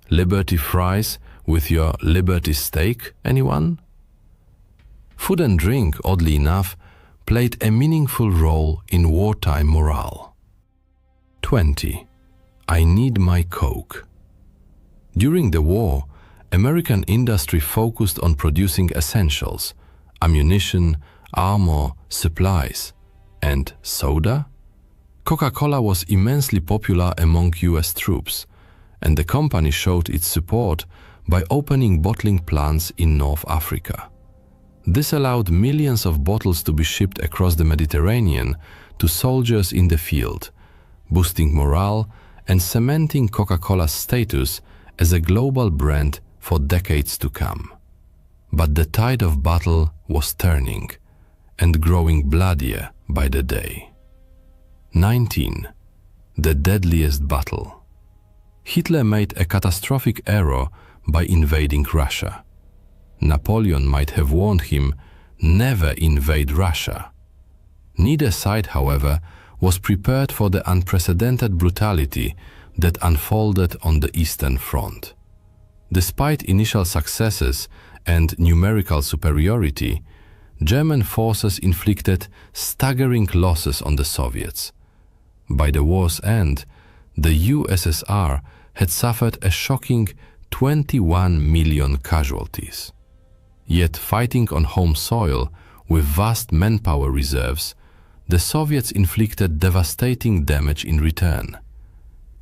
Liberty fries with your Liberty steak, anyone? Food and drink, oddly enough, played a meaningful role in wartime morale. 20. I need my Coke. During the war, American industry focused on producing essentials, ammunition, armor, supplies, and soda? Coca-Cola was immensely popular among US troops, and the company showed its support by opening bottling plants in North Africa. This allowed millions of bottles to be shipped across the Mediterranean to soldiers in the field, boosting morale and cementing Coca-Cola's status as a global brand for decades to come. But the tide of battle was turning and growing bloodier by the day. 19. The deadliest battle. Hitler made a catastrophic error by invading Russia. Napoleon might have warned him, never invade Russia. Neither side, however, was prepared for the unprecedented brutality that unfolded on the Eastern Front. Despite initial successes and numerical superiority, German forces inflicted staggering losses on the Soviets. By the war's end, the USSR had suffered a shocking 21 million casualties. Yet fighting on home soil with vast manpower reserves, the Soviets inflicted devastating damage in return.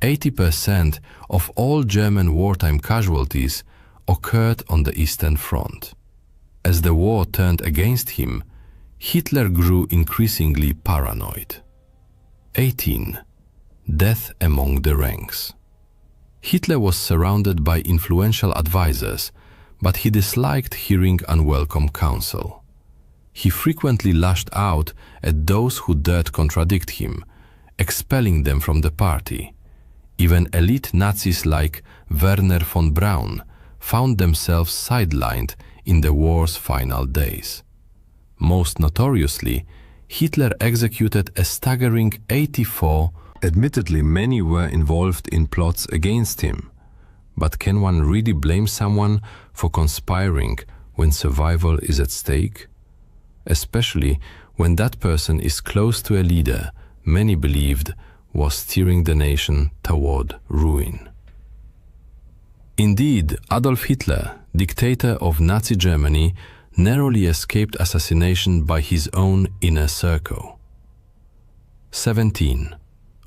80% of all German wartime casualties occurred on the Eastern Front. As the war turned against him, Hitler grew increasingly paranoid. 18. Death among the ranks. Hitler was surrounded by influential advisors, but he disliked hearing unwelcome counsel. He frequently lashed out at those who dared contradict him, expelling them from the party. Even elite Nazis like Werner von Braun found themselves sidelined in the war's final days. Most notoriously, Hitler executed a staggering 84. Admittedly, many were involved in plots against him. But can one really blame someone for conspiring when survival is at stake? Especially when that person is close to a leader many believed was steering the nation toward ruin. Indeed, Adolf Hitler, dictator of Nazi Germany, narrowly escaped assassination by his own inner circle. 17.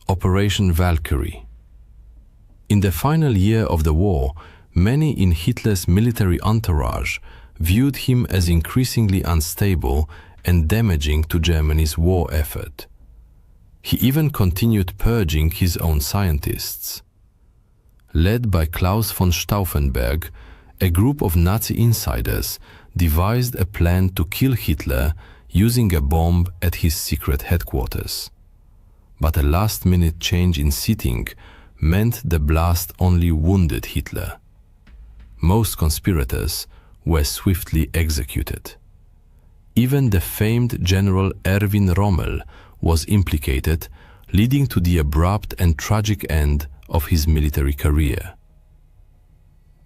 Operation Valkyrie. In the final year of the war, many in Hitler's military entourage viewed him as increasingly unstable and damaging to Germany's war effort. He even continued purging his own scientists. Led by Klaus von Stauffenberg, a group of Nazi insiders devised a plan to kill Hitler using a bomb at his secret headquarters. But a last-minute change in seating meant the blast only wounded Hitler. Most conspirators were swiftly executed. Even the famed General Erwin Rommel was implicated, leading to the abrupt and tragic end of his military career.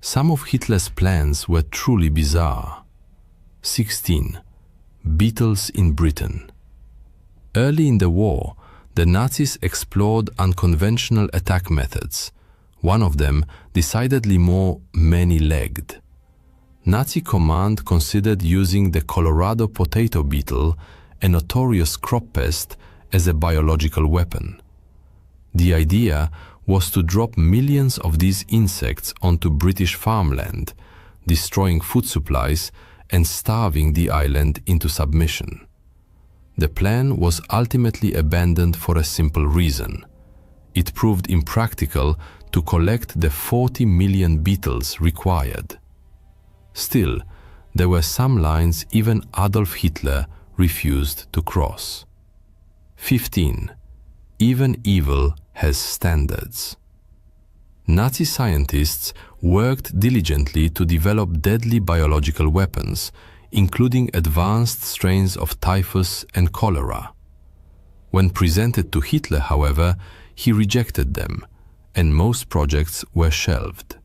Some of Hitler's plans were truly bizarre. 16. Beatles in Britain. Early in the war, the Nazis explored unconventional attack methods, one of them decidedly more many-legged. Nazi command considered using the Colorado potato beetle, a notorious crop pest, as a biological weapon. The idea was to drop millions of these insects onto British farmland, destroying food supplies and starving the island into submission. The plan was ultimately abandoned for a simple reason. It proved impractical to collect the 40 million beetles required. Still, there were some lines even Adolf Hitler refused to cross. 15. Even evil has standards. Nazi scientists worked diligently to develop deadly biological weapons, including advanced strains of typhus and cholera. When presented to Hitler, however, he rejected them, and most projects were shelved.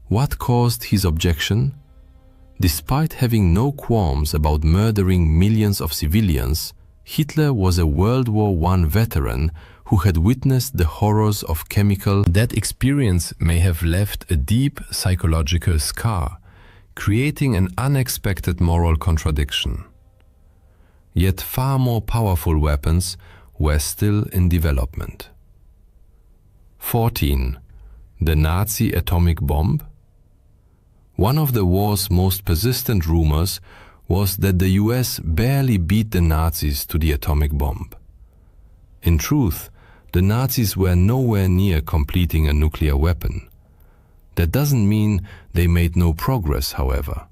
What caused his objection? Despite having no qualms about murdering millions of civilians, Hitler was a World War I veteran who had witnessed the horrors of chemical. That experience may have left a deep psychological scar, creating an unexpected moral contradiction. Yet far more powerful weapons were still in development. 14. The Nazi atomic bomb? One of the war's most persistent rumors was that the US barely beat the Nazis to the atomic bomb. In truth, the Nazis were nowhere near completing a nuclear weapon. That doesn't mean they made no progress, however.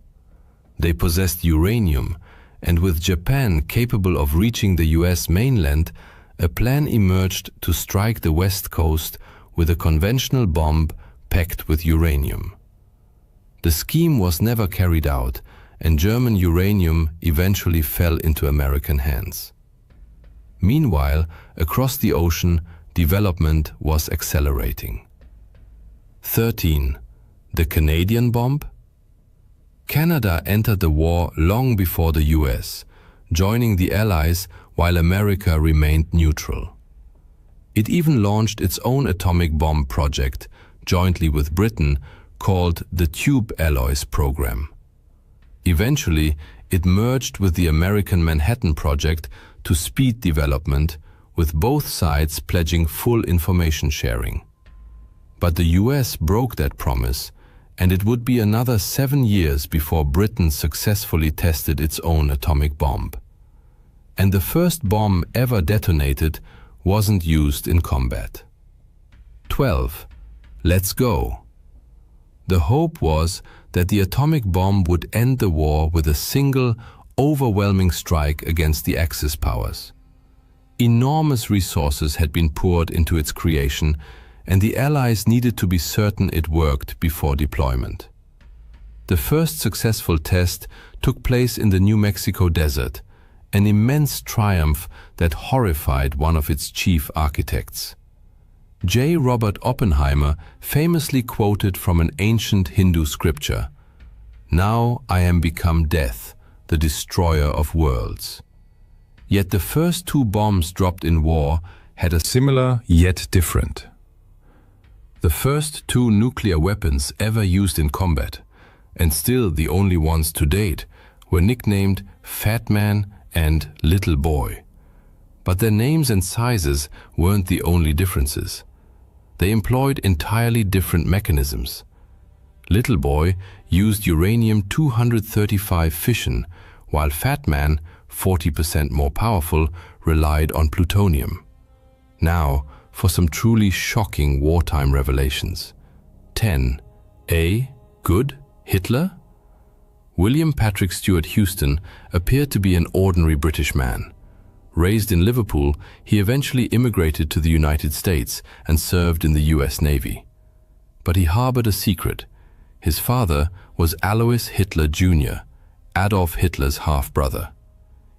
They possessed uranium, and with Japan capable of reaching the US mainland, a plan emerged to strike the West Coast with a conventional bomb packed with uranium. The scheme was never carried out, and German uranium eventually fell into American hands. Meanwhile, across the ocean, development was accelerating. 13. The Canadian bomb? Canada entered the war long before the US, joining the Allies while America remained neutral. It even launched its own atomic bomb project, jointly with Britain, called the Tube Alloys Program. Eventually, it merged with the American Manhattan Project to speed development, with both sides pledging full information sharing. But the US broke that promise, and it would be another 7 years before Britain successfully tested its own atomic bomb. And the first bomb ever detonated wasn't used in combat. 12. Let's go. The hope was that the atomic bomb would end the war with a single, overwhelming strike against the Axis powers. Enormous resources had been poured into its creation, and the Allies needed to be certain it worked before deployment. The first successful test took place in the New Mexico desert, an immense triumph that horrified one of its chief architects. J. Robert Oppenheimer famously quoted from an ancient Hindu scripture, "Now I am become death, the destroyer of worlds." Yet the first 2 bombs dropped in war had a similar yet different. The first 2 nuclear weapons ever used in combat, and still the only ones to date, were nicknamed Fat Man and Little Boy. But their names and sizes weren't the only differences. They employed entirely different mechanisms. Little Boy used uranium-235 fission, while Fat Man, 40% more powerful, relied on plutonium. Now, for some truly shocking wartime revelations. 10. A. Good? Hitler? William Patrick Stewart Houston appeared to be an ordinary British man. Raised in Liverpool, he eventually immigrated to the United States and served in the US Navy. But he harbored a secret. His father was Alois Hitler Jr., Adolf Hitler's half-brother.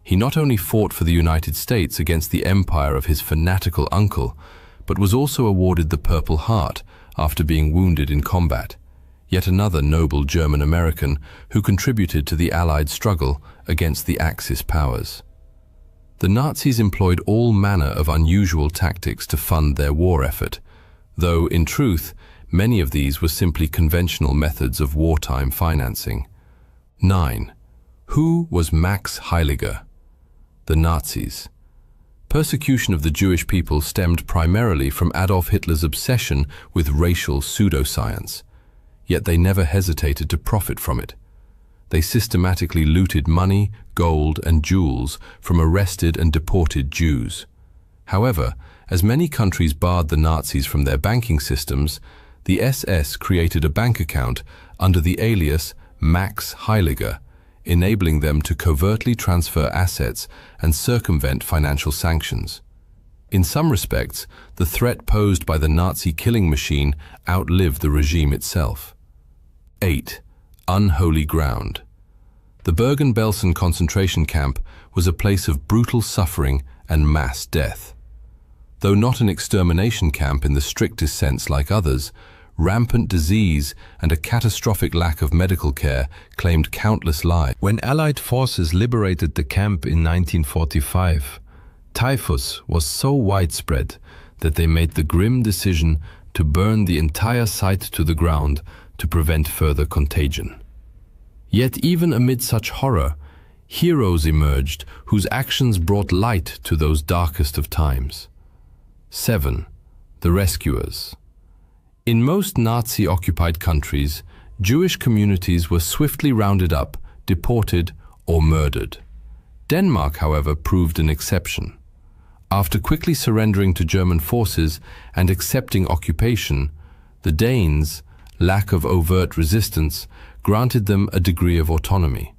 He not only fought for the United States against the empire of his fanatical uncle, but was also awarded the Purple Heart after being wounded in combat, yet another noble German-American who contributed to the Allied struggle against the Axis powers. The Nazis employed all manner of unusual tactics to fund their war effort, though, in truth, many of these were simply conventional methods of wartime financing. 9. Who was Max Heiliger? The Nazis. Persecution of the Jewish people stemmed primarily from Adolf Hitler's obsession with racial pseudoscience, yet they never hesitated to profit from it. They systematically looted money, gold, and jewels from arrested and deported Jews. However, as many countries barred the Nazis from their banking systems, the SS created a bank account under the alias Max Heiliger, enabling them to covertly transfer assets and circumvent financial sanctions. In some respects, the threat posed by the Nazi killing machine outlived the regime itself. 8. Unholy ground. The Bergen-Belsen concentration camp was a place of brutal suffering and mass death. Though not an extermination camp in the strictest sense like others, rampant disease and a catastrophic lack of medical care claimed countless lives. When Allied forces liberated the camp in 1945, typhus was so widespread that they made the grim decision to burn the entire site to the ground to prevent further contagion. Yet even amid such horror, heroes emerged whose actions brought light to those darkest of times. 7. The rescuers. In most Nazi-occupied countries, Jewish communities were swiftly rounded up, deported, or murdered. Denmark, however, proved an exception. After quickly surrendering to German forces and accepting occupation, the Danes, lack of overt resistance, granted them a degree of autonomy.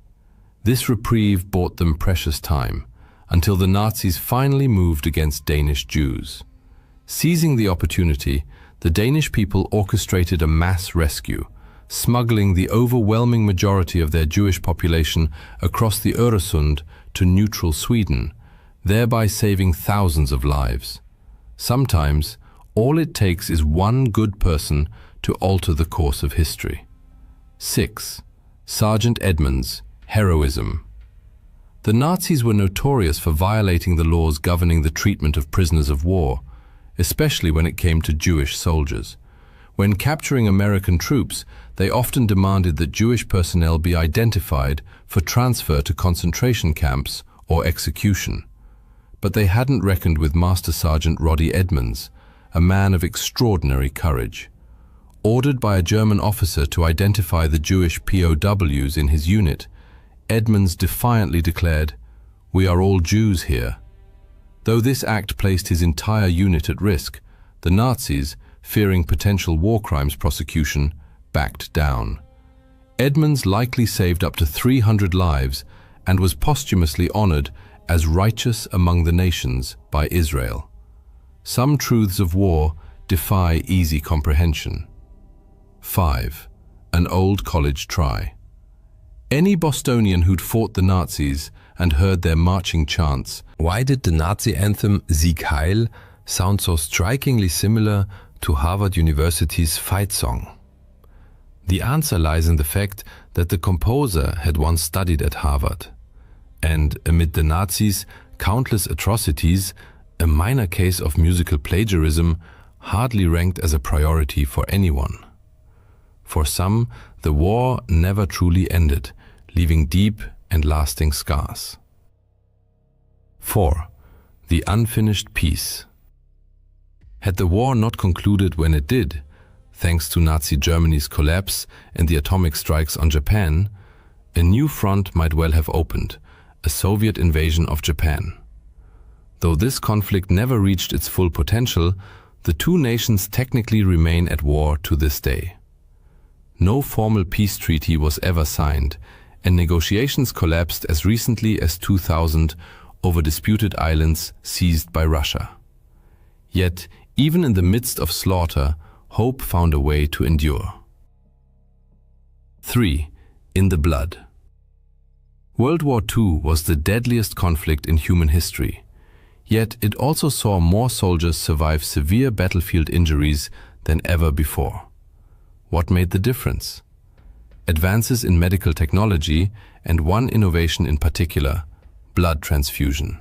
This reprieve bought them precious time, until the Nazis finally moved against Danish Jews. Seizing the opportunity, the Danish people orchestrated a mass rescue, smuggling the overwhelming majority of their Jewish population across the Öresund to neutral Sweden, thereby saving thousands of lives. Sometimes, all it takes is one good person to alter the course of history. 6. Sergeant Edmunds, heroism. The Nazis were notorious for violating the laws governing the treatment of prisoners of war, especially when it came to Jewish soldiers. When capturing American troops, they often demanded that Jewish personnel be identified for transfer to concentration camps or execution. But they hadn't reckoned with Master Sergeant Roddy Edmunds, a man of extraordinary courage. Ordered by a German officer to identify the Jewish POWs in his unit, Edmunds defiantly declared, "We are all Jews here." Though this act placed his entire unit at risk, the Nazis, fearing potential war crimes prosecution, backed down. Edmunds likely saved up to 300 lives and was posthumously honored as righteous among the nations by Israel. Some truths of war defy easy comprehension. 5. An old college try. Any Bostonian who'd fought the Nazis and heard their marching chants, "Why did the Nazi anthem Sieg Heil sound so strikingly similar to Harvard University's fight song?" The answer lies in the fact that the composer had once studied at Harvard. And amid the Nazis' countless atrocities, a minor case of musical plagiarism hardly ranked as a priority for anyone. For some, the war never truly ended, leaving deep and lasting scars. 4. The unfinished peace. Had the war not concluded when it did, thanks to Nazi Germany's collapse and the atomic strikes on Japan, a new front might well have opened, a Soviet invasion of Japan. Though this conflict never reached its full potential, the two nations technically remain at war to this day. No formal peace treaty was ever signed, and negotiations collapsed as recently as 2000 over disputed islands seized by Russia. Yet, even in the midst of slaughter, hope found a way to endure. 3. In the blood. World War II was the deadliest conflict in human history, yet it also saw more soldiers survive severe battlefield injuries than ever before. What made the difference? Advances in medical technology and one innovation in particular, blood transfusion.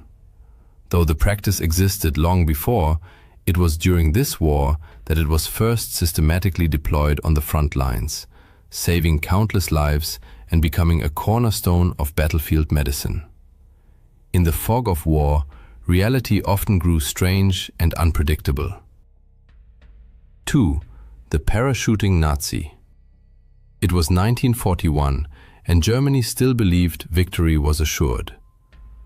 Though the practice existed long before, it was during this war that it was first systematically deployed on the front lines, saving countless lives and becoming a cornerstone of battlefield medicine. In the fog of war, reality often grew strange and unpredictable. 2. The parachuting Nazi. It was 1941, and Germany still believed victory was assured.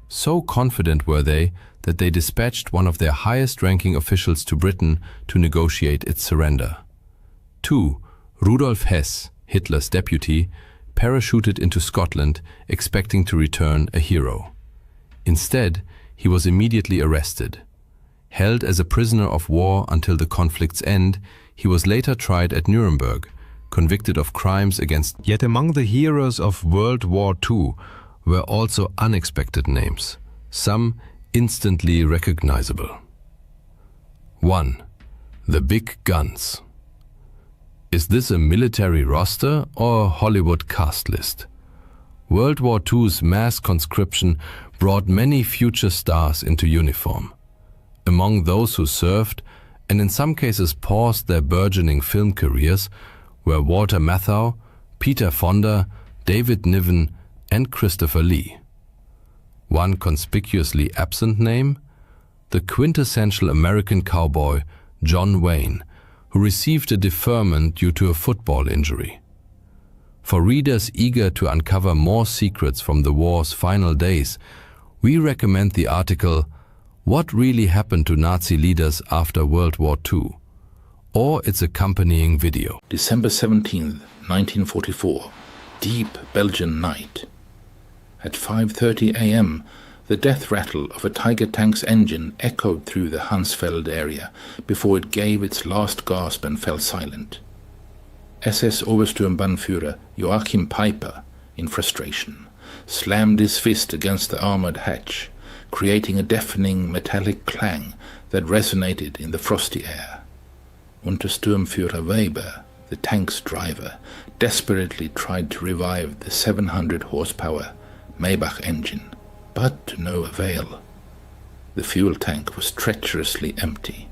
So confident were they that they dispatched one of their highest-ranking officials to Britain to negotiate its surrender. 2. Rudolf Hess, Hitler's deputy, parachuted into Scotland expecting to return a hero. Instead, he was immediately arrested. Held as a prisoner of war until the conflict's end, he was later tried at Nuremberg, convicted of crimes against. Yet among the heroes of World War II were also unexpected names, some instantly recognizable. 1. The Big Guns. Is this a military roster or Hollywood cast list? World War II's mass conscription brought many future stars into uniform. Among those who served, and in some cases paused their burgeoning film careers, were Walter Matthau, Peter Fonda, David Niven, and Christopher Lee. One conspicuously absent name? The quintessential American cowboy, John Wayne, who received a deferment due to a football injury. For readers eager to uncover more secrets from the war's final days, we recommend the article "What Really Happened to Nazi Leaders After World War II?" or its accompanying video. December 17th, 1944, deep Belgian night. At 5:30 a.m., the death rattle of a Tiger tank's engine echoed through the Hansfeld area before it gave its last gasp and fell silent. SS Obersturmbannführer Joachim Peiper, in frustration, slammed his fist against the armored hatch, creating a deafening metallic clang that resonated in the frosty air. Untersturmführer Weber, the tank's driver, desperately tried to revive the 700 horsepower Maybach engine, but to no avail. The fuel tank was treacherously empty.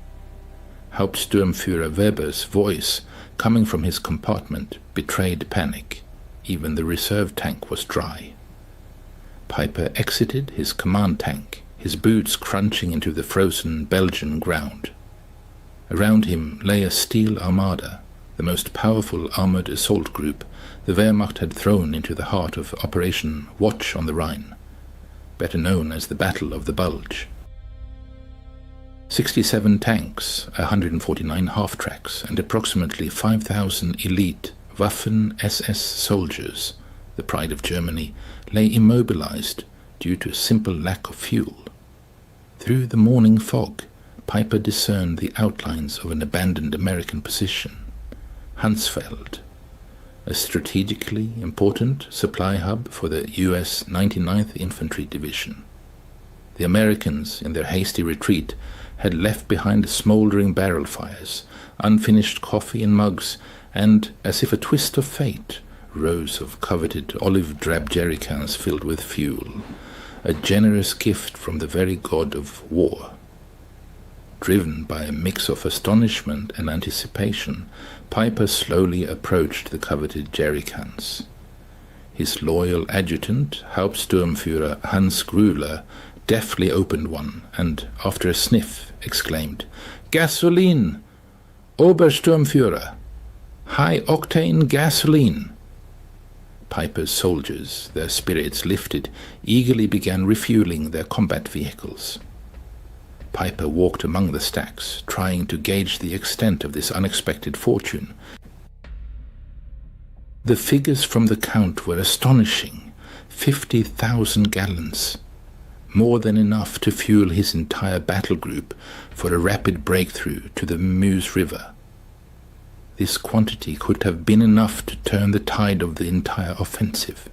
Hauptsturmführer Weber's voice, coming from his compartment, betrayed panic. Even the reserve tank was dry. Peiper exited his command tank, his boots crunching into the frozen Belgian ground. Around him lay a steel armada, the most powerful armored assault group the Wehrmacht had thrown into the heart of Operation Watch on the Rhine, better known as the Battle of the Bulge. 67 tanks, 149 half-tracks, and approximately 5,000 elite Waffen-SS soldiers, the pride of Germany, lay immobilized due to a simple lack of fuel. Through the morning fog, Peiper discerned the outlines of an abandoned American position, Hansfeld, a strategically important supply hub for the US 99th Infantry Division. The Americans, in their hasty retreat, had left behind smoldering barrel fires, unfinished coffee in mugs, and, as if a twist of fate, rows of coveted olive-drab jerrycans filled with fuel, a generous gift from the very god of war. Driven by a mix of astonishment and anticipation, Peiper slowly approached the coveted jerrycans. His loyal adjutant, Hauptsturmführer Hans Grüler, deftly opened one and, after a sniff, exclaimed, "Gasoline! Obersturmführer! High-octane gasoline!" Peiper's soldiers, their spirits lifted, eagerly began refueling their combat vehicles. Peiper walked among the stacks, trying to gauge the extent of this unexpected fortune. The figures from the count were astonishing. 50,000 gallons. More than enough to fuel his entire battle group for a rapid breakthrough to the Meuse River. This quantity could have been enough to turn the tide of the entire offensive.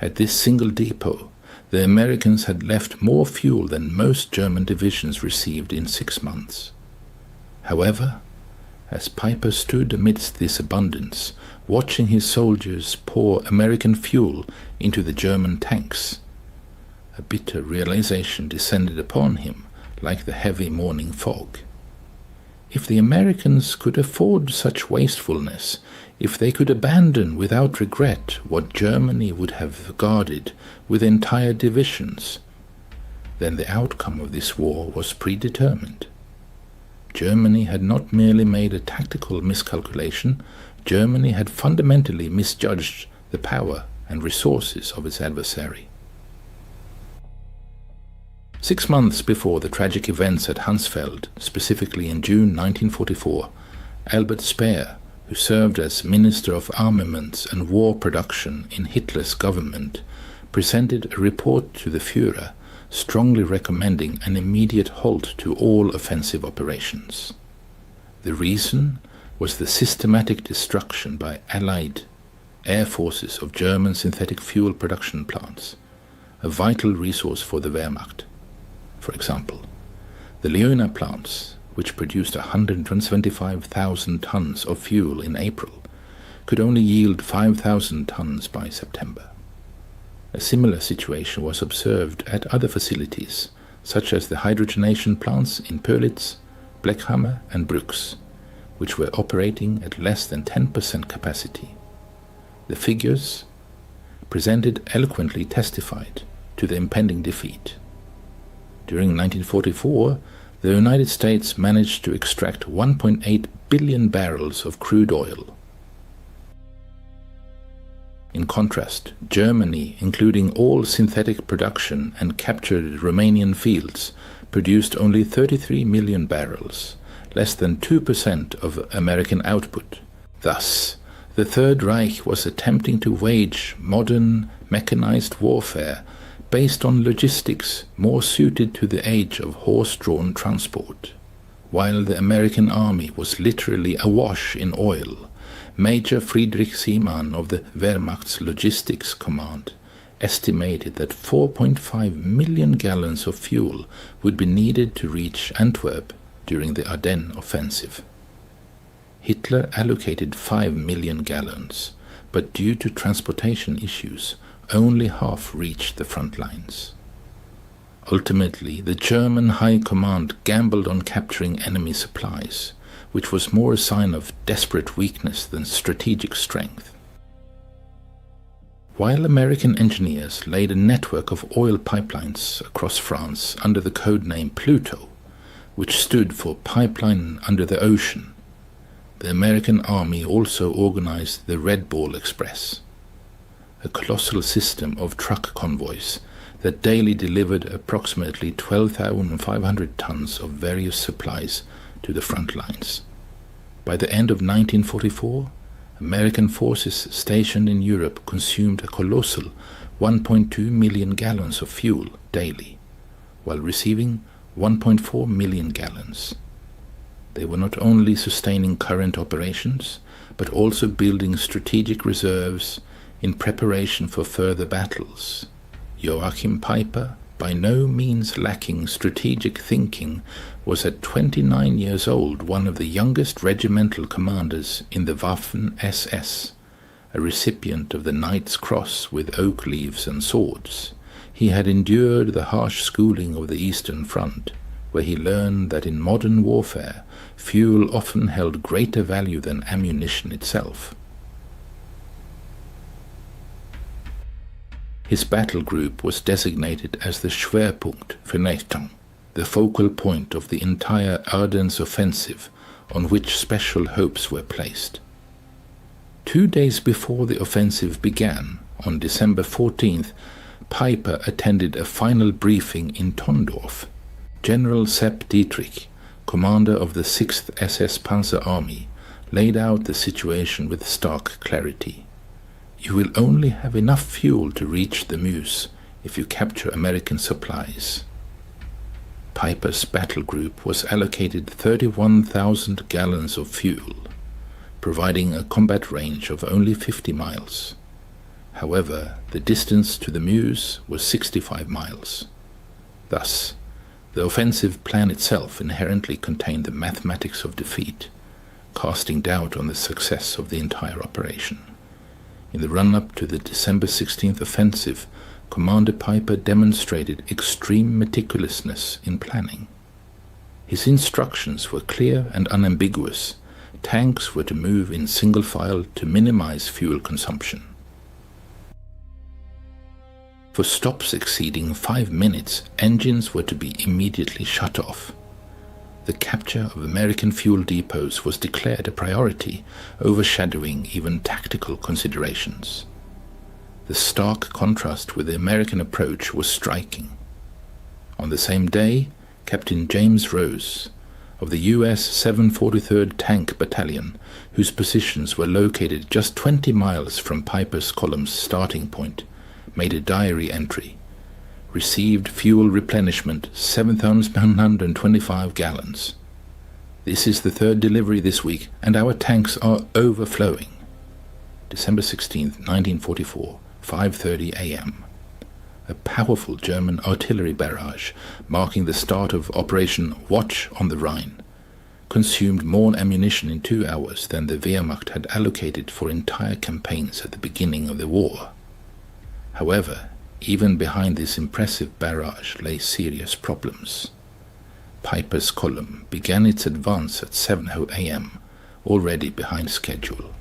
At this single depot, the Americans had left more fuel than most German divisions received in 6 months. However, as Peiper stood amidst this abundance, watching his soldiers pour American fuel into the German tanks, a bitter realization descended upon him like the heavy morning fog. If the Americans could afford such wastefulness, if they could abandon without regret what Germany would have guarded with entire divisions, then the outcome of this war was predetermined. Germany had not merely made a tactical miscalculation, Germany had fundamentally misjudged the power and resources of its adversary. 6 months before the tragic events at Hunsfeld, specifically in June 1944, Albert Speer, who served as Minister of Armaments and War Production in Hitler's government, presented a report to the Führer strongly recommending an immediate halt to all offensive operations. The reason was the systematic destruction by Allied air forces of German synthetic fuel production plants, a vital resource for the Wehrmacht. For example, the Leuna plants, which produced 175,000 tons of fuel in April, could only yield 5,000 tons by September. A similar situation was observed at other facilities, such as the hydrogenation plants in Pölitz, Bleckhammer and Brux, which were operating at less than 10% capacity. The figures presented eloquently testified to the impending defeat. During 1944, the United States managed to extract 1.8 billion barrels of crude oil. In contrast, Germany, including all synthetic production and captured Romanian fields, produced only 33 million barrels, less than 2% of American output. Thus, the Third Reich was attempting to wage modern, mechanized warfare based on logistics more suited to the age of horse-drawn transport. While the American army was literally awash in oil, Major Friedrich Seemann of the Wehrmacht's Logistics Command estimated that 4.5 million gallons of fuel would be needed to reach Antwerp during the Ardennes offensive. Hitler allocated 5 million gallons, but due to transportation issues, only half reached the front lines. Ultimately, the German High Command gambled on capturing enemy supplies, which was more a sign of desperate weakness than strategic strength. While American engineers laid a network of oil pipelines across France under the code name Pluto, which stood for Pipeline Under the Ocean, the American Army also organized the Red Ball Express, a colossal system of truck convoys that daily delivered approximately 12,500 tons of various supplies to the front lines. By the end of 1944, American forces stationed in Europe consumed a colossal 1.2 million gallons of fuel daily, while receiving 1.4 million gallons. They were not only sustaining current operations, but also building strategic reserves in preparation for further battles. Joachim Peiper, by no means lacking strategic thinking, was at 29 years old one of the youngest regimental commanders in the Waffen-SS, a recipient of the Knight's Cross with oak leaves and swords. He had endured the harsh schooling of the Eastern Front, where he learned that in modern warfare, fuel often held greater value than ammunition itself. His battle group was designated as the Schwerpunkt Vernichtung, the focal point of the entire Ardennes offensive, on which special hopes were placed. 2 days before the offensive began, on December 14th, Peiper attended a final briefing in Tondorf. General Sepp Dietrich, commander of the 6th SS Panzer Army, laid out the situation with stark clarity. You will only have enough fuel to reach the Meuse if you capture American supplies. Peiper's battle group was allocated 31,000 gallons of fuel, providing a combat range of only 50 miles. However, the distance to the Meuse was 65 miles. Thus, the offensive plan itself inherently contained the mathematics of defeat, casting doubt on the success of the entire operation. In the run-up to the December 16th offensive, Commander Peiper demonstrated extreme meticulousness in planning. His instructions were clear and unambiguous. Tanks were to move in single file to minimize fuel consumption. For stops exceeding 5 minutes, engines were to be immediately shut off. The capture of American fuel depots was declared a priority, overshadowing even tactical considerations. The stark contrast with the American approach was striking. On the same day, Captain James Rose, of the U.S. 743rd Tank Battalion, whose positions were located just 20 miles from Piper's Column's starting point, made a diary entry. Received fuel replenishment 7,125 gallons. This is the third delivery this week, and our tanks are overflowing. December 16, 1944, 5:30 a.m. A powerful German artillery barrage, marking the start of Operation Watch on the Rhine, consumed more ammunition in 2 hours than the Wehrmacht had allocated for entire campaigns at the beginning of the war. However, even behind this impressive barrage lay serious problems. Piper's Column began its advance at 7:00 a.m., already behind schedule.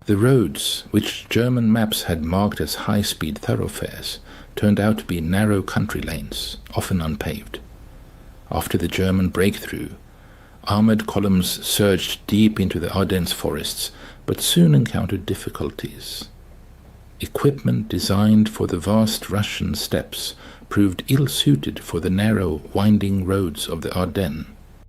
The roads, which German maps had marked as high-speed thoroughfares, turned out to be narrow country lanes, often unpaved. After the German breakthrough, armored columns surged deep into the Ardennes forests, but soon encountered difficulties. Equipment designed for the vast Russian steppes proved ill-suited for the narrow, winding roads of the Ardennes.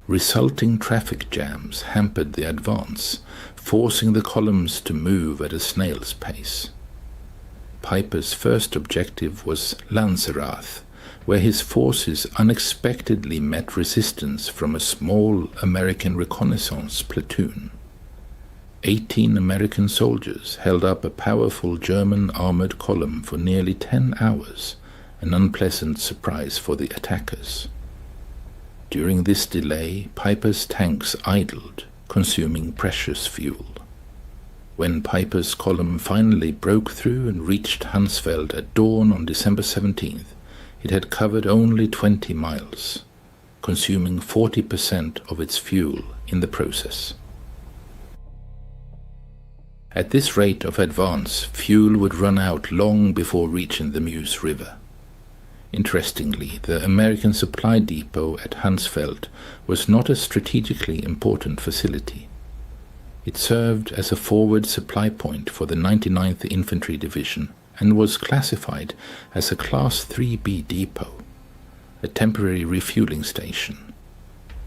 Resulting traffic jams hampered the advance, forcing the columns to move at a snail's pace. Piper's first objective was Lanzerath, where his forces unexpectedly met resistance from a small American reconnaissance platoon. 18 American soldiers held up a powerful German armored column for nearly 10 hours, an unpleasant surprise for the attackers. During this delay, Piper's tanks idled, consuming precious fuel. When Piper's column finally broke through and reached Hansfeld at dawn on December 17th, it had covered only 20 miles, consuming 40% of its fuel in the process. At this rate of advance, fuel would run out long before reaching the Meuse River. Interestingly, the American supply depot at Hansfeld was not a strategically important facility. It served as a forward supply point for the 99th Infantry Division and was classified as a Class 3B depot, a temporary refueling station.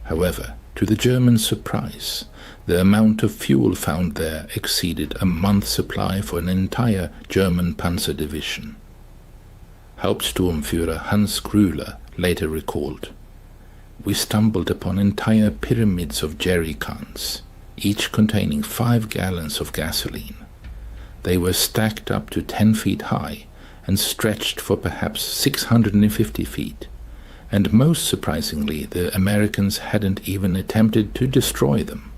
However, to the Germans' surprise, the amount of fuel found there exceeded a month's supply for an entire German panzer division. Hauptsturmführer Hans Grüler later recalled, "We stumbled upon entire pyramids of jerry cans, each containing 5 gallons of gasoline. They were stacked up to 10 feet high and stretched for perhaps 650 feet, and most surprisingly, the Americans hadn't even attempted to destroy them.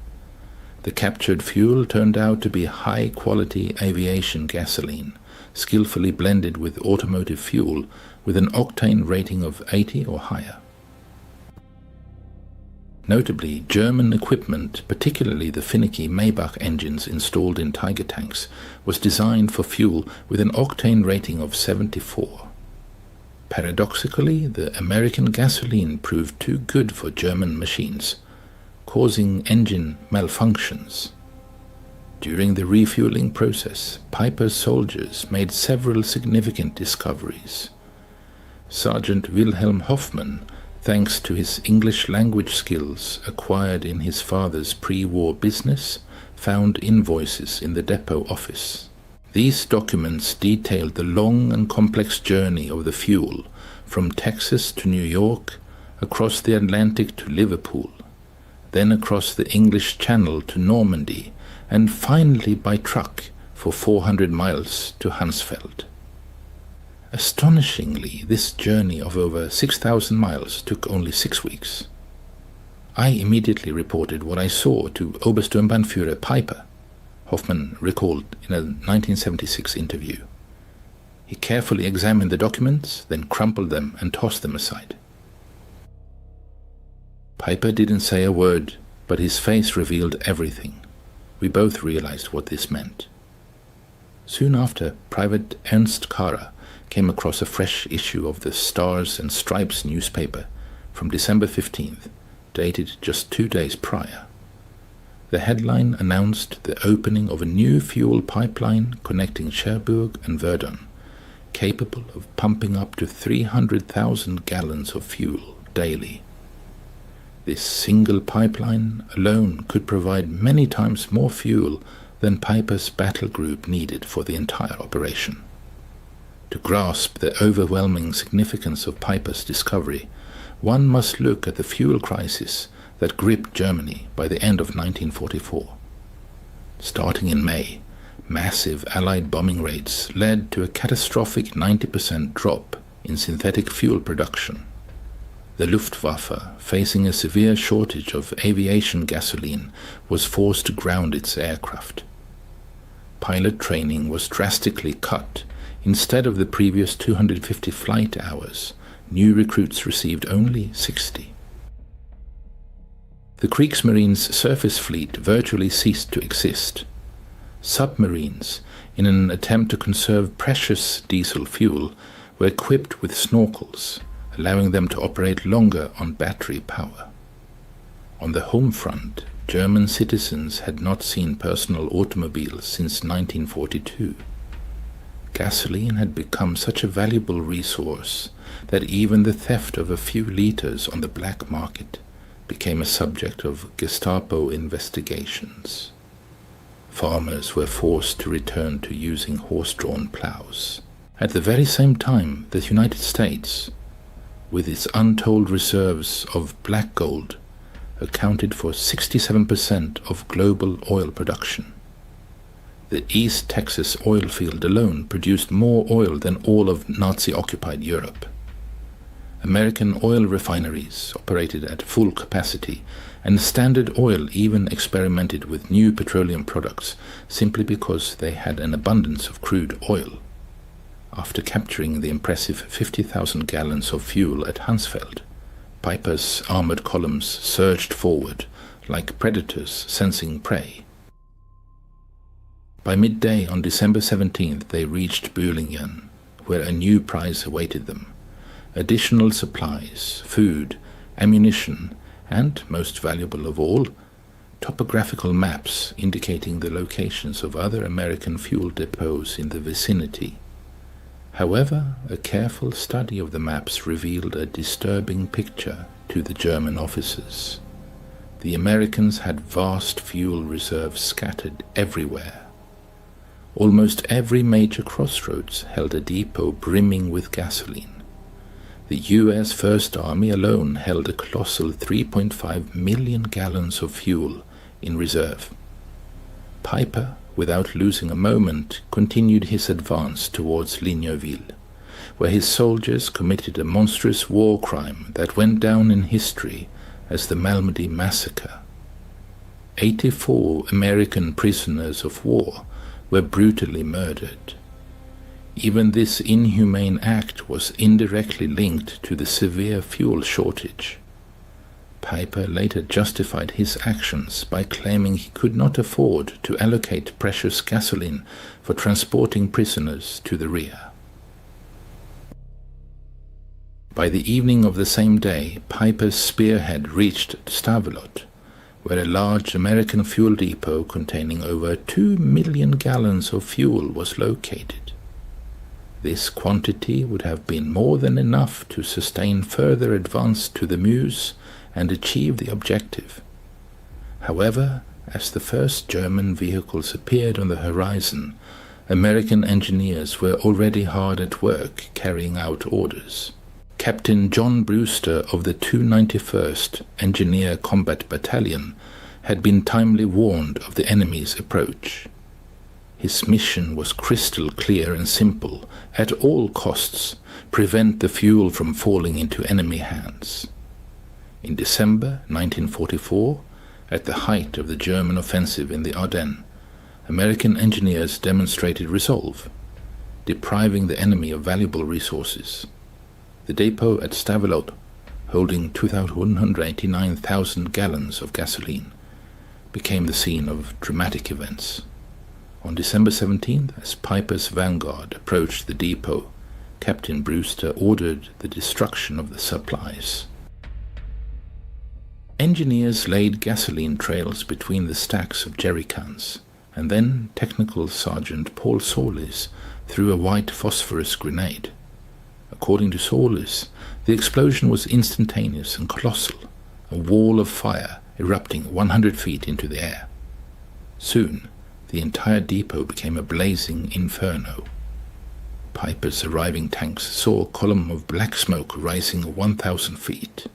The captured fuel turned out to be high-quality aviation gasoline, skillfully blended with automotive fuel with an octane rating of 80 or higher." Notably, German equipment, particularly the finicky Maybach engines installed in Tiger tanks, was designed for fuel with an octane rating of 74. Paradoxically, the American gasoline proved too good for German machines, causing engine malfunctions. During the refueling process, Piper's soldiers made several significant discoveries. Sergeant Wilhelm Hoffmann, thanks to his English language skills acquired in his father's pre-war business, found invoices in the depot office. These documents detailed the long and complex journey of the fuel from Texas to New York, across the Atlantic to Liverpool, then across the English Channel to Normandy, and finally by truck for 400 miles to Hansfeld. Astonishingly, this journey of over 6,000 miles took only 6 weeks. I immediately reported what I saw to Obersturmbannführer Piper, Hoffmann recalled in a 1976 interview. He carefully examined the documents, then crumpled them and tossed them aside. Piper didn't say a word, but his face revealed everything. We both realized what this meant. Soon after, Private Ernst Kara came across a fresh issue of the Stars and Stripes newspaper from December 15th, dated just 2 days prior. The headline announced the opening of a new fuel pipeline connecting Cherbourg and Verdun, capable of pumping up to 300,000 gallons of fuel daily. This single pipeline alone could provide many times more fuel than Piper's battle group needed for the entire operation. To grasp the overwhelming significance of Piper's discovery, one must look at the fuel crisis that gripped Germany by the end of 1944. Starting in May, massive Allied bombing raids led to a catastrophic 90% drop in synthetic fuel production. The Luftwaffe, facing a severe shortage of aviation gasoline, was forced to ground its aircraft. Pilot training was drastically cut. Instead of the previous 250 flight hours, new recruits received only 60. The Kriegsmarine's surface fleet virtually ceased to exist. Submarines, in an attempt to conserve precious diesel fuel, were equipped with snorkels, allowing them to operate longer on battery power. On the home front, German citizens had not seen personal automobiles since 1942. Gasoline had become such a valuable resource that even the theft of a few liters on the black market became a subject of Gestapo investigations. Farmers were forced to return to using horse-drawn plows. At the very same time, the United States, with its untold reserves of black gold, accounted for 67% of global oil production. The East Texas oil field alone produced more oil than all of Nazi-occupied Europe. American oil refineries operated at full capacity, and Standard Oil even experimented with new petroleum products simply because they had an abundance of crude oil. After capturing the impressive 50,000 gallons of fuel at Hansfeld, Piper's armored columns surged forward like predators sensing prey. By midday on December 17th, they reached Bühlingen, where a new prize awaited them: additional supplies, food, ammunition, and, most valuable of all, topographical maps indicating the locations of other American fuel depots in the vicinity. However, a careful study of the maps revealed a disturbing picture to the German officers. The Americans had vast fuel reserves scattered everywhere. Almost every major crossroads held a depot brimming with gasoline. The U.S. First Army alone held a colossal 3.5 million gallons of fuel in reserve. Piper, without losing a moment, continued his advance towards Ligneville, where his soldiers committed a monstrous war crime that went down in history as the Malmedy Massacre. 84 American prisoners of war were brutally murdered. Even this inhumane act was indirectly linked to the severe fuel shortage. Piper later justified his actions by claiming he could not afford to allocate precious gasoline for transporting prisoners to the rear. By the evening of the same day, Piper's spearhead reached Stavelot, where a large American fuel depot containing over 2 million gallons of fuel was located. This quantity would have been more than enough to sustain further advance to the Meuse and achieve the objective. However, as the first German vehicles appeared on the horizon, American engineers were already hard at work carrying out orders. Captain John Brewster of the 291st Engineer Combat Battalion had been timely warned of the enemy's approach. His mission was crystal clear and simple: at all costs, prevent the fuel from falling into enemy hands. In December 1944, at the height of the German offensive in the Ardennes, American engineers demonstrated resolve, depriving the enemy of valuable resources. The depot at Stavelot, holding 189,000 gallons of gasoline, became the scene of dramatic events. On December 17th, as Piper's vanguard approached the depot, Captain Brewster ordered the destruction of the supplies. Engineers laid gasoline trails between the stacks of jerrycans, and then Technical Sergeant Paul Solis threw a white phosphorus grenade. According to Solis, the explosion was instantaneous and colossal, a wall of fire erupting 100 feet into the air. Soon, the entire depot became a blazing inferno. Piper's arriving tanks saw a column of black smoke rising 1,000 feet.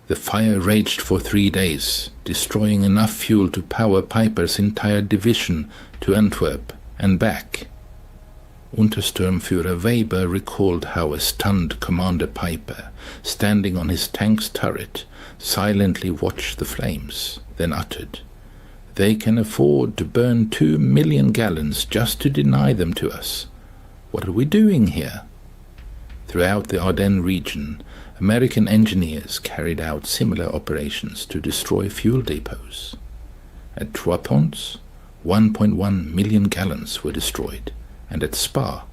The fire raged for 3 days, destroying enough fuel to power Piper's entire division to Antwerp and back. Untersturmführer Weber recalled how a stunned Commander Piper, standing on his tank's turret, silently watched the flames, then uttered, "They can afford to burn 2 million gallons just to deny them to us. What are we doing here?" Throughout the Ardennes region, American engineers carried out similar operations to destroy fuel depots. At Trois Ponts, 1.1 million gallons were destroyed, and at Spa,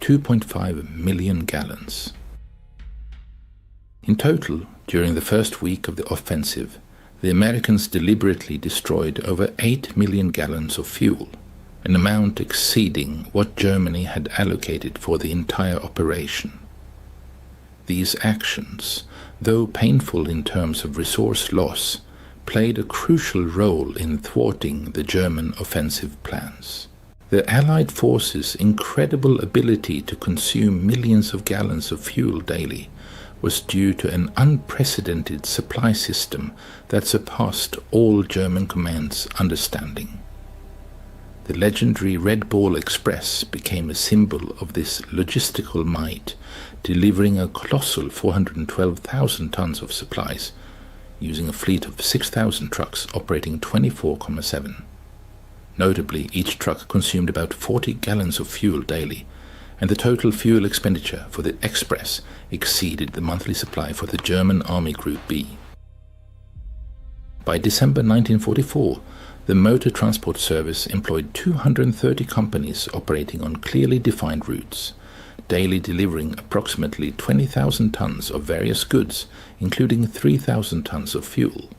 2.5 million gallons. In total, during the first week of the offensive, the Americans deliberately destroyed over 8 million gallons of fuel, an amount exceeding what Germany had allocated for the entire operation. These actions, though painful in terms of resource loss, played a crucial role in thwarting the German offensive plans. The Allied forces' incredible ability to consume millions of gallons of fuel daily was due to an unprecedented supply system that surpassed all German command's understanding. The legendary Red Ball Express became a symbol of this logistical might, delivering a colossal 412,000 tons of supplies, using a fleet of 6,000 trucks operating 24/7. Notably, each truck consumed about 40 gallons of fuel daily, and the total fuel expenditure for the Express exceeded the monthly supply for the German Army Group B. By December 1944, the Motor Transport Service employed 230 companies operating on clearly defined routes, daily delivering approximately 20,000 tons of various goods, including 3,000 tons of fuel.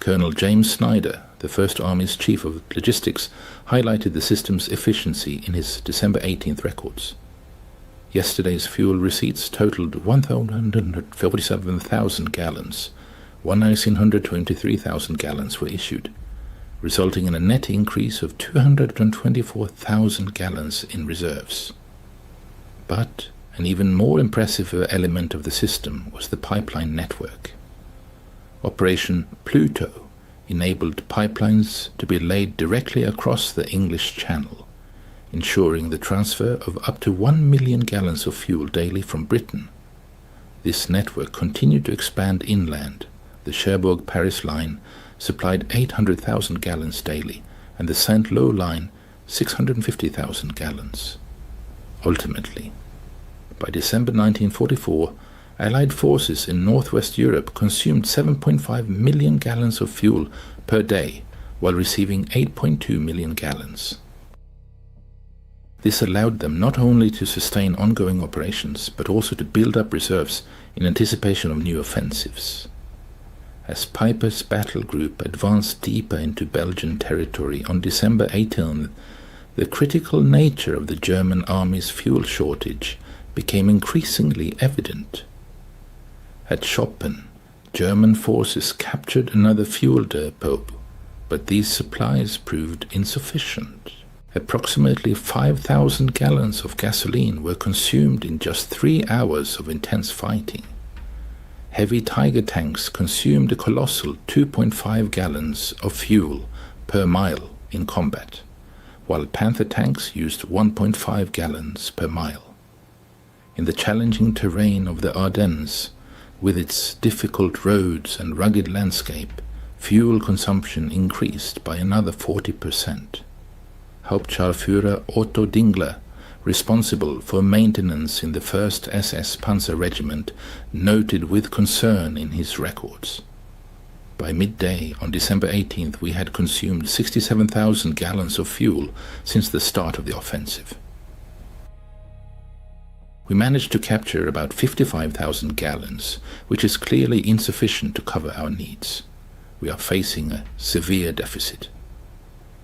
Colonel James Snyder, the First Army's Chief of Logistics, highlighted the system's efficiency in his December 18th records. Yesterday's fuel receipts totaled 147,000 gallons, 1,923,000 gallons were issued, resulting in a net increase of 224,000 gallons in reserves. But an even more impressive element of the system was the pipeline network. Operation Pluto enabled pipelines to be laid directly across the English Channel, ensuring the transfer of up to 1 million gallons of fuel daily from Britain. This network continued to expand inland. The Cherbourg-Paris line supplied 800,000 gallons daily, and the Saint-Lô line 650,000 gallons. Ultimately, by December 1944, Allied forces in northwest Europe consumed 7.5 million gallons of fuel per day, while receiving 8.2 million gallons. This allowed them not only to sustain ongoing operations, but also to build up reserves in anticipation of new offensives. As Piper's battle group advanced deeper into Belgian territory on December 18th, the critical nature of the German army's fuel shortage became increasingly evident. At Schoppen, German forces captured another fuel depot, but these supplies proved insufficient. Approximately 5,000 gallons of gasoline were consumed in just 3 hours of intense fighting. Heavy Tiger tanks consumed a colossal 2.5 gallons of fuel per mile in combat, while Panther tanks used 1.5 gallons per mile. In the challenging terrain of the Ardennes, with its difficult roads and rugged landscape, fuel consumption increased by another 40%. Hauptscharführer Otto Dingler, responsible for maintenance in the 1st SS Panzer Regiment, noted with concern in his records, By midday on December 18th, we had consumed 67,000 gallons of fuel since the start of the offensive. We managed to capture about 55,000 gallons, which is clearly insufficient to cover our needs. We are facing a severe deficit.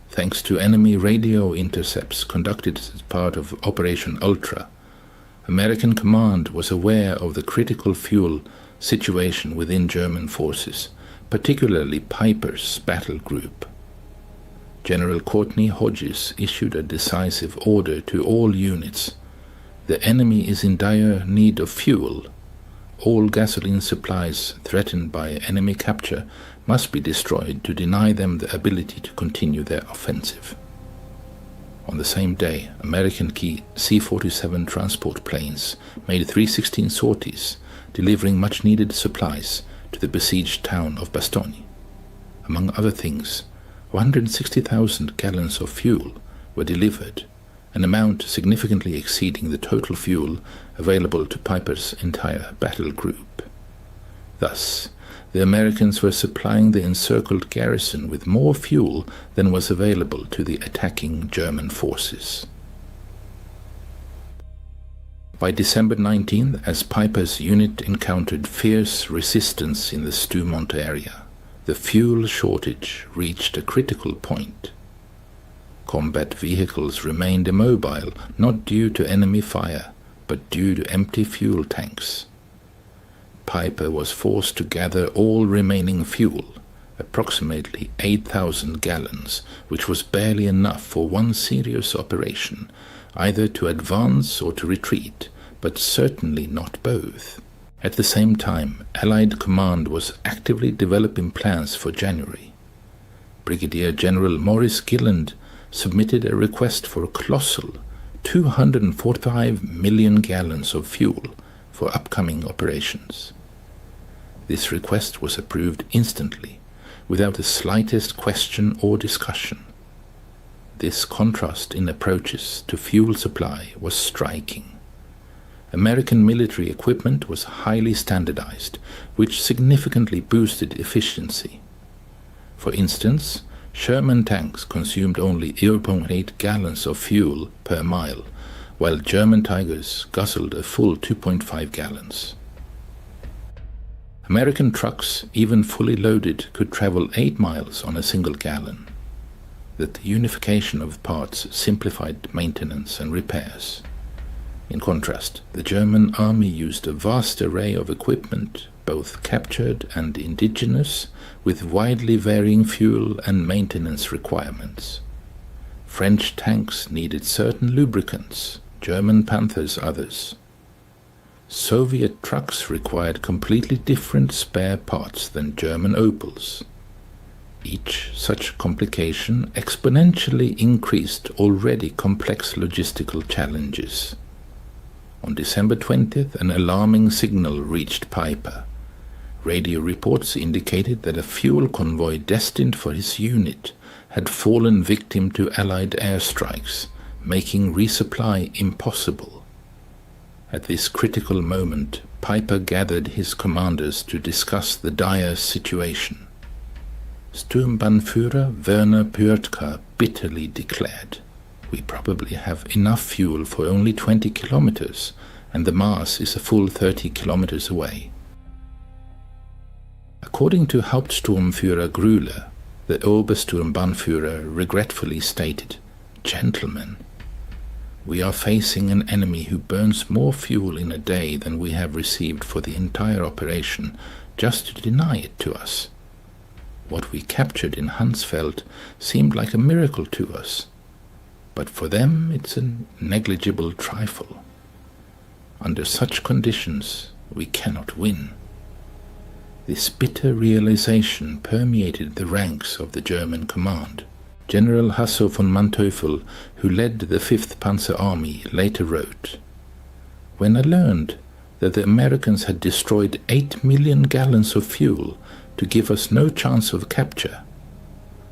Thanks to enemy radio intercepts conducted as part of Operation Ultra, American command was aware of the critical fuel situation within German forces, particularly Piper's battle group. General Courtney Hodges issued a decisive order to all units. The enemy is in dire need of fuel. All gasoline supplies threatened by enemy capture must be destroyed to deny them the ability to continue their offensive. On the same day, American key C-47 transport planes made 316 sorties, delivering much-needed supplies to the besieged town of Bastogne. Among other things, 160,000 gallons of fuel were delivered, an amount significantly exceeding the total fuel available to Piper's entire battle group. Thus, the Americans were supplying the encircled garrison with more fuel than was available to the attacking German forces. By December 19th, as Piper's unit encountered fierce resistance in the Stoumont area, the fuel shortage reached a critical point. Combat vehicles remained immobile, not due to enemy fire, but due to empty fuel tanks. Piper was forced to gather all remaining fuel, approximately 8,000 gallons, which was barely enough for one serious operation, either to advance or to retreat, but certainly not both. At the same time, Allied command was actively developing plans for January. Brigadier General Maurice Gilland submitted a request for a colossal 245 million gallons of fuel for upcoming operations. This request was approved instantly, without the slightest question or discussion. This contrast in approaches to fuel supply was striking. American military equipment was highly standardized, which significantly boosted efficiency. For instance, Sherman tanks consumed only 0.8 gallons of fuel per mile, while German Tigers guzzled a full 2.5 gallons. American trucks, even fully loaded, could travel 8 miles on a single gallon. The unification of parts simplified maintenance and repairs. In contrast, the German army used a vast array of equipment, both captured and indigenous, with widely varying fuel and maintenance requirements. French tanks needed certain lubricants, German Panthers others. Soviet trucks required completely different spare parts than German Opels. Each such complication exponentially increased already complex logistical challenges. On December 20th, an alarming signal reached Piper. Radio reports indicated that a fuel convoy destined for his unit had fallen victim to Allied airstrikes, making resupply impossible. At this critical moment, Piper gathered his commanders to discuss the dire situation. Sturmbannführer Werner Pürtka bitterly declared, "We probably have enough fuel for only 20 kilometers, and the Mars is a full 30 kilometers away." According to Hauptsturmführer Grüller, the Obersturmbannführer regretfully stated, "Gentlemen, we are facing an enemy who burns more fuel in a day than we have received for the entire operation just to deny it to us. What we captured in Hansfeld seemed like a miracle to us, but for them it's a negligible trifle. Under such conditions, we cannot win." This bitter realization permeated the ranks of the German command. General Hasso von Manteuffel, who led the 5th Panzer Army, later wrote, "When I learned that the Americans had destroyed 8 million gallons of fuel to give us no chance of capture,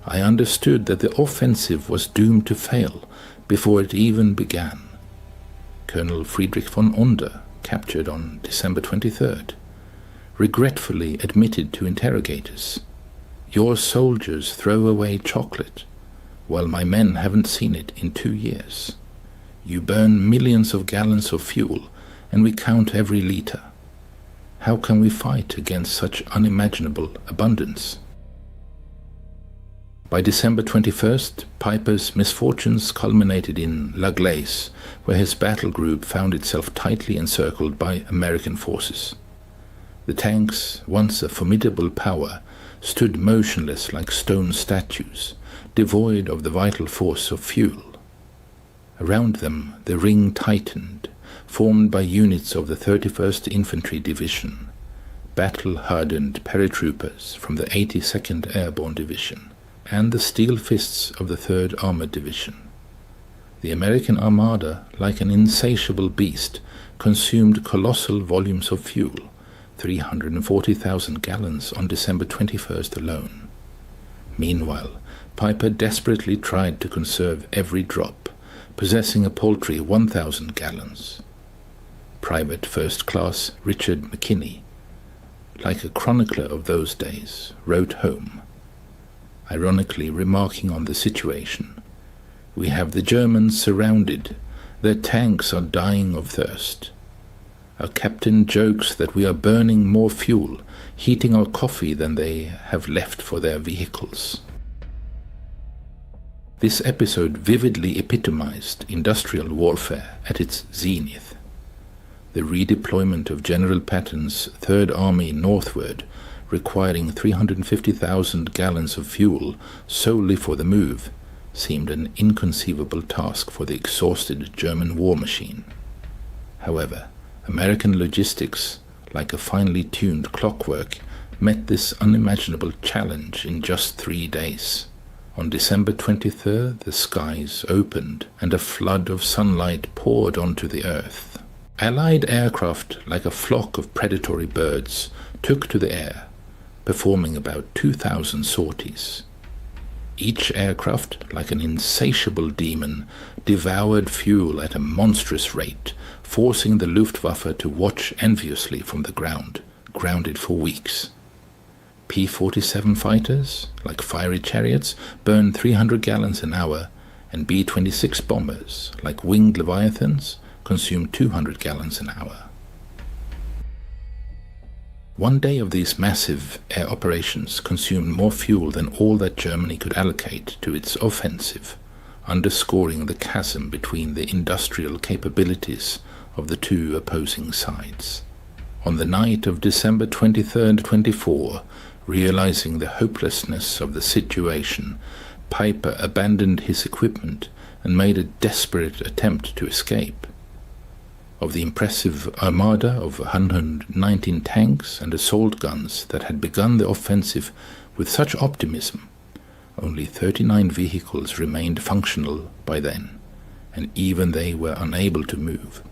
I understood that the offensive was doomed to fail before it even began." Colonel Friedrich von Onder, captured on December 23rd, regretfully admitted to interrogators, Your soldiers throw away chocolate, while my men haven't seen it in 2 years. You burn millions of gallons of fuel, and we count every liter. How can we fight against such unimaginable abundance? By December 21st, Piper's misfortunes culminated in La Glace, where his battle group found itself tightly encircled by American forces. The tanks, once a formidable power, stood motionless like stone statues, devoid of the vital force of fuel. Around them the ring tightened, formed by units of the 31st Infantry Division, battle-hardened paratroopers from the 82nd Airborne Division, and the steel fists of the 3rd Armored Division. The American Armada, like an insatiable beast, consumed colossal volumes of fuel, 340,000 gallons on December 21st alone. Meanwhile, Piper desperately tried to conserve every drop, possessing a paltry 1,000 gallons. Private First Class Richard McKinney, like a chronicler of those days, wrote home, ironically remarking on the situation, "We have the Germans surrounded. Their tanks are dying of thirst. Our captain jokes that we are burning more fuel, heating our coffee than they have left for their vehicles." This episode vividly epitomized industrial warfare at its zenith. The redeployment of General Patton's Third Army northward, requiring 350,000 gallons of fuel solely for the move, seemed an inconceivable task for the exhausted German war machine. However, American logistics, like a finely tuned clockwork, met this unimaginable challenge in just 3 days. On December 23rd, the skies opened and a flood of sunlight poured onto the earth. Allied aircraft, like a flock of predatory birds, took to the air, performing about 2,000 sorties. Each aircraft, like an insatiable demon, devoured fuel at a monstrous rate, forcing the Luftwaffe to watch enviously from the ground, grounded for weeks. P-47 fighters, like fiery chariots, burned 300 gallons an hour, and B-26 bombers, like winged leviathans, consumed 200 gallons an hour. One day of these massive air operations consumed more fuel than all that Germany could allocate to its offensive, underscoring the chasm between the industrial capabilities of the two opposing sides. On the night of December 23rd, 24, realizing the hopelessness of the situation, Piper abandoned his equipment and made a desperate attempt to escape. Of the impressive armada of 119 tanks and assault guns that had begun the offensive with such optimism, only 39 vehicles remained functional by then, and even they were unable to move.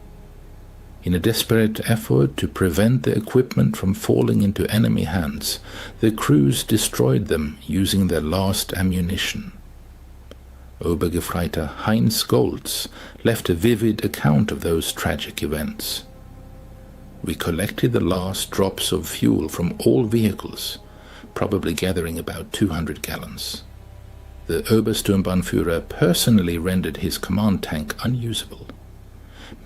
In a desperate effort to prevent the equipment from falling into enemy hands, the crews destroyed them using their last ammunition. Obergefreiter Heinz Goltz left a vivid account of those tragic events. "We collected the last drops of fuel from all vehicles, probably gathering about 200 gallons. The Obersturmbannführer personally rendered his command tank unusable.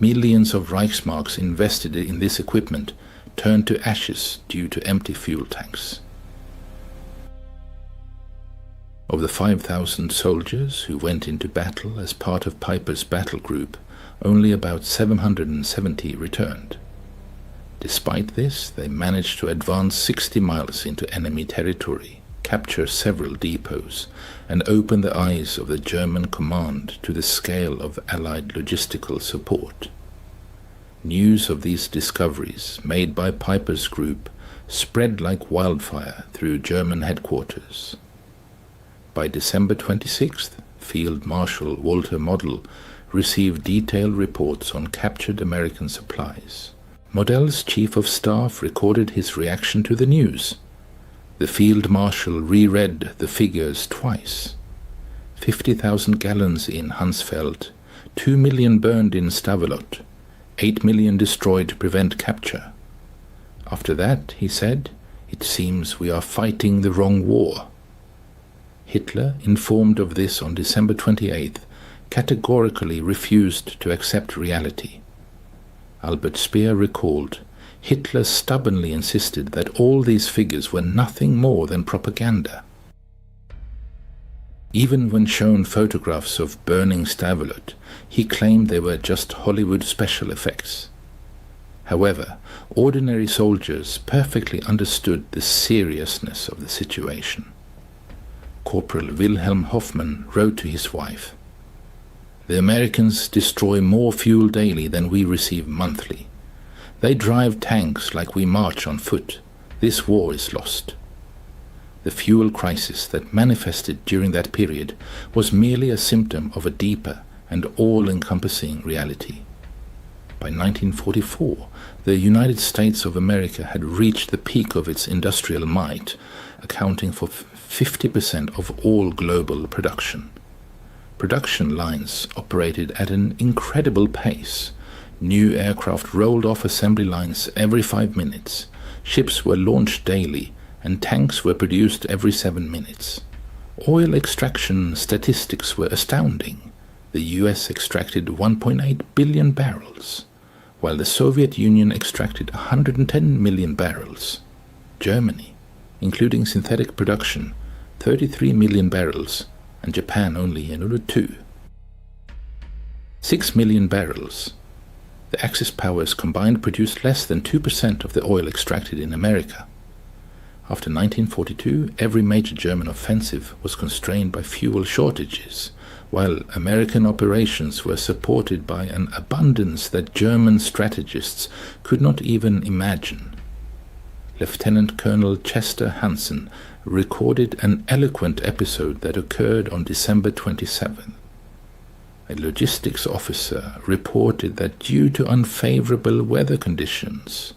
Millions of Reichsmarks invested in this equipment turned to ashes due to empty fuel tanks." Of the 5,000 soldiers who went into battle as part of Piper's battle group, only about 770 returned. Despite this, they managed to advance 60 miles into enemy territory, capture several depots, and open the eyes of the German command to the scale of Allied logistical support. News of these discoveries, made by Piper's group, spread like wildfire through German headquarters. By December 26th, Field Marshal Walter Model received detailed reports on captured American supplies. Model's chief of staff recorded his reaction to the news. The Field Marshal reread the figures twice. 50,000 gallons in Hansfeld, 2 million burned in Stavelot, 8 million destroyed to prevent capture. After that, he said, "It seems we are fighting the wrong war. Hitler, informed of this on December 28th, categorically refused to accept reality. Albert Speer recalled, Hitler stubbornly insisted that all these figures were nothing more than propaganda. Even when shown photographs of burning Stavelot, he claimed they were just Hollywood special effects. However, ordinary soldiers perfectly understood the seriousness of the situation. Corporal Wilhelm Hoffmann wrote to his wife, "The Americans destroy more fuel daily than we receive monthly. They drive tanks like we march on foot. This war is lost." The fuel crisis that manifested during that period was merely a symptom of a deeper and all-encompassing reality. By 1944, the United States of America had reached the peak of its industrial might, accounting for 50% of all global production. Production lines operated at an incredible pace. New aircraft rolled off assembly lines every 5 minutes. Ships were launched daily, and tanks were produced every 7 minutes. Oil extraction statistics were astounding. The US extracted 1.8 billion barrels, while the Soviet Union extracted 110 million barrels. Germany, including synthetic production, 33 million barrels, and Japan only another 2. 6 million barrels. The Axis powers combined produced less than 2% of the oil extracted in America. After 1942, every major German offensive was constrained by fuel shortages, while American operations were supported by an abundance that German strategists could not even imagine. Lieutenant Colonel Chester Hansen recorded an eloquent episode that occurred on December 27th. A logistics officer reported that due to unfavorable weather conditions,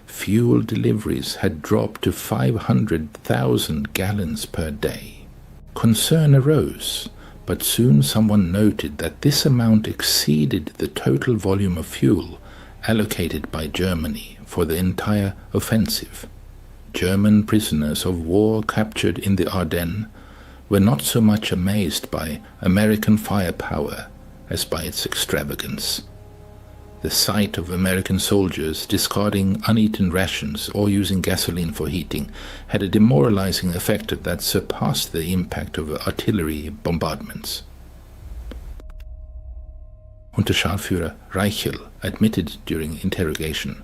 fuel deliveries had dropped to 500,000 gallons per day. Concern arose, but soon someone noted that this amount exceeded the total volume of fuel allocated by Germany for the entire offensive. German prisoners of war captured in the Ardennes were not so much amazed by American firepower as by its extravagance. The sight of American soldiers discarding uneaten rations or using gasoline for heating had a demoralizing effect that surpassed the impact of artillery bombardments. Unterscharführer Reichel admitted during interrogation,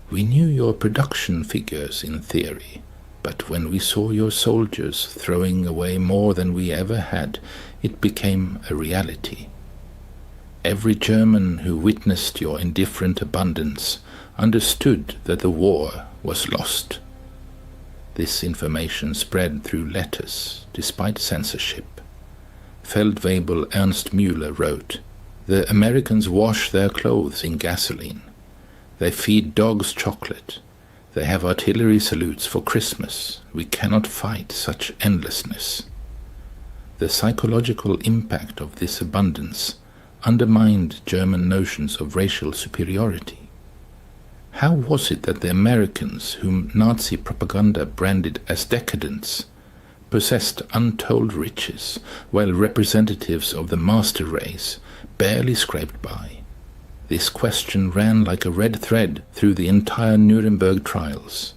"We knew your production figures in theory, but when we saw your soldiers throwing away more than we ever had, it became a reality. Every German who witnessed your indifferent abundance understood that the war was lost." This information spread through letters, despite censorship. Feldwebel Ernst Müller wrote, "The Americans wash their clothes in gasoline. They feed dogs chocolate. They have artillery salutes for Christmas. We cannot fight such endlessness." The psychological impact of this abundance undermined German notions of racial superiority. How was it that the Americans, whom Nazi propaganda branded as decadents, possessed untold riches, while representatives of the master race barely scraped by? This question ran like a red thread through the entire Nuremberg trials,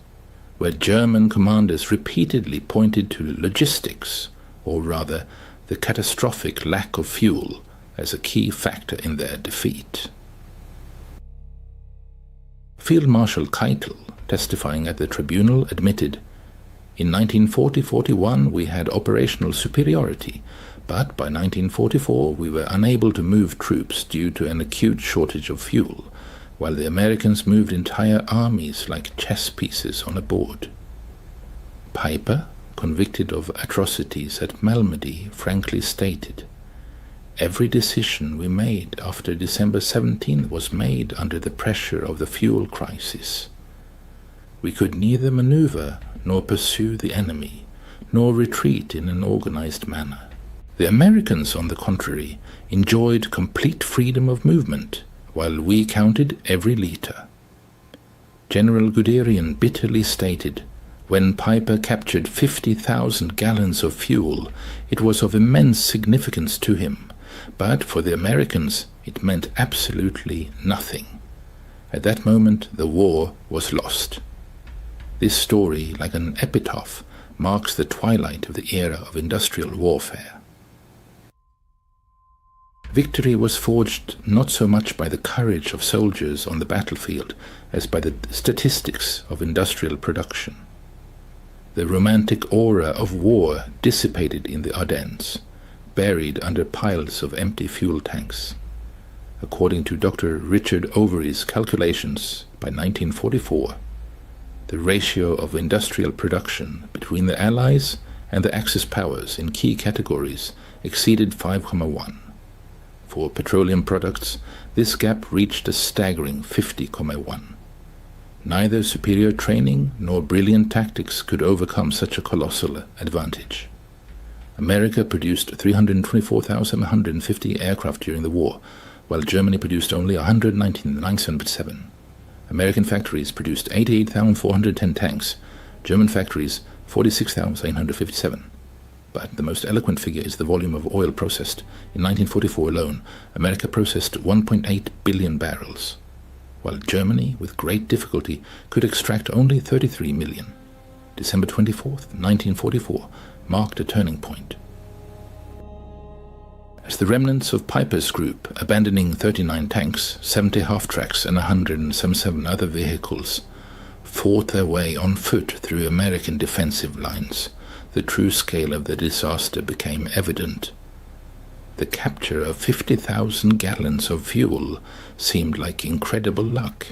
where German commanders repeatedly pointed to logistics, or rather the catastrophic lack of fuel, as a key factor in their defeat. Field Marshal Keitel, testifying at the tribunal, admitted, "In 1940-41 we had operational superiority, but by 1944 we were unable to move troops due to an acute shortage of fuel, while the Americans moved entire armies like chess pieces on a board." Piper, convicted of atrocities at Malmedy, frankly stated, "Every decision we made after December 17th was made under the pressure of the fuel crisis. We could neither maneuver nor pursue the enemy, nor retreat in an organized manner. The Americans, on the contrary, enjoyed complete freedom of movement, while we counted every liter." General Guderian bitterly stated, When Piper captured 50,000 gallons of fuel, it was of immense significance to him, but for the Americans it meant absolutely nothing. At that moment the war was lost. This story, like an epitaph, marks the twilight of the era of industrial warfare. Victory was forged not so much by the courage of soldiers on the battlefield as by the statistics of industrial production. The romantic aura of war dissipated in the Ardennes, buried under piles of empty fuel tanks. According to Dr. Richard Overy's calculations, by 1944, the ratio of industrial production between the Allies and the Axis powers in key categories exceeded 5,1. For petroleum products, this gap reached a staggering 50,1. Neither superior training nor brilliant tactics could overcome such a colossal advantage. America produced 324,150 aircraft during the war, while Germany produced only 119,977. American factories produced 88,410 tanks, German factories 46,857. But the most eloquent figure is the volume of oil processed. In 1944 alone, America processed 1.8 billion barrels, while Germany, with great difficulty, could extract only 33 million. December 24th, 1944, marked a turning point. As the remnants of Piper's group, abandoning 39 tanks, 70 half-tracks and 177 other vehicles, fought their way on foot through American defensive lines, the true scale of the disaster became evident. The capture of 50,000 gallons of fuel seemed like incredible luck,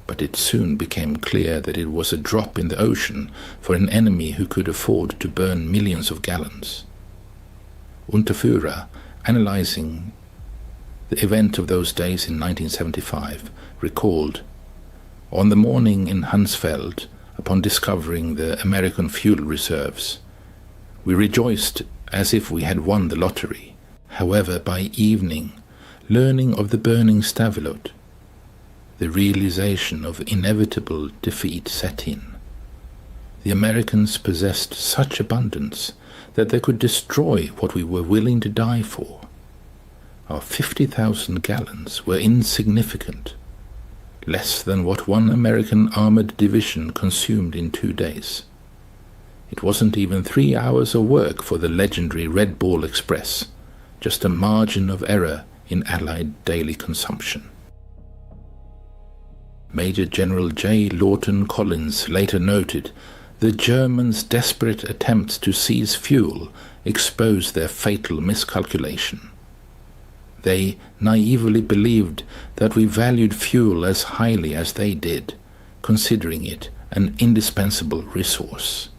but it soon became clear that it was a drop in the ocean for an enemy who could afford to burn millions of gallons. Unterführer, analyzing the event of those days in 1975, recalled, "On the morning in Hansfeld, upon discovering the American fuel reserves, we rejoiced as if we had won the lottery. However, by evening, learning of the burning Stavelot, the realization of inevitable defeat set in. The Americans possessed such abundance that they could destroy what we were willing to die for. Our 50,000 gallons were insignificant, less than what one American armored division consumed in 2 days. It wasn't even 3 hours of work for the legendary Red Ball Express, just a margin of error in Allied daily consumption." Major General J. Lawton Collins later noted, "The Germans' desperate attempts to seize fuel exposed their fatal miscalculation. They naively believed that we valued fuel as highly as they did, considering it an indispensable resource.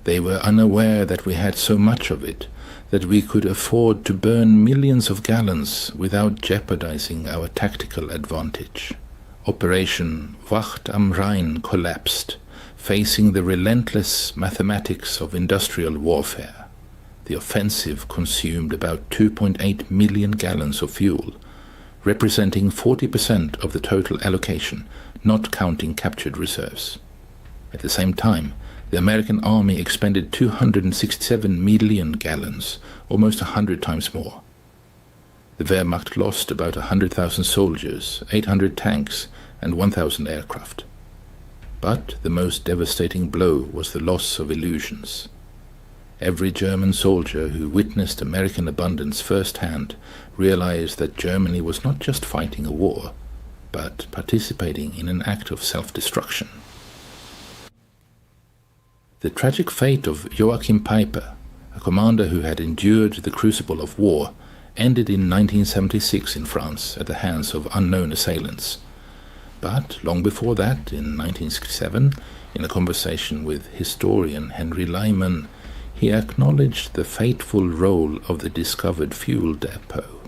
They were unaware that we had so much of it that we could afford to burn millions of gallons without jeopardizing our tactical advantage. Operation Wacht am Rhein collapsed, facing the relentless mathematics of industrial warfare. The offensive consumed about 2.8 million gallons of fuel, representing 40% of the total allocation, not counting captured reserves. At the same time, the American army expended 267 million gallons, almost 100 times more. The Wehrmacht lost about 100,000 soldiers, 800 tanks, and 1,000 aircraft. But the most devastating blow was the loss of illusions. Every German soldier who witnessed American abundance firsthand realized that Germany was not just fighting a war, but participating in an act of self-destruction. The tragic fate of Joachim Piper, a commander who had endured the crucible of war, ended in 1976 in France at the hands of unknown assailants. But long before that, in 1967, in a conversation with historian Henry Lyman, he acknowledged the fateful role of the discovered fuel depot.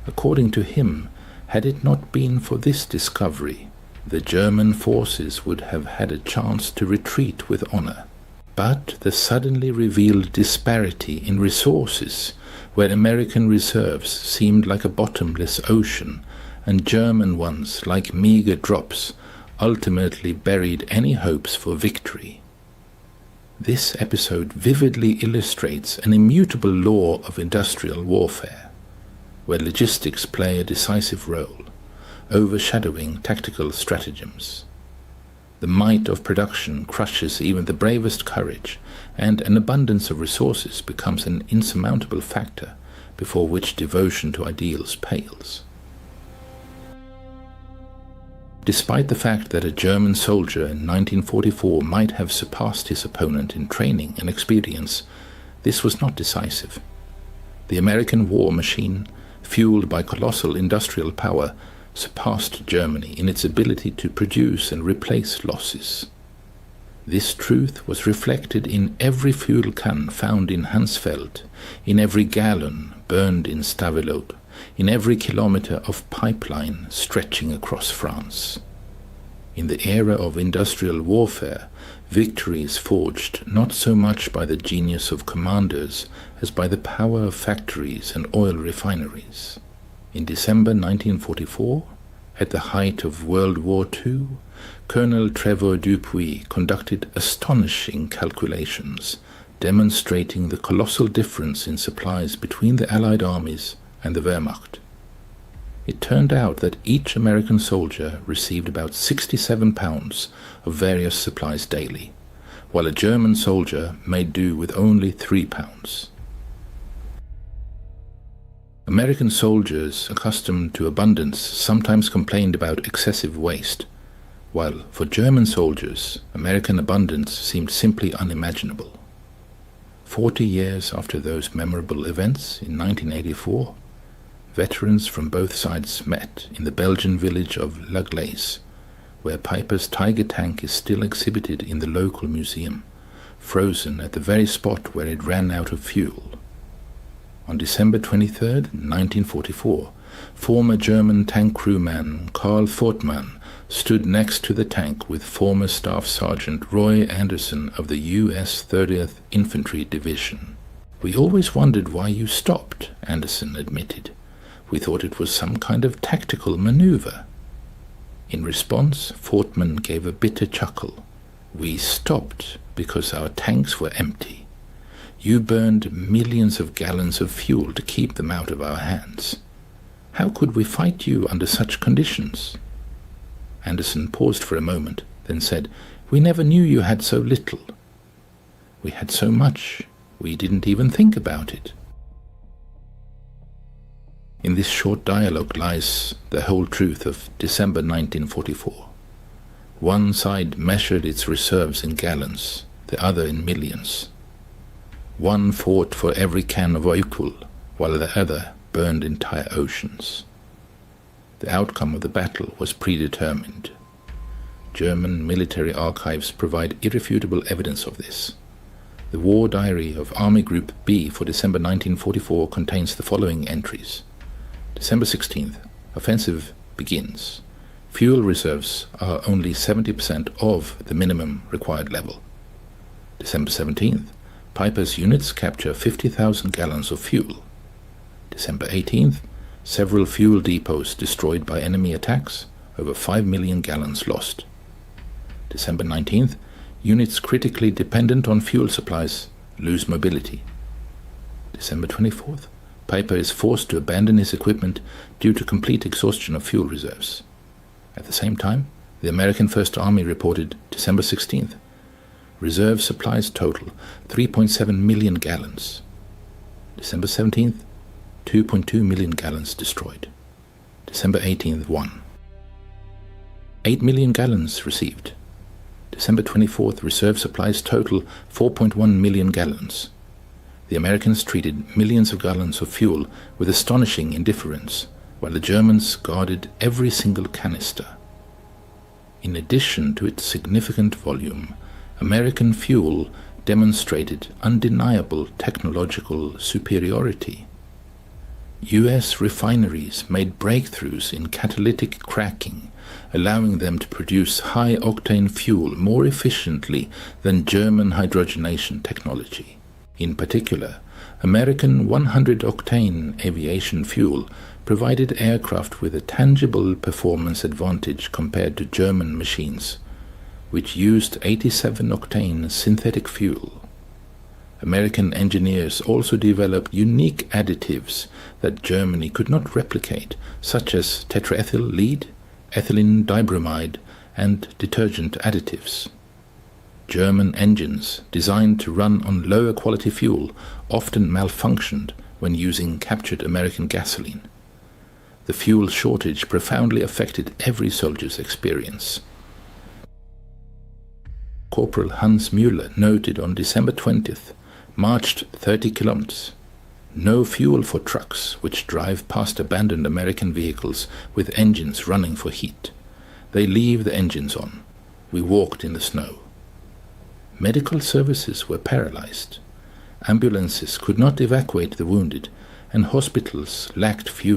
According to him, had it not been for this discovery, the German forces would have had a chance to retreat with honor. But the suddenly revealed disparity in resources, where American reserves seemed like a bottomless ocean and German ones like meager drops, ultimately buried any hopes for victory. This episode vividly illustrates an immutable law of industrial warfare, where logistics play a decisive role, overshadowing tactical stratagems. The might of production crushes even the bravest courage, and an abundance of resources becomes an insurmountable factor before which devotion to ideals pales. Despite the fact that a German soldier in 1944 might have surpassed his opponent in training and experience, this was not decisive. The American war machine, fueled by colossal industrial power, surpassed Germany in its ability to produce and replace losses. This truth was reflected in every fuel can found in Hansfeld, in every gallon burned in Stavelot, in every kilometer of pipeline stretching across France. In the era of industrial warfare, victory is forged not so much by the genius of commanders as by the power of factories and oil refineries. In December 1944, at the height of World War II, Colonel Trevor Dupuy conducted astonishing calculations, demonstrating the colossal difference in supplies between the Allied armies and the Wehrmacht. It turned out that each American soldier received about 67 pounds of various supplies daily, while a German soldier made do with only 3 pounds. American soldiers accustomed to abundance sometimes complained about excessive waste, while for German soldiers, American abundance seemed simply unimaginable. 40 years after those memorable events in 1984, veterans from both sides met in the Belgian village of La Glace, where Piper's Tiger tank is still exhibited in the local museum, frozen at the very spot where it ran out of fuel. On December 23, 1944, former German tank crewman Karl Fortmann stood next to the tank with former Staff Sergeant Roy Anderson of the U.S. 30th Infantry Division. "We always wondered why you stopped," Anderson admitted. "We thought it was some kind of tactical maneuver." In response, Fortmann gave a bitter chuckle. "We stopped because our tanks were empty. You burned millions of gallons of fuel to keep them out of our hands. How could we fight you under such conditions?" Anderson paused for a moment, then said, "We never knew you had so little. We had so much, we didn't even think about it." In this short dialogue lies the whole truth of December 1944. One side measured its reserves in gallons, the other in millions. One fought for every can of oil, while the other burned entire oceans. The outcome of the battle was predetermined. German military archives provide irrefutable evidence of this. The War Diary of Army Group B for December 1944 contains the following entries. December 16th, offensive begins. Fuel reserves are only 70% of the minimum required level. December 17th, Piper's units capture 50,000 gallons of fuel. December 18th, several fuel depots destroyed by enemy attacks, over 5 million gallons lost. December 19th, units critically dependent on fuel supplies lose mobility. December 24th, Piper is forced to abandon his equipment due to complete exhaustion of fuel reserves. At the same time, the American First Army reported December 16th, reserve supplies total 3.7 million gallons. December 17th, 2.2 million gallons destroyed. December 18th, 8 million gallons received. December 24th, reserve supplies total 4.1 million gallons. The Americans treated millions of gallons of fuel with astonishing indifference, while the Germans guarded every single canister. In addition to its significant volume, American fuel demonstrated undeniable technological superiority. U.S. refineries made breakthroughs in catalytic cracking, allowing them to produce high-octane fuel more efficiently than German hydrogenation technology. In particular, American 100-octane aviation fuel provided aircraft with a tangible performance advantage compared to German machines, which used 87-octane synthetic fuel. American engineers also developed unique additives that Germany could not replicate, such as tetraethyl lead, ethylene dibromide, and detergent additives. German engines, designed to run on lower quality fuel, often malfunctioned when using captured American gasoline. The fuel shortage profoundly affected every soldier's experience. Corporal Hans Müller noted on December 20th, marched 30 kilometers. No fuel for trucks which drive past abandoned American vehicles with engines running for heat. They leave the engines on. We walked in the snow. Medical services were paralyzed. Ambulances could not evacuate the wounded, and hospitals lacked fuel.